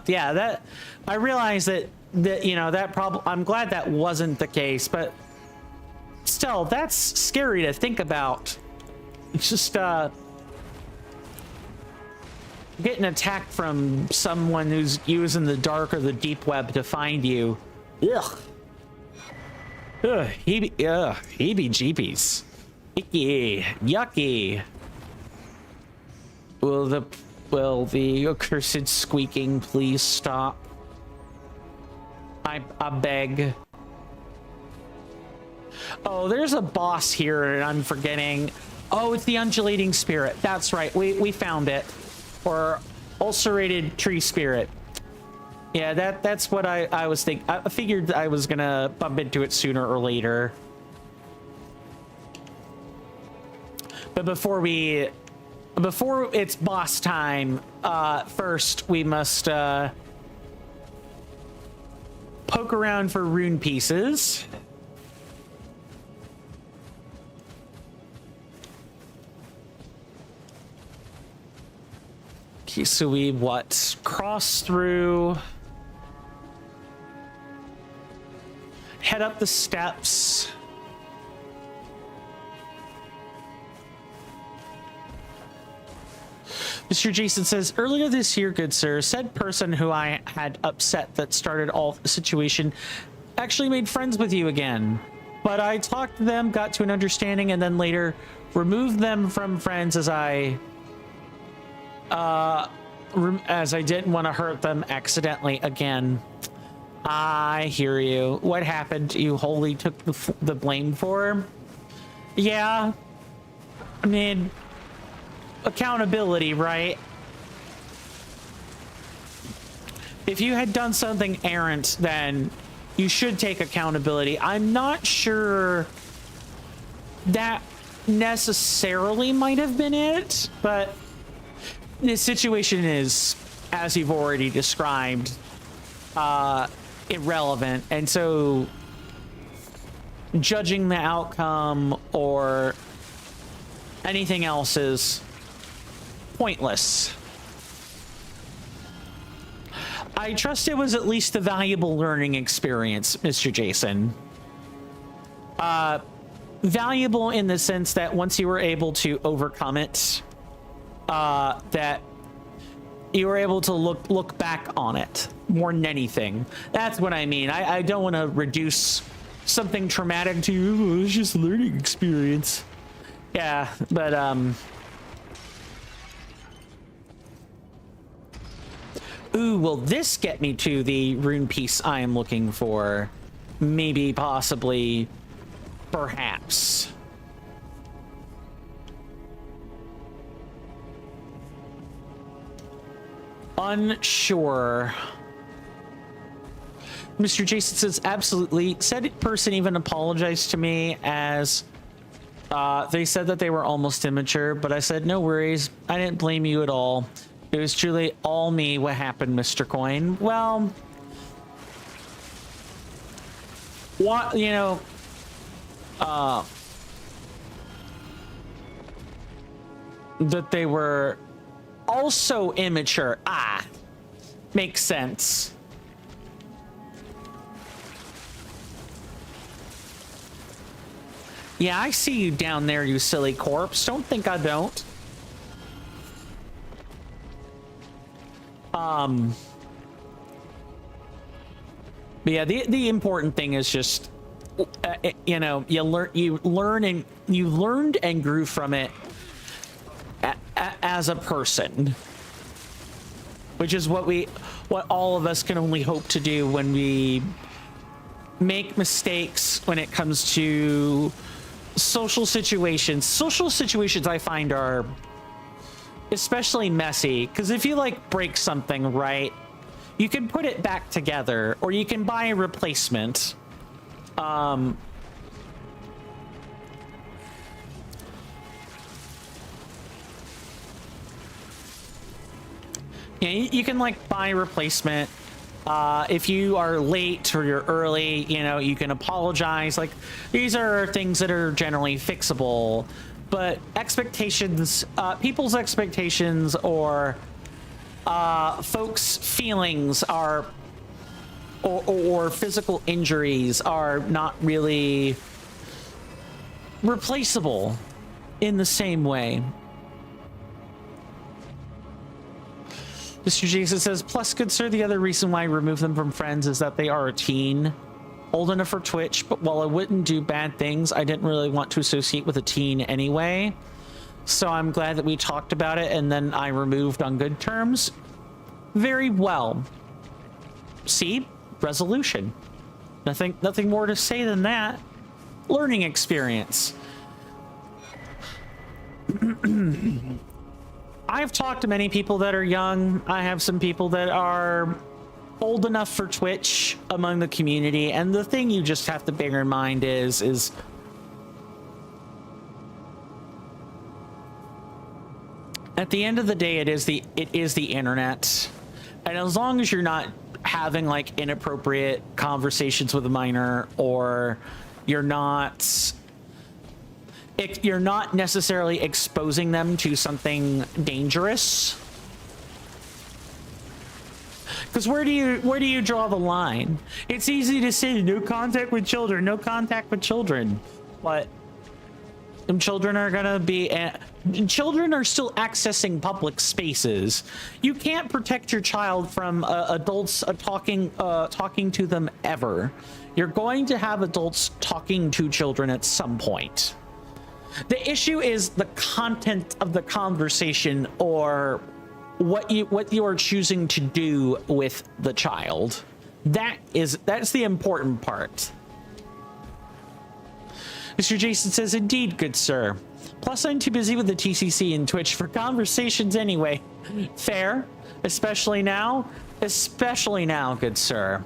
Speaker 1: Yeah, that I realized that that problem. I'm glad that wasn't the case, but still, that's scary to think about. It's just getting attacked from someone who's using the dark or the deep web to find you. Ugh. Ugh. Heebie-jeebies. Icky. Yucky. Will the accursed squeaking please stop? I beg. Oh, there's a boss here and I'm forgetting. Oh, it's the undulating spirit. That's right. We found it. Or ulcerated tree spirit. Yeah, that's what I was thinking. I figured I was gonna bump into it sooner or later. But before it's boss time, first we must poke around for rune pieces. Okay, so we cross through, head up the steps. Mr. Jason says, earlier this year, good sir, said person who I had upset that started all the situation actually made friends with you again. But I talked to them, got to an understanding, and then later removed them from friends as I didn't want to hurt them accidentally again. I hear you. What happened? You wholly took the blame for? Yeah. I mean, accountability, right? If you had done something errant, then you should take accountability. I'm not sure that necessarily might have been it, but this situation is, as you've already described, irrelevant, and so judging the outcome or anything else is pointless. I trust it was at least a valuable learning experience, Mr. Jason. valuable in the sense that once you were able to overcome it, that you were able to look back on it more than anything. That's what I mean. I don't want to reduce something traumatic to you. It's just a learning experience. Yeah, but ooh, will this get me to the rune piece I am looking for? Maybe, possibly, perhaps. Unsure. Mr. Jason says, absolutely. Said person even apologized to me as they said that they were almost immature, but I said, no worries. I didn't blame you at all. It was truly all me what happened, Mr. Coin. Well, what, you know, that they were also immature. Ah, makes sense. Yeah, I see you down there, you silly corpse. Don't think I don't. But yeah, the important thing is just, you know, you learned and grew from it as a person, which is what all of us can only hope to do when we make mistakes when it comes to social situations. Social situations I find are especially messy, because if you like break something, right, you can put it back together or you can buy a replacement. Yeah, you can like buy a replacement. If you are late or you're early, you know, you can apologize. Like, these are things that are generally fixable, but expectations, people's expectations or folks' feelings are, or physical injuries are not really replaceable in the same way. Mr. Jason says, plus, good sir, the other reason why I remove them from friends is that they are a teen, old enough for Twitch, but while I wouldn't do bad things, I didn't really want to associate with a teen anyway. So I'm glad that we talked about it, and then I removed on good terms. Very well. See? Resolution. Nothing more to say than that. Learning experience. I've talked to many people that are young. I have some people that are old enough for Twitch among the community, and the thing you just have to bear in mind is at the end of the day, it is the internet, and as long as you're not having like inappropriate conversations with a minor, or you're not necessarily exposing them to something dangerous. Because where do you draw the line? It's easy to say no contact with children, no contact with children, but children are gonna be, children are still accessing public spaces. You can't protect your child from adults talking to them ever. You're going to have adults talking to children at some point. The issue is the content of the conversation, or what you are choosing to do with the child. That's the important part. Mr. Jason says, indeed, good sir. Plus, I'm too busy with the TCC and Twitch for conversations anyway. Fair, especially now, good sir.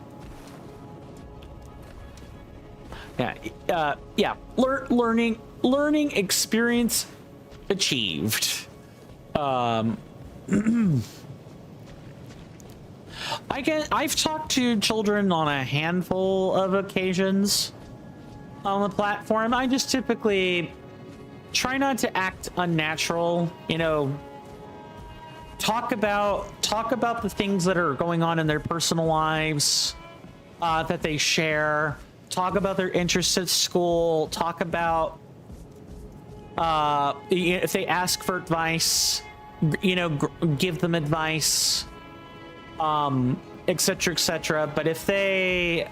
Speaker 1: Yeah, learning experience achieved. I've talked to children on a handful of occasions on the platform. I just typically try not to act unnatural, you know, talk about the things that are going on in their personal lives, that they share, talk about their interests at school, talk about If they ask for advice, you know, give them advice, etc., etc. But if the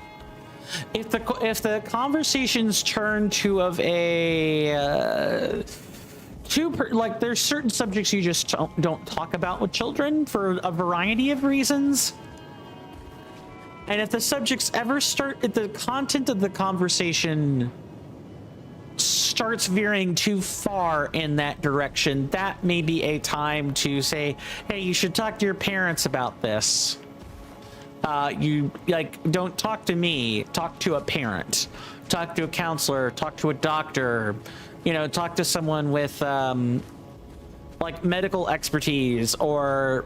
Speaker 1: conversations turn to of a like, there's certain subjects you just don't talk about with children for a variety of reasons. And if the subjects ever start, if the content of the conversation starts veering too far in that direction, that may be a time to say, hey, you should talk to your parents about this. You, like, don't talk to me, talk to a parent, talk to a counselor, talk to a doctor, you know, talk to someone with like medical expertise or,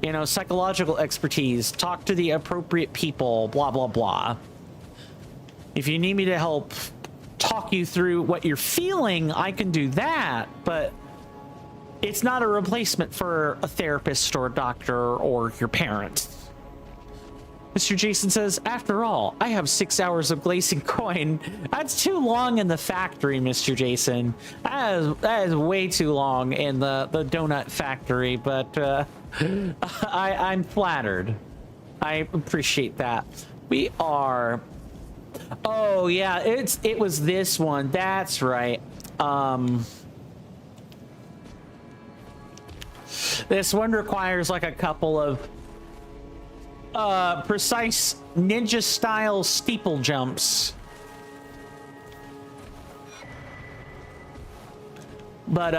Speaker 1: you know, psychological expertise. Talk to the appropriate people, blah, blah, blah. If you need me to help talk you through what you're feeling, I can do that, but it's not a replacement for a therapist or a doctor or your parents. Mr. Jason says, after all, I have 6 hours of glazing coin. That's too long in the factory, Mr. Jason. That is way too long in the donut factory, but I'm flattered. I appreciate that. We are... Oh, yeah, it was this one. That's right. This one requires like a couple of precise ninja style steeple jumps. But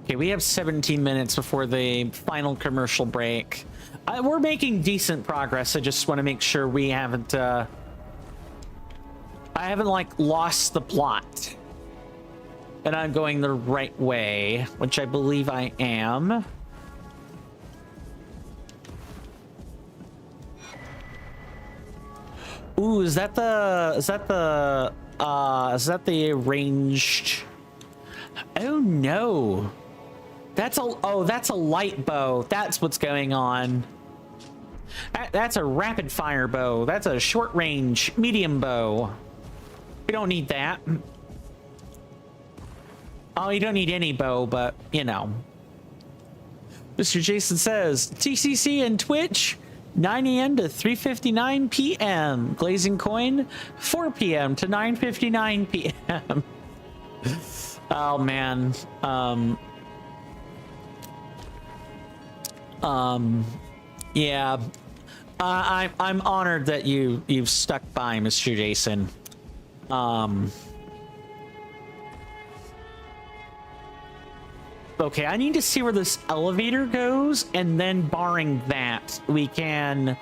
Speaker 1: okay, we have 17 minutes before the final commercial break. We're making decent progress. I just want to make sure we haven't I haven't like lost the plot. And I'm going the right way, which I believe I am. Ooh, is that the ranged? Oh no. That's a light bow. That's what's going on. That's a rapid fire bow. That's a short range medium bow. We don't need that. Oh, you don't need any bow, but, you know. Mr. Jason says, TCC and Twitch, 9 a.m. to 3:59 p.m. Glazing coin, 4 p.m. to 9:59 p.m. Oh, man. Yeah. I'm honored that you've stuck by, Mr. Jason. Okay, I need to see where this elevator goes, and then barring that, we can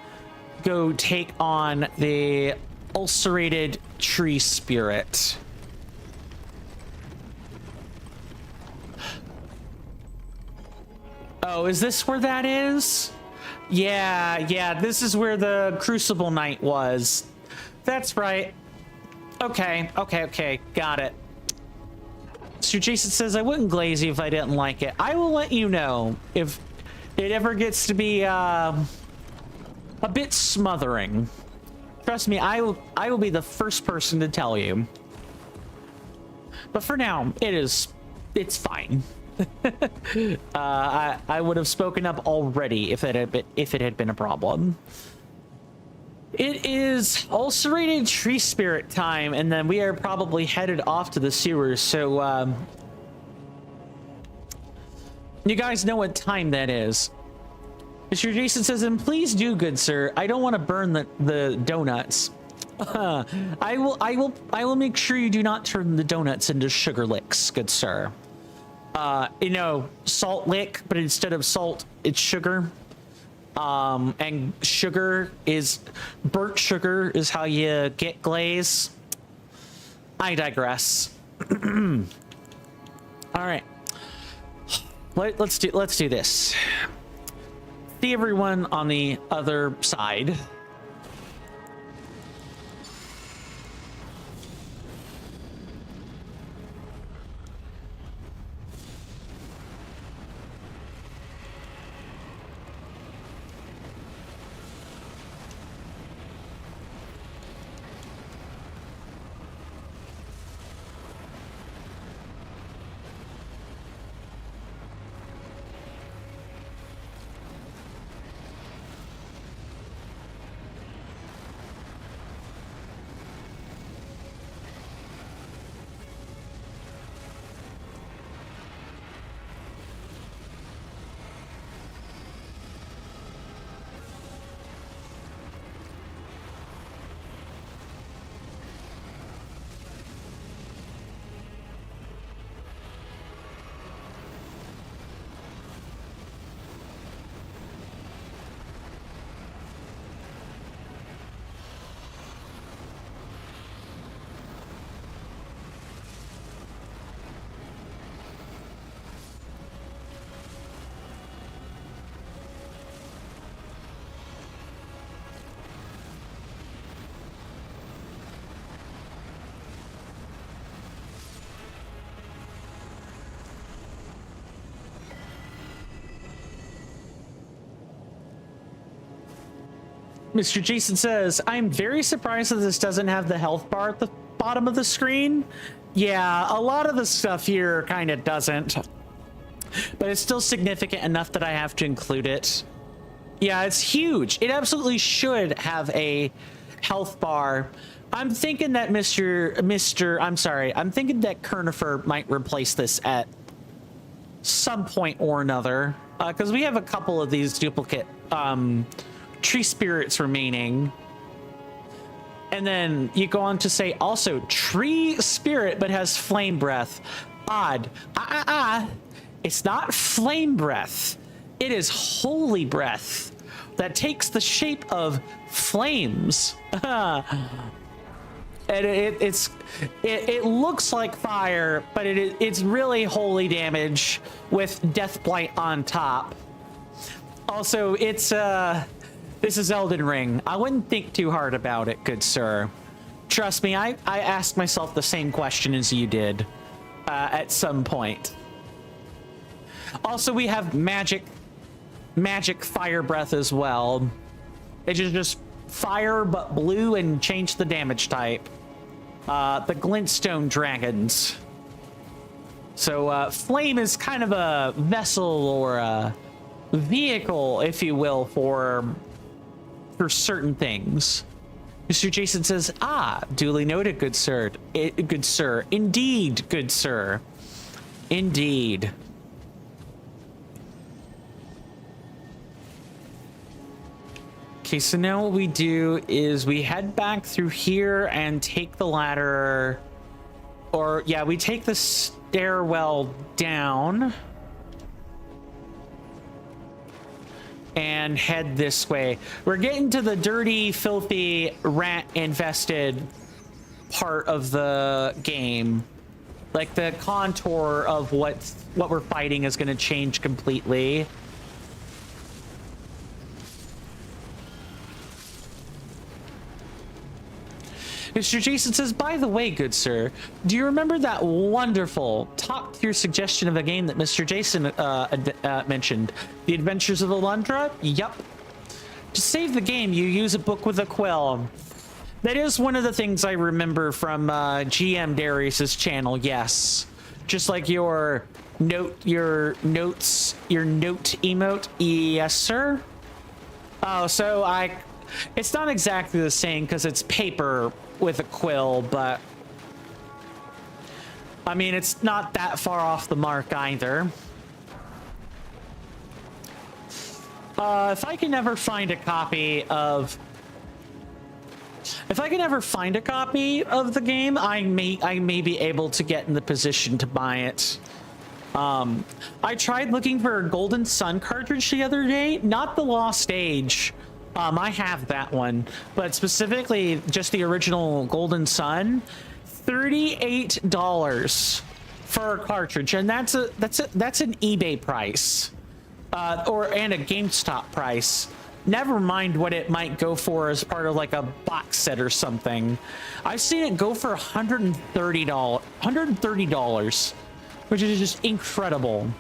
Speaker 1: go take on the ulcerated tree spirit. Oh, is this where that is? Yeah, this is where the Crucible Knight was. That's right. Okay, got it. So Jason says, I wouldn't glaze you if I didn't like it. I will let you know if it ever gets to be a bit smothering. Trust me, I will be the first person to tell you. But for now, it's fine. I would have spoken up already if it had been a problem. It is ulcerated tree spirit time, and then we are probably headed off to the sewers. So you guys know what time that is. Mr. Jason says, and please do, good sir. I don't want to burn the donuts. I will make sure you do not turn the donuts into sugar licks, good sir. You know, salt lick, but instead of salt, it's sugar. And burnt sugar is how you get glaze. I digress. All right, let's do this. See everyone on the other side. Mr. Jason says, I'm very surprised that this doesn't have the health bar at the bottom of the screen. Yeah, a lot of the stuff here kind of doesn't. But it's still significant enough that I have to include it. Yeah, it's huge. It absolutely should have a health bar. I'm thinking that I'm thinking that Kernifer might replace this at some point or another. Because we have a couple of these duplicate tree spirits remaining. And then you go on to say also tree spirit, but has flame breath. Odd. It's not flame breath. It is holy breath that takes the shape of flames. And it looks like fire, but it's really holy damage with death blight on top. Also, it's this is Elden Ring. I wouldn't think too hard about it, good sir. Trust me, I asked myself the same question as you did at some point. Also, we have magic fire breath as well. It's just fire but blue and change the damage type. The glintstone dragons. So flame is kind of a vessel or a vehicle, if you will, for certain things. Mr. Jason says, duly noted, good sir. Good sir. Indeed, good sir. Indeed. Okay, so now what we do is we head back through here and take the ladder, or yeah, we take the stairwell down and head this way. We're getting to the dirty, filthy, rat-infested part of the game. Like the contour of what we're fighting is going to change completely. Mr. Jason says, by the way, good sir, do you remember that wonderful top-tier suggestion of a game that Mr. Jason mentioned? The Adventures of Alundra? Yup. To save the game, you use a book with a quill. That is one of the things I remember from GM Darius's channel, yes. Just like your note emote, yes, sir. Oh, so it's not exactly the same because it's paper with a quill, but I mean, it's not that far off the mark either. If I can ever find a copy of the game, I may be able to get in the position to buy it. I tried looking for a Golden Sun cartridge the other day, not the Lost Age. I have that one, but specifically just the original Golden Sun, $38 for a cartridge, and that's an eBay price, and a GameStop price. Never mind what it might go for as part of like a box set or something. I've seen it go for $130, which is just incredible.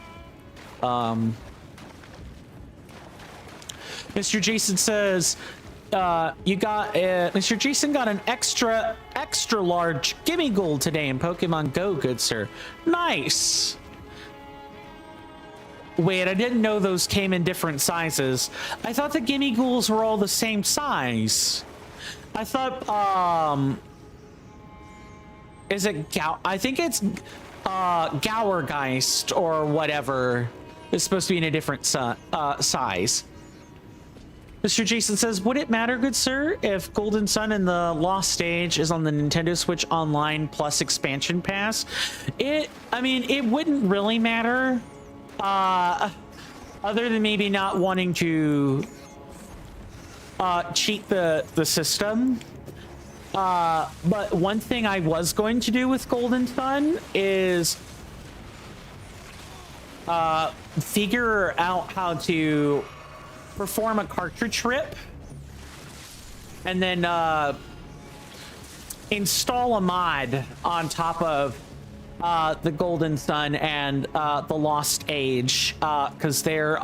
Speaker 1: Mr. Jason says, Mr. Jason got an extra large Gimme Ghoul today in Pokemon Go, good sir. Nice. Wait, I didn't know those came in different sizes. I thought the Gimme Ghouls were all the same size. I thought, is it I think it's Gourgeist or whatever is supposed to be in a different size. Mr. Jason says, would it matter, good sir, if Golden Sun and the Lost Stage is on the Nintendo Switch Online Plus expansion pass? I mean, it wouldn't really matter, other than maybe not wanting to cheat the system. But one thing I was going to do with Golden Sun is figure out how to perform a cartridge rip and then install a mod on top of the Golden Sun and the Lost Age, because there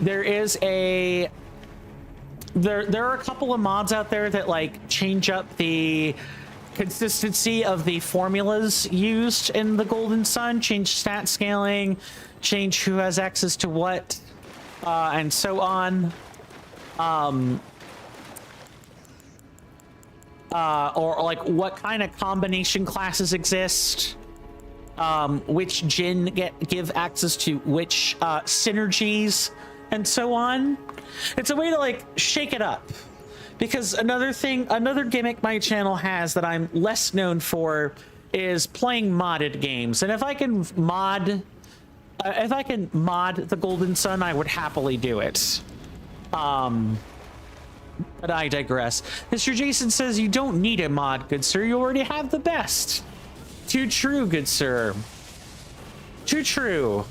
Speaker 1: is a there are a couple of mods out there that like change up the consistency of the formulas used in the Golden Sun, change stat scaling, change who has access to what, and so on. Or like what kind of combination classes exist, which Jin give access to which synergies, and so on. It's a way to like shake it up. Because another gimmick my channel has that I'm less known for is playing modded games. And if I can mod the Golden Sun, I would happily do it. But I digress. Mr. Jason says you don't need a mod, good sir. You already have the best. Too true, good sir. Too true.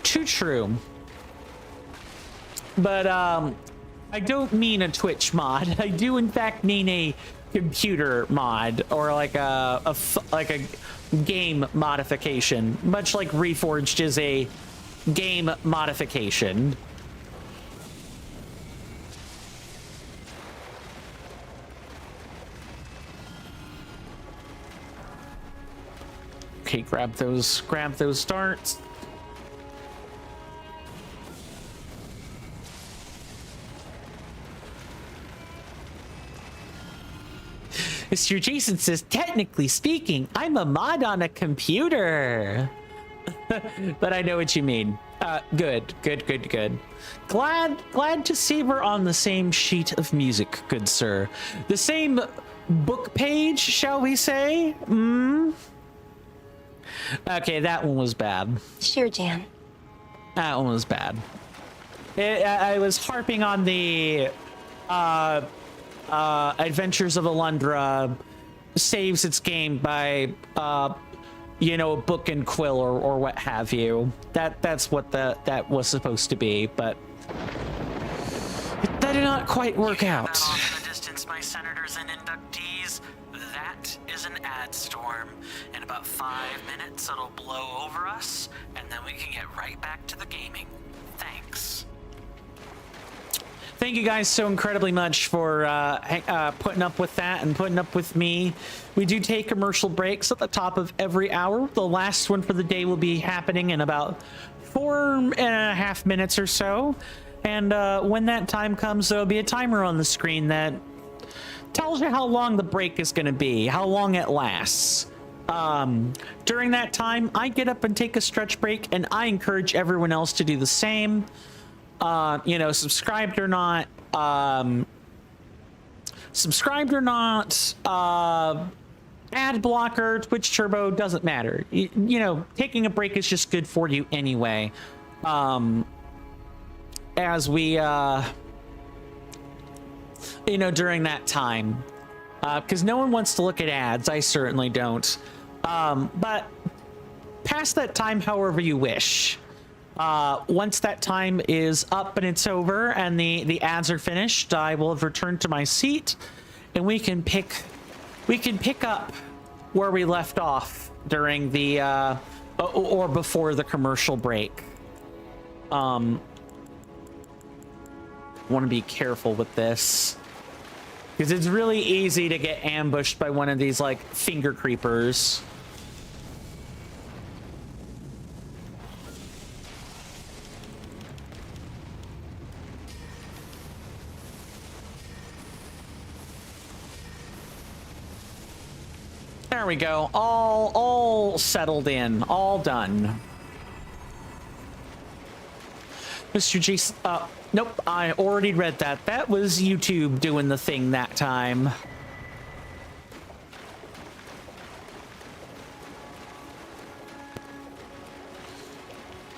Speaker 1: Too true. But I don't mean a Twitch mod. I do in fact mean a computer mod, or like a game modification, much like Reforged is a game modification. Okay, grab those darts. Mr. Jason says, technically speaking, I'm a mod on a computer. But I know what you mean. Good. Glad to see we're on the same sheet of music, good sir. The same book page, shall we say? Okay, that one was bad.
Speaker 7: Sure, Jan.
Speaker 1: That one was bad. I was harping on the Adventures of Alundra saves its game by you know, a book and quill or what have you. That's what that was supposed to be, but that did not quite work out.
Speaker 8: That off in the distance, my senators and inductees, that is an ad storm. In about 5 minutes, it'll blow over us, and then we can get right back to the gaming. Thanks.
Speaker 1: Thank you guys so incredibly much for putting up with that and putting up with me. We do take commercial breaks at the top of every hour. The last one for the day will be happening in about 4.5 minutes or so. And when that time comes, there'll be a timer on the screen that tells you how long the break is going to be, how long it lasts. During that time, I get up and take a stretch break, and I encourage everyone else to do the same. You know, subscribed or not, ad blocker, Twitch Turbo, doesn't matter. You know, taking a break is just good for you anyway. As we, you know, during that time, because no one wants to look at ads. I certainly don't. But past that time, however you wish. Once that time is up and it's over and the ads are finished, I will have returned to my seat, and we can pick up where we left off during the or before the commercial break. Want to be careful with this because it's really easy to get ambushed by one of these like finger creepers. There we go. All settled in. All done. Mr. Jason, nope, I already read that. That was YouTube doing the thing that time.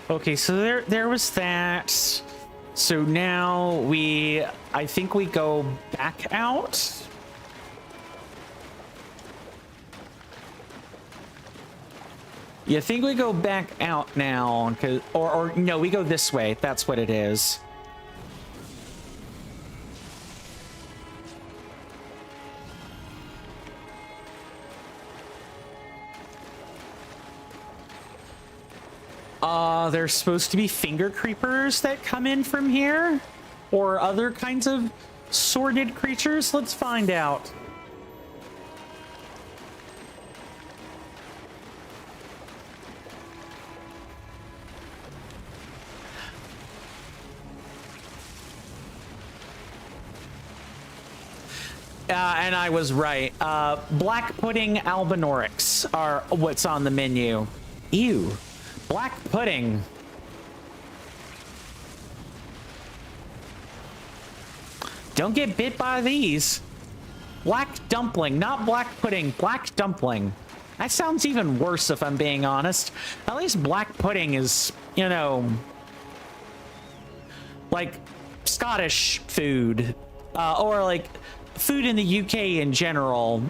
Speaker 1: Okay, so there was that. So now I think we go back out. You think we go back out now, or no, we go this way. That's what it is. There's supposed to be finger creepers that come in from here, or other kinds of sordid creatures. Let's find out. And I was right. Black pudding albinorix are what's on the menu. Ew. Black pudding. Don't get bit by these. Black dumpling, not black pudding, black dumpling. That sounds even worse if I'm being honest. At least black pudding is, you know, like Scottish food, or like food in the UK in general.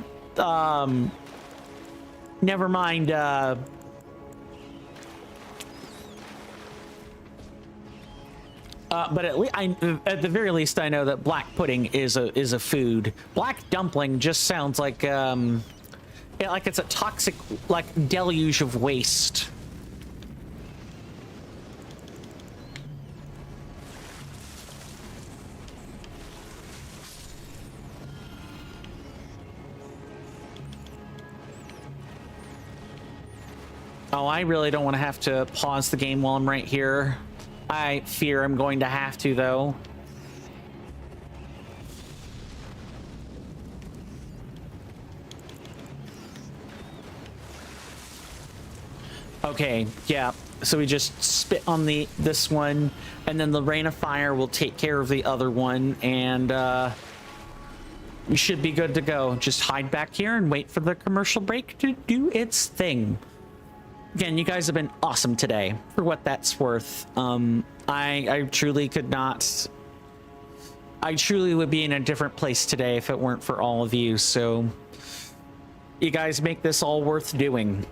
Speaker 1: Never mind, but at the very least, I know that black pudding is a food. Black dumpling just sounds like yeah, like it's a toxic, like, deluge of waste. Oh, I really don't want to have to pause the game while I'm right here. I fear I'm going to have to, though. Okay, yeah. So we just spit on this one, and then the rain of fire will take care of the other one, and we should be good to go. Just hide back here and wait for the commercial break to do its thing. Again, you guys have been awesome today, for what that's worth. I truly could not... I truly would be in a different place today if it weren't for all of you, so... You guys make this all worth doing.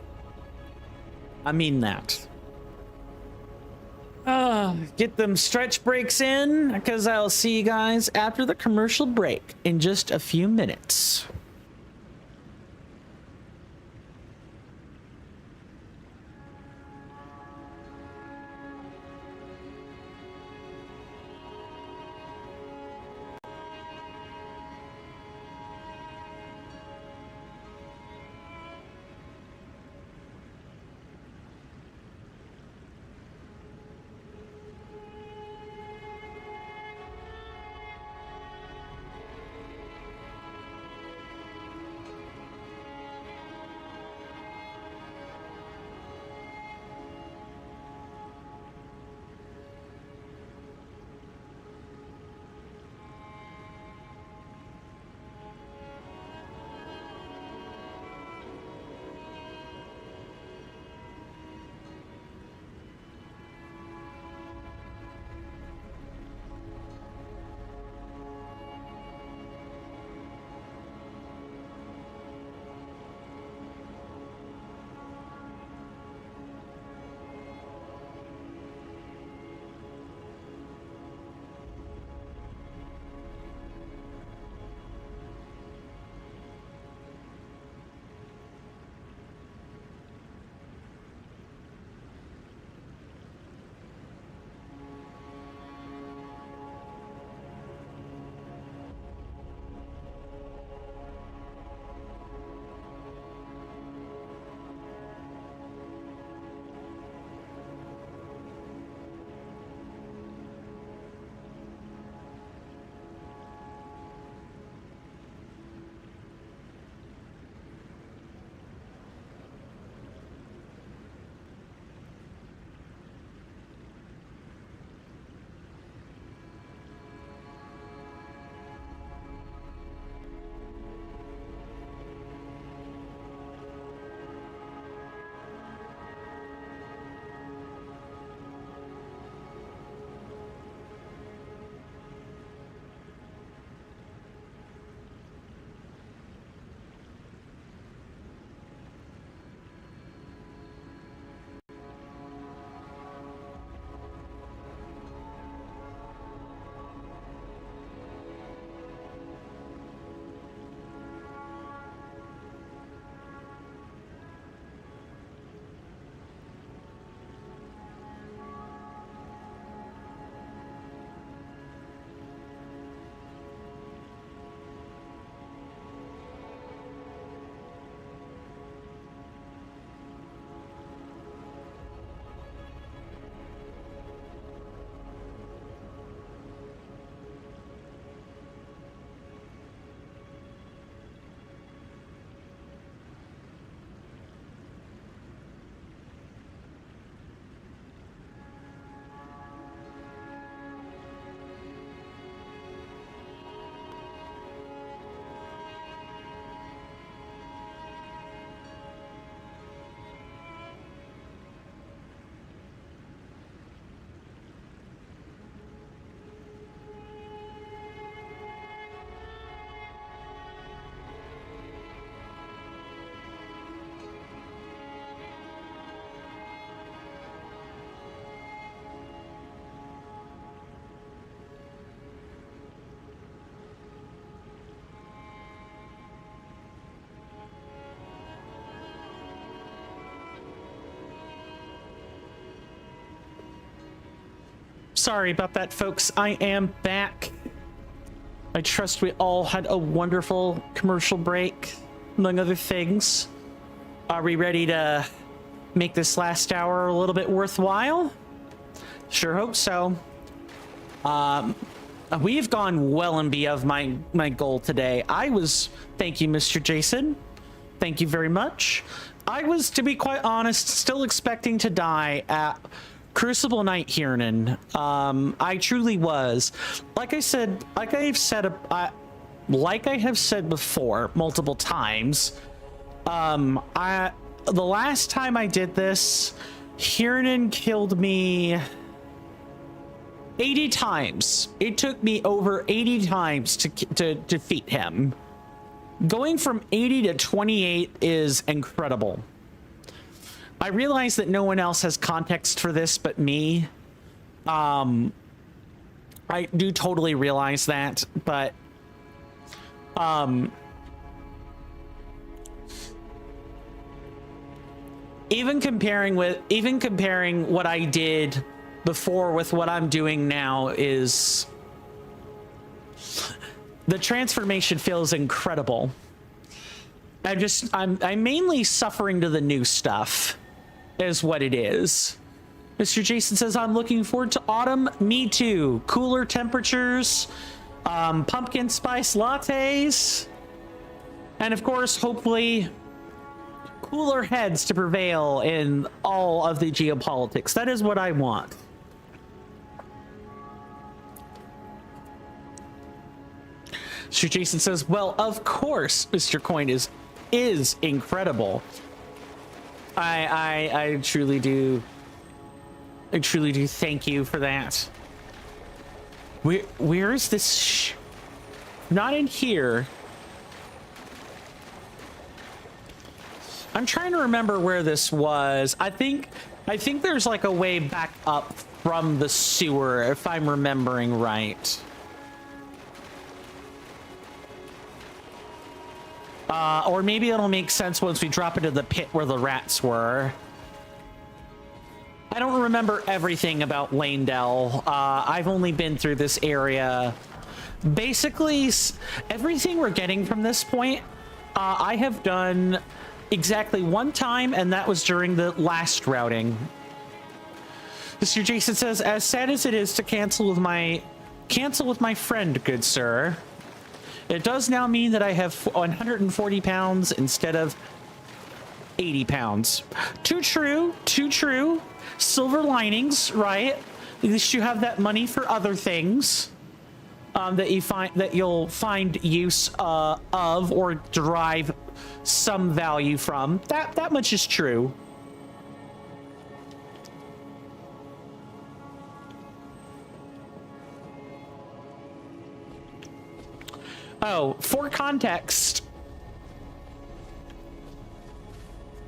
Speaker 1: I mean that. Get them stretch breaks in, because I'll see you guys after the commercial break in just a few minutes. Sorry about that, folks. I am back. I trust we all had a wonderful commercial break, among other things. Are we ready to make this last hour a little bit worthwhile? Sure hope so. We've gone well and beyond my goal today. Thank you, Mr. Jason. Thank you very much. I was, to be quite honest, still expecting to die at Crucible Night Hiernan. I truly was. Like I have said before multiple times, the last time I did this, Hiernan killed me 80 times. It took me over 80 times to defeat him. Going from 80 to 28 is incredible. I realize that no one else has context for this but me. I do totally realize that, but even comparing what I did before with what I'm doing now, is the transformation feels incredible. I'm mainly suffering to the new stuff is what it is. Mr. Jason says, I'm looking forward to autumn. Me too. Cooler temperatures, pumpkin spice lattes, and of course, hopefully, cooler heads to prevail in all of the geopolitics. That is what I want. Mr. Jason says, well, of course, Mr. Coin is incredible. I truly do. I truly do thank you for that. Where is this? Not in here. I'm trying to remember where this was. I think there's like a way back up from the sewer, if I'm remembering right. Or maybe it'll make sense once we drop into the pit where the rats were. I don't remember everything about Lanedell. I've only been through this area. Basically, everything we're getting from this point, I have done exactly one time, and that was during the last routing. Mr. Jason says, as sad as it is to cancel with my friend, good sir, it does now mean that I have 140 pounds instead of 80 pounds. Too true, too true. Silver linings, right? At least you have that money for other things that you'll find use of or derive some value from. That much is true. Oh, for context,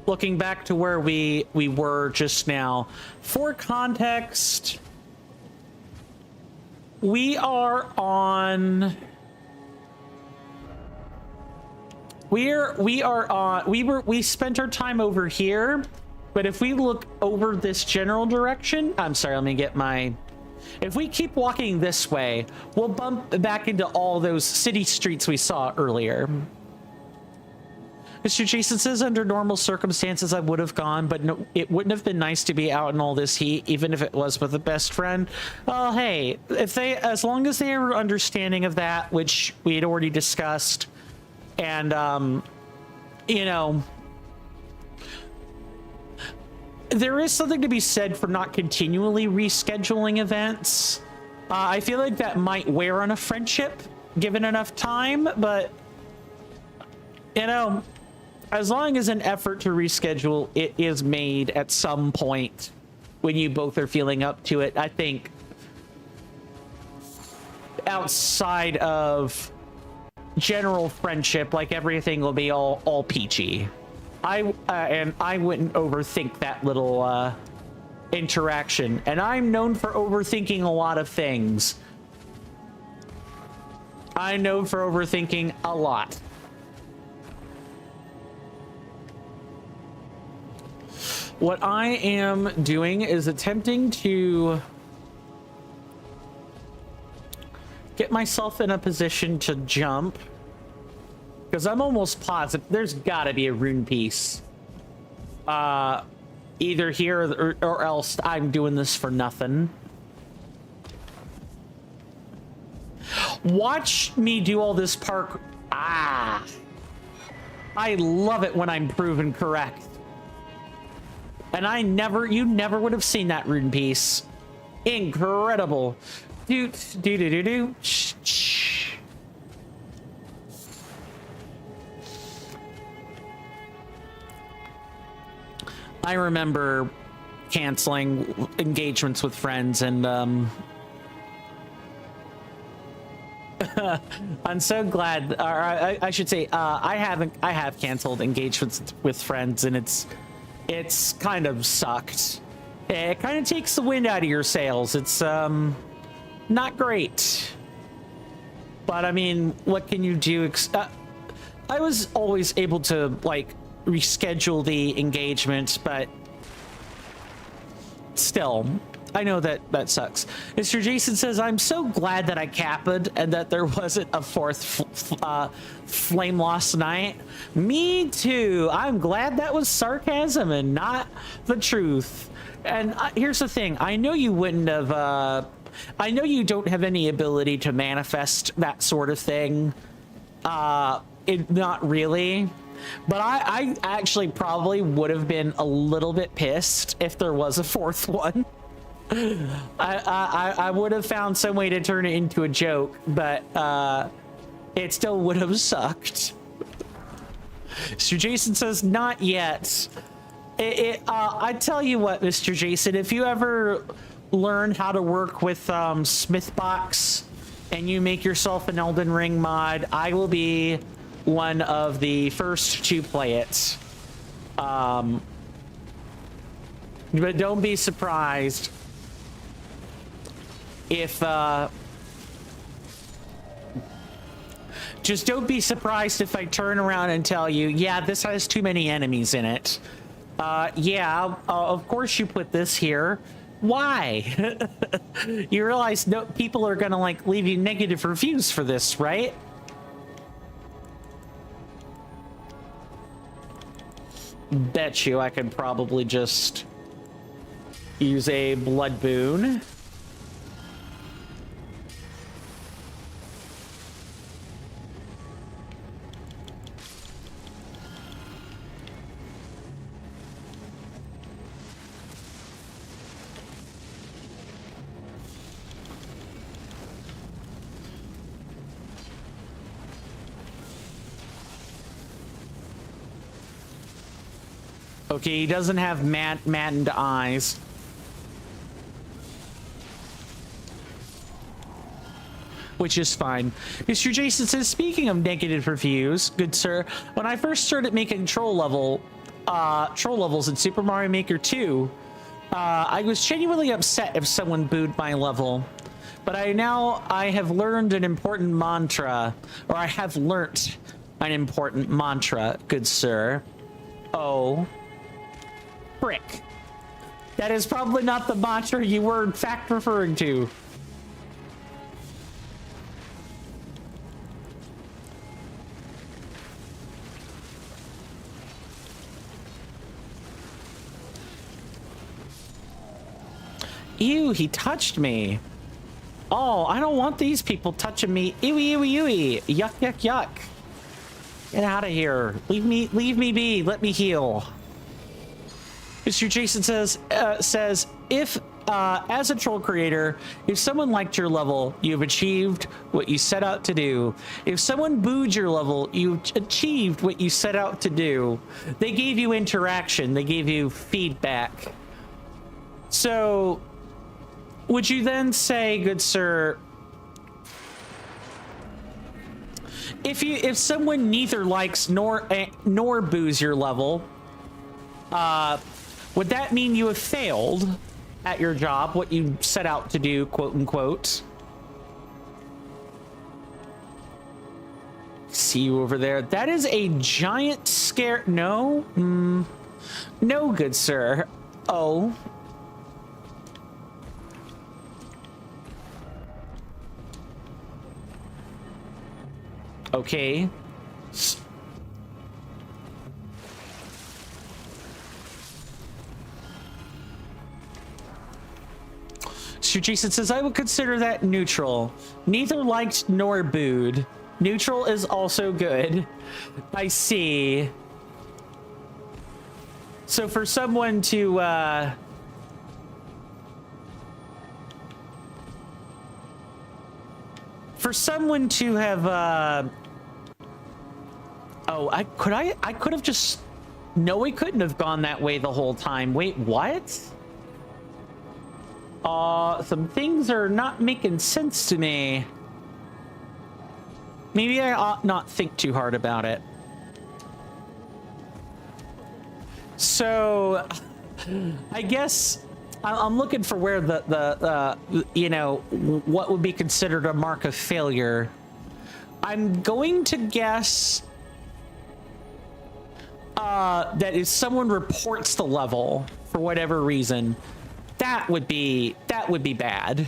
Speaker 1: looking back to where we were just now, for context, we spent our time over here, but if we look over this general direction, I'm sorry, let me get my, if we keep walking this way, we'll bump back into all those city streets we saw earlier. Mr. Jason says, under normal circumstances, I would have gone, but no, it wouldn't have been nice to be out in all this heat, even if it was with a best friend. Well, hey, as long as they are understanding of that, which we had already discussed, and, you know, there is something to be said for not continually rescheduling events. I feel like that might wear on a friendship, given enough time, but, you know, as long as an effort to reschedule it is made at some point when you both are feeling up to it, I think outside of general friendship, like, everything will be all peachy. And I wouldn't overthink that little interaction, and I'm known for overthinking a lot of things. I'm known for overthinking a lot. What I am doing is attempting to get myself in a position to jump, because I'm almost positive there's got to be a rune piece. Either here or else I'm doing this for nothing. Watch me do all this park. Ah, I love it when I'm proven correct. And you never would have seen that rune piece. Incredible. Do. Shh. I remember canceling engagements with friends, and I'm so glad, or I should say, I have canceled engagements with friends, and it's kind of sucked. It kind of takes the wind out of your sails. It's not great, but I mean, what can you do? I was always able to like reschedule the engagement, but still, I know that sucks. Mr. Jason says, I'm so glad that I capped and that there wasn't a fourth flame lost night. Me too. I'm glad that was sarcasm and not the truth. And here's the thing. I know you wouldn't have, I know you don't have any ability to manifest that sort of thing. Not really. But I actually probably would have been a little bit pissed if there was a fourth one. I would have found some way to turn it into a joke, but it still would have sucked. Mr. Jason says, not yet. I tell you what, Mr. Jason, if you ever learn how to work with Smithbox and you make yourself an Elden Ring mod, I will be one of the first to play it. But don't be surprised if just don't be surprised if I turn around and tell you, yeah, this has too many enemies in it. Yeah, of course you put this here. Why? You realize no people are gonna like leave you negative reviews for this, right? Bet you I could probably just use a blood boon. Okay, he doesn't have maddened eyes. Which is fine. Mr. Jason says, speaking of negative reviews, good sir, when I first started making troll levels in Super Mario Maker 2, I was genuinely upset if someone booed my level. But I have learned an important mantra, or I have learnt an important mantra, good sir. Oh. Frick. That is probably not the mantra you were in fact referring to. Ew, he touched me. Oh, I don't want these people touching me. Ewy, ewy, ewy. Yuck, yuck, yuck. Get out of here. Leave me be. Let me heal. Mr. Jason says, if, as a troll creator, if someone liked your level, you've achieved what you set out to do. If someone booed your level, you achieved what you set out to do. They gave you interaction. They gave you feedback. So, would you then say, good sir, if someone neither likes nor boos your level, would that mean you have failed at your job, what you set out to do, quote unquote? See you over there. That is a giant scare. No? No, good sir. Oh. Okay. So Jason says, I would consider that neutral. Neither liked nor booed. Neutral is also good. I see. So for someone to, have, oh, I could have just, no, we couldn't have gone that way the whole time. Wait, what? Some things are not making sense to me. Maybe I ought not think too hard about it. So, I guess I'm looking for where the you know, what would be considered a mark of failure. I'm going to guess that if someone reports the level for whatever reason, that would be bad.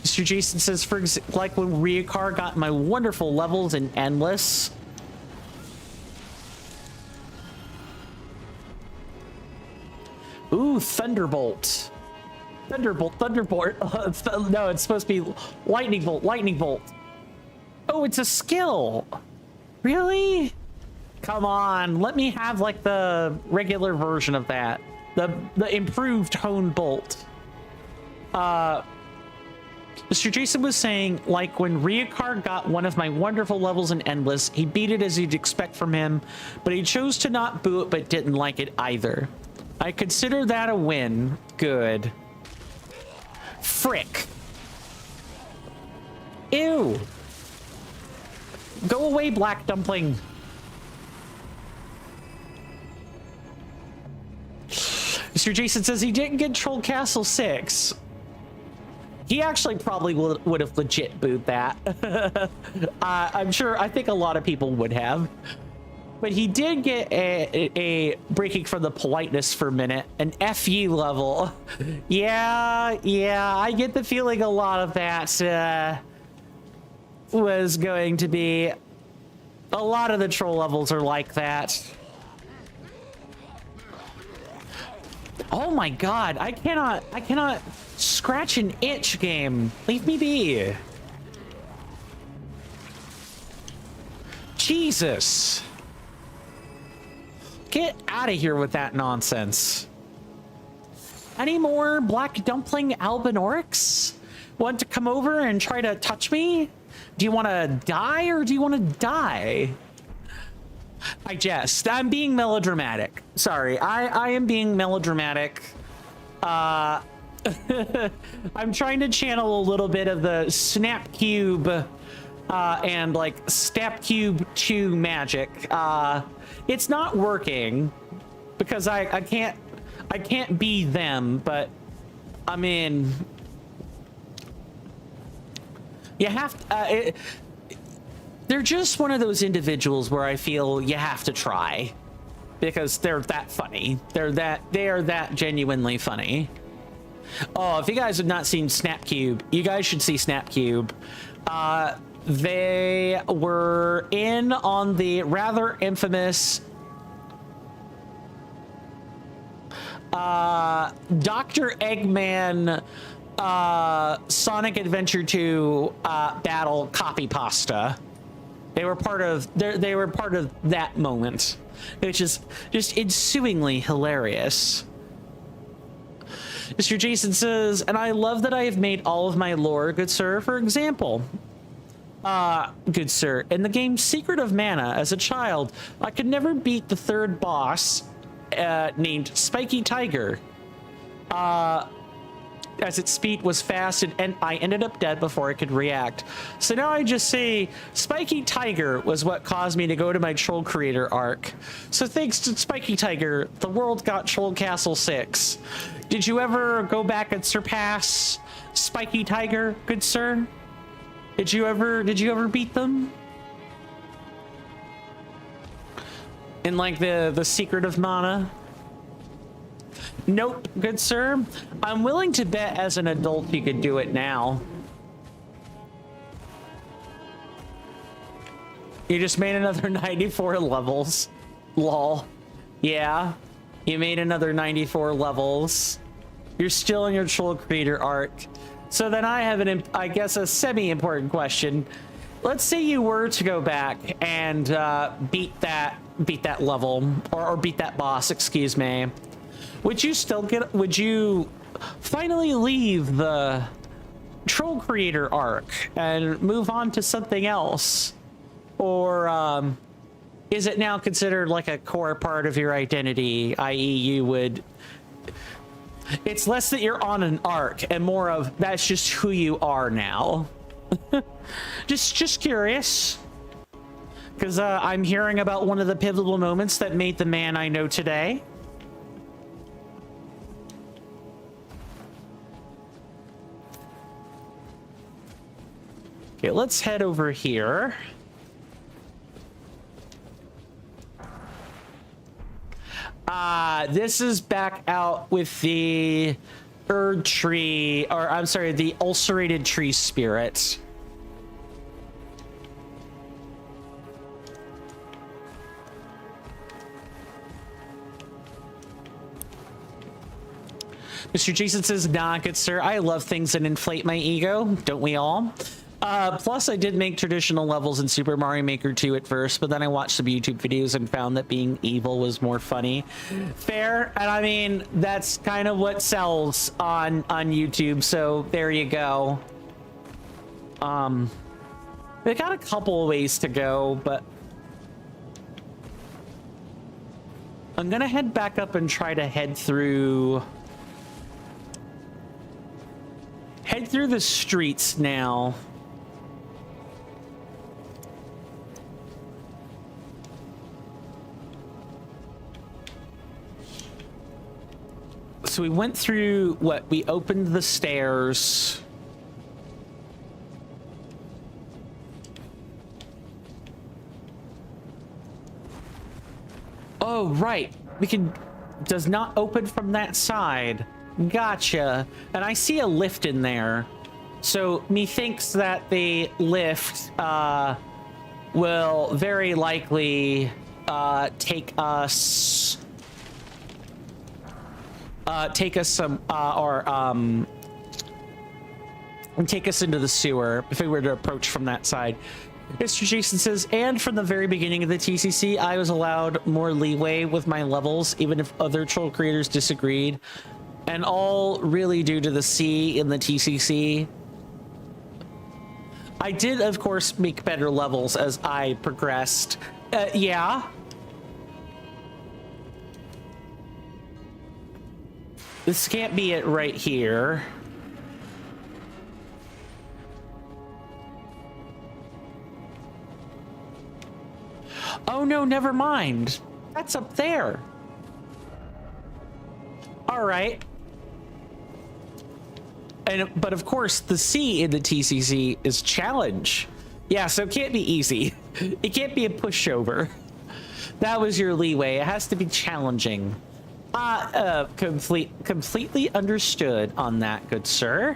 Speaker 1: Mr. Jason says, for like when Ryukar got my wonderful levels in Endless. Ooh, Thunderbolt. Thunderbolt. No, it's supposed to be Lightning Bolt. Oh, it's a skill. Really? Come on, let me have like the regular version of that. The improved Hone Bolt. Mr. Jason was saying, like when Ryukar got one of my wonderful levels in Endless, he beat it as you'd expect from him, but he chose to not boo it but didn't like it either. I consider that a win. Good. Frick. Ew. Go away, Black Dumpling. Mr. Jason says he didn't get Troll Castle 6. He actually probably would have legit booed that. I'm sure, I think a lot of people would have. But he did get a breaking from the politeness for a minute, an FU level. Yeah, I get the feeling a lot of that was going to be, a lot of the troll levels are like that. Oh my god, I cannot scratch an itch, game. Leave me be. Jesus. Get out of here with that nonsense. Any more Black Dumpling Albinorics? Want to come over and try to touch me? Do you want to die or do you want to die? I jest. I'm being melodramatic. Sorry, I am being melodramatic. I'm trying to channel a little bit of the Snapcube and like Snapcube 2 magic. It's not working because I can't be them, but I mean, you have to, they're just one of those individuals where I feel you have to try because they're that funny. They are that genuinely funny. Oh, if you guys have not seen Snapcube, you guys should see Snapcube. They were in on the rather infamous Dr. Eggman Sonic Adventure 2 battle copy pasta. They were part of that moment, which is just ensuingly hilarious. Mr. Jason says, and I love that I have made all of my lore, good sir. For example, good sir, in the game Secret of Mana, as a child, I could never beat the third boss named Spiky Tiger. As its speed was fast and I ended up dead before I could react. So now I just say Spiky Tiger was what caused me to go to my Troll Creator arc. So thanks to Spiky Tiger, the world got Troll Castle 6. Did you ever go back and surpass Spiky Tiger, good sir? Did you ever beat them? In like the Secret of Mana? Nope, good sir. I'm willing to bet as an adult you could do it now. You just made another 94 levels. Lol. Yeah. You made another 94 levels. You're still in your troll creator arc. So then I have I guess a semi-important question. Let's say you were to go back and beat that level or beat that boss, excuse me. Would you finally leave the troll creator arc and move on to something else? Or is it now considered like a core part of your identity, i.e. you would... It's less that you're on an arc and more of that's just who you are now. just curious. Because I'm hearing about one of the pivotal moments that made the man I know today. Okay, let's head over here. This is back out with the Erd tree, or I'm sorry, the ulcerated tree spirit. Mr. Jason says, nah, good sir. I love things that inflate my ego. Don't we all? Plus, I did make traditional levels in Super Mario Maker 2 at first, but then I watched some YouTube videos and found that being evil was more funny. Fair, and I mean, that's kind of what sells on YouTube, so there you go. We got a couple of ways to go, but I'm gonna head back up and try to head through the streets now. So we went through what? We opened the stairs. Oh, right. We can... Does not open from that side. Gotcha. And I see a lift in there. So methinks that the lift will very likely take us some take us into the sewer if we were to approach from that side. Mr. Jason says, and from the very beginning of the TCC, I was allowed more leeway with my levels, even if other troll creators disagreed. And all really due to the C in the TCC. I did, of course, make better levels as I progressed. Yeah. This can't be it right here. Oh no, never mind. That's up there. All right. But of course, the C in the TCC is challenge. Yeah, so it can't be easy. It can't be a pushover. That was your leeway. It has to be challenging. Completely understood on that, good sir.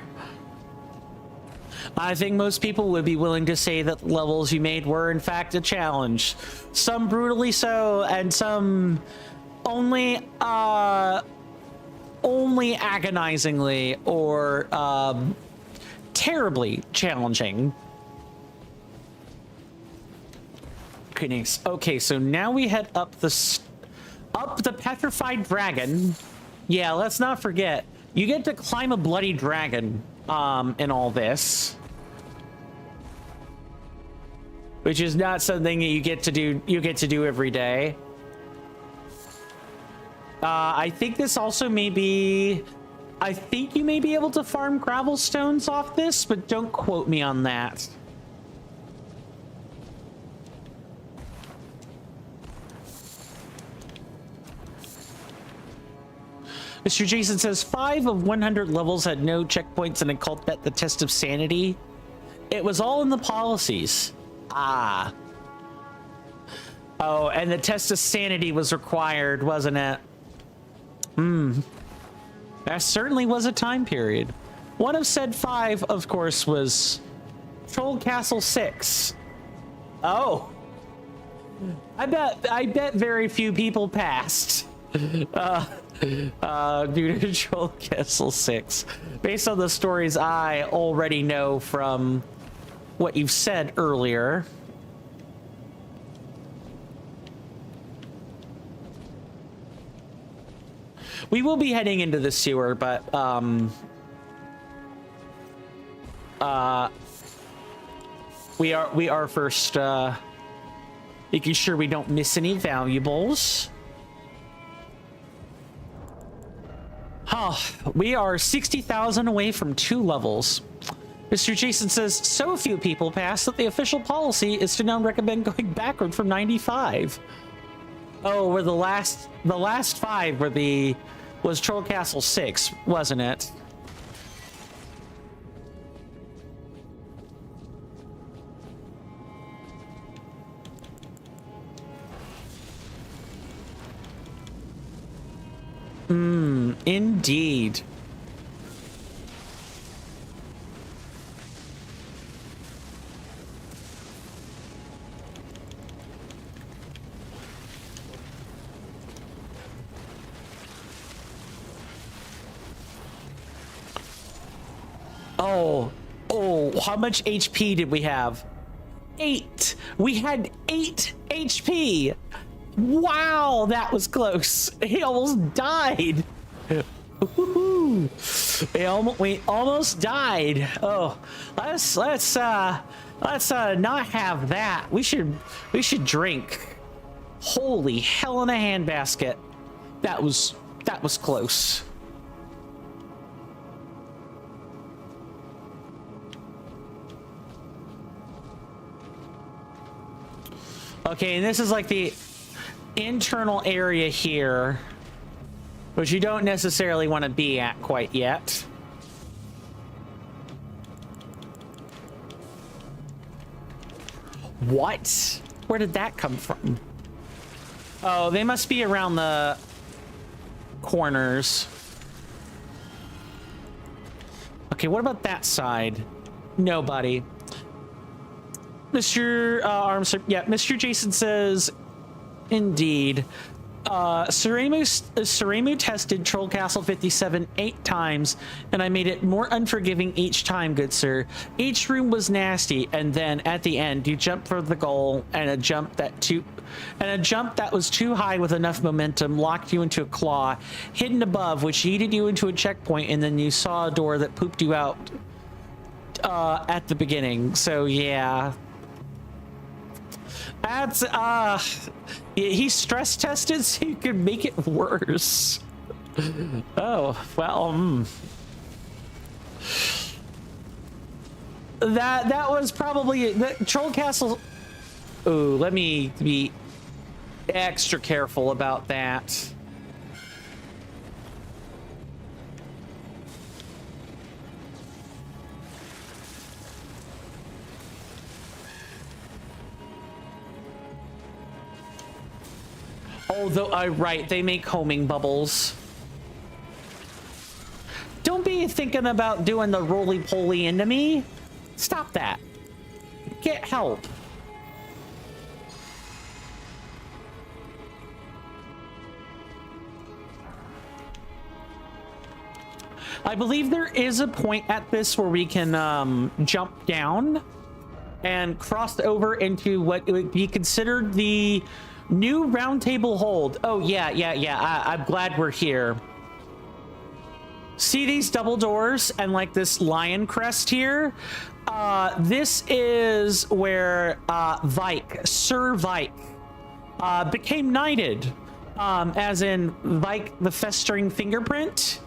Speaker 1: I think most people would be willing to say that the levels you made were in fact a challenge. Some brutally so, and some only agonizingly or terribly challenging. Goodness. Okay, so now we head up the petrified dragon. Yeah, let's not forget, you get to climb a bloody dragon in all this, which is not something that you get to do every day. I think this also may be... I think you may be able to farm gravel stones off this, but don't quote me on that. Mr. Jason says 5 of 100 levels had no checkpoints and it called that the test of sanity. It was all in the policies. Ah. Oh, and the test of sanity was required, wasn't it? That certainly was a time period. One of said 5, of course, was Troll Castle 6. Oh. I bet very few people passed. Due to Troll Castle 6. Based on the stories I already know from what you've said earlier. We will be heading into the sewer, but we are first making sure we don't miss any valuables. Oh, we are 60,000 away from 2 levels. Mr. Jason says, so few people pass that the official policy is to now recommend going backward from 95. Oh, where the last 5 was Troll Castle 6, wasn't it? Indeed. Oh, how much HP did we have? 8. We had 8 HP. Wow, that was close. He almost died. We almost died. Oh, let's not have that. We should drink. Holy hell in a handbasket. That was close. Okay, and this is like the internal area here, which you don't necessarily want to be at quite yet. What? Where did that come from? Oh, they must be around the corners. Okay, what about that side? Nobody. Mr. Armstrong, yeah, Mr. Jason says, indeed. Suremu tested Troll Castle 57 8 times, and I made it more unforgiving each time, good sir. Each room was nasty, and then at the end, you jump for the goal, and a jump that was too high with enough momentum locked you into a claw hidden above, which yeeted you into a checkpoint, and then you saw a door that pooped you out at the beginning. So yeah. That's he stress tested so you could make it worse. Oh well. That was probably the Troll Castle. Oh, let me be extra careful about that. Although, right, they make homing bubbles. Don't be thinking about doing the roly-poly into me. Stop that. Get help. I believe there is a point at this where we can jump down and cross over into what would be considered the new round table hold. Oh yeah. I'm glad we're here. See these double doors and like this lion crest here? This is where Sir Vike became knighted, as in Vike the Festering Fingerprint.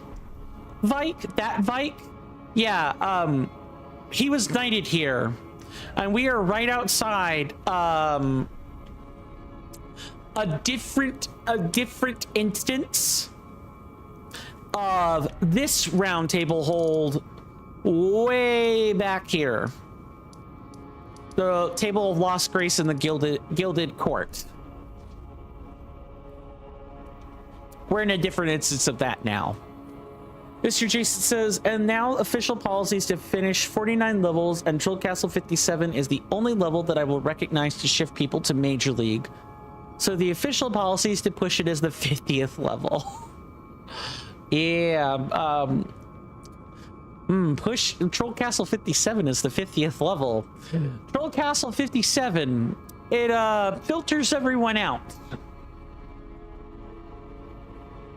Speaker 1: Vike. Yeah, he was knighted here, and we are right outside a different instance of this round table hold way back here. The Table of Lost Grace in the Gilded Court. We're in a different instance of that now. Mr. Jason says, and now official policies to finish 49 levels, and Troll Castle 57 is the only level that I will recognize to shift people to Major League. So the official policy is to push it as the 50th level. Yeah, push Troll Castle 57 is the 50th level. Troll Castle 57, it filters everyone out.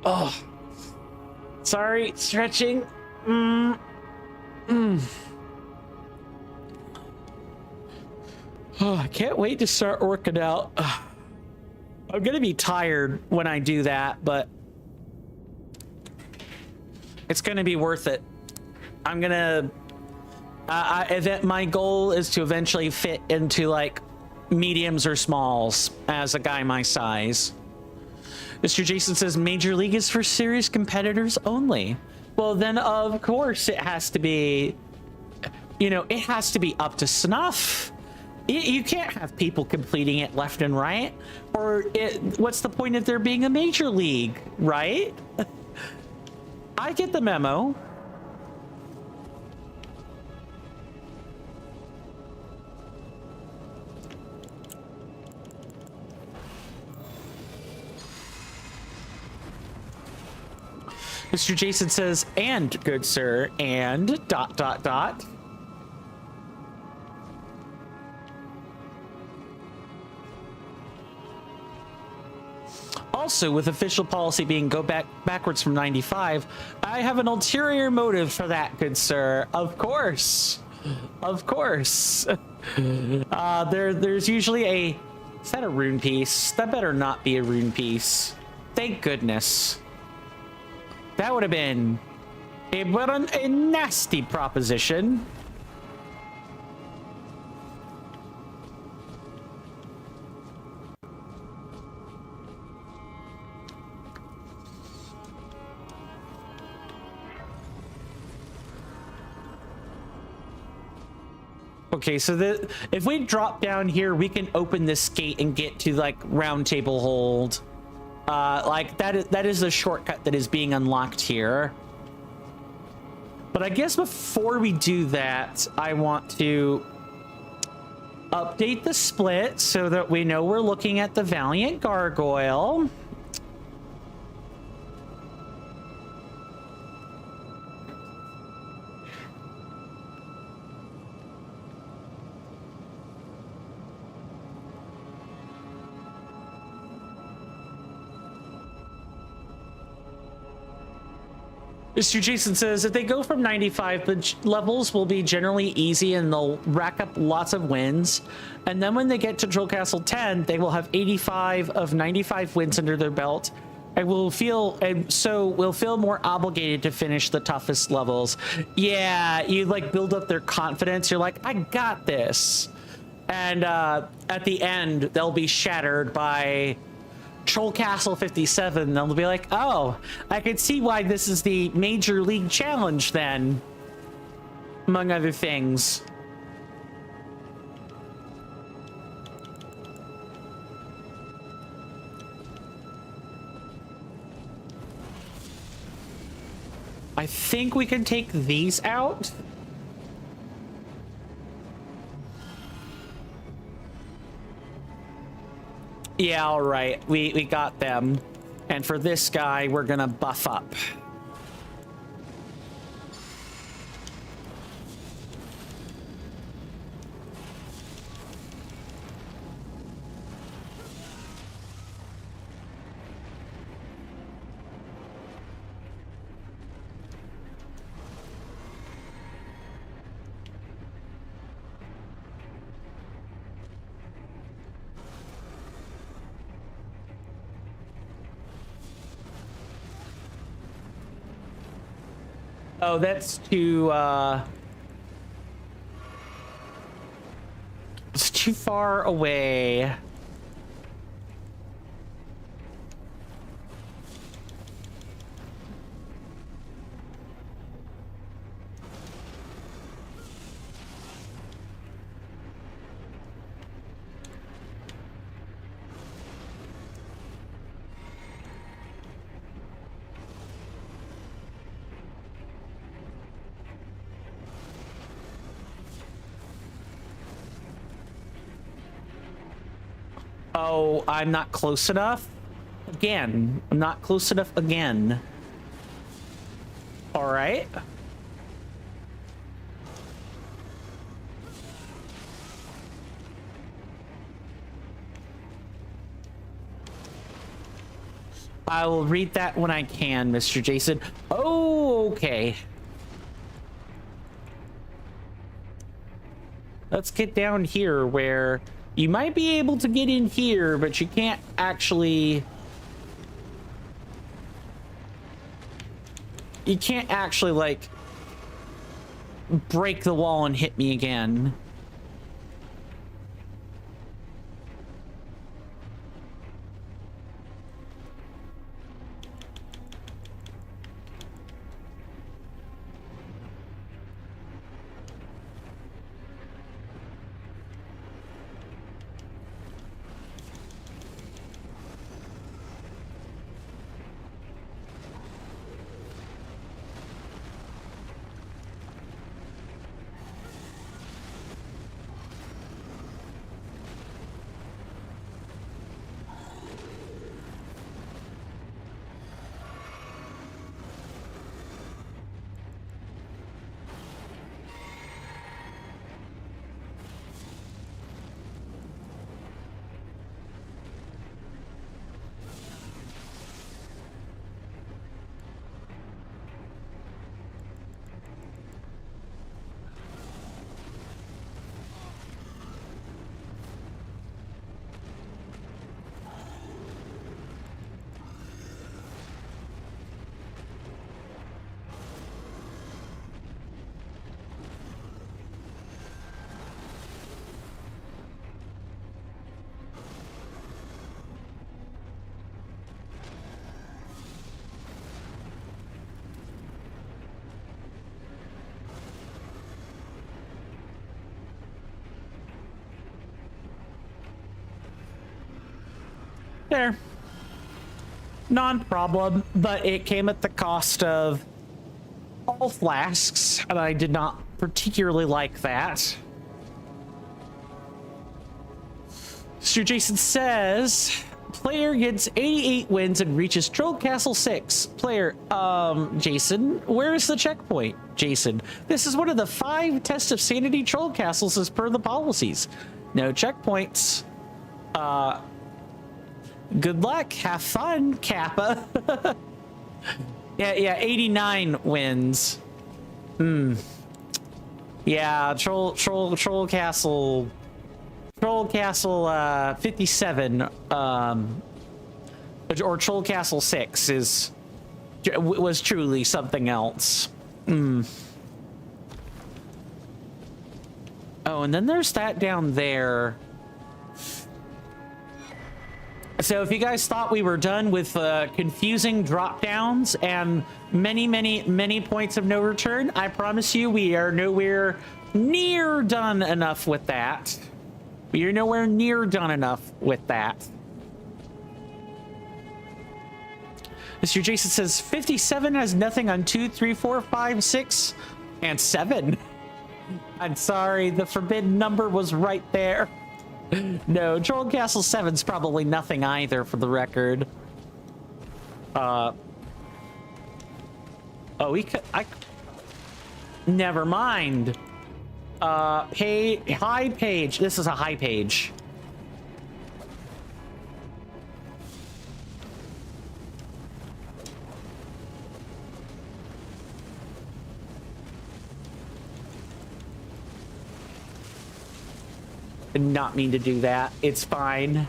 Speaker 1: Oh, sorry, stretching. Oh, I can't wait to start working out. I'm gonna be tired when I do that, but it's gonna be worth it. I'm gonna my goal is to eventually fit into like mediums or smalls as a guy my size. Mr. Jason says Major League is for serious competitors only. Well, then of course it has to be, you know, it has to be up to snuff. You can't have people completing it left and right, or what's the point of there being a Major League, right? I get the memo. Mr. Jason says, and good sir, and ... Also, with official policy being go backwards from 95, I have an ulterior motive for that, good sir. Of course. Of course. There's usually a... Is that a rune piece? That better not be a rune piece. Thank goodness. That would have been a nasty proposition. Okay, so if we drop down here, we can open this gate and get to like Round Table Hold. Like that is the shortcut that is being unlocked here. But I guess before we do that, I want to update the split so that we know we're looking at the Valiant Gargoyle. Mr. Jason says, if they go from 95, the levels will be generally easy and they'll rack up lots of wins. And then when they get to Troll Castle 10, they will have 85 of 95 wins under their belt. And we'll feel more obligated to finish the toughest levels. Yeah, you like build up their confidence. You're like, I got this. And at the end, they'll be shattered by Troll Castle 57. They'll be like, oh, I could see why this is the Major League Challenge then, among other things. I think we can take these out. Yeah, all right. We got them. And for this guy, we're gonna buff up. Oh, that's too, it's too far away. Oh, I'm not close enough. Again, I'm not close enough again. All right. I will read that when I can, Mr. Jason. Oh, okay. Let's get down here where you might be able to get in here, but you can't actually... You can't actually, like, break the wall and hit me again. There. Non-problem, but it came at the cost of all flasks, and I did not particularly like that. Mr. Jason says, player gets 88 wins and reaches Troll Castle 6. Player, Jason, where is the checkpoint? Jason, this is one of the 5 tests of sanity troll castles as per the policies. No checkpoints. Good luck. Have fun, Kappa. yeah, 89 wins. Yeah, Troll Castle 57 or Troll Castle 6 was truly something else. Oh, and then there's that down there. So if you guys thought we were done with confusing drop downs and many points of no return, I promise you we are nowhere near done enough with that. We are nowhere near done enough with that. Mr. Jason says 57 has nothing on 2, 3, 4, 5, 6, and 7. I'm sorry, the forbidden number was right there. No, Troll Castle 7's probably nothing either, for the record. Oh, we could... Never mind. High page. This is a high page. Did not mean to do that. It's fine.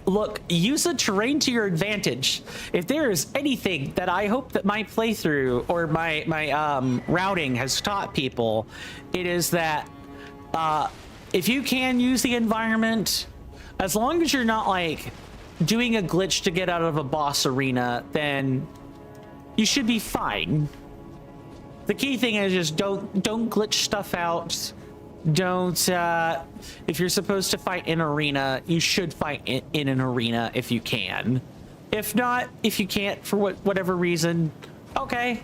Speaker 1: Look, use the terrain to your advantage. If there is anything that I hope that my playthrough or my routing has taught people, it is that if you can use the environment, as long as you're not like doing a glitch to get out of a boss arena, then you should be fine. The key thing is just don't glitch stuff out. Don't if you're supposed to fight in arena, you should fight in an arena if you can. If not, if you can't for whatever reason, okay.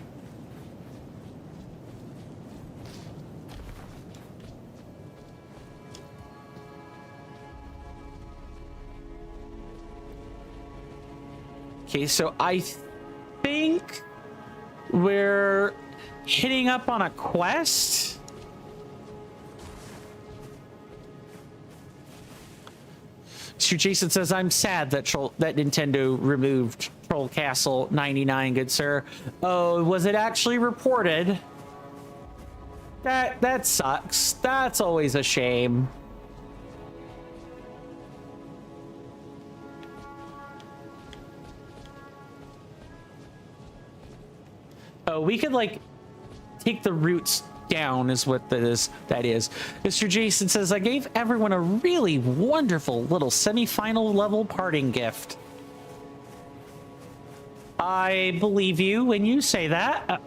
Speaker 1: Okay, so I think we're hitting up on a quest. Mr. Jason says, I'm sad that Nintendo removed Troll Castle 99, good sir. Oh, was it actually reported? That sucks. That's always a shame. Oh, we could like take the roots down is what that is. Mr. Jason says, I gave everyone a really wonderful little semi-final level parting gift. I believe you when you say that.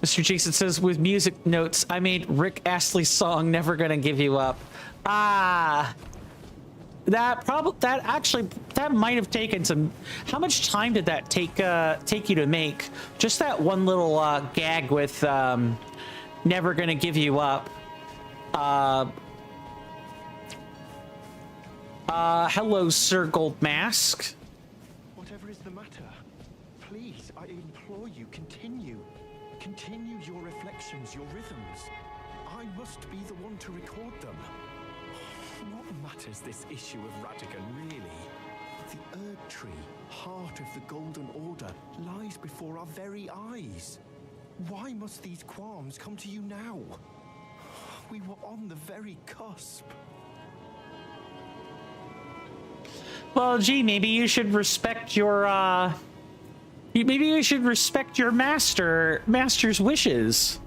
Speaker 1: Mr. Jason says, with music notes, I made Rick Astley's song Never Gonna Give You Up. Ah, that might have taken some. How much time did that take you to make? Just that one little gag with Never Gonna Give You Up. Hello, Sir Goldmask.
Speaker 5: Whatever is the matter, please, I implore you, continue. Continue your reflections, your rhythms. I must be the one to record them. What matters this issue of Radigan, really? The Erd Tree, heart of the Golden Order, lies before our very eyes. Why must these qualms come to you now? We were on the very cusp.
Speaker 1: Well, gee, maybe you should respect your maybe you should respect your master's wishes.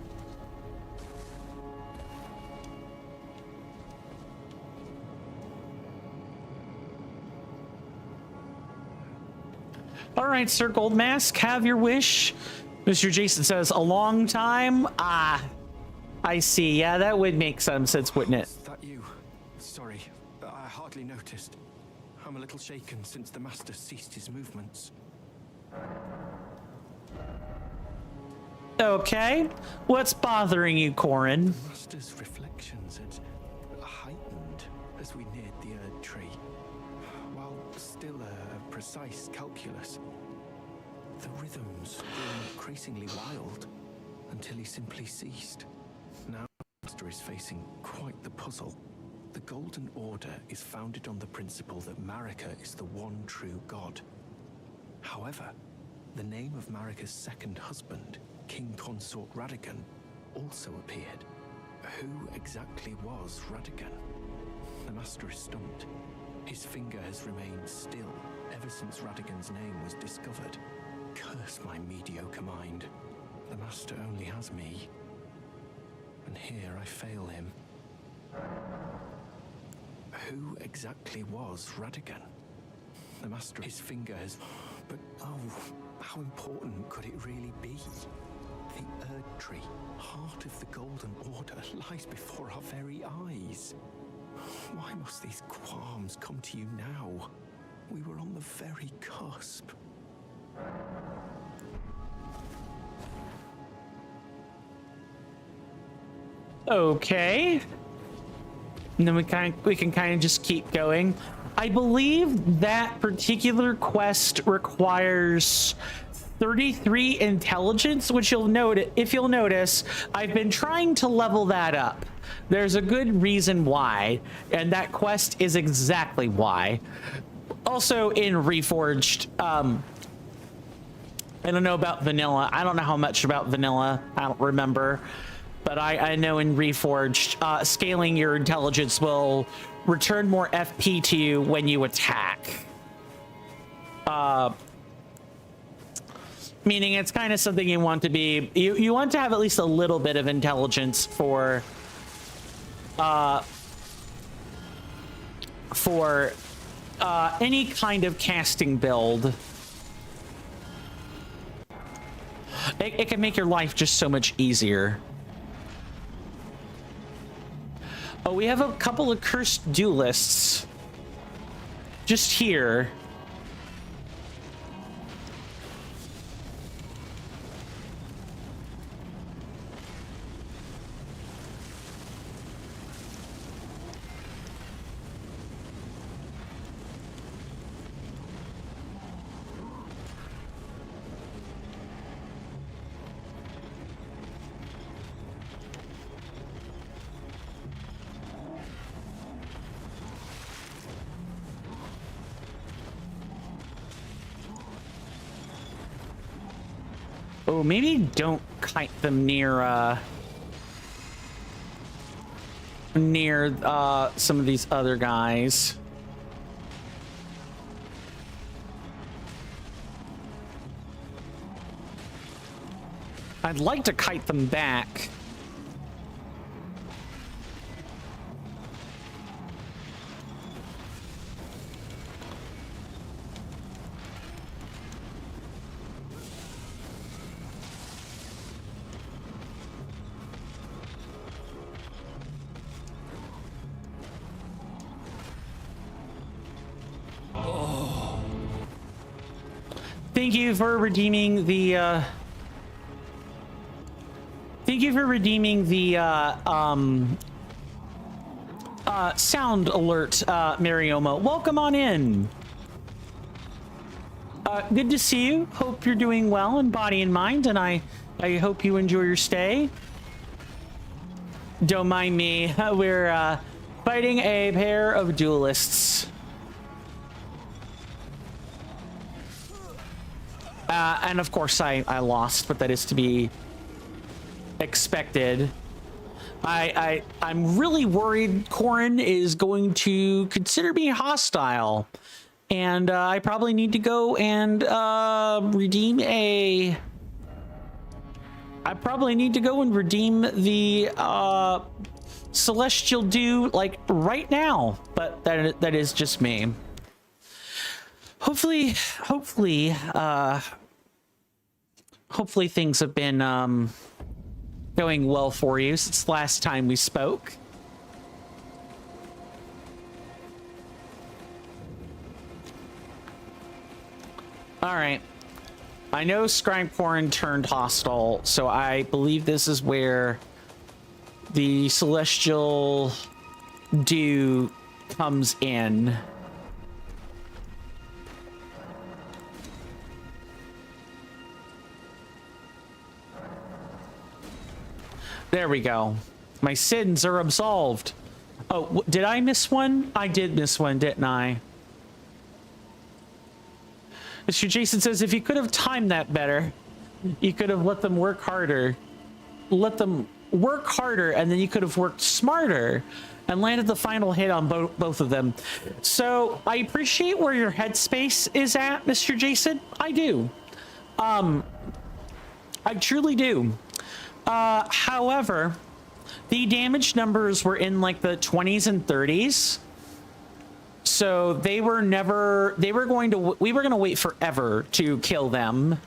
Speaker 1: All right, Sir Goldmask, have your wish. Mr. Jason says, a long time? Ah, I see. Yeah, that would make some sense, wouldn't it?
Speaker 5: Is that you? Sorry, I hardly noticed. I'm a little shaken since the Master ceased his movements.
Speaker 1: Okay. What's bothering you, Corin?
Speaker 5: The Master's reflections had heightened as we neared the Erd Tree. While still a precise calculus, the rhythms grew increasingly wild until he simply ceased. Now the Master is facing quite the puzzle. The Golden Order is founded on the principle that Marika is the one true god. However, the name of Marika's second husband, King Consort Radigan, also appeared. Who exactly was Radigan? The Master is stumped. His finger has remained still ever since Radigan's name was discovered. Curse my mediocre mind. The Master only has me. And here I fail him. Who exactly was Radigan? The Master, his finger has... But, oh, how important could it really be? The Erd Tree, heart of the Golden Order, lies before our very eyes. Why must these qualms come to you now? We were on the very cusp.
Speaker 1: Okay. And then we can kind of just keep going. I believe that particular quest requires 33 intelligence, which if you'll notice, I've been trying to level that up. There's a good reason why, and that quest is exactly why. Also in Reforged, I don't know about vanilla. I don't know how much about vanilla. I don't remember. But I know in Reforged, scaling your intelligence will return more FP to you when you attack. Meaning it's kind of something you want to be... You want to have at least a little bit of intelligence for any kind of casting build. It can make your life just so much easier. Oh, we have a couple of cursed duelists just here. Oh, maybe don't kite them near some of these other guys. I'd like to kite them back. Thank you for redeeming the sound alert, Marioma. Welcome on in. Good to see you. Hope you're doing well in body and mind, and I hope you enjoy your stay. Don't mind me. We're fighting a pair of duelists. And of course I lost, but that is to be expected. I'm really worried Corin is going to consider me hostile, and I probably need to go and redeem the Celestial Dew like right now, but that is just me. Hopefully things have been going well for you since last time we spoke. All right. I know Scribecorn turned hostile, so I believe this is where the Celestial Dew comes in. There we go. My sins are absolved. Oh, did I miss one? I did miss one, didn't I? Mr. Jason says, if you could have timed that better, you could have let them work harder. Let them work harder, and then you could have worked smarter and landed the final hit on both of them. So I appreciate where your headspace is at, Mr. Jason. I do. I truly do. However, the damage numbers were in like the 20s and 30s. So we were going to wait forever to kill them.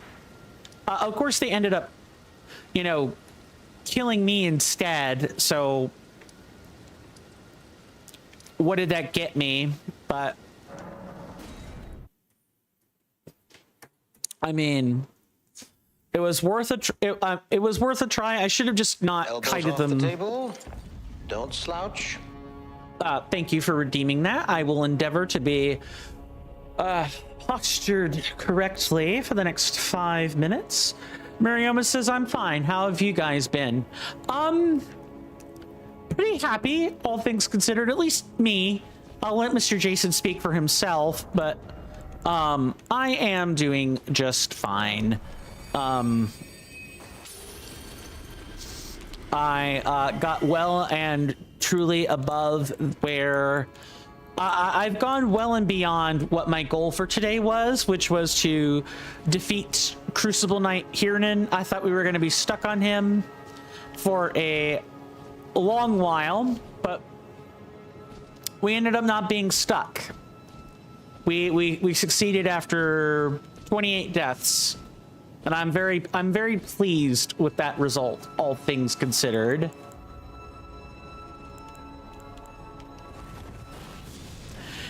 Speaker 1: Of course, they ended up, killing me instead. So what did that get me? But I mean, it was worth a it was worth a try. I should have just not kited them.
Speaker 9: The table. Don't slouch.
Speaker 1: Thank you for redeeming that. I will endeavor to be postured correctly for the next 5 minutes. Marioma says, I'm fine. How have you guys been? Pretty happy, all things considered. At least me. I'll let Mr. Jason speak for himself, but I am doing just fine. I got well and truly above where I've gone well and beyond what my goal for today was, which was to defeat Crucible Knight Hiernan. I thought we were going to be stuck on him for a long while, but we ended up not being stuck. We succeeded after 28 deaths. And I'm very pleased with that result, all things considered.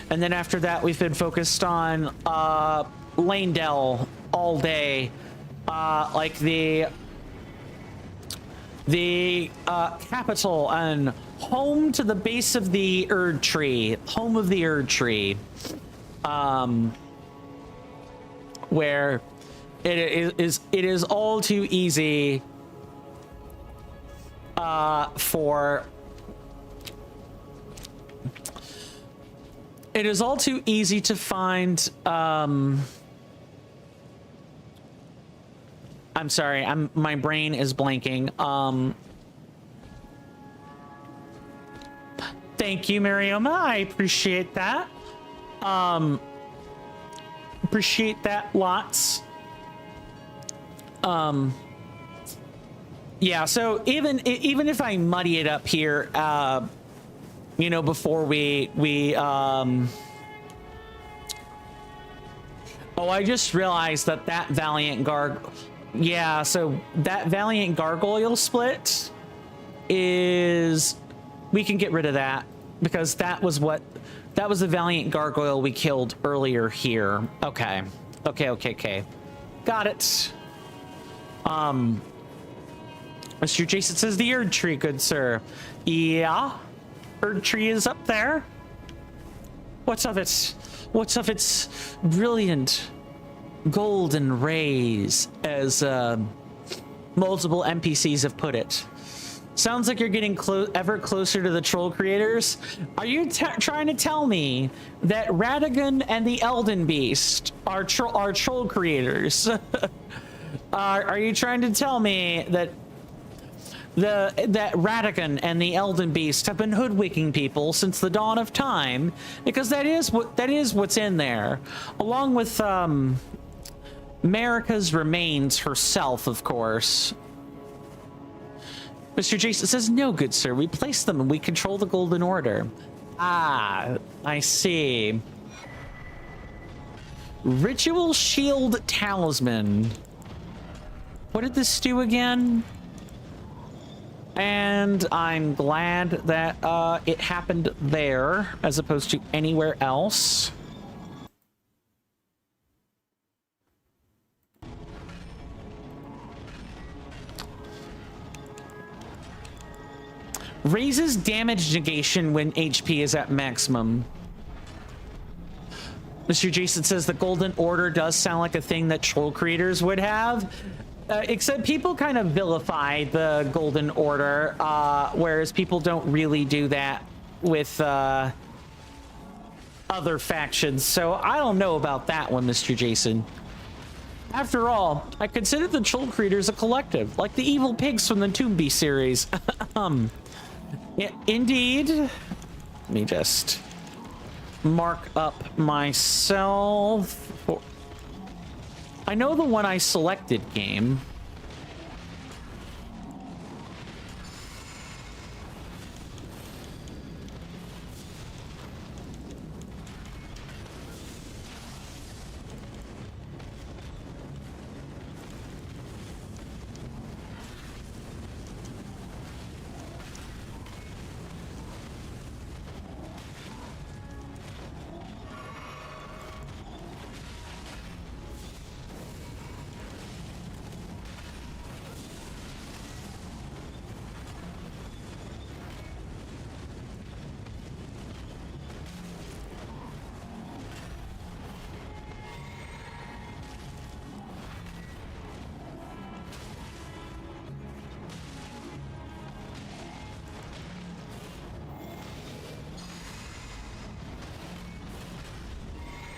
Speaker 1: And then after that, we've been focused on Lanedell all day, like the capital and home to the base of the Erd Tree, home of the Erd Tree, where it is all too easy it is all too easy to find I'm sorry. My brain is blanking. Thank you, Marioma. I appreciate that. Appreciate that lots. Yeah, so even if I muddy it up here, you know, before we oh, I just realized that Valiant yeah, so that Valiant Gargoyle split is, we can get rid of that because that was the Valiant Gargoyle we killed earlier here. Okay. Got it. Mr. Jason says the Erd Tree, good sir. Yeah, Erd Tree is up there. What's of its brilliant golden rays, as multiple NPCs have put it. Sounds like you're getting ever closer to the troll creators. Are you trying to tell me that Radagon and the Elden Beast are troll creators? Are you trying to tell me that that Radagon and the Elden Beast have been hoodwinking people since the dawn of time? Because that is what's in there, along with Marika's remains herself, of course. Mr. Jason says, no, good sir. We place them and we control the Golden Order. Ah, I see. Ritual Shield Talisman. What did this do again? And I'm glad that it happened there as opposed to anywhere else. Raises damage negation when HP is at maximum. Mr. Jason says the Golden Order does sound like a thing that troll creators would have. Except people kind of vilify the Golden Order, whereas people don't really do that with other factions. So I don't know about that one, Mr. Jason. After all, I consider the troll creators a collective, like the evil pigs from the Toomby series. Yeah, indeed. Let me just mark up myself. I know the one I selected game.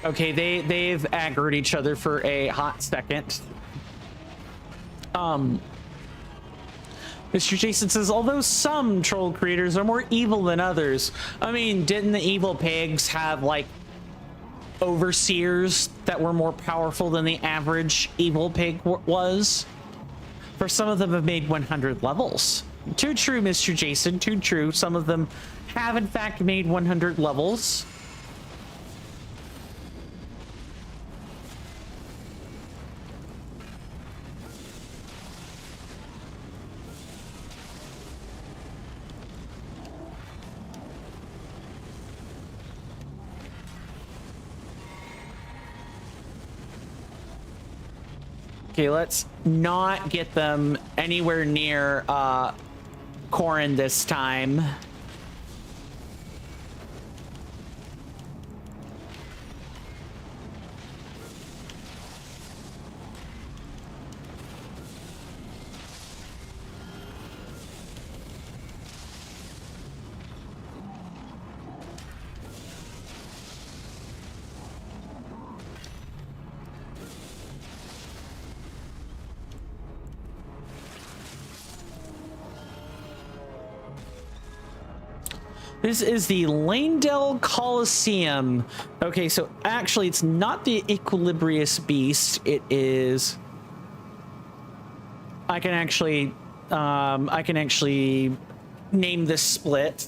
Speaker 1: Okay, they've aggroed each other for a hot second. Mr. Jason says, although some troll creators are more evil than others. I mean, didn't the evil pigs have like overseers that were more powerful than the average evil pig was? For some of them have made 100 levels. Too true, Mr. Jason, too true. Some of them have in fact made 100 levels. Okay, let's not get them anywhere near Corrin this time. This is the Lanedale Coliseum. Okay, so actually it's not the Equilibrious Beast. It is... I can actually name this split.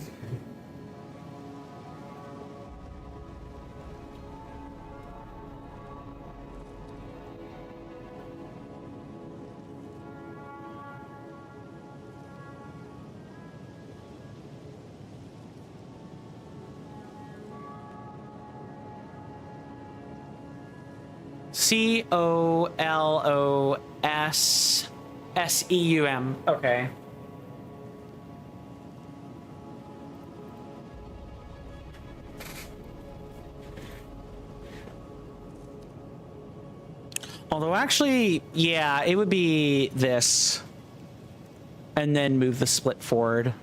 Speaker 1: COLOSSEUM. Okay. Although actually, yeah, it would be this. And then move the split forward.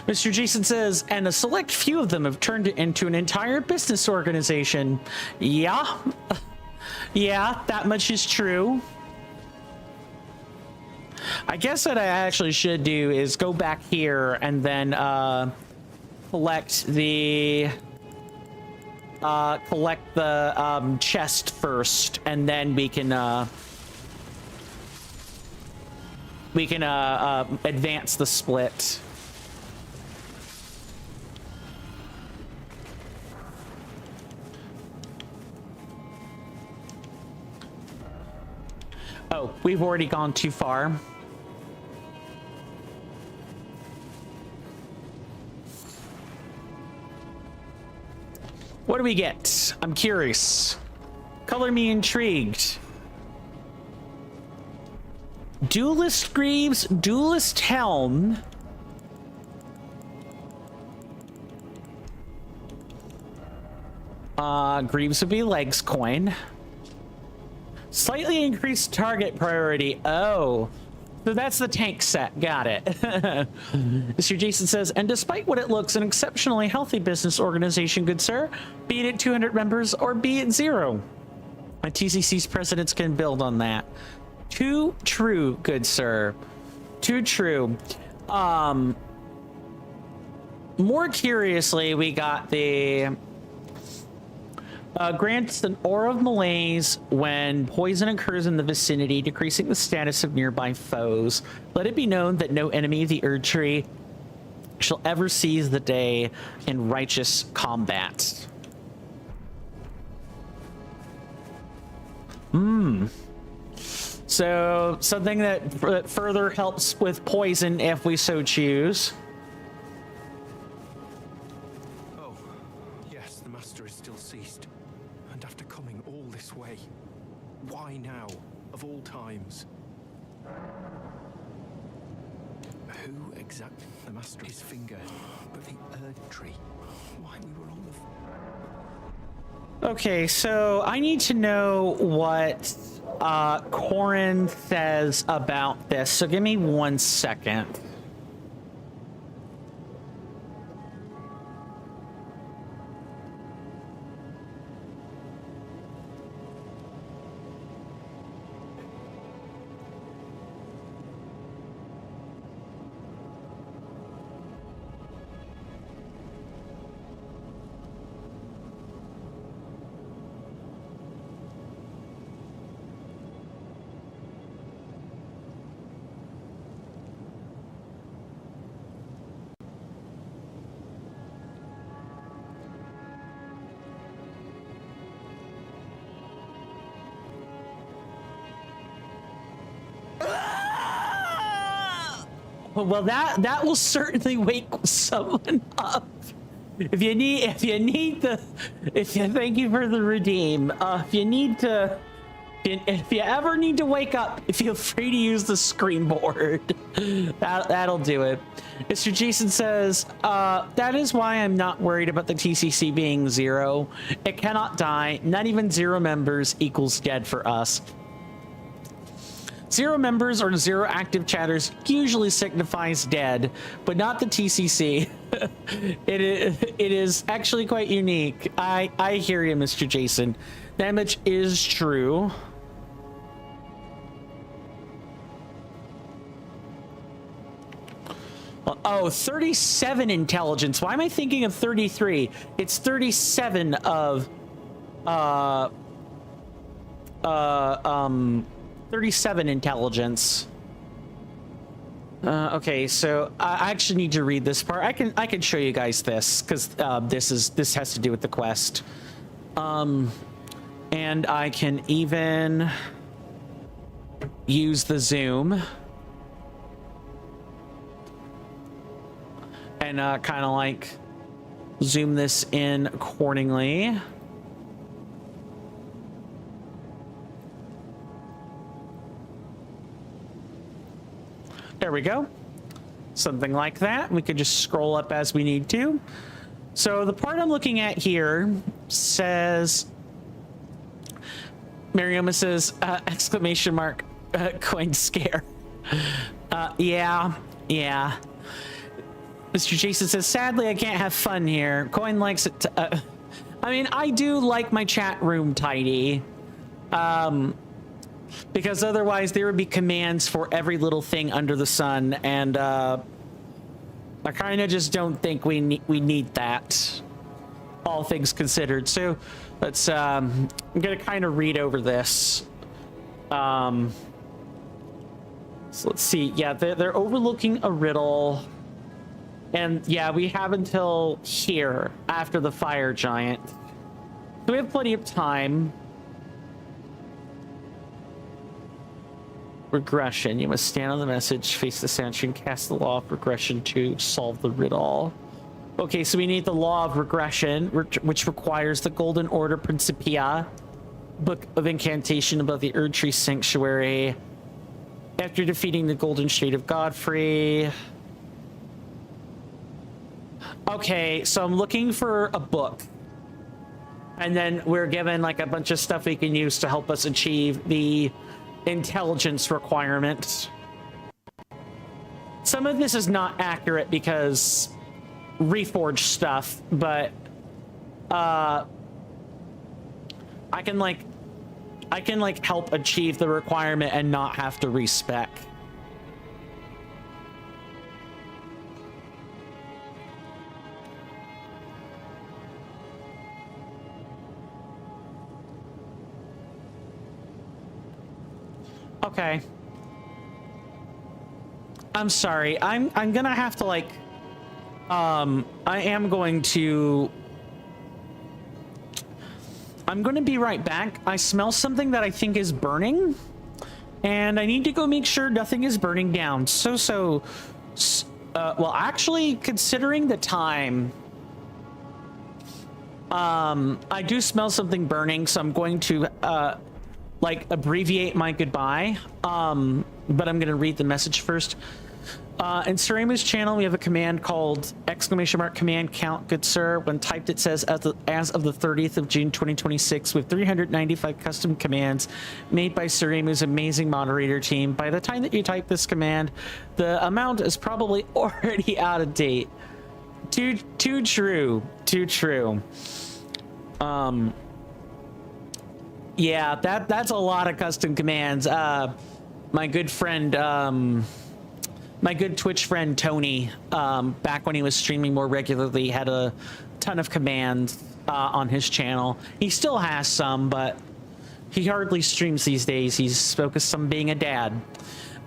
Speaker 1: Mr. Jason says, and a select few of them have turned it into an entire business organization. Yeah. Yeah, that much is true. I guess what I actually should do is go back here and then collect the chest first, and then we can advance the split. Oh, we've already gone too far. What do we get? I'm curious. Color me intrigued. Duelist Greaves, Duelist Helm. Greaves would be legs coin. Slightly increased target priority. Oh, so that's the tank set. Got it. Mr. Jason says, and despite what it looks, an exceptionally healthy business organization, good sir, be it at 200 members or be it 0. My TCC's presidents can build on that. Too true, good sir. Too true. More curiously, we got the grants an aura of malaise when poison occurs in the vicinity, decreasing the status of nearby foes. Let it be known that no enemy of the Erd Tree shall ever seize the day in righteous combat. So something that further helps with poison if we so choose.
Speaker 5: Oh, yes, the master is still ceased. And after coming all this way, why now, of all times? Who exactly? The master, his finger, but the Erd Tree. Why we were on the...
Speaker 1: Okay, so I need to know what Corin says about this. So give me 1 second. Well, that will certainly wake someone up. If you thank you for the redeem. If you ever need to wake up, feel free to use the screen board. That'll do it. Mr. Jason says, that is why I'm not worried about the TCC being 0. It cannot die. Not even 0 members equals dead for us. 0 members or 0 active chatters usually signifies dead, but not the TCC. It is actually quite unique. I hear you, Mr. Jason. Damage is true. Oh, 37 intelligence. Why am I thinking of 33? It's 37 of 37 intelligence. Okay, so I actually need to read this part. I can show you guys this because this has to do with the quest. And I can even use the zoom and kind of like zoom this in accordingly. There we go. Something like that. We could just scroll up as we need to. So the part I'm looking at here says, Marioma says, exclamation mark, coin scare. Yeah. Mr. Jason says, sadly, I can't have fun here. Coin likes it. I mean, I do like my chat room tidy. Because otherwise there would be commands for every little thing under the sun, and I kind of just don't think we need that, all things considered. So let's I'm gonna kind of read over this. So let's see. Yeah, they're overlooking a riddle, and yeah, we have until here after the fire giant, so we have plenty of time. Regression. You must stand on the message, face the center, and cast the law of regression to solve the riddle. Okay, so we need the law of regression, which requires the Golden Order Principia, Book of Incantation above the Erd Tree Sanctuary. After defeating the Golden Shade of Godfrey. Okay, so I'm looking for a book. And then we're given like a bunch of stuff we can use to help us achieve the intelligence requirement. Some of this is not accurate because Reforged stuff, but I can help achieve the requirement and not have to respec. Okay. I'm sorry. I'm gonna have to like I'm going to be right back. I smell something that I think is burning, and I need to go make sure nothing is burning down. Well, actually, considering the time, I do smell something burning, so I'm going to like abbreviate my goodbye, but I'm gonna read the message first. In Surimu's channel, we have a command called !command count, good sir. When typed, it says as of the 30th of June 2026, with 395 custom commands made by Surimu's amazing moderator team. By the time that you type this command, the amount is probably already out of date. Too true. Yeah, that's a lot of custom commands. My good friend, my good Twitch friend Tony, back when he was streaming more regularly, had a ton of commands on his channel. He still has some, but he hardly streams these days. He's focused on being a dad.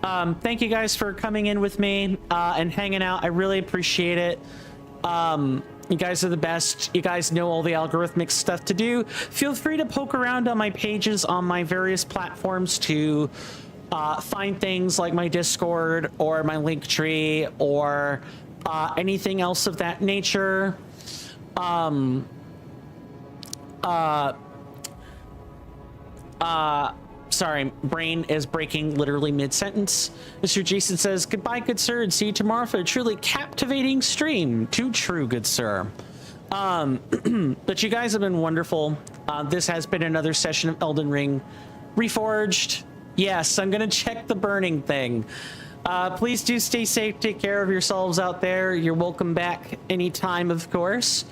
Speaker 1: Thank you guys for coming in with me and hanging out. I really appreciate it. You guys are the best. You guys know all the algorithmic stuff to do. Feel free to poke around on my pages on my various platforms to find things like my Discord or my Linktree or anything else of that nature. Sorry, brain is breaking literally mid-sentence. Mr. Jason says, goodbye, good sir, and see you tomorrow for a truly captivating stream. Too true, good sir. But you guys have been wonderful. This has been another session of Elden Ring Reforged. Yes, I'm gonna check the burning thing. Please do stay safe, take care of yourselves out there. You're welcome back anytime, of course.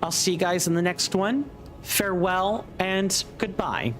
Speaker 1: I'll see you guys in the next one. Farewell and goodbye.